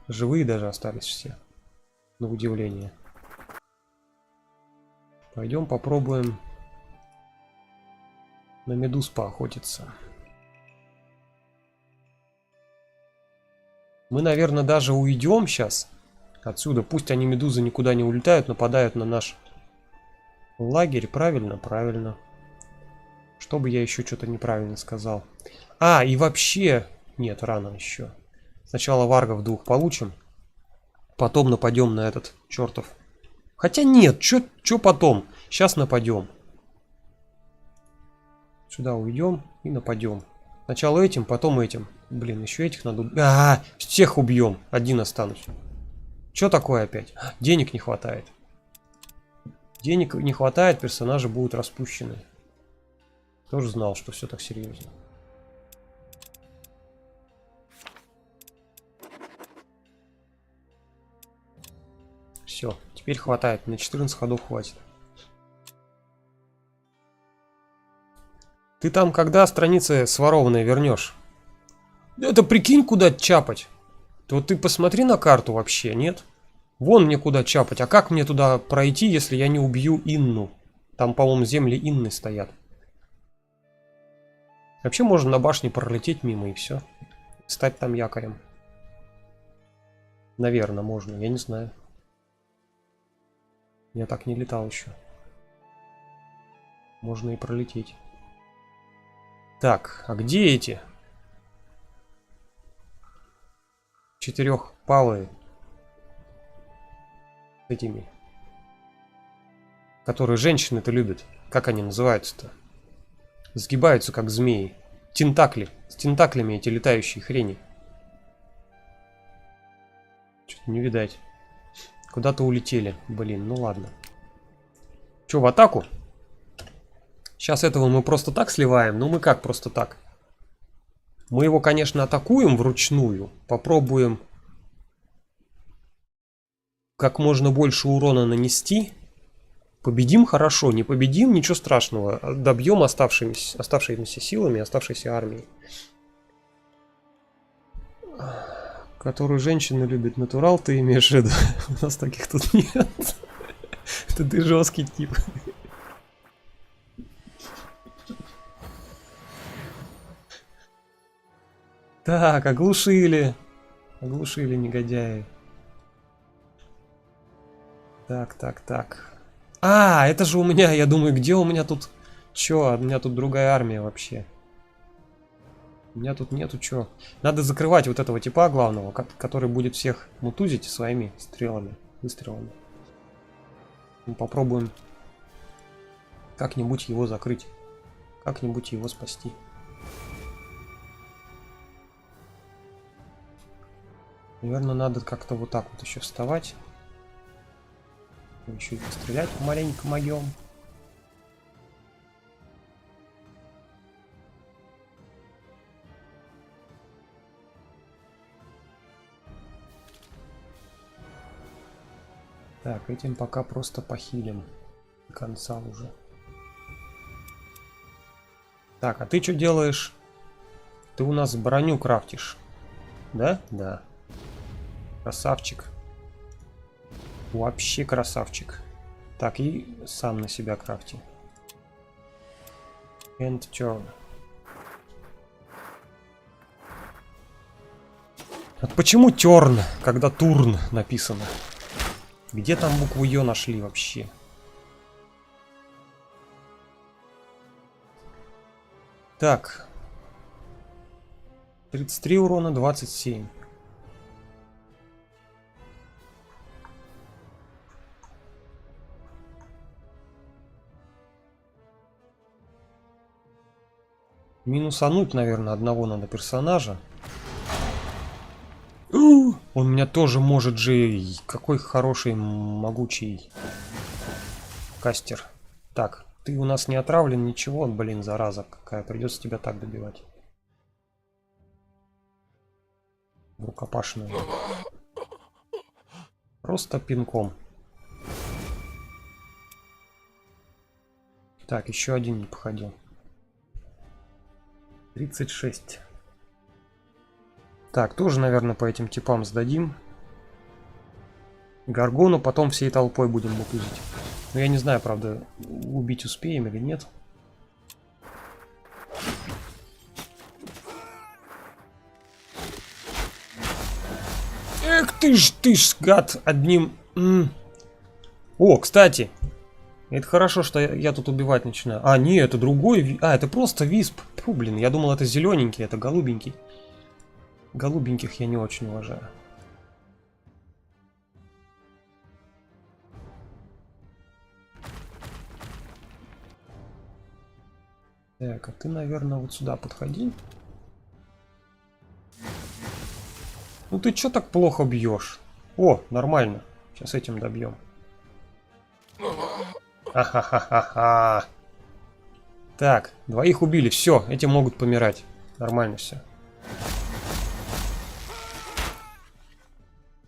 Живые даже остались все. На удивление. Пойдем попробуем на медуз поохотиться. Мы, наверное, даже уйдем сейчас отсюда. Пусть они, медузы, никуда не улетают, нападают на наш лагерь. Правильно? Правильно. Чтобы я еще что-то неправильно сказал. А, и вообще... Нет, рано еще. Сначала варгов 2 получим. Потом нападем на этот чертов. Хотя нет, что потом? Сейчас нападем. Сюда уйдем и нападем. Сначала этим, потом этим. Блин, еще этих надо... всех убьем. Один останусь. Что такое опять? Денег не хватает. Денег не хватает, персонажи будут распущены. Тоже знал, что все так серьезно. Все, теперь хватает. На 14 ходов хватит. Ты там когда страницы сворованные вернешь? Это прикинь, куда чапать. Вот ты посмотри на карту вообще, нет? Вон мне куда чапать. А как мне туда пройти, если я не убью Инну? Там, по-моему, земли Инны стоят. Вообще можно на башне пролететь мимо и все. Стать там якорем. Наверное, можно. Я не знаю. Я так не летал еще. Можно и пролететь. Так, а где эти? Четырехпалые. С этими. Которые женщины-то любят. Как они называются-то? Сгибаются, как змеи. Тентакли. С тентаклями эти летающие хрени. Что-то не видать. Куда-то улетели. Блин, ну ладно. Че, в атаку? Сейчас этого мы просто так сливаем. Ну мы как просто так? Мы его, конечно, атакуем вручную. Попробуем как можно больше урона нанести. Победим хорошо, не победим, ничего страшного. Добьем оставшимися силами, оставшейся армией. Которую женщины любят. Натурал ты имеешь в виду? У нас таких тут нет. Это ты жесткий тип. Так, оглушили. Оглушили негодяи. Так. А, это же у меня, я думаю, где у меня тут... Чё, у меня тут другая армия вообще. У меня тут нету чё. Надо закрывать вот этого типа главного, который будет всех мутузить своими стрелами, выстрелами. Мы попробуем как-нибудь его закрыть. Как-нибудь его спасти. Наверное, надо как-то вот так вот еще вставать. Еще и пострелять маленько могем. Так, этим пока просто похилим до конца уже. Так, а ты что делаешь? Ты у нас броню крафтишь. Да? Да. Красавчик. Вообще красавчик. Так, и сам на себя крафти. End turn. А почему turn, когда турн написано? Где там букву Ё нашли вообще? Так. 33 урона, 27. Минусануть, наверное, одного надо персонажа. Он меня тоже может же... Какой хороший, могучий кастер. Так, ты у нас не отравлен, ничего, блин, зараза какая. Придется тебя так добивать. В рукопашную. Просто пинком. Так, еще один не походил. 36. Так, тоже, наверное, по этим типам сдадим. Гаргону потом всей толпой будем мутузить. Но я не знаю, правда, убить успеем или нет. Эх ты ж, гад, одним... О, кстати, это хорошо, что я тут убивать начинаю. А, не, это другой... А, это просто висп. Фу, блин, я думал, это зелененький, это голубенький. Голубеньких я не очень уважаю. Так, а ты, наверное, вот сюда подходи. Ну ты чё так плохо бьешь? О, нормально. Сейчас этим добьем. Ха-ха-ха-ха-ха. Так, двоих убили. Все, эти могут помирать. Нормально все.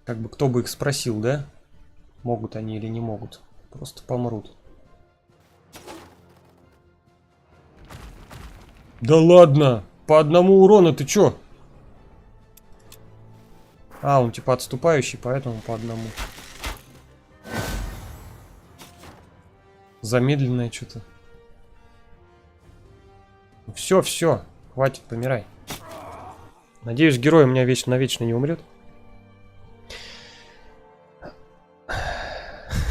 Как бы кто бы их спросил, да? Могут они или не могут. Просто помрут. Да ладно! По одному урону ты чё? А, он типа отступающий, поэтому по одному. Замедленное что-то. Все, все, хватит, помирай. Надеюсь, герой у меня навечно не умрет.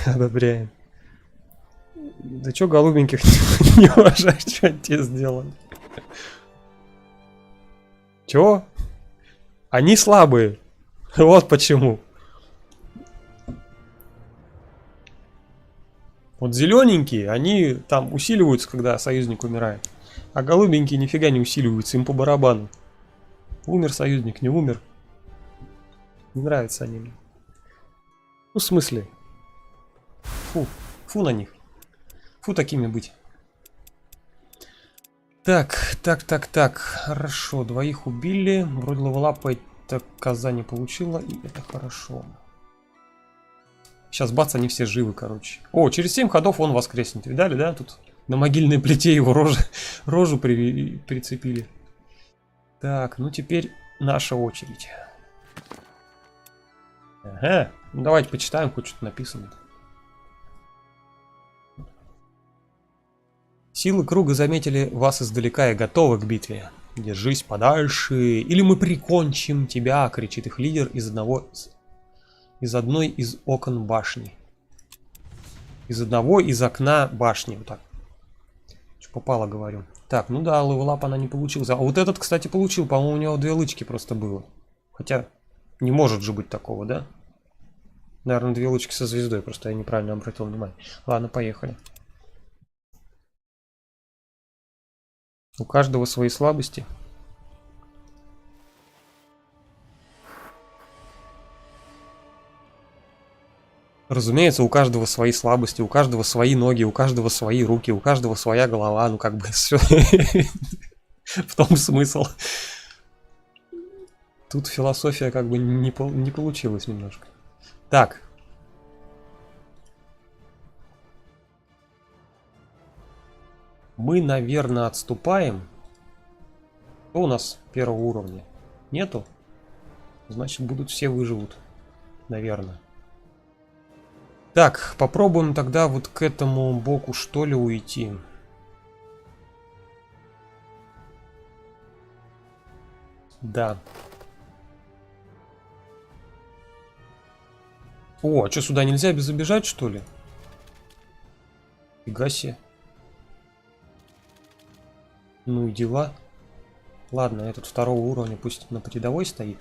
Одобряем. Да чё голубеньких не уважаешь, что они тебе сделали? Чё? Они слабые. Вот почему. Вот зелененькие, они там усиливаются, когда союзник умирает. А голубенькие нифига не усиливаются, им по барабану. Умер союзник, не умер. Не нравятся они мне. Ну, в смысле? Фу, фу на них. Фу такими быть. Так. Хорошо, двоих убили. Вроде левелапа эта коза не получила, и это хорошо. Сейчас бац, они все живы, короче. О, через 7 ходов он воскреснет. Видали, да? Тут на могильной плите его рожу прицепили. Так, ну теперь наша очередь. Ага, ну давайте почитаем, хоть что-то написано. Силы круга заметили вас издалека и готовы к битве. Держись подальше, или мы прикончим тебя, кричит их лидер из одной из окон башни. Из одного из окна башни. Вот так. Что попало, говорю. Так, ну да, левелап она не получилась. А вот этот, кстати, получил. По-моему, у него 2 лычки просто было. Хотя, не может же быть такого, да? Наверное, 2 лычки со звездой. Просто я неправильно обратил внимание. Ладно, поехали. У каждого свои слабости. Разумеется, у каждого свои слабости, у каждого свои ноги, у каждого свои руки, у каждого своя голова. Ну, как бы все. В том смысл. Тут философия как бы не получилась немножко. Так. Мы, наверное, отступаем. Что у нас первого уровня? Нету? Значит, будут все выживут. Наверное. Так, попробуем тогда вот к этому боку, что ли, уйти. Да. О, а что, сюда нельзя забежать, что ли? Фига себе. Ну и дела. Ладно, этот второго уровня пусть на передовой стоит.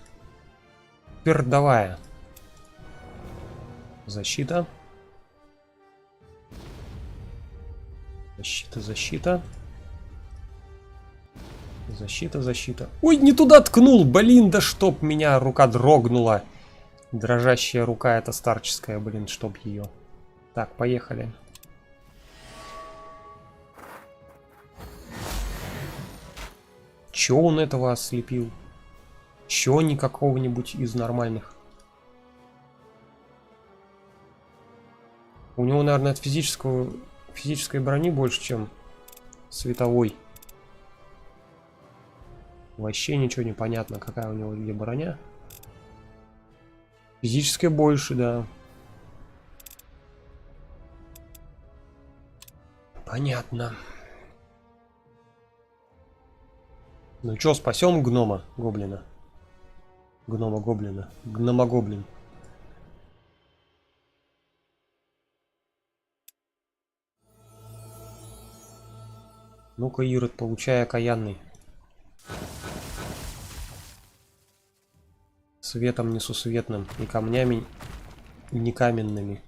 Передовая. Защита. Защита. Защита. Ой, не туда ткнул, блин, да чтоб меня рука дрогнула. Дрожащая рука эта старческая, блин, чтоб ее. Так, поехали. Чё он этого ослепил? Чё не какого-нибудь из нормальных? У него, наверное, от физической брони больше, чем световой. Вообще ничего не понятно, какая у него где броня. Физическая больше, да. Понятно. Ну чё, спасем гнома гоблина? Гнома-гоблина. Гнома-гоблин. Ну-ка, Ирод, получай окаянный. Светом несусветным и камнями не каменными.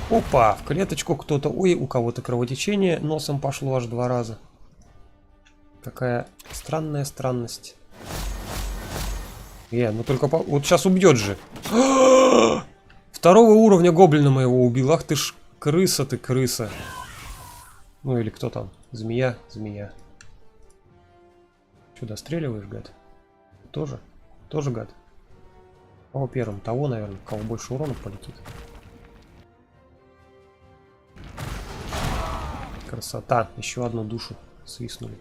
Опа, в клеточку кто-то. Ой, у кого-то кровотечение носом пошло аж 2 раза. Какая странная странность. Ну только вот сейчас убьет же. Второго уровня гоблина моего убил. Ах ты ж крыса, ты крыса. Ну или кто там? Змея, змея. Что, достреливаешь, гад? Тоже? Тоже гад? Кого первым? Того, наверное, у кого больше урона полетит. Красота. Еще одну душу свистнули.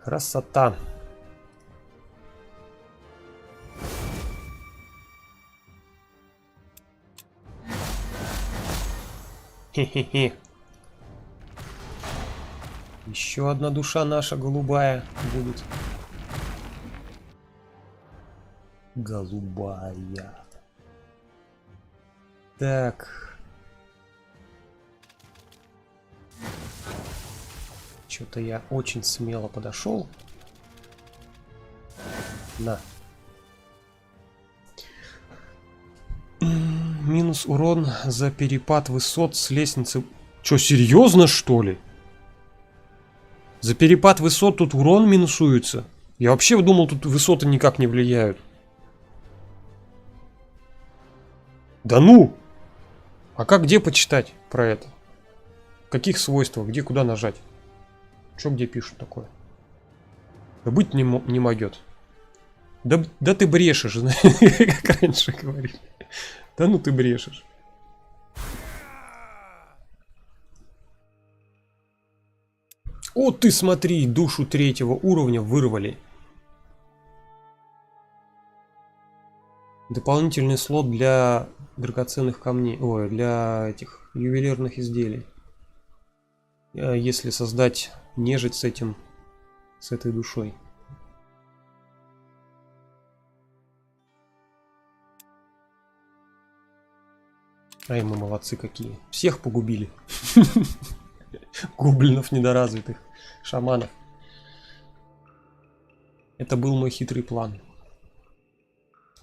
Красота. Хе-хе-хе. Еще одна душа наша голубая будет. Голубая. Так. Что-то я очень смело подошел. На. Минус урон за перепад высот с лестницы. Че, серьезно, что ли? За перепад высот тут урон минусуется? Я вообще думал, тут высоты никак не влияют. Да ну! А как, где почитать про это? В каких свойствах? Где, куда нажать? Че, где пишут такое? Да быть не могет. Да ты брешешь, как раньше говорили. Да ну ты брешешь. О, ты смотри, душу 3-го уровня вырвали. Дополнительный слот для драгоценных камней. Ой, для этих ювелирных изделий. Если создать нежить с этим, с этой душой. Ай, мы молодцы какие. Всех погубили. Гоблинов недоразвитых, шаманов. Это был мой хитрый план.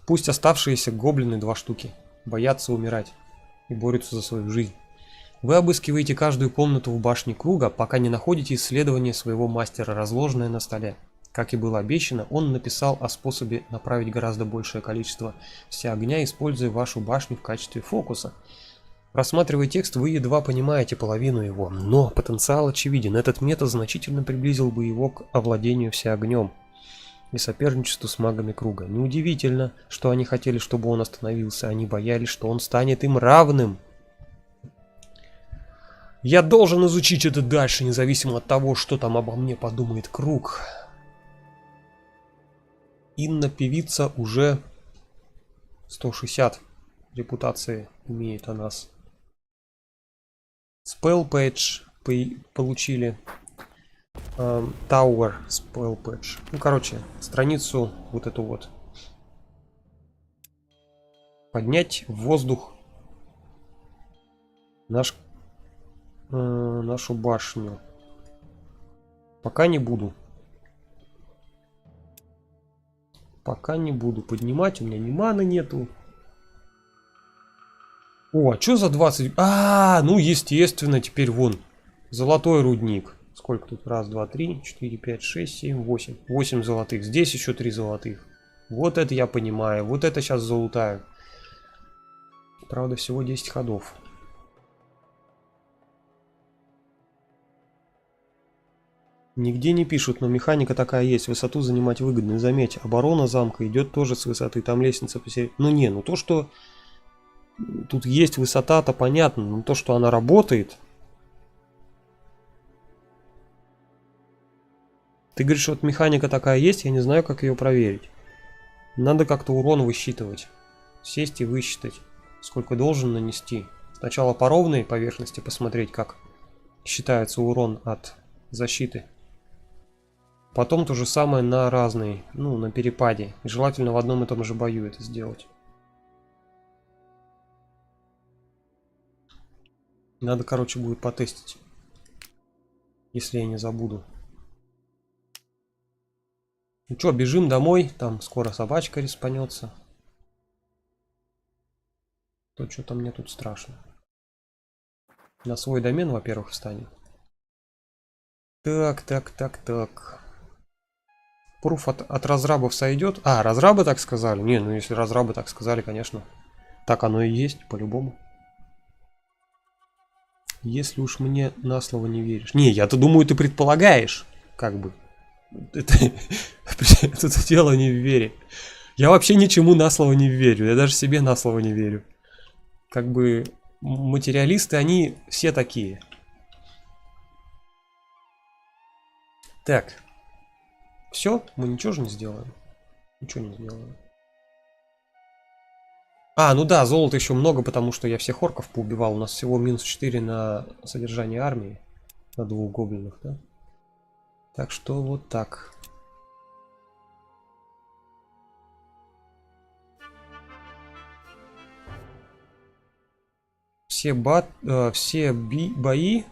Пусть оставшиеся гоблины 2 штуки боятся умирать и борются за свою жизнь. Вы обыскиваете каждую комнату в башне круга, пока не находите исследование своего мастера, разложенное на столе. Как и было обещано, он написал о способе направить гораздо большее количество огня, используя вашу башню в качестве фокуса. Просматривая текст, вы едва понимаете половину его, но потенциал очевиден. Этот метод значительно приблизил бы его к овладению огнем и соперничеству с магами круга. Неудивительно, что они хотели, чтобы он остановился. Они боялись, что он станет им равным. Я должен изучить это дальше, независимо от того, что там обо мне подумает круг. Инна певица уже 160 репутации имеет о нас. Spell Page получили. Tower Spell Page. Ну, короче, страницу вот эту вот. Поднять в воздух нашу башню. Пока не буду. Пока не буду поднимать. У меня ни маны нету. О, а что за 20? Ну естественно, теперь вон. Золотой рудник. Сколько тут? Раз, два, три, 4, 5, 6, 7, 8. 8 золотых. Здесь еще 3 золотых. Вот это я понимаю. Вот это сейчас залутаю. Правда, всего 10 ходов. Нигде не пишут, но механика такая есть. Высоту занимать выгодно. И заметь, оборона замка идет тоже с высоты. Там лестница посередине. Ну то, что тут есть высота-то понятно. Но то, что она работает... Ты говоришь, вот механика такая есть, я не знаю, как ее проверить. Надо как-то урон высчитывать. Сесть и высчитать, сколько должен нанести. Сначала по ровной поверхности посмотреть, как считается урон от защиты. Потом то же самое на разные, ну, на перепаде. И желательно в одном и том же бою это сделать. Надо, короче, будет потестить. Если я не забуду. Ну что, бежим домой. Там скоро собачка респанется. То что-то мне тут страшно. На свой домен, во-первых, встанем. Так. Пруф от разрабов сойдет. А, разрабы так сказали? Не, ну если разрабы так сказали, конечно. Так оно и есть, по-любому. Если уж мне на слово не веришь. Не, я-то думаю, ты предполагаешь. Как бы. Это дело не в вере. Я вообще ничему на слово не верю. Я даже себе на слово не верю. Как бы материалисты, они все такие. Так. Все, мы ничего же не сделаем. Ничего не сделаем. А, ну да, золота еще много, потому что я всех орков поубивал. У нас всего минус 4 на содержание армии. На 2 гоблинов, да? Так что вот так. Все бои.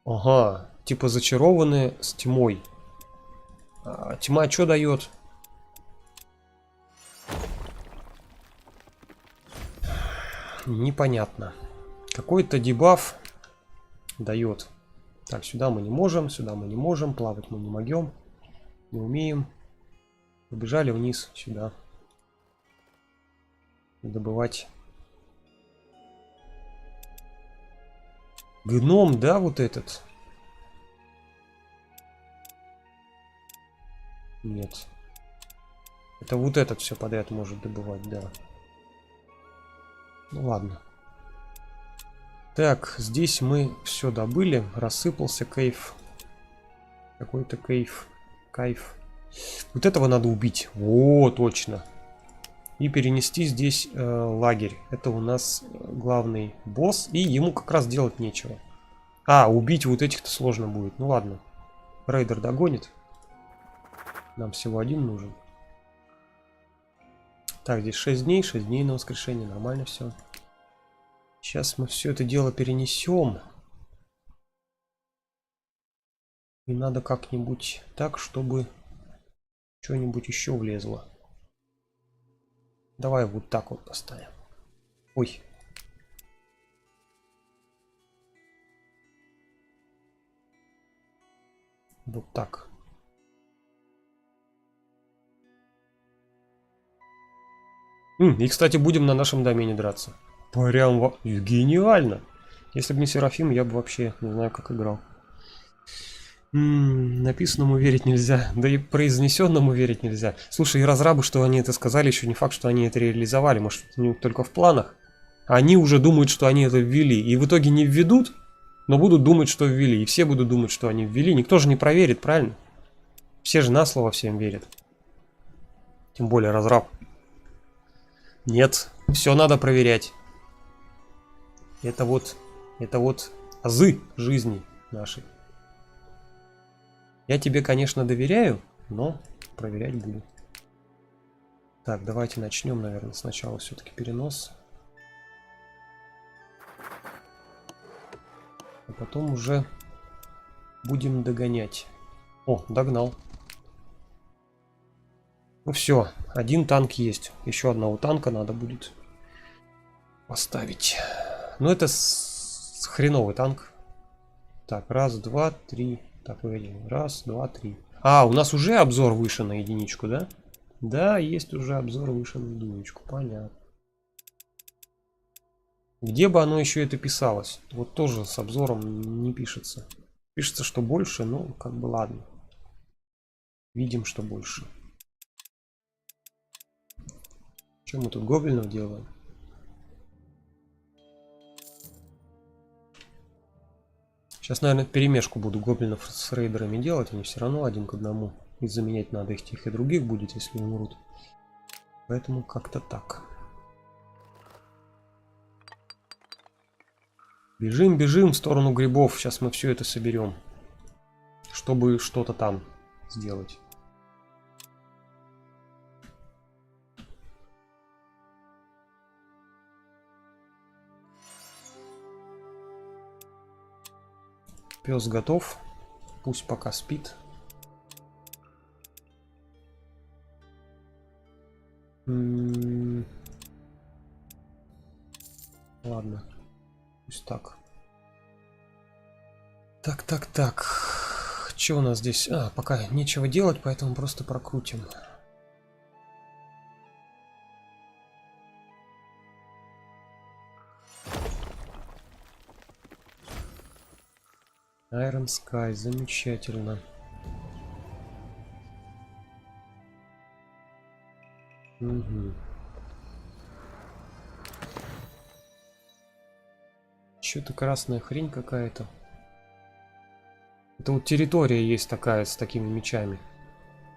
Ага, типа зачарованные с тьмой. Тьма что дает? Непонятно. Какой-то дебаф дает. Так, сюда мы не можем, плавать мы не могем, не умеем. Побежали вниз сюда. Добывать. Гном, да, вот этот? Нет. Это вот этот все подряд может добывать, да. Ну ладно. Так, здесь мы все добыли. Рассыпался кейв. Какой-то кейв. Кайф. Вот этого надо убить. О, точно. И перенести здесь лагерь. Это у нас главный босс. И ему как раз делать нечего. А, убить вот этих-то сложно будет. Ну ладно. Рейдер догонит. Нам всего один нужен. Так, здесь 6 дней на воскрешение. Нормально все. Сейчас мы все это дело перенесем. И надо как-нибудь так, чтобы что-нибудь еще влезло. Давай вот так вот поставим. Ой. Вот так. И, кстати, будем на нашем домене драться. Прям гениально. Если бы не Серафим, я бы вообще не знаю, как играл. Написанному верить нельзя. Да и произнесенному верить нельзя. Слушай, и разрабы, что они это сказали, еще не факт, что они это реализовали. Может, у них только в планах. Они уже думают, что они это ввели. И в итоге не введут, но будут думать, что ввели. И все будут думать, что они ввели. Никто же не проверит, правильно? Все же на слово всем верят. Тем более разраб. Нет, все надо проверять. Это вот азы жизни нашей. Я тебе, конечно, доверяю, но проверять буду. Так, давайте начнем, наверное, сначала все-таки перенос. А потом уже будем догонять. О, догнал. Ну все, один танк есть. Еще одного танка надо будет поставить. Но это хреновый танк. Так, раз, два, три. Так, погоди. Раз, два, три. А, у нас уже обзор выше на единичку, да? Да, есть уже обзор выше на единичку. Понятно. Где бы оно еще это писалось? Вот тоже с обзором не пишется. Пишется, что больше, ну, как бы ладно. Видим, что больше. Что мы тут гоблинов делаем? Сейчас, наверное, перемешку буду гоблинов с рейдерами делать. Они все равно один к одному. И заменять надо их тех и других будет, если умрут. Поэтому как-то так. Бежим, бежим в сторону грибов. Сейчас мы все это соберем. Чтобы что-то там сделать. Пес готов. Пусть пока спит. Ладно. Пусть так. Так. Что у нас здесь? Пока нечего делать, поэтому просто прокрутим. Iron Sky, замечательно. Угу. Что-то красная хрень какая-то. Это вот территория есть такая с такими мечами.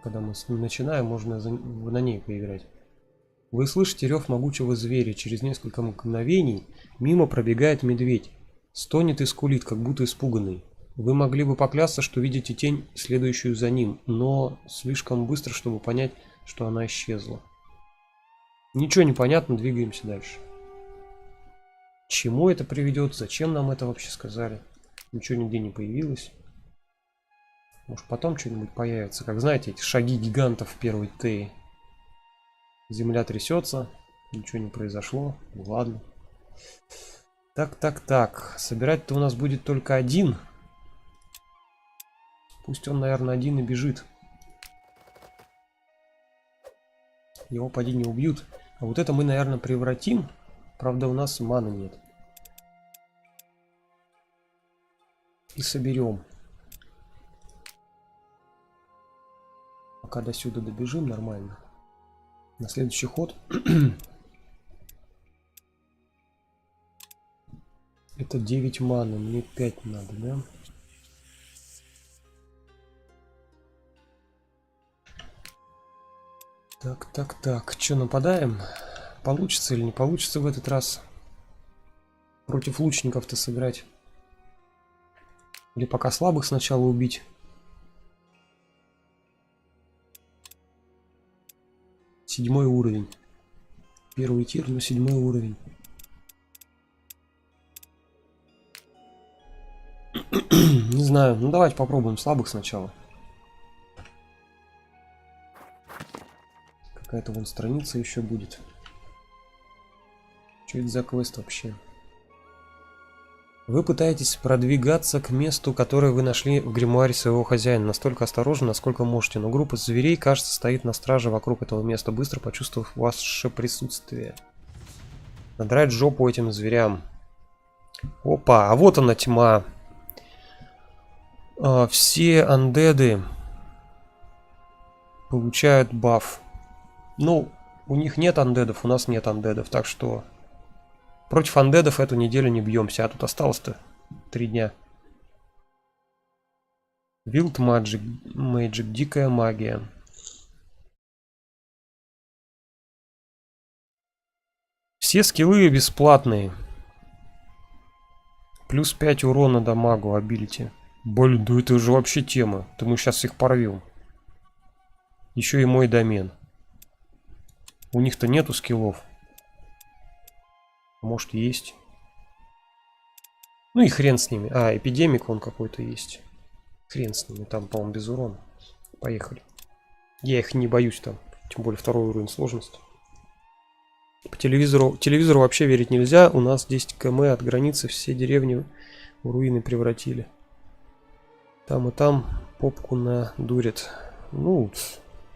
Когда мы начинаем, можно на ней поиграть. Вы слышите рев могучего зверя. Через несколько мгновений мимо пробегает медведь. Стонет и скулит, как будто испуганный. Вы могли бы поклясться, что видите тень, следующую за ним, но слишком быстро, чтобы понять, что она исчезла. Ничего не понятно, двигаемся дальше. Чему это приведет? Зачем нам это вообще сказали? Ничего нигде не появилось. Может потом что-нибудь появится. Как знаете, эти шаги гигантов в первой Теи. Земля трясется. Ничего не произошло. Ладно. Так. Собирать-то у нас будет только один. Пусть он, наверное, один и бежит. Его поди не убьют. А вот это мы, наверное, превратим. Правда, у нас маны нет. И соберем. Пока до сюда добежим, нормально. На следующий ход. Это 9 маны. Мне 5 надо, да? Так. Че, нападаем? Получится или не получится в этот раз? Против лучников-то сыграть? Или пока слабых сначала убить? Седьмой уровень. Первый тир, но 7 уровень. Не знаю. Ну давайте попробуем слабых сначала. Какая-то вон страница еще будет. Что это за квест вообще? Вы пытаетесь продвигаться к месту, которое вы нашли в гримуаре своего хозяина. Настолько осторожно, насколько можете. Но группа зверей, кажется, стоит на страже вокруг этого места, быстро почувствовав ваше присутствие. Надрать жопу этим зверям. Опа, а вот она тьма. Все андеды получают баф. Ну, у них нет андедов, у нас нет андедов, так что против андедов эту неделю не бьемся, а тут осталось-то 3 дня. Wild Magic, дикая магия. Все скиллы бесплатные. Плюс 5 урона дамагу, абилити. Блин, да это же вообще тема. Да мы сейчас их порвем. Еще и мой домен. У них-то нету скиллов. Может, есть. Ну и хрен с ними. Эпидемик он какой-то есть. Хрен с ними. Там, по-моему, без урона. Поехали. Я их не боюсь там. Тем более 2-й уровень сложности. По телевизору вообще верить нельзя. У нас 10 км от границы. Все деревни в руины превратили. Там и там попку надурят. Ну,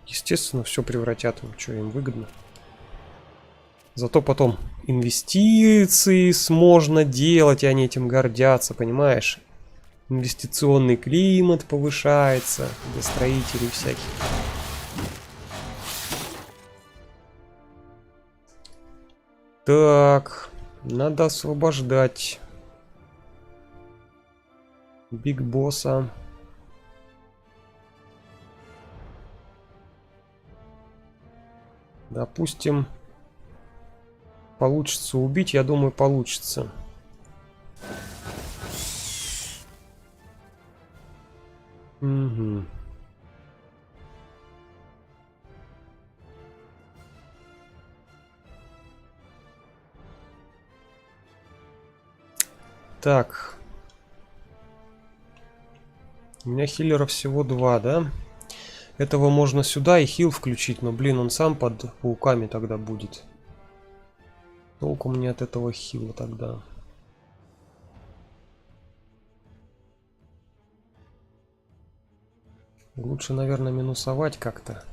естественно, все превратят. Что им выгодно. Зато потом инвестиции можно делать, и они этим гордятся, понимаешь? Инвестиционный климат повышается для строителей всяких. Так, надо освобождать. Биг босса. Допустим, получится убить, я думаю, получится. Угу. Так. У меня хиллеров всего 2, да? Этого можно сюда и хил включить, но, блин, он сам под пауками тогда будет. Толку мне от этого хила тогда. Лучше, наверное, минусовать как-то.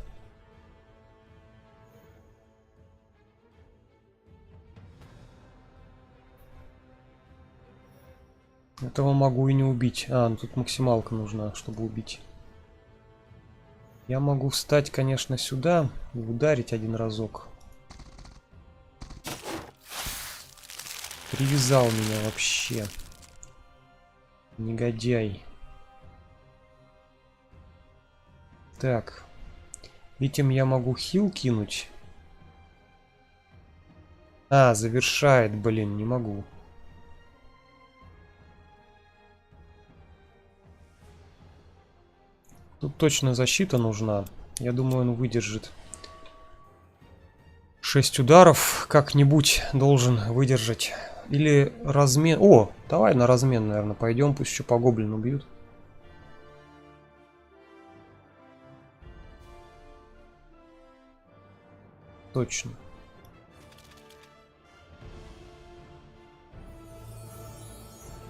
Этого могу и не убить. А, ну тут максималка нужна, чтобы убить. Я могу встать, конечно, сюда и ударить один разок. Привязал меня вообще. Негодяй. Так. Этим я могу хил кинуть. А, завершает, блин, не могу. Тут точно защита нужна. Я думаю, он выдержит. 6 ударов как-нибудь должен выдержать. Или размен... О, давай на размен, наверное, пойдем. Пусть еще по гоблину бьют. Точно.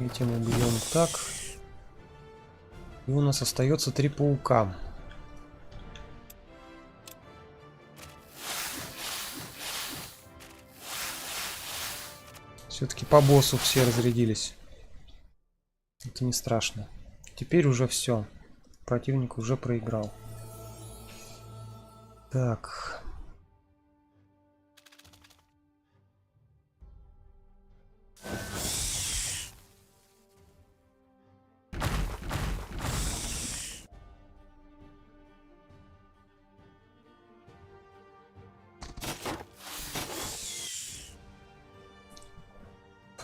Этим убьем так. И у нас остается 3 паука. Все-таки по боссу все разрядились. Это не страшно. Теперь уже все. Противник уже проиграл. Так.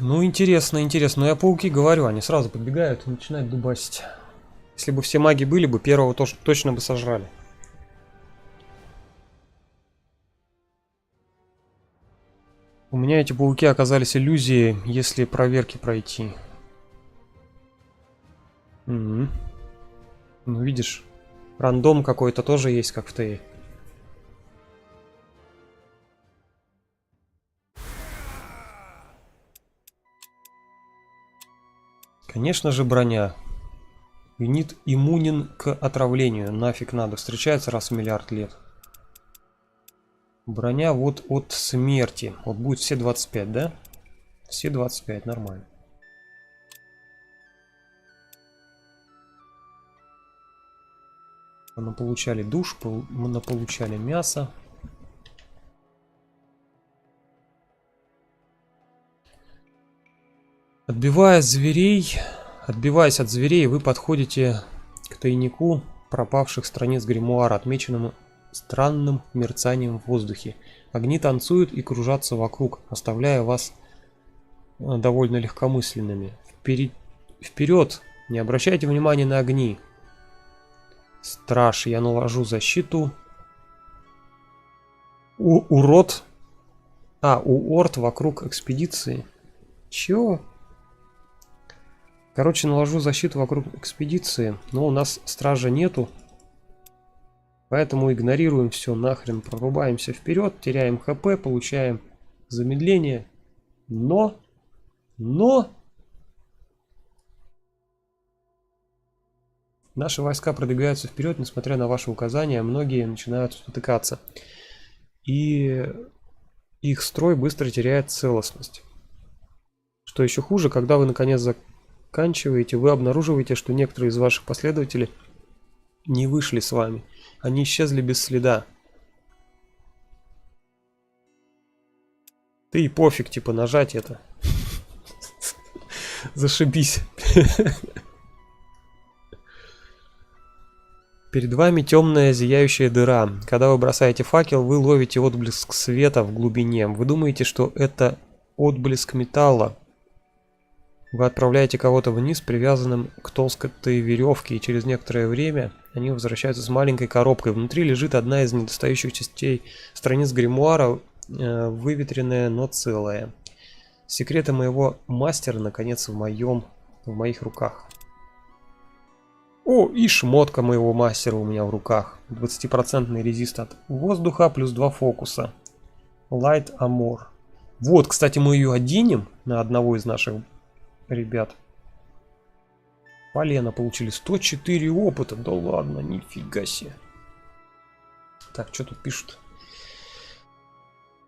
Ну, интересно, интересно. Но я пауки говорю, они сразу подбегают и начинают дубасить. Если бы все маги были бы, первого тоже точно бы сожрали. У меня эти пауки оказались иллюзией, если проверки пройти. Угу. Ну, видишь, рандом какой-то тоже есть, как в Тее. Конечно же, броня. Юнит иммунен к отравлению. Нафиг надо. Встречается раз в миллиард лет. Броня вот от смерти. Вот будет все 25, да? Все 25, нормально. Мы получали душ, мы получали мясо. Отбиваясь от зверей, вы подходите к тайнику пропавших страниц гримуара, отмеченному странным мерцанием в воздухе. Огни танцуют и кружатся вокруг, оставляя вас довольно легкомысленными. Вперед! Не обращайте внимания на огни. Страж, я наложу защиту. Урод. Уорд вокруг экспедиции. Чё? Короче, наложу защиту вокруг экспедиции, но у нас стража нету. Поэтому игнорируем все нахрен, прорубаемся вперед, теряем хп, получаем замедление. Но наши войска продвигаются вперед, несмотря на ваши указания, многие начинают спотыкаться. И их строй быстро теряет целостность. Что еще хуже, когда вы наконец заканчиваете, вы обнаруживаете, что некоторые из ваших последователей не вышли с вами. Они исчезли без следа. Ты и пофиг, типа, нажать это. Зашибись. Перед вами темная зияющая дыра. Когда вы бросаете факел, вы ловите отблеск света в глубине. Вы думаете, что это отблеск металла. Вы отправляете кого-то вниз, привязанным к толстой веревке, и через некоторое время они возвращаются с маленькой коробкой. Внутри лежит одна из недостающих частей страниц гримуара, выветренная, но целая. Секреты моего мастера, наконец, в моих руках. О, и шмотка моего мастера у меня в руках. 20% резист от воздуха плюс 2 фокуса. Light Armor. Вот, кстати, мы ее оденем на одного из наших ребят. Полено получили 104 опыта. Да ладно, нифига себе. Так, что тут пишут?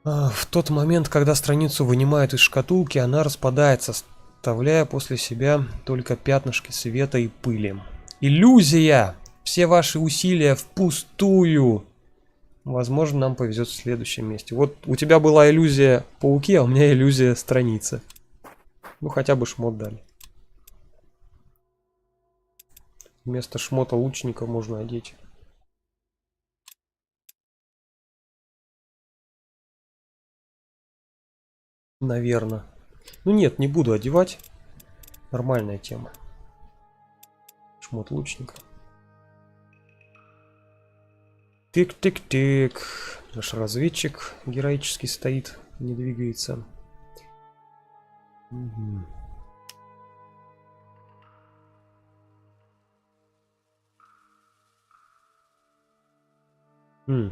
В тот момент, когда страницу вынимают из шкатулки, она распадается, оставляя после себя только пятнышки света и пыли. Иллюзия! Все ваши усилия впустую! Возможно, нам повезет в следующем месте. Вот у тебя была иллюзия пауки, а у меня иллюзия страницы. Ну, хотя бы шмот дали. Вместо шмота лучника можно одеть. Наверное. Ну нет, не буду одевать. Нормальная тема. Шмот лучника. Тик-тик-тик. Наш разведчик героически стоит, не двигается. Угу.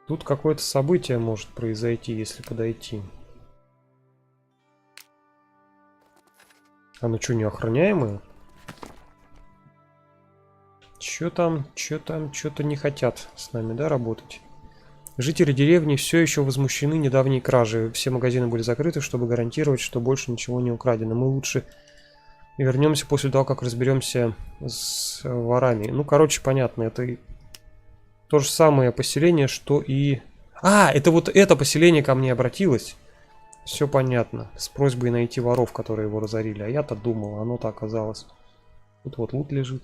Тут какое-то событие может произойти, если подойти. Оно что, неохраняемое? Что-то не хотят с нами, да, работать. Жители деревни все еще возмущены недавней кражей. Все магазины были закрыты, чтобы гарантировать, что больше ничего не украдено. Мы лучше вернемся после того, как разберемся с ворами. Ну, короче, понятно, это то же самое поселение, что и... А, это вот это поселение ко мне обратилось. Все понятно. С просьбой найти воров, которые его разорили. А я-то думал, оно-то оказалось. Тут вот лут лежит.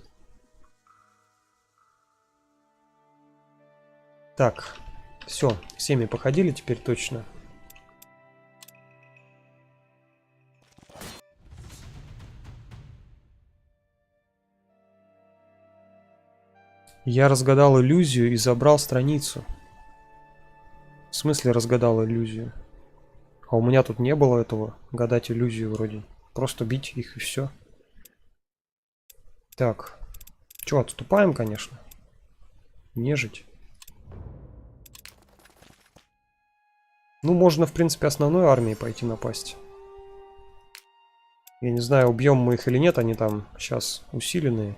Так, все, всеми походили теперь точно. Я разгадал иллюзию и забрал страницу. В смысле разгадал иллюзию? А у меня тут не было этого. Гадать иллюзию вроде. Просто бить их и все. Так. Че, отступаем, конечно. Нежить. Ну, можно, в принципе, основной армией пойти напасть. Я не знаю, убьем мы их или нет. Они там сейчас усиленные.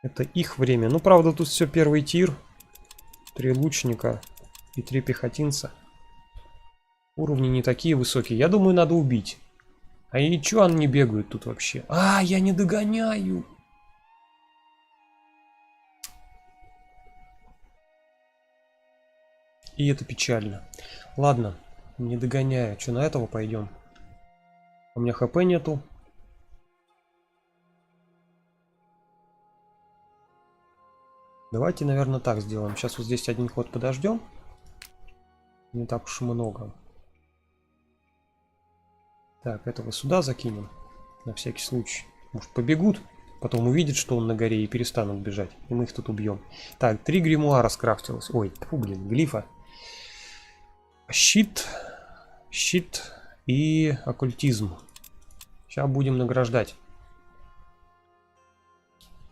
Это их время. Ну, правда, тут все первый тир. 3 лучника и 3 пехотинца. Уровни не такие высокие. Я думаю, надо убить. А и чё они не бегают тут вообще? А, я не догоняю. И это печально. Ладно, не догоняю. Что, на этого пойдем? У меня хп нету. Давайте, наверное, так сделаем. Сейчас вот здесь один ход подождем. Не так уж и много. Так, этого сюда закинем. На всякий случай. Может, побегут, потом увидят, что он на горе, и перестанут бежать. И мы их тут убьем. Так, 3 гримуара скрафтилось. Ой, фу, блин, глифа. Щит и оккультизм. Сейчас будем награждать.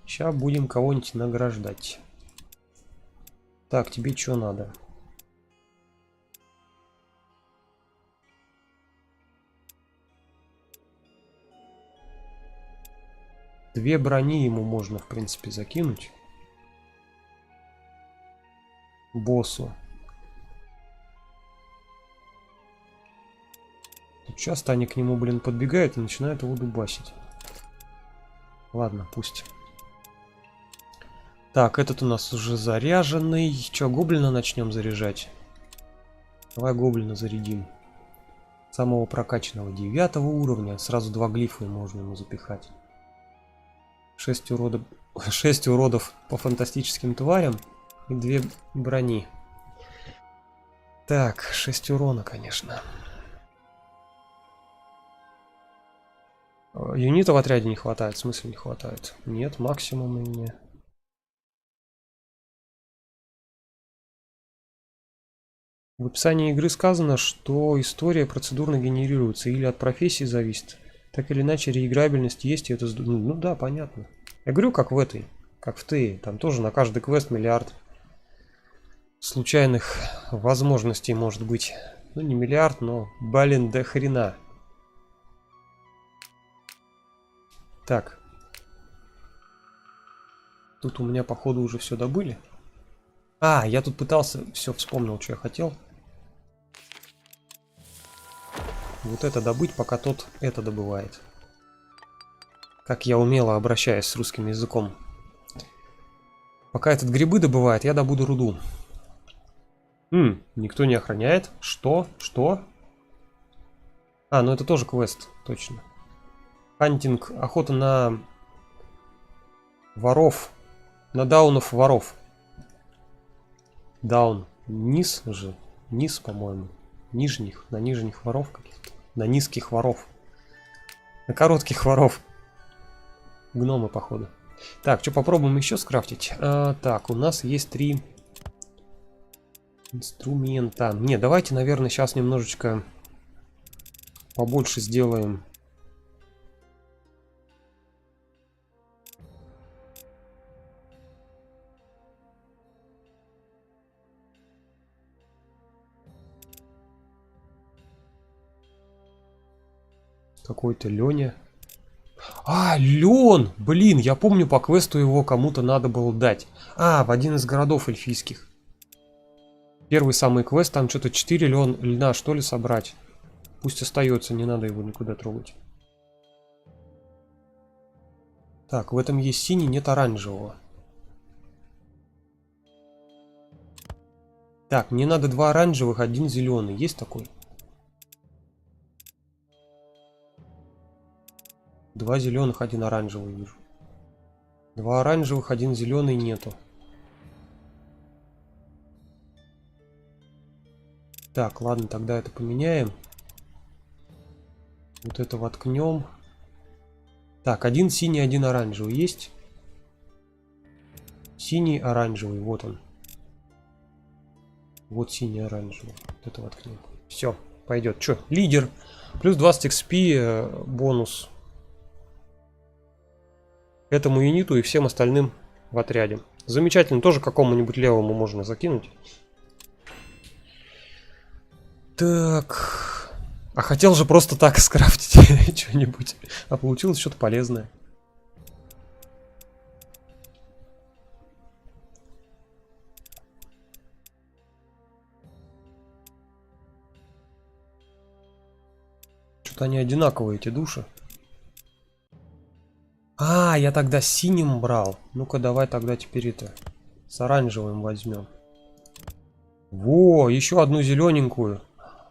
Сейчас будем кого-нибудь награждать. Так, тебе что надо? Две брони ему можно, в принципе, закинуть. Боссу. Тут часто они к нему, блин, подбегают и начинают его дубасить. Ладно, пусть. Так, этот у нас уже заряженный. Че, гоблина начнем заряжать? Давай гоблина зарядим. Самого прокачанного 9 уровня. Сразу 2 глифа можно ему запихать. 6 уродов, 6 уродов по фантастическим тварям и 2 брони. Так, 6 урона, конечно. Юнита в отряде не хватает. В смысле не хватает? Нет, максимум у меня. В описании игры сказано, что история процедурно генерируется или от профессии зависит. Так или иначе, реиграбельность есть, и это... Ну да, понятно. Я говорю, как в этой, как в Тее. Там тоже на каждый квест миллиард случайных возможностей может быть. Ну не миллиард, но, блин, до хрена. Так. Тут у меня, походу, уже все добыли. А, я тут пытался... Все, вспомнил, что я хотел. Вот это добыть, пока тот это добывает. Как я умело обращаюсь с русским языком. Пока этот грибы добывает, я добуду руду. Никто не охраняет. Что? Что? А, ну это тоже квест, точно. Хантинг, охота на воров. На даунов воров. Даун. Низ же. Низ, по-моему. Нижних. На нижних воров каких-то. На низких воров. На коротких воров. Гномы, походу. Так, что попробуем еще скрафтить? Так, у нас есть 3 инструмента. Не, давайте, наверное, сейчас немножечко побольше сделаем. Какой-то Леня. А, Лен! Блин, я помню, по квесту его кому-то надо было дать. А, в один из городов эльфийских. Первый самый квест, там что-то 4 льна, что ли, собрать. Пусть остается, не надо его никуда трогать. Так, в этом есть синий, нет оранжевого. Так, мне надо 2 оранжевых, 1 зеленый. Есть такой? 2 зеленых, 1 оранжевый вижу. 2 оранжевых, 1 зеленый нету. Так, ладно, тогда это поменяем. Вот это воткнем. Так, 1 синий, 1 оранжевый есть? Синий, оранжевый, вот он. Вот синий, оранжевый. Вот это воткнем. Все, пойдет. Че, лидер. Плюс 20 XP бонус этому юниту и всем остальным в отряде. Замечательно, тоже какому-нибудь левому можно закинуть. Так. А хотел же просто так скрафтить что-нибудь. А получилось что-то полезное. Что-то они одинаковые, эти души. А, я тогда синим брал. Ну-ка, давай тогда теперь это с оранжевым возьмем. Во, еще одну зелененькую.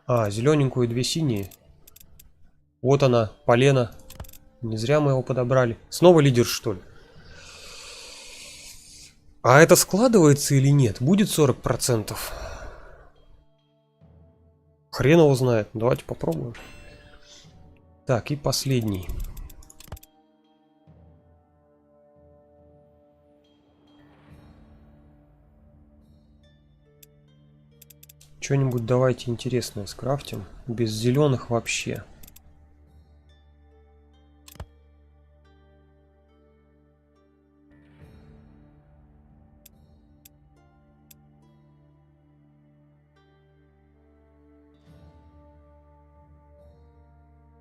А, зелененькую и 2 синие. Вот она, полено. Не зря мы его подобрали. Снова лидер, что ли? А это складывается или нет? Будет 40%? Хрен его знает. Давайте попробуем. Так, и последний. Что-нибудь давайте интересное скрафтим. Без зеленых вообще.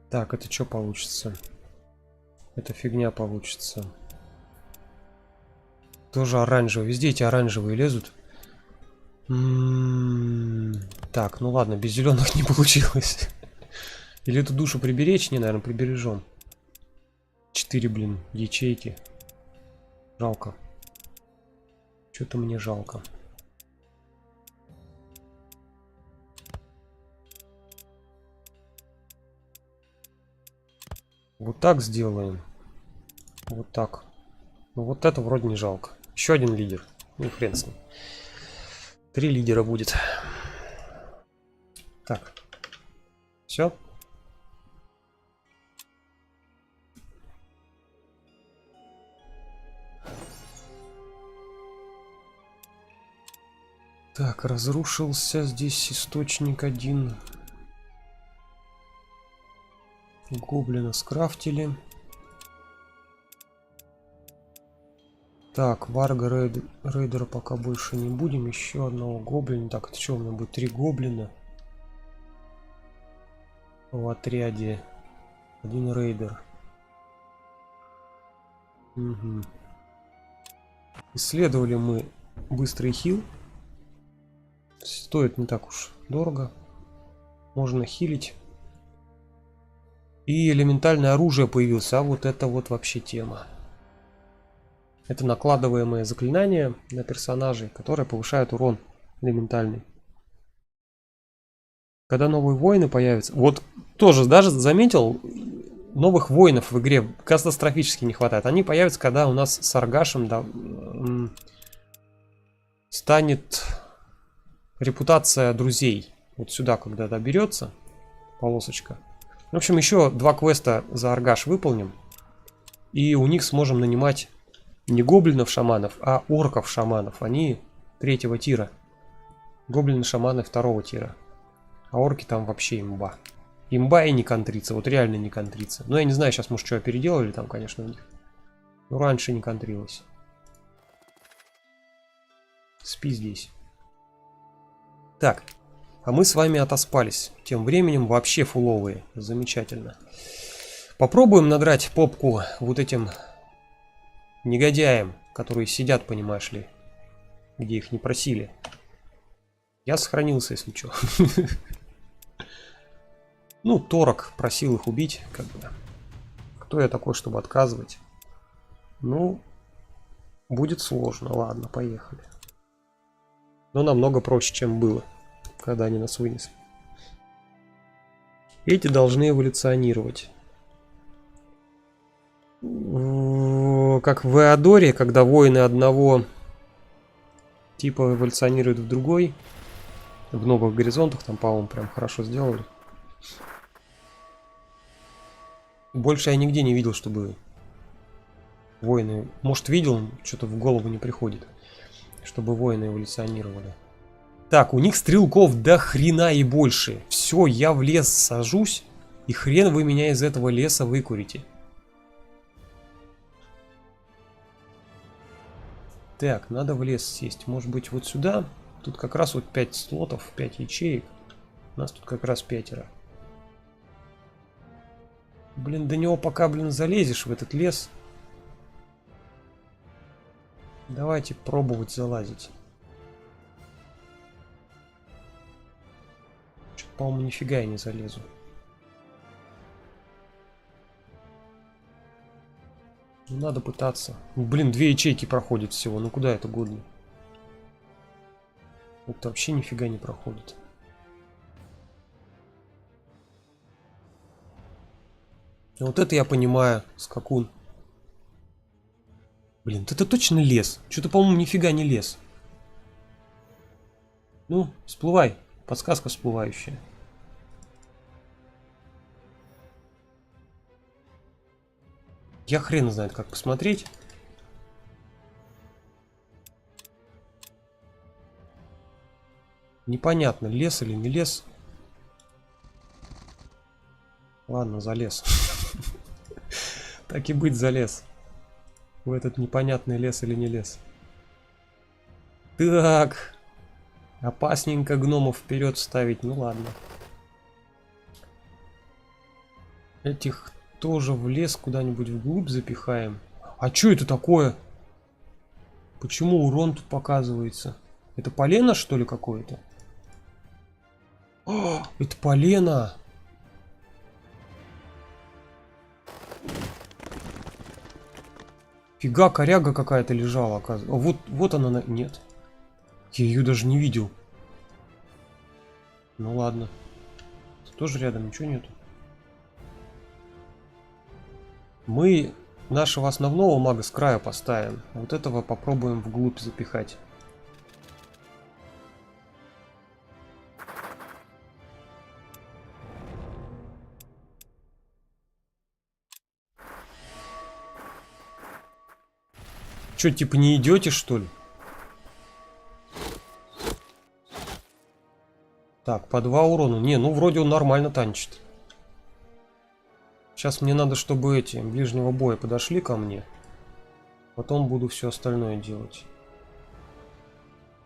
Так, это что получится? Это фигня получится. Тоже оранжевый. Везде эти оранжевые лезут. Так, ну ладно, без зеленых не получилось. Или эту душу приберечь? Не, наверное, прибережем. 4, блин, ячейки. Жалко. Что-то мне жалко. Вот так сделаем. Вот так. Ну вот это вроде не жалко. Еще один лидер. Ну хрен с ним. 3 лидера будет. Так. Все. Так, разрушился здесь источник один. Гоблина скрафтили. Так, Варга рейдера пока больше не будем. Еще одного гоблина. Так, это что, у меня будет 3 гоблина в отряде. 1 рейдер. Угу. Исследовали мы быстрый хил. Стоит не так уж дорого. Можно хилить. И элементальное оружие появилось. А вот это вот вообще тема. Это накладываемые заклинания на персонажей, которые повышают урон элементальный. Когда новые воины появятся... Вот тоже даже заметил, новых воинов в игре катастрофически не хватает. Они появятся, когда у нас с Аргашем станет репутация друзей. Вот сюда, когда доберется полосочка. В общем, еще 2 квеста за Аргаш выполним. И у них сможем нанимать не гоблинов-шаманов, а орков-шаманов. Они 3-го тира. Гоблины-шаманы 2-го тира. А орки там вообще имба. Имба и не контрится. Вот реально не контрится. Но я не знаю, сейчас, может, что переделали там, конечно, у них. Но раньше не контрилось. Спи здесь. Так. А мы с вами отоспались. Тем временем вообще фуловые. Замечательно. Попробуем надрать попку вот этим негодяям, которые сидят, понимаешь ли, где их не просили. Я сохранился, если что. Ну, Торок просил их убить, как бы. Кто я такой, чтобы отказывать? Ну, будет сложно. Ладно, поехали. Но намного проще, чем было, когда они нас вынесли. Эти должны эволюционировать. Как в Эодоре, когда воины одного типа эволюционируют в другой. В новых горизонтах там, по-моему, прям хорошо сделали. Больше я нигде не видел, чтобы воины... Может, видел, что-то в голову не приходит. Чтобы воины эволюционировали. Так, у них стрелков до хрена и больше. Все, я в лес сажусь, и хрен вы меня из этого леса выкурите. Так, надо в лес сесть. Может быть, вот сюда? Тут как раз вот 5 слотов, 5 ячеек. У нас тут как раз 5. Блин, до него пока, блин, залезешь в этот лес. Давайте пробовать залазить. Что-то, по-моему, нифига я не залезу. Ну, надо пытаться. Блин, 2 ячейки проходит всего. Ну куда это годно? Это вообще нифига не проходит. Вот это я понимаю, скакун. Блин, это точно лес. Что-то, по-моему, нифига не лес. Ну, всплывай. Подсказка всплывающая. Я хрен знает, как посмотреть. Непонятно, лес или не лес. Ладно, залез. Так и быть, залез. В этот непонятный лес или не лес. Так. Опасненько гномов вперед ставить. Ну ладно. Этих тоже в лес куда-нибудь вглубь запихаем. А что это такое? Почему урон тут показывается? Это полено, что ли, какое-то? О, это полено! Фига, коряга какая-то лежала, оказывается. Вот она. Нет. Я ее даже не видел. Ну ладно. Тут тоже рядом ничего нету. Мы нашего основного мага с края поставим. Вот этого попробуем вглубь запихать. Чё, типа не идете, что ли? Так, по 2 урона. Не, ну вроде он нормально танчит. Сейчас мне надо, чтобы эти ближнего боя подошли ко мне. Потом буду все остальное делать.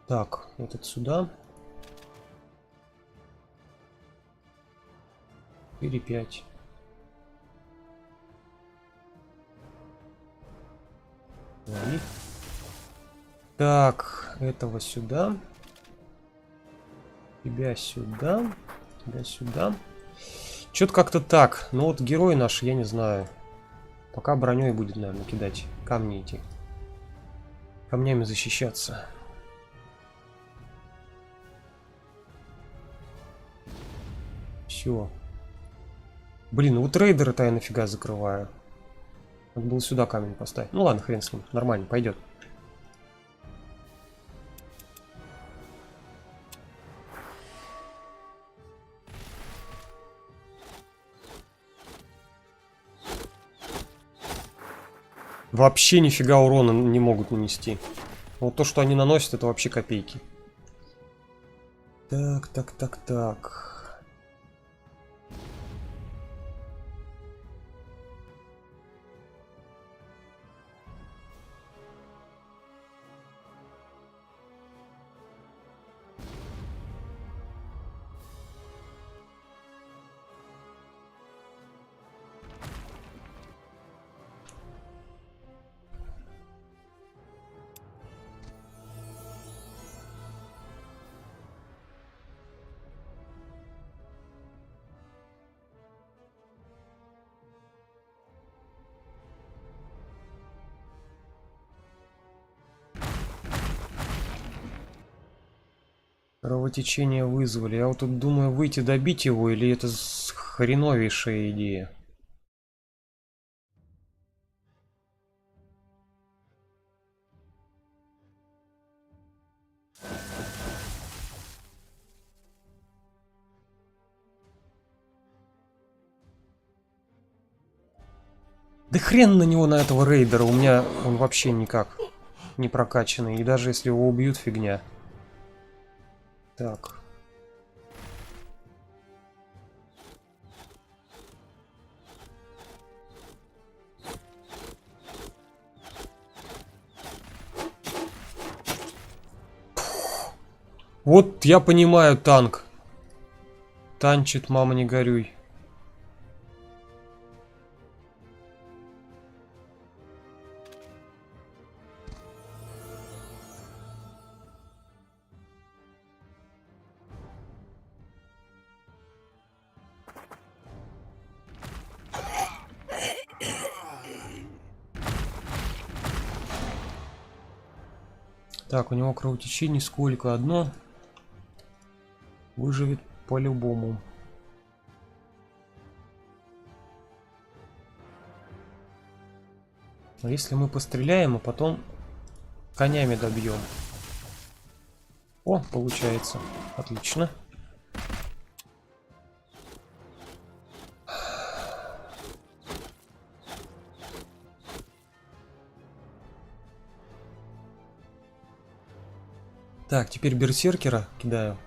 Так, этот сюда. 4-5. Так, этого сюда. Тебя сюда. Тебя сюда. Что-то как-то так. Ну вот герой наш, я не знаю. Пока броней будет, наверное, кидать. Камни эти. Камнями защищаться. Все. Блин, ну вот рейдера-то я нафига закрываю. Надо было сюда камень поставить. Ну ладно, хрен с ним. Нормально, пойдет. Вообще нифига урона не могут нанести. Вот то, что они наносят, это вообще копейки. Так, так, так, так. Кровотечение вызвали. Я вот тут думаю, выйти добить его, или это хреновейшая идея. Да хрен на него, на этого рейдера. У меня он вообще никак не прокачанный. И даже если его убьют, фигня. Так. Вот я понимаю танк. Танчит, мама, не горюй. Так, у него кровотечение сколько? Одно. Выживет по-любому. А если мы постреляем, а потом конями добьем? О, получается. Отлично. Так, теперь берсеркера кидаю.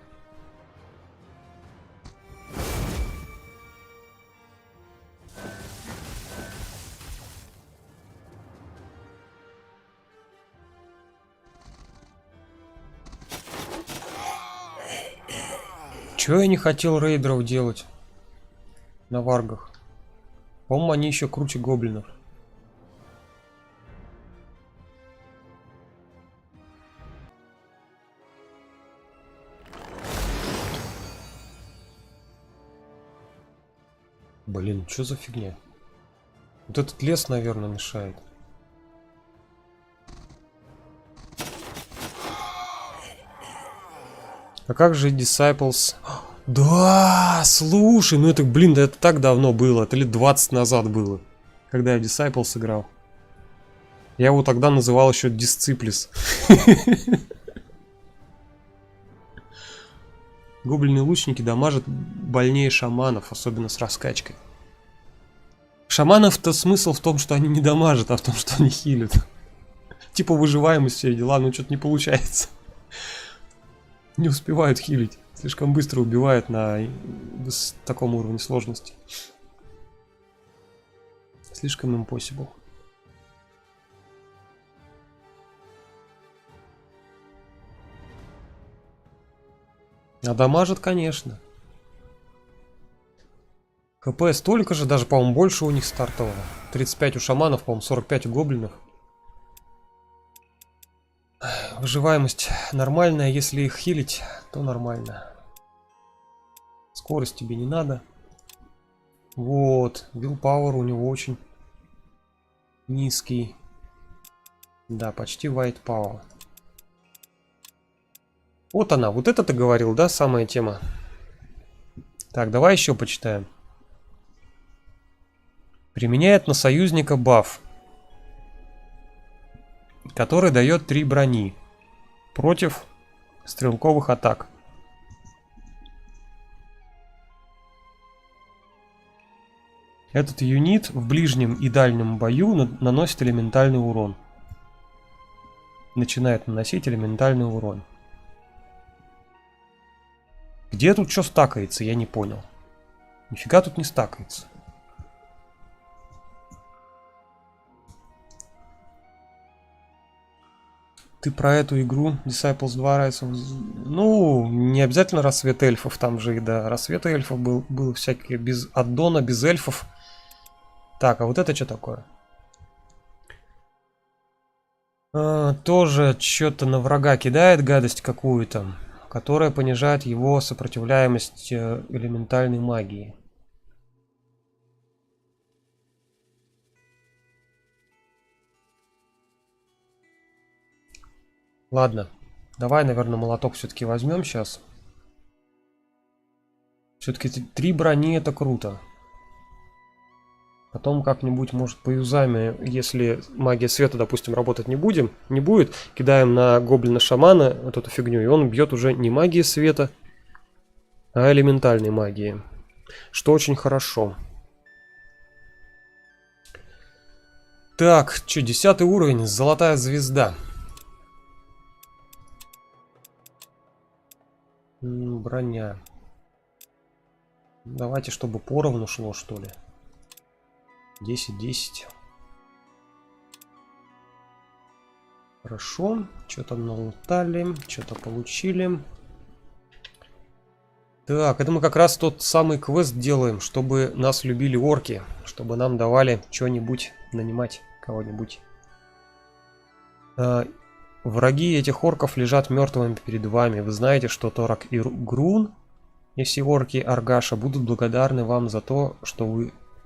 Чё я не хотел рейдеров делать на варгах? По-моему, они еще круче гоблинов. Блин, что за фигня? Вот этот лес, наверное, мешает. А как же Disciples? Да, слушай, ну это, блин, да это так давно было. Это лет 20 назад было. Когда я Disciple сыграл. Я его тогда называл еще Disciples. Гоблины лучники дамажат больнее шаманов, особенно с раскачкой. Шаманов-то смысл в том, что они не дамажат, а в том, что они хилят. Типа выживаемость, все дела, но что-то не получается. Не успевают хилить. Слишком быстро убивают на таком уровне сложности. Слишком impossible. А дамажат, конечно. КП столько же, даже, по-моему, больше у них стартового. 35 у шаманов, по-моему, 45 у гоблинов. Выживаемость нормальная, если их хилить, то нормально. Скорость тебе не надо. Вот, Willpower у него очень низкий. Да, почти White Power. Вот она, вот это ты говорил, да, самая тема. Так, давай еще почитаем. Применяет на союзника баф, который дает 3 брони против стрелковых атак. Этот юнит в ближнем и дальнем бою наносит элементальный урон. Начинает наносить элементальный урон. Где тут что стакается, я не понял. Нифига тут не стакается. Ты про эту игру Disciples 2 Rise of... Ну, не обязательно рассвет эльфов, там же и до рассвета эльфов был всякие без аддона, без эльфов. Так, а вот это что такое? Тоже что-то на врага кидает гадость какую-то, которая понижает его сопротивляемость элементальной магии. Ладно, давай, наверное, молоток все-таки возьмем сейчас. Все-таки 3 брони это круто. Потом как-нибудь, может, поюзами, если магия света, допустим, работать не будет, кидаем на гоблина-шамана вот эту фигню, и он бьет уже не магией света, а элементальной магией. Что очень хорошо. Так, что, 10 уровень, золотая звезда. Броня. Давайте, чтобы поровну шло, что ли. 10-10. Хорошо. Что-то налутали, что-то получили. Так, это мы как раз тот самый квест делаем, чтобы нас любили орки. Чтобы нам давали что-нибудь, нанимать кого-нибудь. Враги этих орков лежат мертвыми перед вами. Вы знаете, что Торак и Грун, и все орки Аргаша будут благодарны вам за то,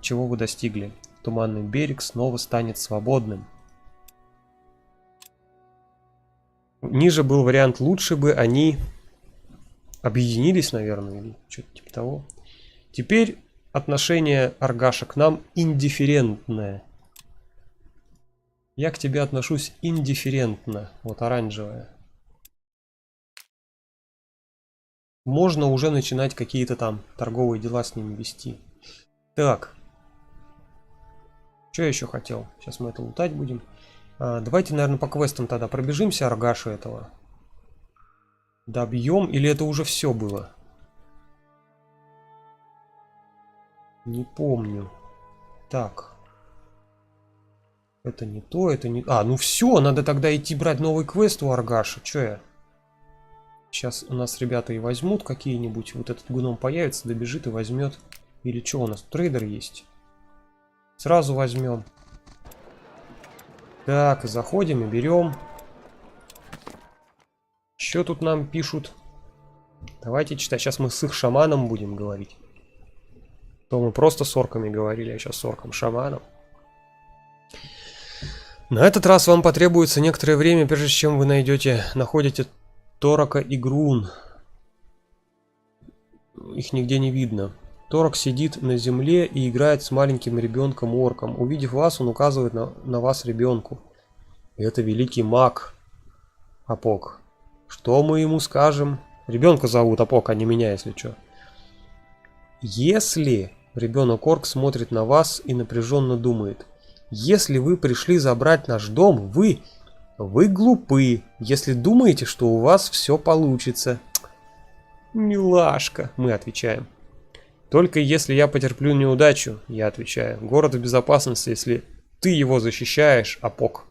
чего вы достигли. Туманный берег снова станет свободным. Ниже был вариант, лучше бы они объединились, наверное, или что-то типа того. Теперь отношение Аргаша к нам индифферентное. Я к тебе отношусь индифферентно. Вот оранжевая. Можно уже начинать какие-то там торговые дела с ними вести. Так. Что я еще хотел? Сейчас мы это лутать будем. Давайте, наверное, по квестам тогда пробежимся Аргашу этого. Добьем. Или это уже все было? Не помню. Так. Это не то, это не... ну все, надо тогда идти брать новый квест у Аргаша. Че я? Сейчас у нас ребята и возьмут какие-нибудь. Вот этот гном появится, добежит и возьмет. Или что у нас? Трейдер есть. Сразу возьмем. Так, заходим и берем. Что тут нам пишут? Давайте читать. Сейчас мы с их шаманом будем говорить. То мы просто с орками говорили, а сейчас с орком-шаманом. На этот раз вам потребуется некоторое время, прежде чем вы находите Торака и Грун. Их нигде не видно. Торок сидит на земле и играет с маленьким ребенком-орком. Увидев вас, он указывает на вас ребенку. Это великий маг, Апок. Что мы ему скажем? Ребенка зовут Апок, а не меня, если что. Если ребенок-орк смотрит на вас и напряженно думает. Если вы пришли забрать наш дом, вы глупы, если думаете, что у вас все получится. Милашка, мы отвечаем. Только если я потерплю неудачу, я отвечаю. Город в безопасности, если ты его защищаешь, Апок.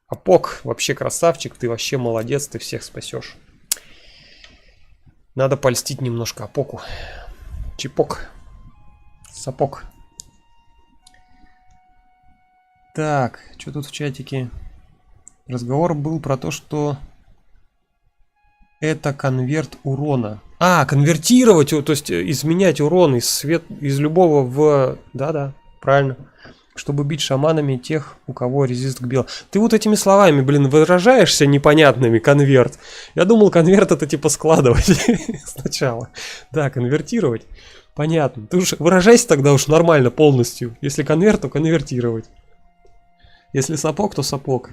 Апок, вообще красавчик, ты вообще молодец, ты всех спасешь. Надо польстить немножко Апоку. Чипок. Сапог. Так, что тут в чатике? Разговор был про то, что это конверт урона. А, конвертировать, то есть изменять урон из любого в... Да-да, правильно. Чтобы бить шаманами тех, у кого резист к белым. Ты вот этими словами, блин, выражаешься непонятными, конверт. Я думал, конверт это типа складывать сначала. Да, конвертировать. Понятно. Ты уж выражайся тогда уж нормально полностью. Если конверт, то конвертировать. Если сапог, то сапог.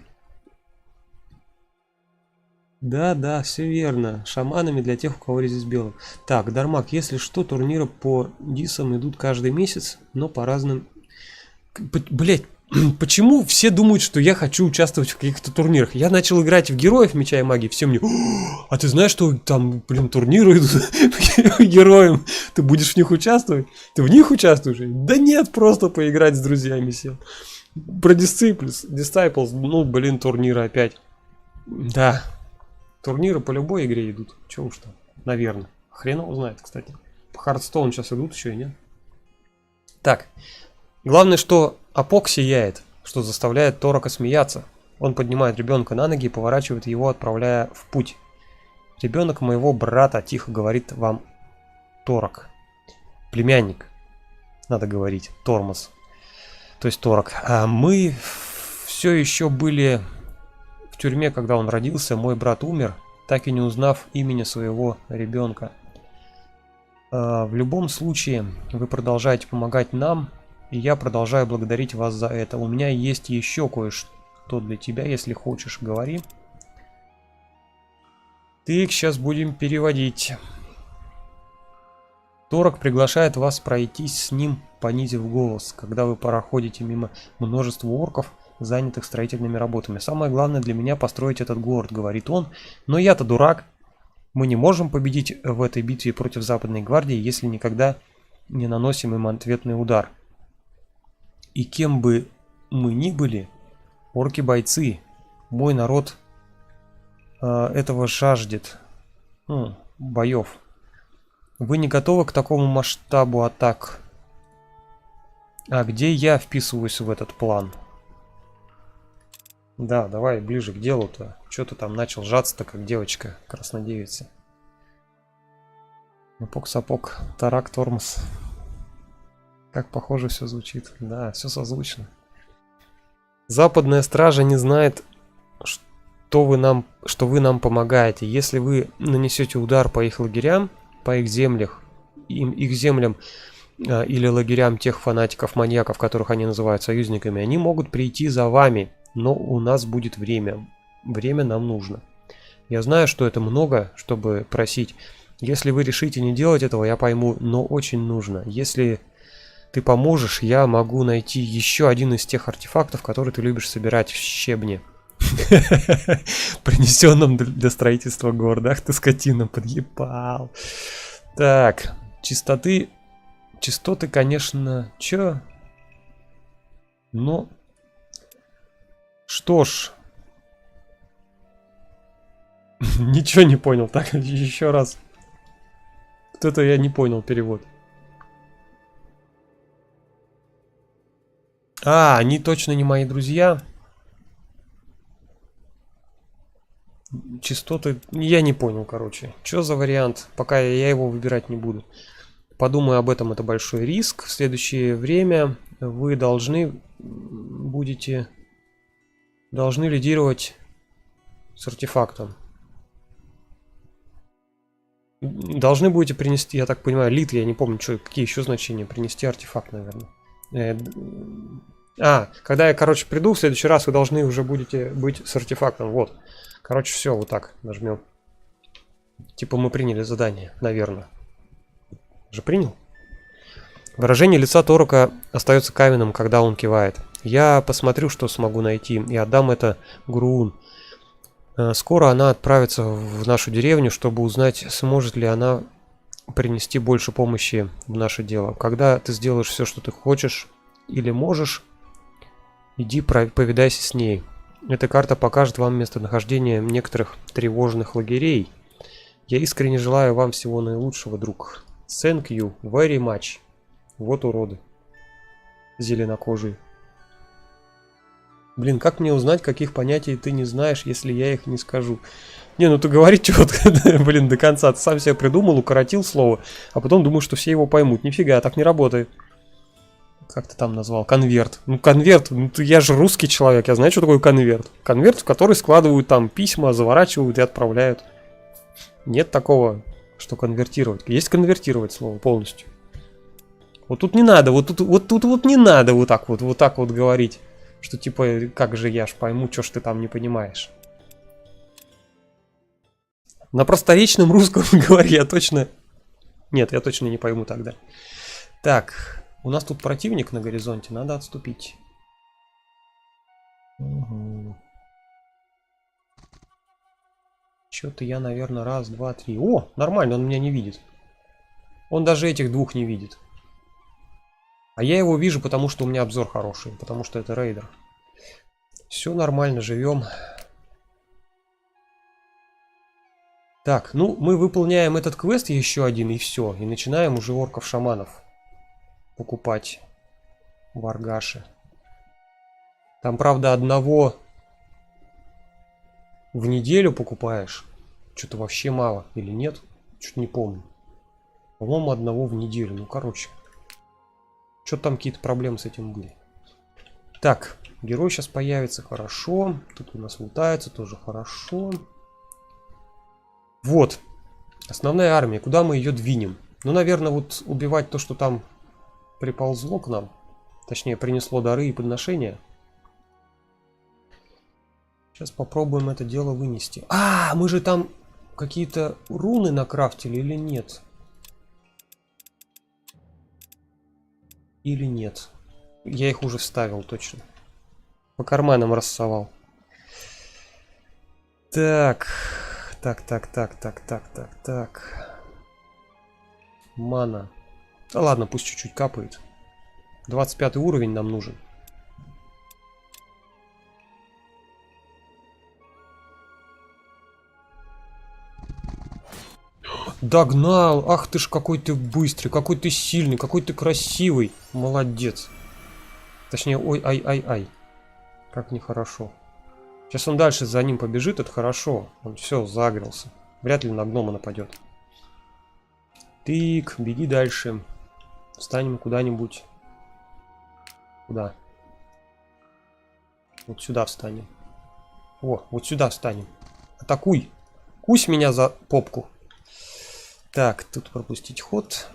Да, все верно. Шаманами для тех, у кого резист белым. Так, Дармак, если что, турниры по дисам идут каждый месяц, но по разным... Блять, почему все думают, что я хочу участвовать в каких-то турнирах? Я начал играть в Героев Меча и Магии, все мне... А ты знаешь, что там, блин, турниры идут героям? Ты будешь в них участвовать? Ты в них участвуешь? Да нет, просто поиграть с друзьями сел. Про Disciples, ну, блин, турниры опять. Да. Турниры по любой игре идут. Чего уж там, наверное. Хрен его знает, кстати. По Hearthstone сейчас идут еще и нет. Так. Главное, что Апок сияет, что заставляет Торока смеяться. Он поднимает ребенка на ноги и поворачивает его, отправляя в путь. Ребенок моего брата, тихо говорит вам Торок. Племянник. Надо говорить. Тормоз. То есть Торок. А мы все еще были... В тюрьме, когда он родился, мой брат умер, так и не узнав имени своего ребенка. В любом случае, вы продолжаете помогать нам, и я продолжаю благодарить вас за это. У меня есть еще кое-что для тебя, если хочешь, говори. Так, сейчас будем переводить. Торок приглашает вас пройтись с ним, понизив голос, когда вы проходите мимо множества орков, занятых строительными работами. Самое главное для меня построить этот город, говорит он. Но я-то дурак. Мы не можем победить в этой битве против Западной гвардии, если никогда не наносим им ответный удар. И кем бы мы ни были, орки-бойцы, мой народ этого жаждет. Боев. Вы не готовы к такому масштабу атак? А где я вписываюсь в этот план? Да, давай ближе к делу-то. Что ты там начал жаться-то, как девочка, краснодевица? Апок-сапог, тарак, тормоз. Как похоже все звучит. Да, все созвучно. Западная стража не знает, что вы нам помогаете. Если вы нанесете удар по их лагерям, по их землям, или лагерям тех фанатиков-маньяков, которых они называют союзниками, они могут прийти за вами. Но у нас будет время. Время нам нужно. Я знаю, что это много, чтобы просить. Если вы решите не делать этого, я пойму, но очень нужно. Если ты поможешь, я могу найти еще один из тех артефактов, которые ты любишь собирать в щебне. Принесенном для строительства города. Ах ты, скотина, подъебал. Так, частоты, конечно, чё? Но... Что ж, ничего не понял. Так, еще раз. Вот это я не понял перевод. А, они точно не мои друзья. Частоты, я не понял, короче. Что за вариант? Пока я его выбирать не буду. Подумаю об этом, это большой риск. В следующее время вы должны лидировать с артефактом. Должны будете принести, я так понимаю, лит, я не помню, что, какие еще значения. Принести артефакт, наверное. Когда я, короче, приду в следующий раз, вы должны уже будете быть с артефактом. Вот. Короче, все, вот так нажмем. Типа мы приняли задание, наверное. Уже принял? Выражение лица Торока остается каменным, когда он кивает. Я посмотрю, что смогу найти, и отдам это Груун. Скоро она отправится в нашу деревню, чтобы узнать, сможет ли она принести больше помощи в наше дело. Когда ты сделаешь все, что ты хочешь или можешь, иди повидайся с ней. Эта карта покажет вам местонахождение некоторых тревожных лагерей. Я искренне желаю вам всего наилучшего, друг. Thank you very much. Вот уроды. Зеленокожие. Блин, как мне узнать, каких понятий ты не знаешь, если я их не скажу? Не, ну ты говори четко, блин, до конца. Ты сам себе придумал, укоротил слово, а потом думаешь, что все его поймут. Нифига, так не работает. Как ты там назвал? Конверт. Ну, конверт, я же русский человек, я знаю, что такое конверт. Конверт, в который складывают там письма, заворачивают и отправляют. Нет такого, что конвертировать. Есть конвертировать слово полностью. Вот тут не надо, вот тут не надо вот так вот говорить. Что типа, как же я ж пойму, что ж ты там не понимаешь. На просторечном русском говори, я точно... Нет, я точно не пойму тогда. Так, у нас тут противник на горизонте, надо отступить. Угу. Что-то я, наверное, раз, два, три... О, нормально, он меня не видит. Он даже этих двух не видит. А я его вижу, потому что у меня обзор хороший, потому что это рейдер. Все нормально, живем. Так, ну мы выполняем этот квест еще один и все. И начинаем уже орков-шаманов покупать в Аргаше. Там, правда, одного в неделю покупаешь. Что-то вообще мало. Или нет? Что-то не помню. По-моему, одного в неделю. Ну, короче. Что-то там какие-то проблемы с этим были. Так, герой сейчас появится, хорошо. Тут у нас лутается, тоже хорошо. Вот. Основная армия. Куда мы ее двинем? Ну, наверное, вот убивать то, что там приползло к нам. Точнее, принесло дары и подношения. Сейчас попробуем это дело вынести. А, мы же там какие-то руны накрафтили или нет? Или нет? Я их уже вставил, точно. По карманам рассовал. Так. Так. Мана. Да ладно, пусть чуть-чуть капает. 25 уровень нам нужен. Догнал! Ах ты ж, какой ты быстрый, какой ты сильный, какой ты красивый. Молодец. Точнее, ой, ай. Как нехорошо. Сейчас он дальше за ним побежит, это хорошо. Он все, загрелся. Вряд ли на гнома нападет. Тык, беги дальше. Встанем куда-нибудь. Куда? Вот сюда встанем. О, вот сюда встанем. Атакуй. Кусь меня за попку. Так, тут пропустить ход.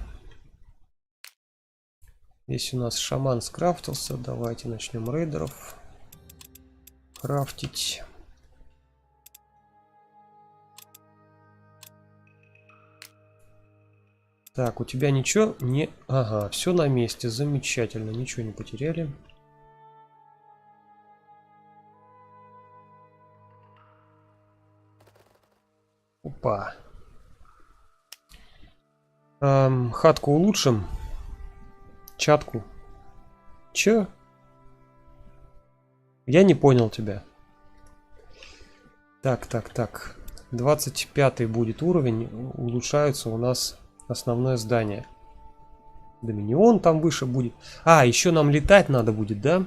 Здесь у нас шаман скрафтился. Давайте начнем рейдеров крафтить. Так, у тебя ничего не... Ага, все на месте. Замечательно. Ничего не потеряли. Опа. Хатку улучшим. Чатку. Чё? Я не понял тебя. Так. 25 будет уровень. Улучшается у нас основное здание. Доминион там выше будет. А, еще нам летать надо будет, да?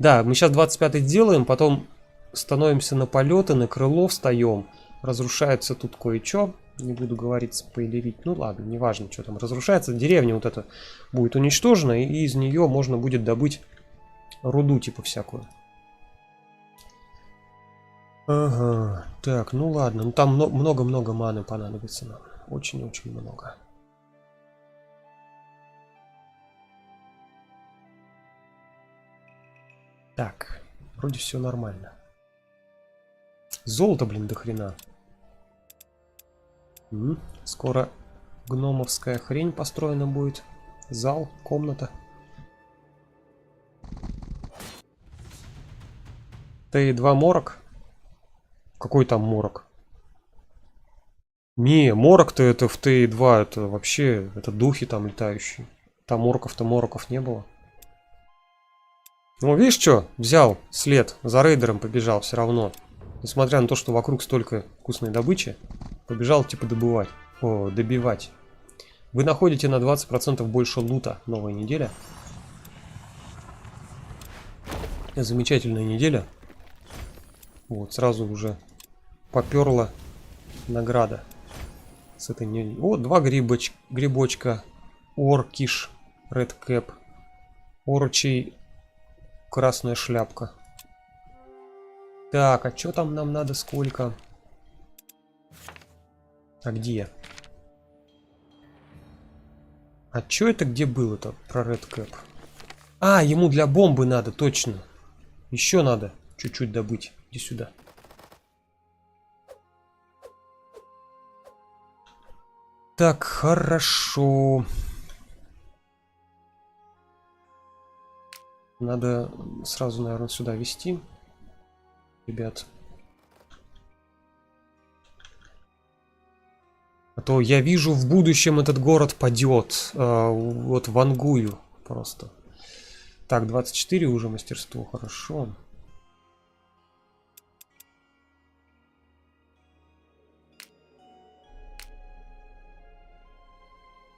Да, мы сейчас 25 сделаем, потом становимся на полеты, на крыло встаем. Разрушается тут кое-что. Не буду говорить, спойлерить. Ну ладно, неважно, что там разрушается. Деревня вот эта будет уничтожена, и из нее можно будет добыть руду типа всякую. Ага. Так, ну ладно. Ну там много-много маны понадобится нам. Очень-очень много. Так, вроде все нормально. Золото, блин, до хрена. Скоро гномовская хрень построена будет. Зал, комната. Т2 морок. Какой там морок? Не, морок-то это в Т2, это вообще, это духи там летающие. Там мороков не было. Ну, видишь, что? Взял след, за рейдером побежал все равно. Несмотря на то, что вокруг столько вкусной добычи, побежал типа добивать. Вы находите на 20% больше лута. Новая неделя. Замечательная неделя. Вот, сразу уже поперла награда. С этой недели. О, 2 грибочка. Оркиш, Red Cap. Орчий, красная шляпка. Так, а что там нам надо, сколько? А где? А что это где было-то про Red Cap? А, ему для бомбы надо, точно. Еще надо чуть-чуть добыть. Иди сюда. Так, хорошо. Надо сразу, наверное, сюда вести. Ребят. А то я вижу, в будущем этот город падет. Вот вангую просто. Так, 24 уже мастерство, хорошо.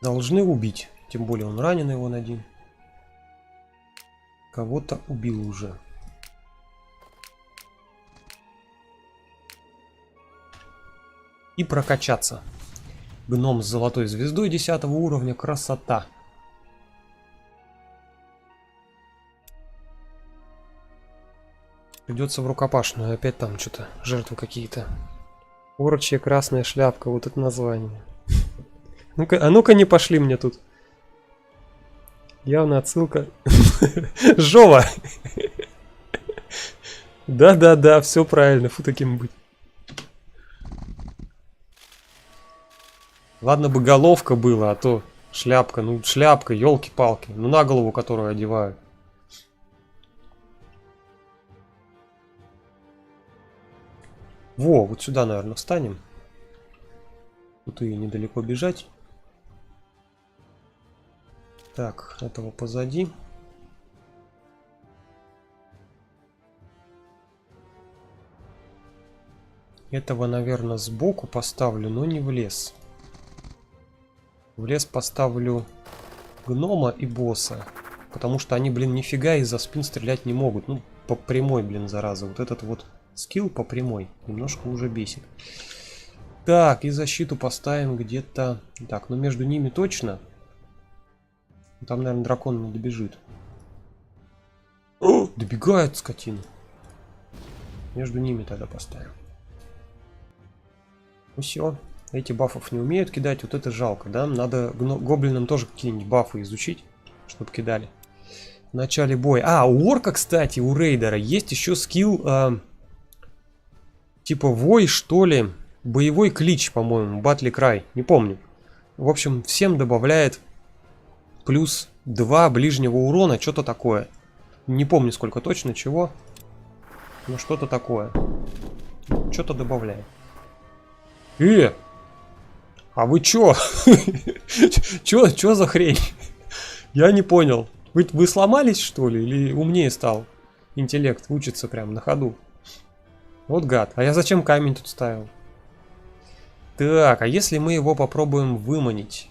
Должны убить. Тем более он раненый, вон один. Кого-то убил уже. И прокачаться. Гном с золотой звездой 10 уровня. Красота. Придется в рукопашную. Опять там что-то жертвы какие-то. Орчья красная шляпка. Вот это название. Ну-ка, а ну-ка не пошли мне тут. Явно отсылка. Жова! Да-да-да, все правильно. Фу таким быть. Ладно бы головка была, а то шляпка. Ну, шляпка, елки-палки. Ну, на голову, которую одевают. Во, вот сюда, наверное, встанем. Тут и недалеко бежать. Так, этого позади. Этого, наверное, сбоку поставлю, но не в лес. В лес поставлю гнома и босса. Потому что они, блин, нифига из-за спин стрелять не могут. Ну, по прямой, блин, зараза. Вот этот вот скилл по прямой немножко уже бесит. Так, и защиту поставим где-то... Так, ну между ними точно. Там, наверное, дракон не добежит. О, добегает скотина. Между ними тогда поставим. Ну все. Эти бафов не умеют кидать. Вот это жалко, да? Надо гоблинам тоже какие-нибудь бафы изучить, чтобы кидали. В начале боя. А, у орка, кстати, у рейдера есть еще скилл... типа вой, что ли. Боевой клич, по-моему. Батли край. Не помню. В общем, всем добавляет... Плюс 2 ближнего урона, что-то такое. Не помню сколько точно, чего. Но что-то такое. Что-то добавляет. А вы чё? Чё за хрень? Я не понял. Вы сломались, что ли? Или умнее стал? Интеллект учится прям на ходу. Вот гад. А я зачем камень тут ставил? Так, а если мы его попробуем выманить?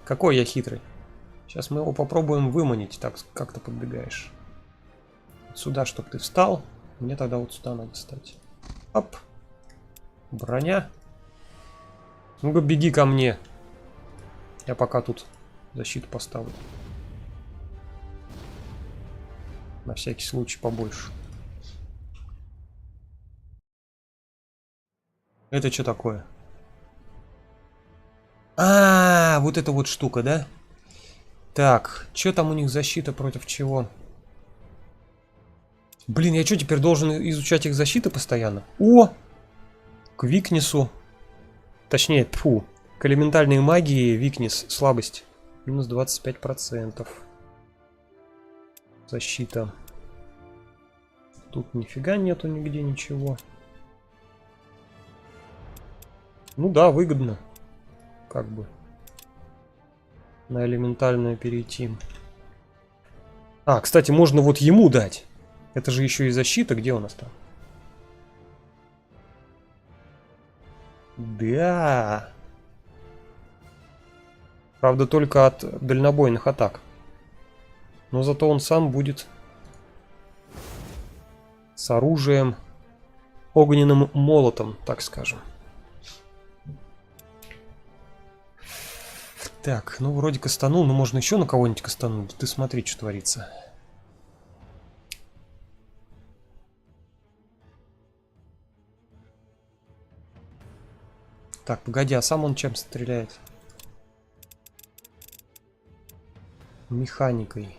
Какой я хитрый. Сейчас мы его попробуем выманить. Так, как ты подбегаешь? Сюда, чтобы ты встал. Мне тогда вот сюда надо встать. Оп. Броня. Ну-ка, беги ко мне. Я пока тут защиту поставлю. На всякий случай побольше. Это что такое? Вот эта вот штука, да? Так, что там у них защита против чего? Блин, я что, теперь должен изучать их защиты постоянно? О! К викнесу. Точнее, тьфу. К элементальной магии викнес, слабость. Минус 25%. Защита. Тут нифига нету нигде ничего. Ну да, выгодно. Как бы. На элементальную перейти. Кстати, можно вот ему дать. Это же еще и защита. Где у нас там? Да. Правда, только от дальнобойных атак. Но зато он сам будет с оружием, огненным молотом, так скажем. Так, ну вроде кастанул, но можно еще на кого-нибудь кастануть. Ты смотри, что творится. Так, погоди, а сам он чем стреляет? Механикой.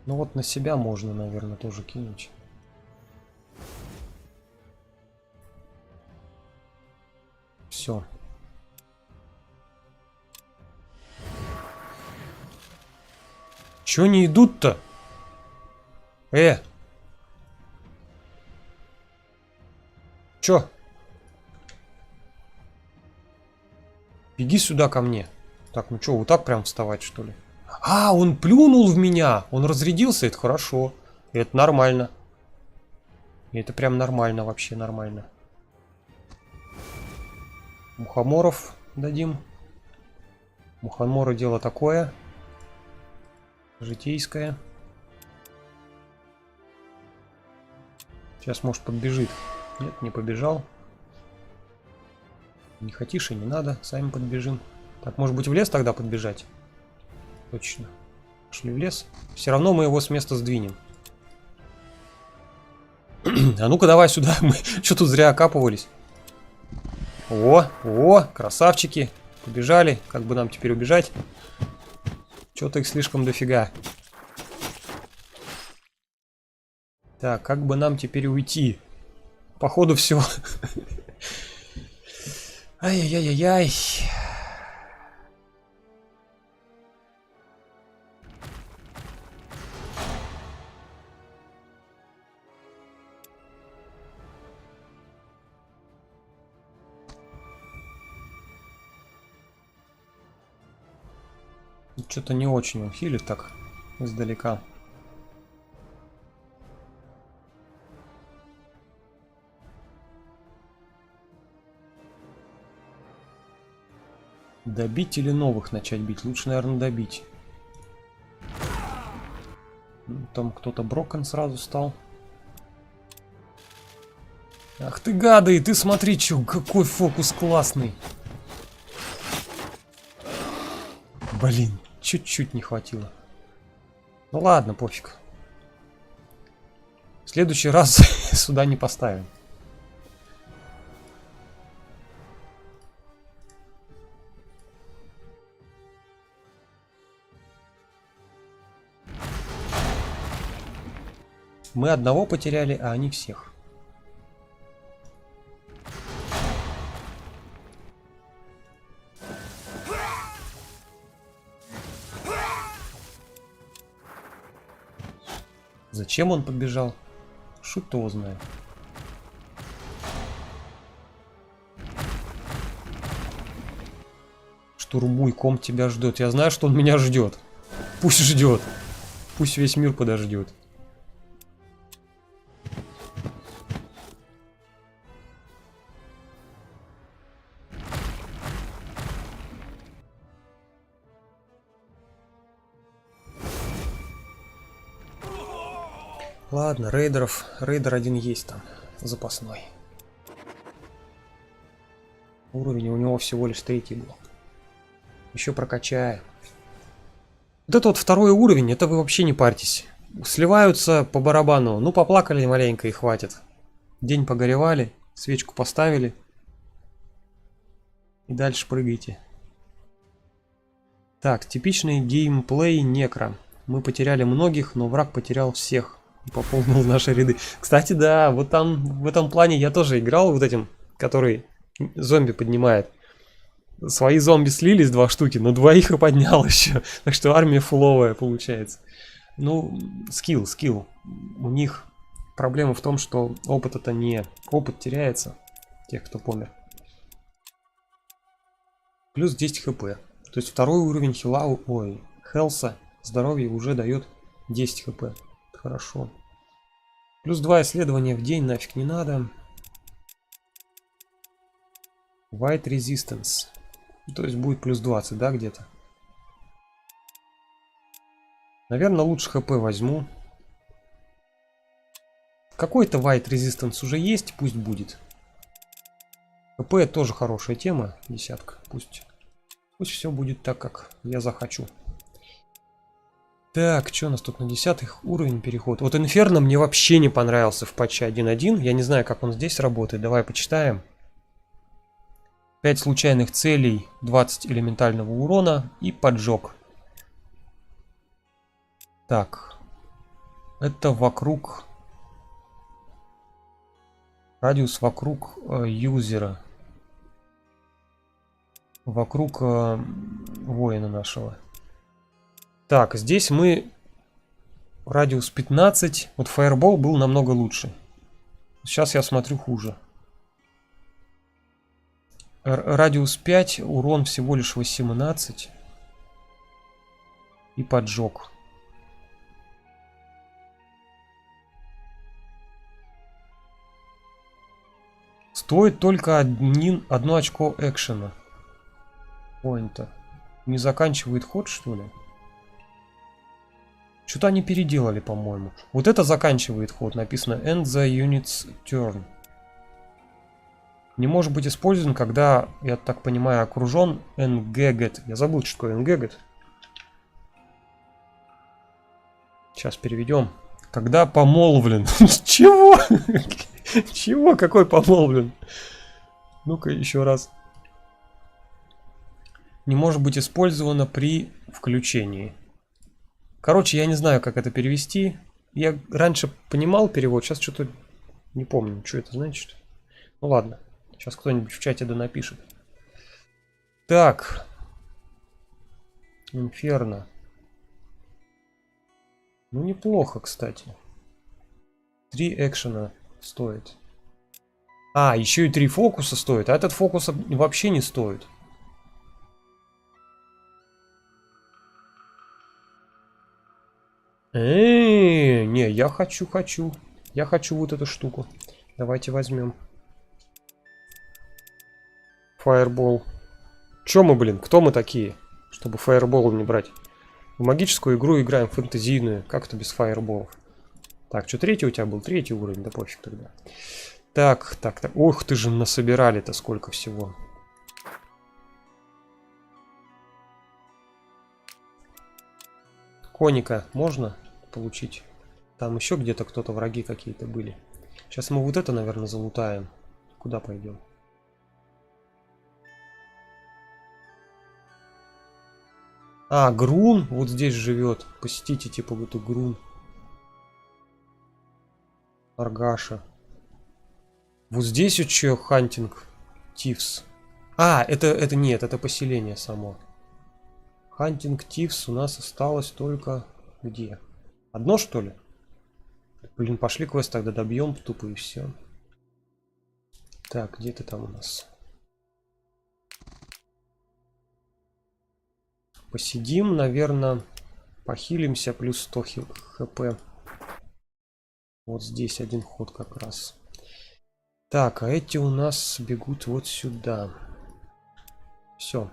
Ну вот на себя можно, наверное, тоже кинуть. Все. Чё не идут-то? Чё? Беги сюда ко мне. Так, ну чё, вот так прям вставать, что ли? Он плюнул в меня. Он разрядился, это хорошо. Это нормально. Это прям нормально, вообще нормально. Мухоморов дадим. Мухоморы дело такое. Житейское. Сейчас, может, подбежит. Нет, не побежал. Не хотишь и не надо. Сами подбежим. Так, может быть, в лес тогда подбежать? Точно. Пошли в лес. Все равно мы его с места сдвинем. А ну-ка давай сюда. Мы что тут зря окапывались? О, красавчики. Побежали. Как бы нам теперь убежать? Что-то их слишком дофига. Так, как бы нам теперь уйти? Походу все. Ай-яй-яй-яй. Что-то не очень он хилит так издалека. Добить или новых начать бить? Лучше, наверное, добить. Там кто-то Брокон сразу стал. Ах ты гады, ты смотри, чё, какой фокус классный. Блин, чуть-чуть не хватило. Ну ладно, пофиг. В следующий раз сюда не поставим. Мы одного потеряли, а они всех. Зачем он побежал? Шут его знает. Штурмуй, ком тебя ждет. Я знаю, что он меня ждет. Пусть ждет. Пусть весь мир подождет. Ладно, рейдеров. Рейдер один есть там. Запасной. Уровень у него всего лишь 3 был. Еще прокачаем. Вот это вот второй уровень, это вы вообще не парьтесь. Сливаются по барабану. Ну, поплакали маленько и хватит. День погоревали, свечку поставили. И дальше прыгайте. Так, типичный геймплей некро. Мы потеряли многих, но враг потерял всех. И пополнил наши ряды. Кстати, да, вот там в этом плане я тоже играл вот этим, который зомби поднимает. Свои зомби слились 2 штуки, но 2 и поднял еще. Так что армия фуловая получается. Ну, скилл. У них проблема в том, что опыт это не... Опыт теряется, тех, кто помер. Плюс 10 хп. То есть второй уровень хила, ой, хелса, здоровья уже дает 10 хп. Хорошо. Плюс 2 исследования в день нафиг не надо. White Resistance. То есть будет плюс 20, да, где-то? Наверное, лучше хп возьму. Какой-то White Resistance уже есть, пусть будет. ХП тоже хорошая тема, десятка. Пусть все будет так, как я захочу. Так, что у нас тут на 10 уровень переход? Вот Инферно мне вообще не понравился в патче 1.1. Я не знаю, как он здесь работает. Давай почитаем. 5 случайных целей, 20 элементального урона и поджог. Так. Это вокруг... Радиус вокруг юзера. Вокруг воина нашего. Так, здесь мы... Радиус 15. Вот Fireball был намного лучше. Сейчас я смотрю хуже. Радиус 5, урон всего лишь 18. И поджог. Стоит только одно очко экшена. Поинта. Не заканчивает ход, что ли? Что-то они переделали, по-моему. Вот это заканчивает ход. Написано End the unit's turn. Не может быть использован, когда, я так понимаю, окружен engaged. Я забыл, что такое engaged. Сейчас переведем. Когда помолвлен. Чего? Чего? Какой помолвлен? Ну-ка еще раз. Не может быть использовано при включении. Короче, я не знаю, как это перевести. Я раньше понимал перевод, сейчас что-то не помню, что это значит. Ну ладно, сейчас кто-нибудь в чате да напишет. Так. Инферно. Ну неплохо, кстати. 3 экшена стоит. А, еще и 3 фокуса стоит. А этот фокус вообще не стоит. Не, я хочу. Я хочу вот эту штуку. Давайте возьмем. Фаербол. Че мы, блин, кто мы такие, чтобы фаербол не брать? В магическую игру играем, фэнтезийную. Как это без фаерболов? Так, что третий у тебя был? Третий уровень, да пофиг тогда. Так. Ох ты же, насобирали-то сколько всего. Коника можно получить? Там еще где-то кто-то, враги какие-то были. Сейчас мы вот это, наверное, залутаем. Куда пойдем? А, Грун вот здесь живет. Посетите, типа, вот эту Грун. Аргаша. Вот здесь вот что, Хантинг Тивс. А, это нет, это поселение само. Хантинг Тивс у нас осталось только... Где? Одно, что ли? Блин, пошли квест тогда добьем, тупо и все. Так, где ты там у нас? Посидим, наверное, похилимся, плюс 100 хп. Вот здесь один ход как раз. Так, а эти у нас бегут вот сюда. Все.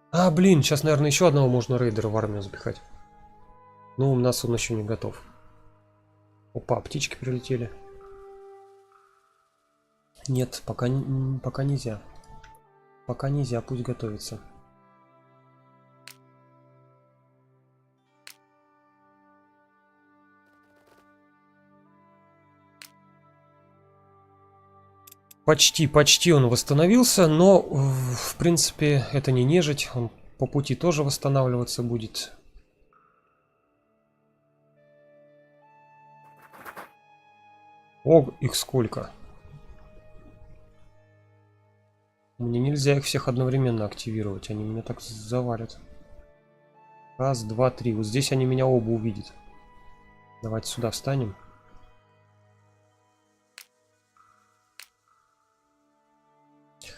А, блин, сейчас, наверное, еще одного можно рейдера в армию запихать. Ну, у нас он еще не готов. Опа, птички прилетели. Нет, пока нельзя. Пока нельзя, пусть готовится. Почти он восстановился, но в принципе это не нежить, он по пути тоже восстанавливаться будет. О, их сколько! Мне нельзя их всех одновременно активировать, они меня так завалят. Раз, два, три. Вот здесь они меня оба увидят. Давайте сюда встанем.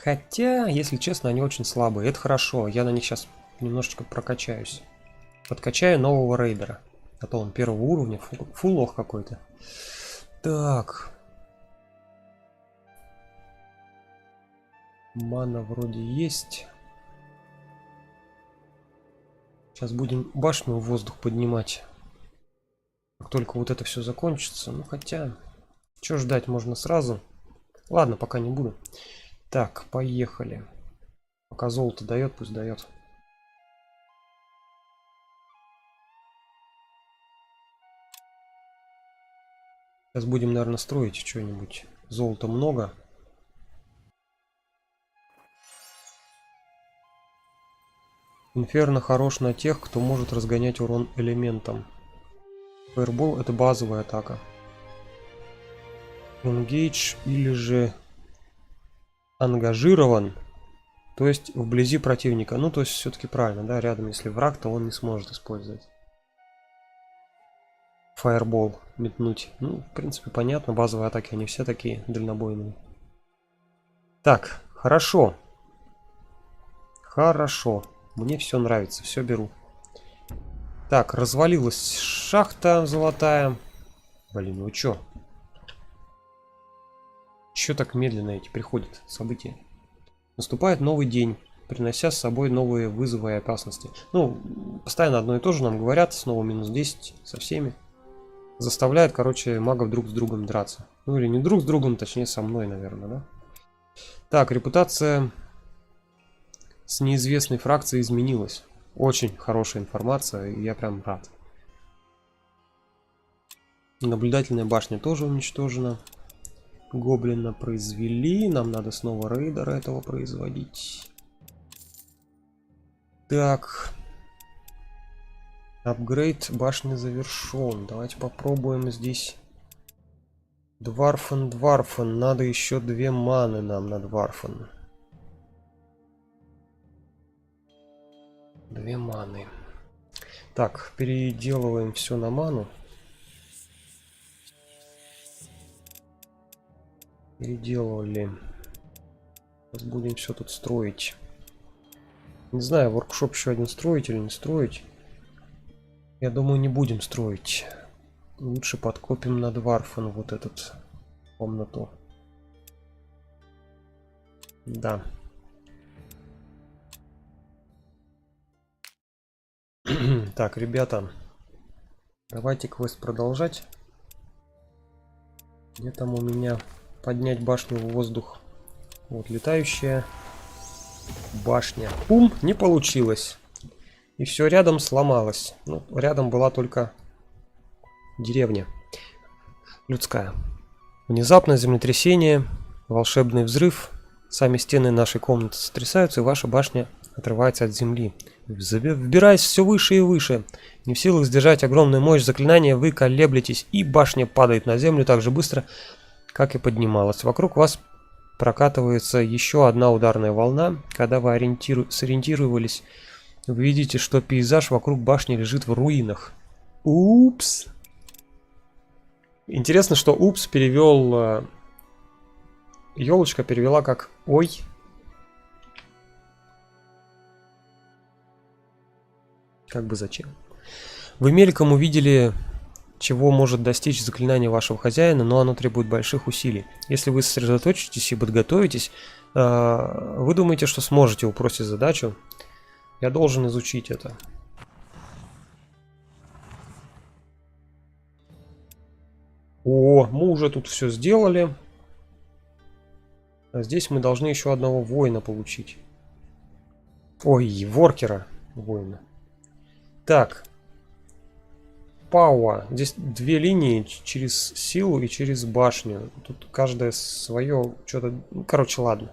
Хотя, если честно, они очень слабые. Это хорошо. Я на них сейчас немножечко прокачаюсь. Подкачаю нового рейдера. А то он первого уровня. Фуллох какой-то. Так. Мана вроде есть. Сейчас будем башню в воздух поднимать. Как только вот это все закончится. Ну хотя, что ждать можно сразу. Ладно, пока не буду. Так, поехали. Пока золото дает, пусть дает. Сейчас будем, наверное, строить что-нибудь. Золота много. Инферно хорош на тех, кто может разгонять урон элементам. Фаербол — это базовая атака. Engage или же ангажирован, то есть вблизи противника. Ну, то есть все-таки правильно, да, рядом, если враг, то он не сможет использовать. Фаербол метнуть. Ну, в принципе, понятно, базовые атаки, они все такие дальнобойные. Так, хорошо. Хорошо. Мне все нравится, все беру. Так, развалилась шахта золотая. Блин, вы чё? Чё так медленно эти приходят события? Наступает новый день, принося с собой новые вызовы и опасности. Ну, постоянно одно и то же нам говорят. Снова минус 10 со всеми. Заставляет, короче, магов друг с другом драться. Ну или не друг с другом, точнее со мной, наверное, да? Так, репутация с неизвестной фракцией изменилась. Очень хорошая информация, и я прям рад. Наблюдательная башня тоже уничтожена. Гоблина произвели. Нам надо снова рейдера этого производить. Так. Апгрейд башни завершен. Давайте попробуем здесь. Дварфен. Надо еще 2 маны нам на Дварфен. 2 маны. Так, переделываем все на ману. Переделывали. Сейчас будем все тут строить. Не знаю, воркшоп еще один строить или не строить. Я думаю, не будем строить. Лучше подкопим на Дварфен вот этот комнату. Да. Так, ребята, давайте квест продолжать. Где там у меня поднять башню в воздух? Вот летающая башня. Пум, не получилось. И все рядом сломалось. Ну, рядом была только деревня людская. Внезапное землетрясение, волшебный взрыв. Сами стены нашей комнаты сотрясаются, и ваша башня отрывается от земли. Вбираясь все выше и выше, не в силах сдержать огромную мощь заклинания, вы колеблетесь, и башня падает на землю так же быстро, как и поднималась. Вокруг вас прокатывается еще одна ударная волна. Когда вы сориентировались, вы видите, что пейзаж вокруг башни лежит в руинах. Упс! Интересно, что упс перевел... Елочка перевела как ой. Как бы зачем? Вы мельком увидели, чего может достичь заклинание вашего хозяина, но оно требует больших усилий. Если вы сосредоточитесь и подготовитесь, вы думаете, что сможете упростить задачу. Я должен изучить это. О, мы уже тут все сделали. А здесь мы должны еще одного воина получить. Ой, воркера воина. Так. Пауа. Здесь две линии через силу и через башню. Тут каждая свое что-то... Короче, ладно.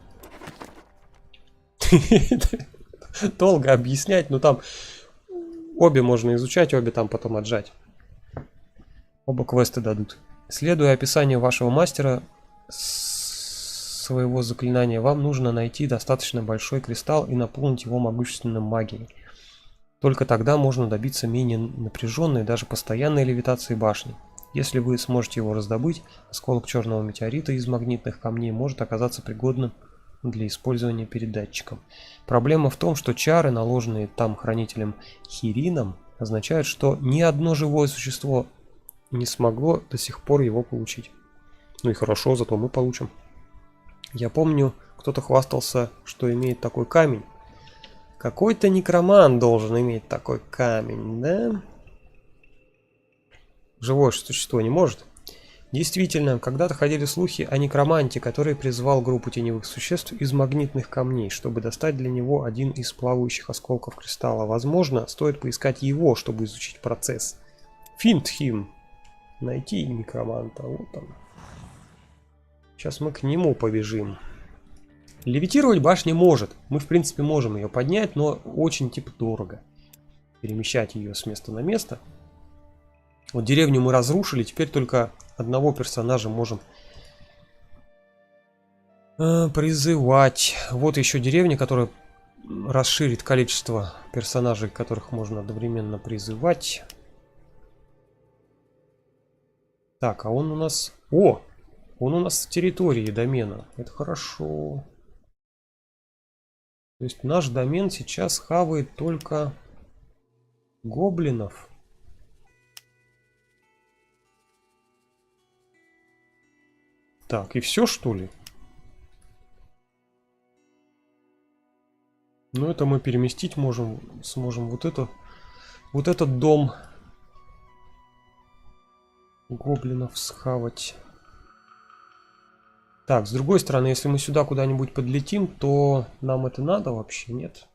Долго объяснять, но там обе можно изучать, обе там потом отжать. Оба квесты дадут. Следуя описанию вашего мастера своего заклинания, вам нужно найти достаточно большой кристалл и наполнить его могущественной магией. Только тогда можно добиться менее напряженной, даже постоянной левитации башни. Если вы сможете его раздобыть, осколок черного метеорита из магнитных камней может оказаться пригодным для использования передатчиком. Проблема в том, что чары, наложенные там хранителем Хирином, означают, что ни одно живое существо не смогло до сих пор его получить. Ну и хорошо, зато мы получим. Я помню, кто-то хвастался, что имеет такой камень. Какой-то некромант должен иметь такой камень, да? Живое существо не может. Действительно, когда-то ходили слухи о некроманте, который призвал группу теневых существ из магнитных камней, чтобы достать для него один из плавающих осколков кристалла. Возможно, стоит поискать его, чтобы изучить процесс. Финдхим. Найти некроманта. Вот он. Сейчас мы к нему побежим. Левитировать башня может. Мы, в принципе, можем ее поднять, но очень, типа, дорого. Перемещать ее с места на место. Вот деревню мы разрушили, теперь только одного персонажа можем призывать. Вот еще деревня, которая расширит количество персонажей, которых можно одновременно призывать. Так, а он у нас... О! Он у нас в территории домена. Это хорошо. То есть наш домен сейчас хавает только гоблинов. Так, и все, что ли? Ну, это мы переместить можем, сможем вот этот дом гоблинов схавать. Так, с другой стороны, если мы сюда куда-нибудь подлетим, то нам это надо вообще, нет?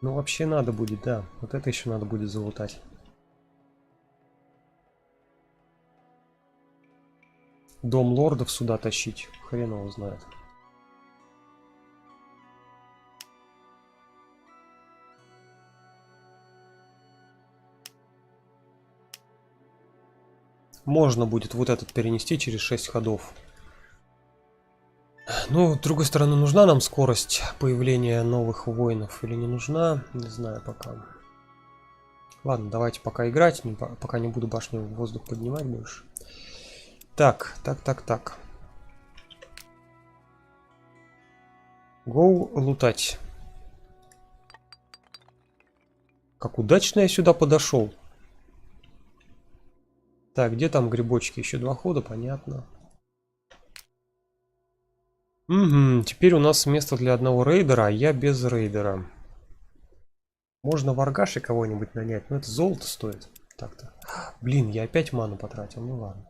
Ну, вообще надо будет, да. Вот это еще надо будет залутать. Дом лордов сюда тащить. Хрен его знает. Можно будет вот этот перенести через 6 ходов. Ну, с другой стороны, нужна нам скорость появления новых воинов или не нужна? Не знаю пока. Ладно, давайте пока играть, пока не буду башню в воздух поднимать больше. Так. Гоу лутать. Как удачно я сюда подошел. Так, где там грибочки? Еще 2 хода, понятно. Угу, теперь у нас место для одного рейдера, а я без рейдера. Можно в Аргаше кого-нибудь нанять, но это золото стоит. Так-то. Блин, я опять ману потратил, ну ладно.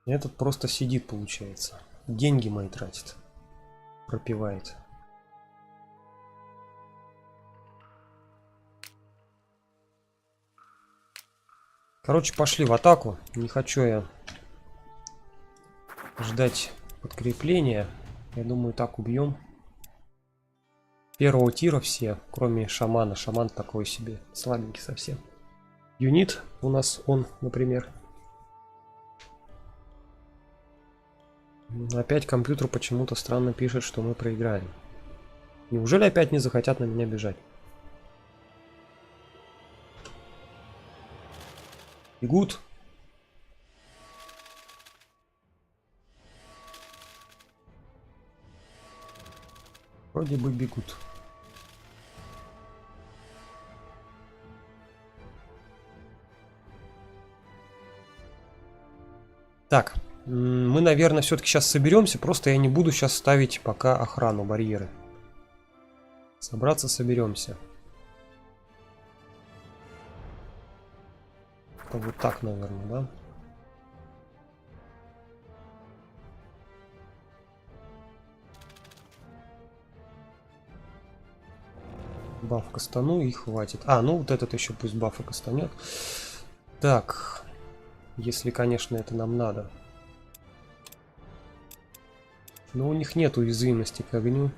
Этот просто сидит, получается. Деньги мои тратит. Пропивает. Короче, пошли в атаку. Не хочу я ждать подкрепления. Я думаю, так убьем. Первого тира все, кроме шамана. Шаман такой себе, слабенький совсем. Юнит у нас он, например. Опять компьютер почему-то странно пишет, что мы проиграем. Неужели опять не захотят на меня бежать? Бегут. Вроде бы бегут. Так, Мы, наверное, все-таки сейчас соберемся. Просто я не буду сейчас ставить пока охрану, барьеры. Собраться, соберемся. Вот так, наверное, да? Баф кастану и хватит. А, ну вот этот еще пусть бафы кастанет. Так. Если, конечно, это нам надо. Но у них нет уязвимости к огню.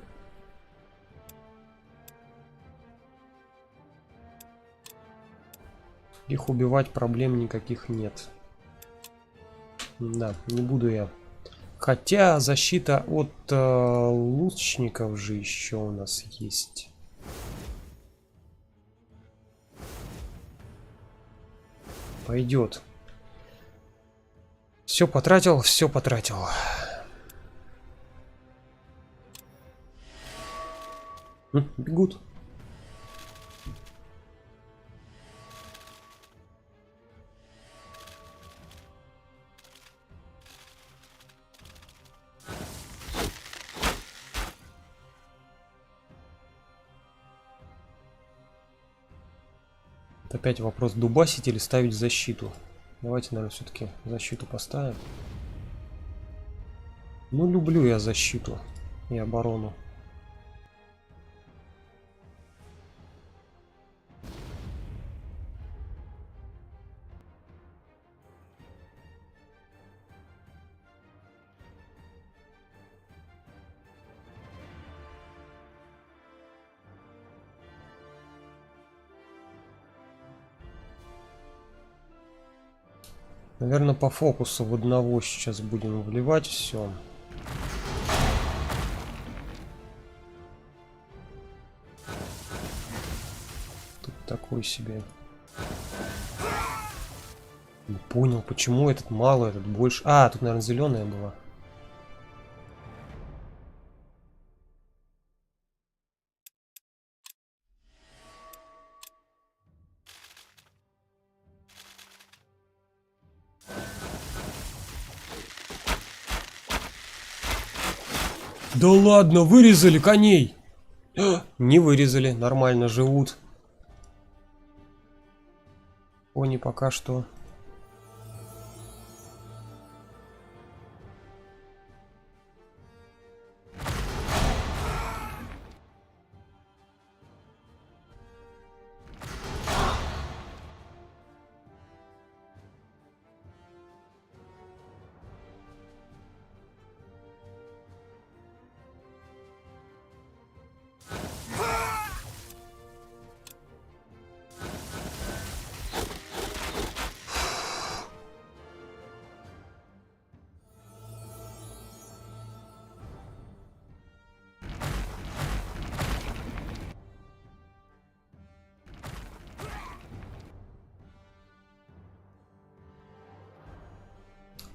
Их убивать проблем никаких нет. Да, не буду я. Хотя защита от лучников же еще у нас есть. Пойдет. Все потратил, все потратил. Бегут. Опять вопрос, дубасить или ставить защиту. Давайте, наверное, все-таки защиту поставим. Ну, люблю я защиту и оборону. Наверное, по фокусу в одного сейчас будем вливать все. Тут такой себе. Не понял, почему этот мало, этот больше. А, тут, наверное, зеленая была. Да ладно, вырезали коней! Не вырезали, нормально живут. Кони пока что.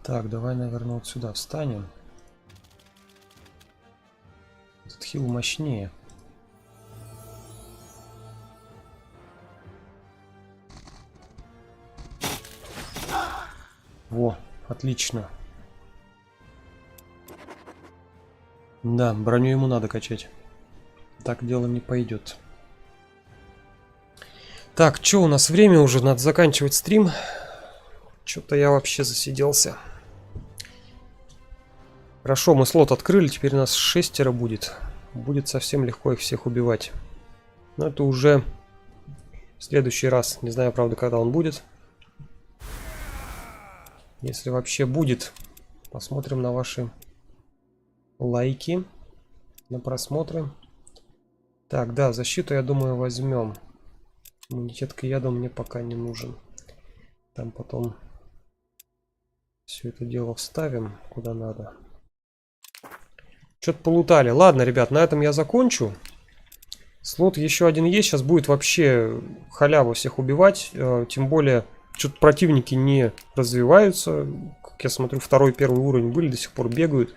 Так, давай, наверное, вот сюда встанем. Этот хил мощнее. Во, отлично. Да, броню ему надо качать. Так дело не пойдет. Так, что у нас время уже? Надо заканчивать стрим. Что-то я вообще засиделся. Хорошо, мы слот открыли, теперь нас 6 будет. Будет совсем легко их всех убивать. Но это уже в следующий раз. Не знаю, правда, когда он будет. Если вообще будет, посмотрим на ваши лайки, на просмотры. Так, да, защиту, я думаю, возьмем. Иммунитет к яду мне пока не нужен. Там потом все это дело вставим куда надо. Что-то полутали. Ладно, ребят, на этом я закончу. Слот еще один есть. Сейчас будет вообще халява всех убивать. Тем более, что-то противники не развиваются. Как я смотрю, второй, первый уровень были, до сих пор бегают.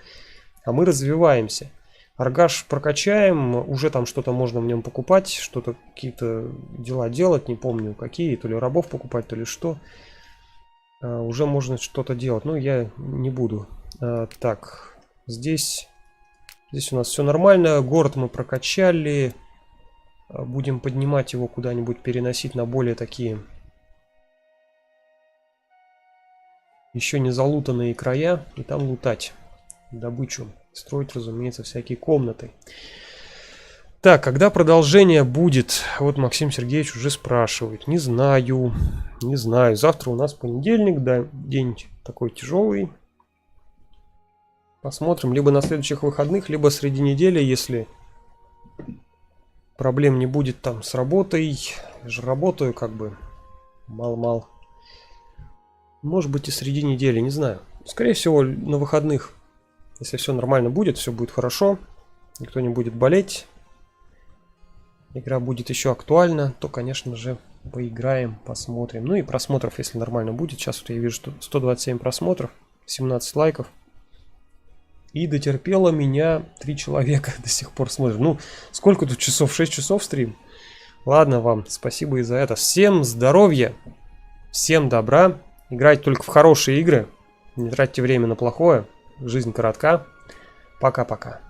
А мы развиваемся. Аргаш прокачаем. Уже там что-то можно в нем покупать. Что-то, какие-то дела делать. Не помню какие. То ли рабов покупать, то ли что. уже можно что-то делать. Но я не буду. Так, здесь у нас все нормально. Город мы прокачали. Будем поднимать его куда-нибудь, переносить на более такие еще не залутанные края. И там лутать добычу. Строить, разумеется, всякие комнаты. Так, когда продолжение будет? Вот Максим Сергеевич уже спрашивает. Не знаю. Не знаю. Завтра у нас понедельник, да, день такой тяжелый. Посмотрим. Либо на следующих выходных, либо среди недели, если проблем не будет там с работой. Я же работаю как бы мало-мало. Может быть и среди недели, не знаю. Скорее всего на выходных. Если все нормально будет, все будет хорошо. Никто не будет болеть. Игра будет еще актуальна, то, конечно же, поиграем, посмотрим. Ну и просмотров, если нормально будет. Сейчас вот я вижу, что 127 просмотров, 17 лайков. И дотерпело меня 3 человека до сих пор смотрят. Ну, сколько тут часов? 6 часов стрим? Ладно вам, спасибо и за это. Всем здоровья, всем добра. Играйте только в хорошие игры. Не тратьте время на плохое. Жизнь коротка. Пока-пока.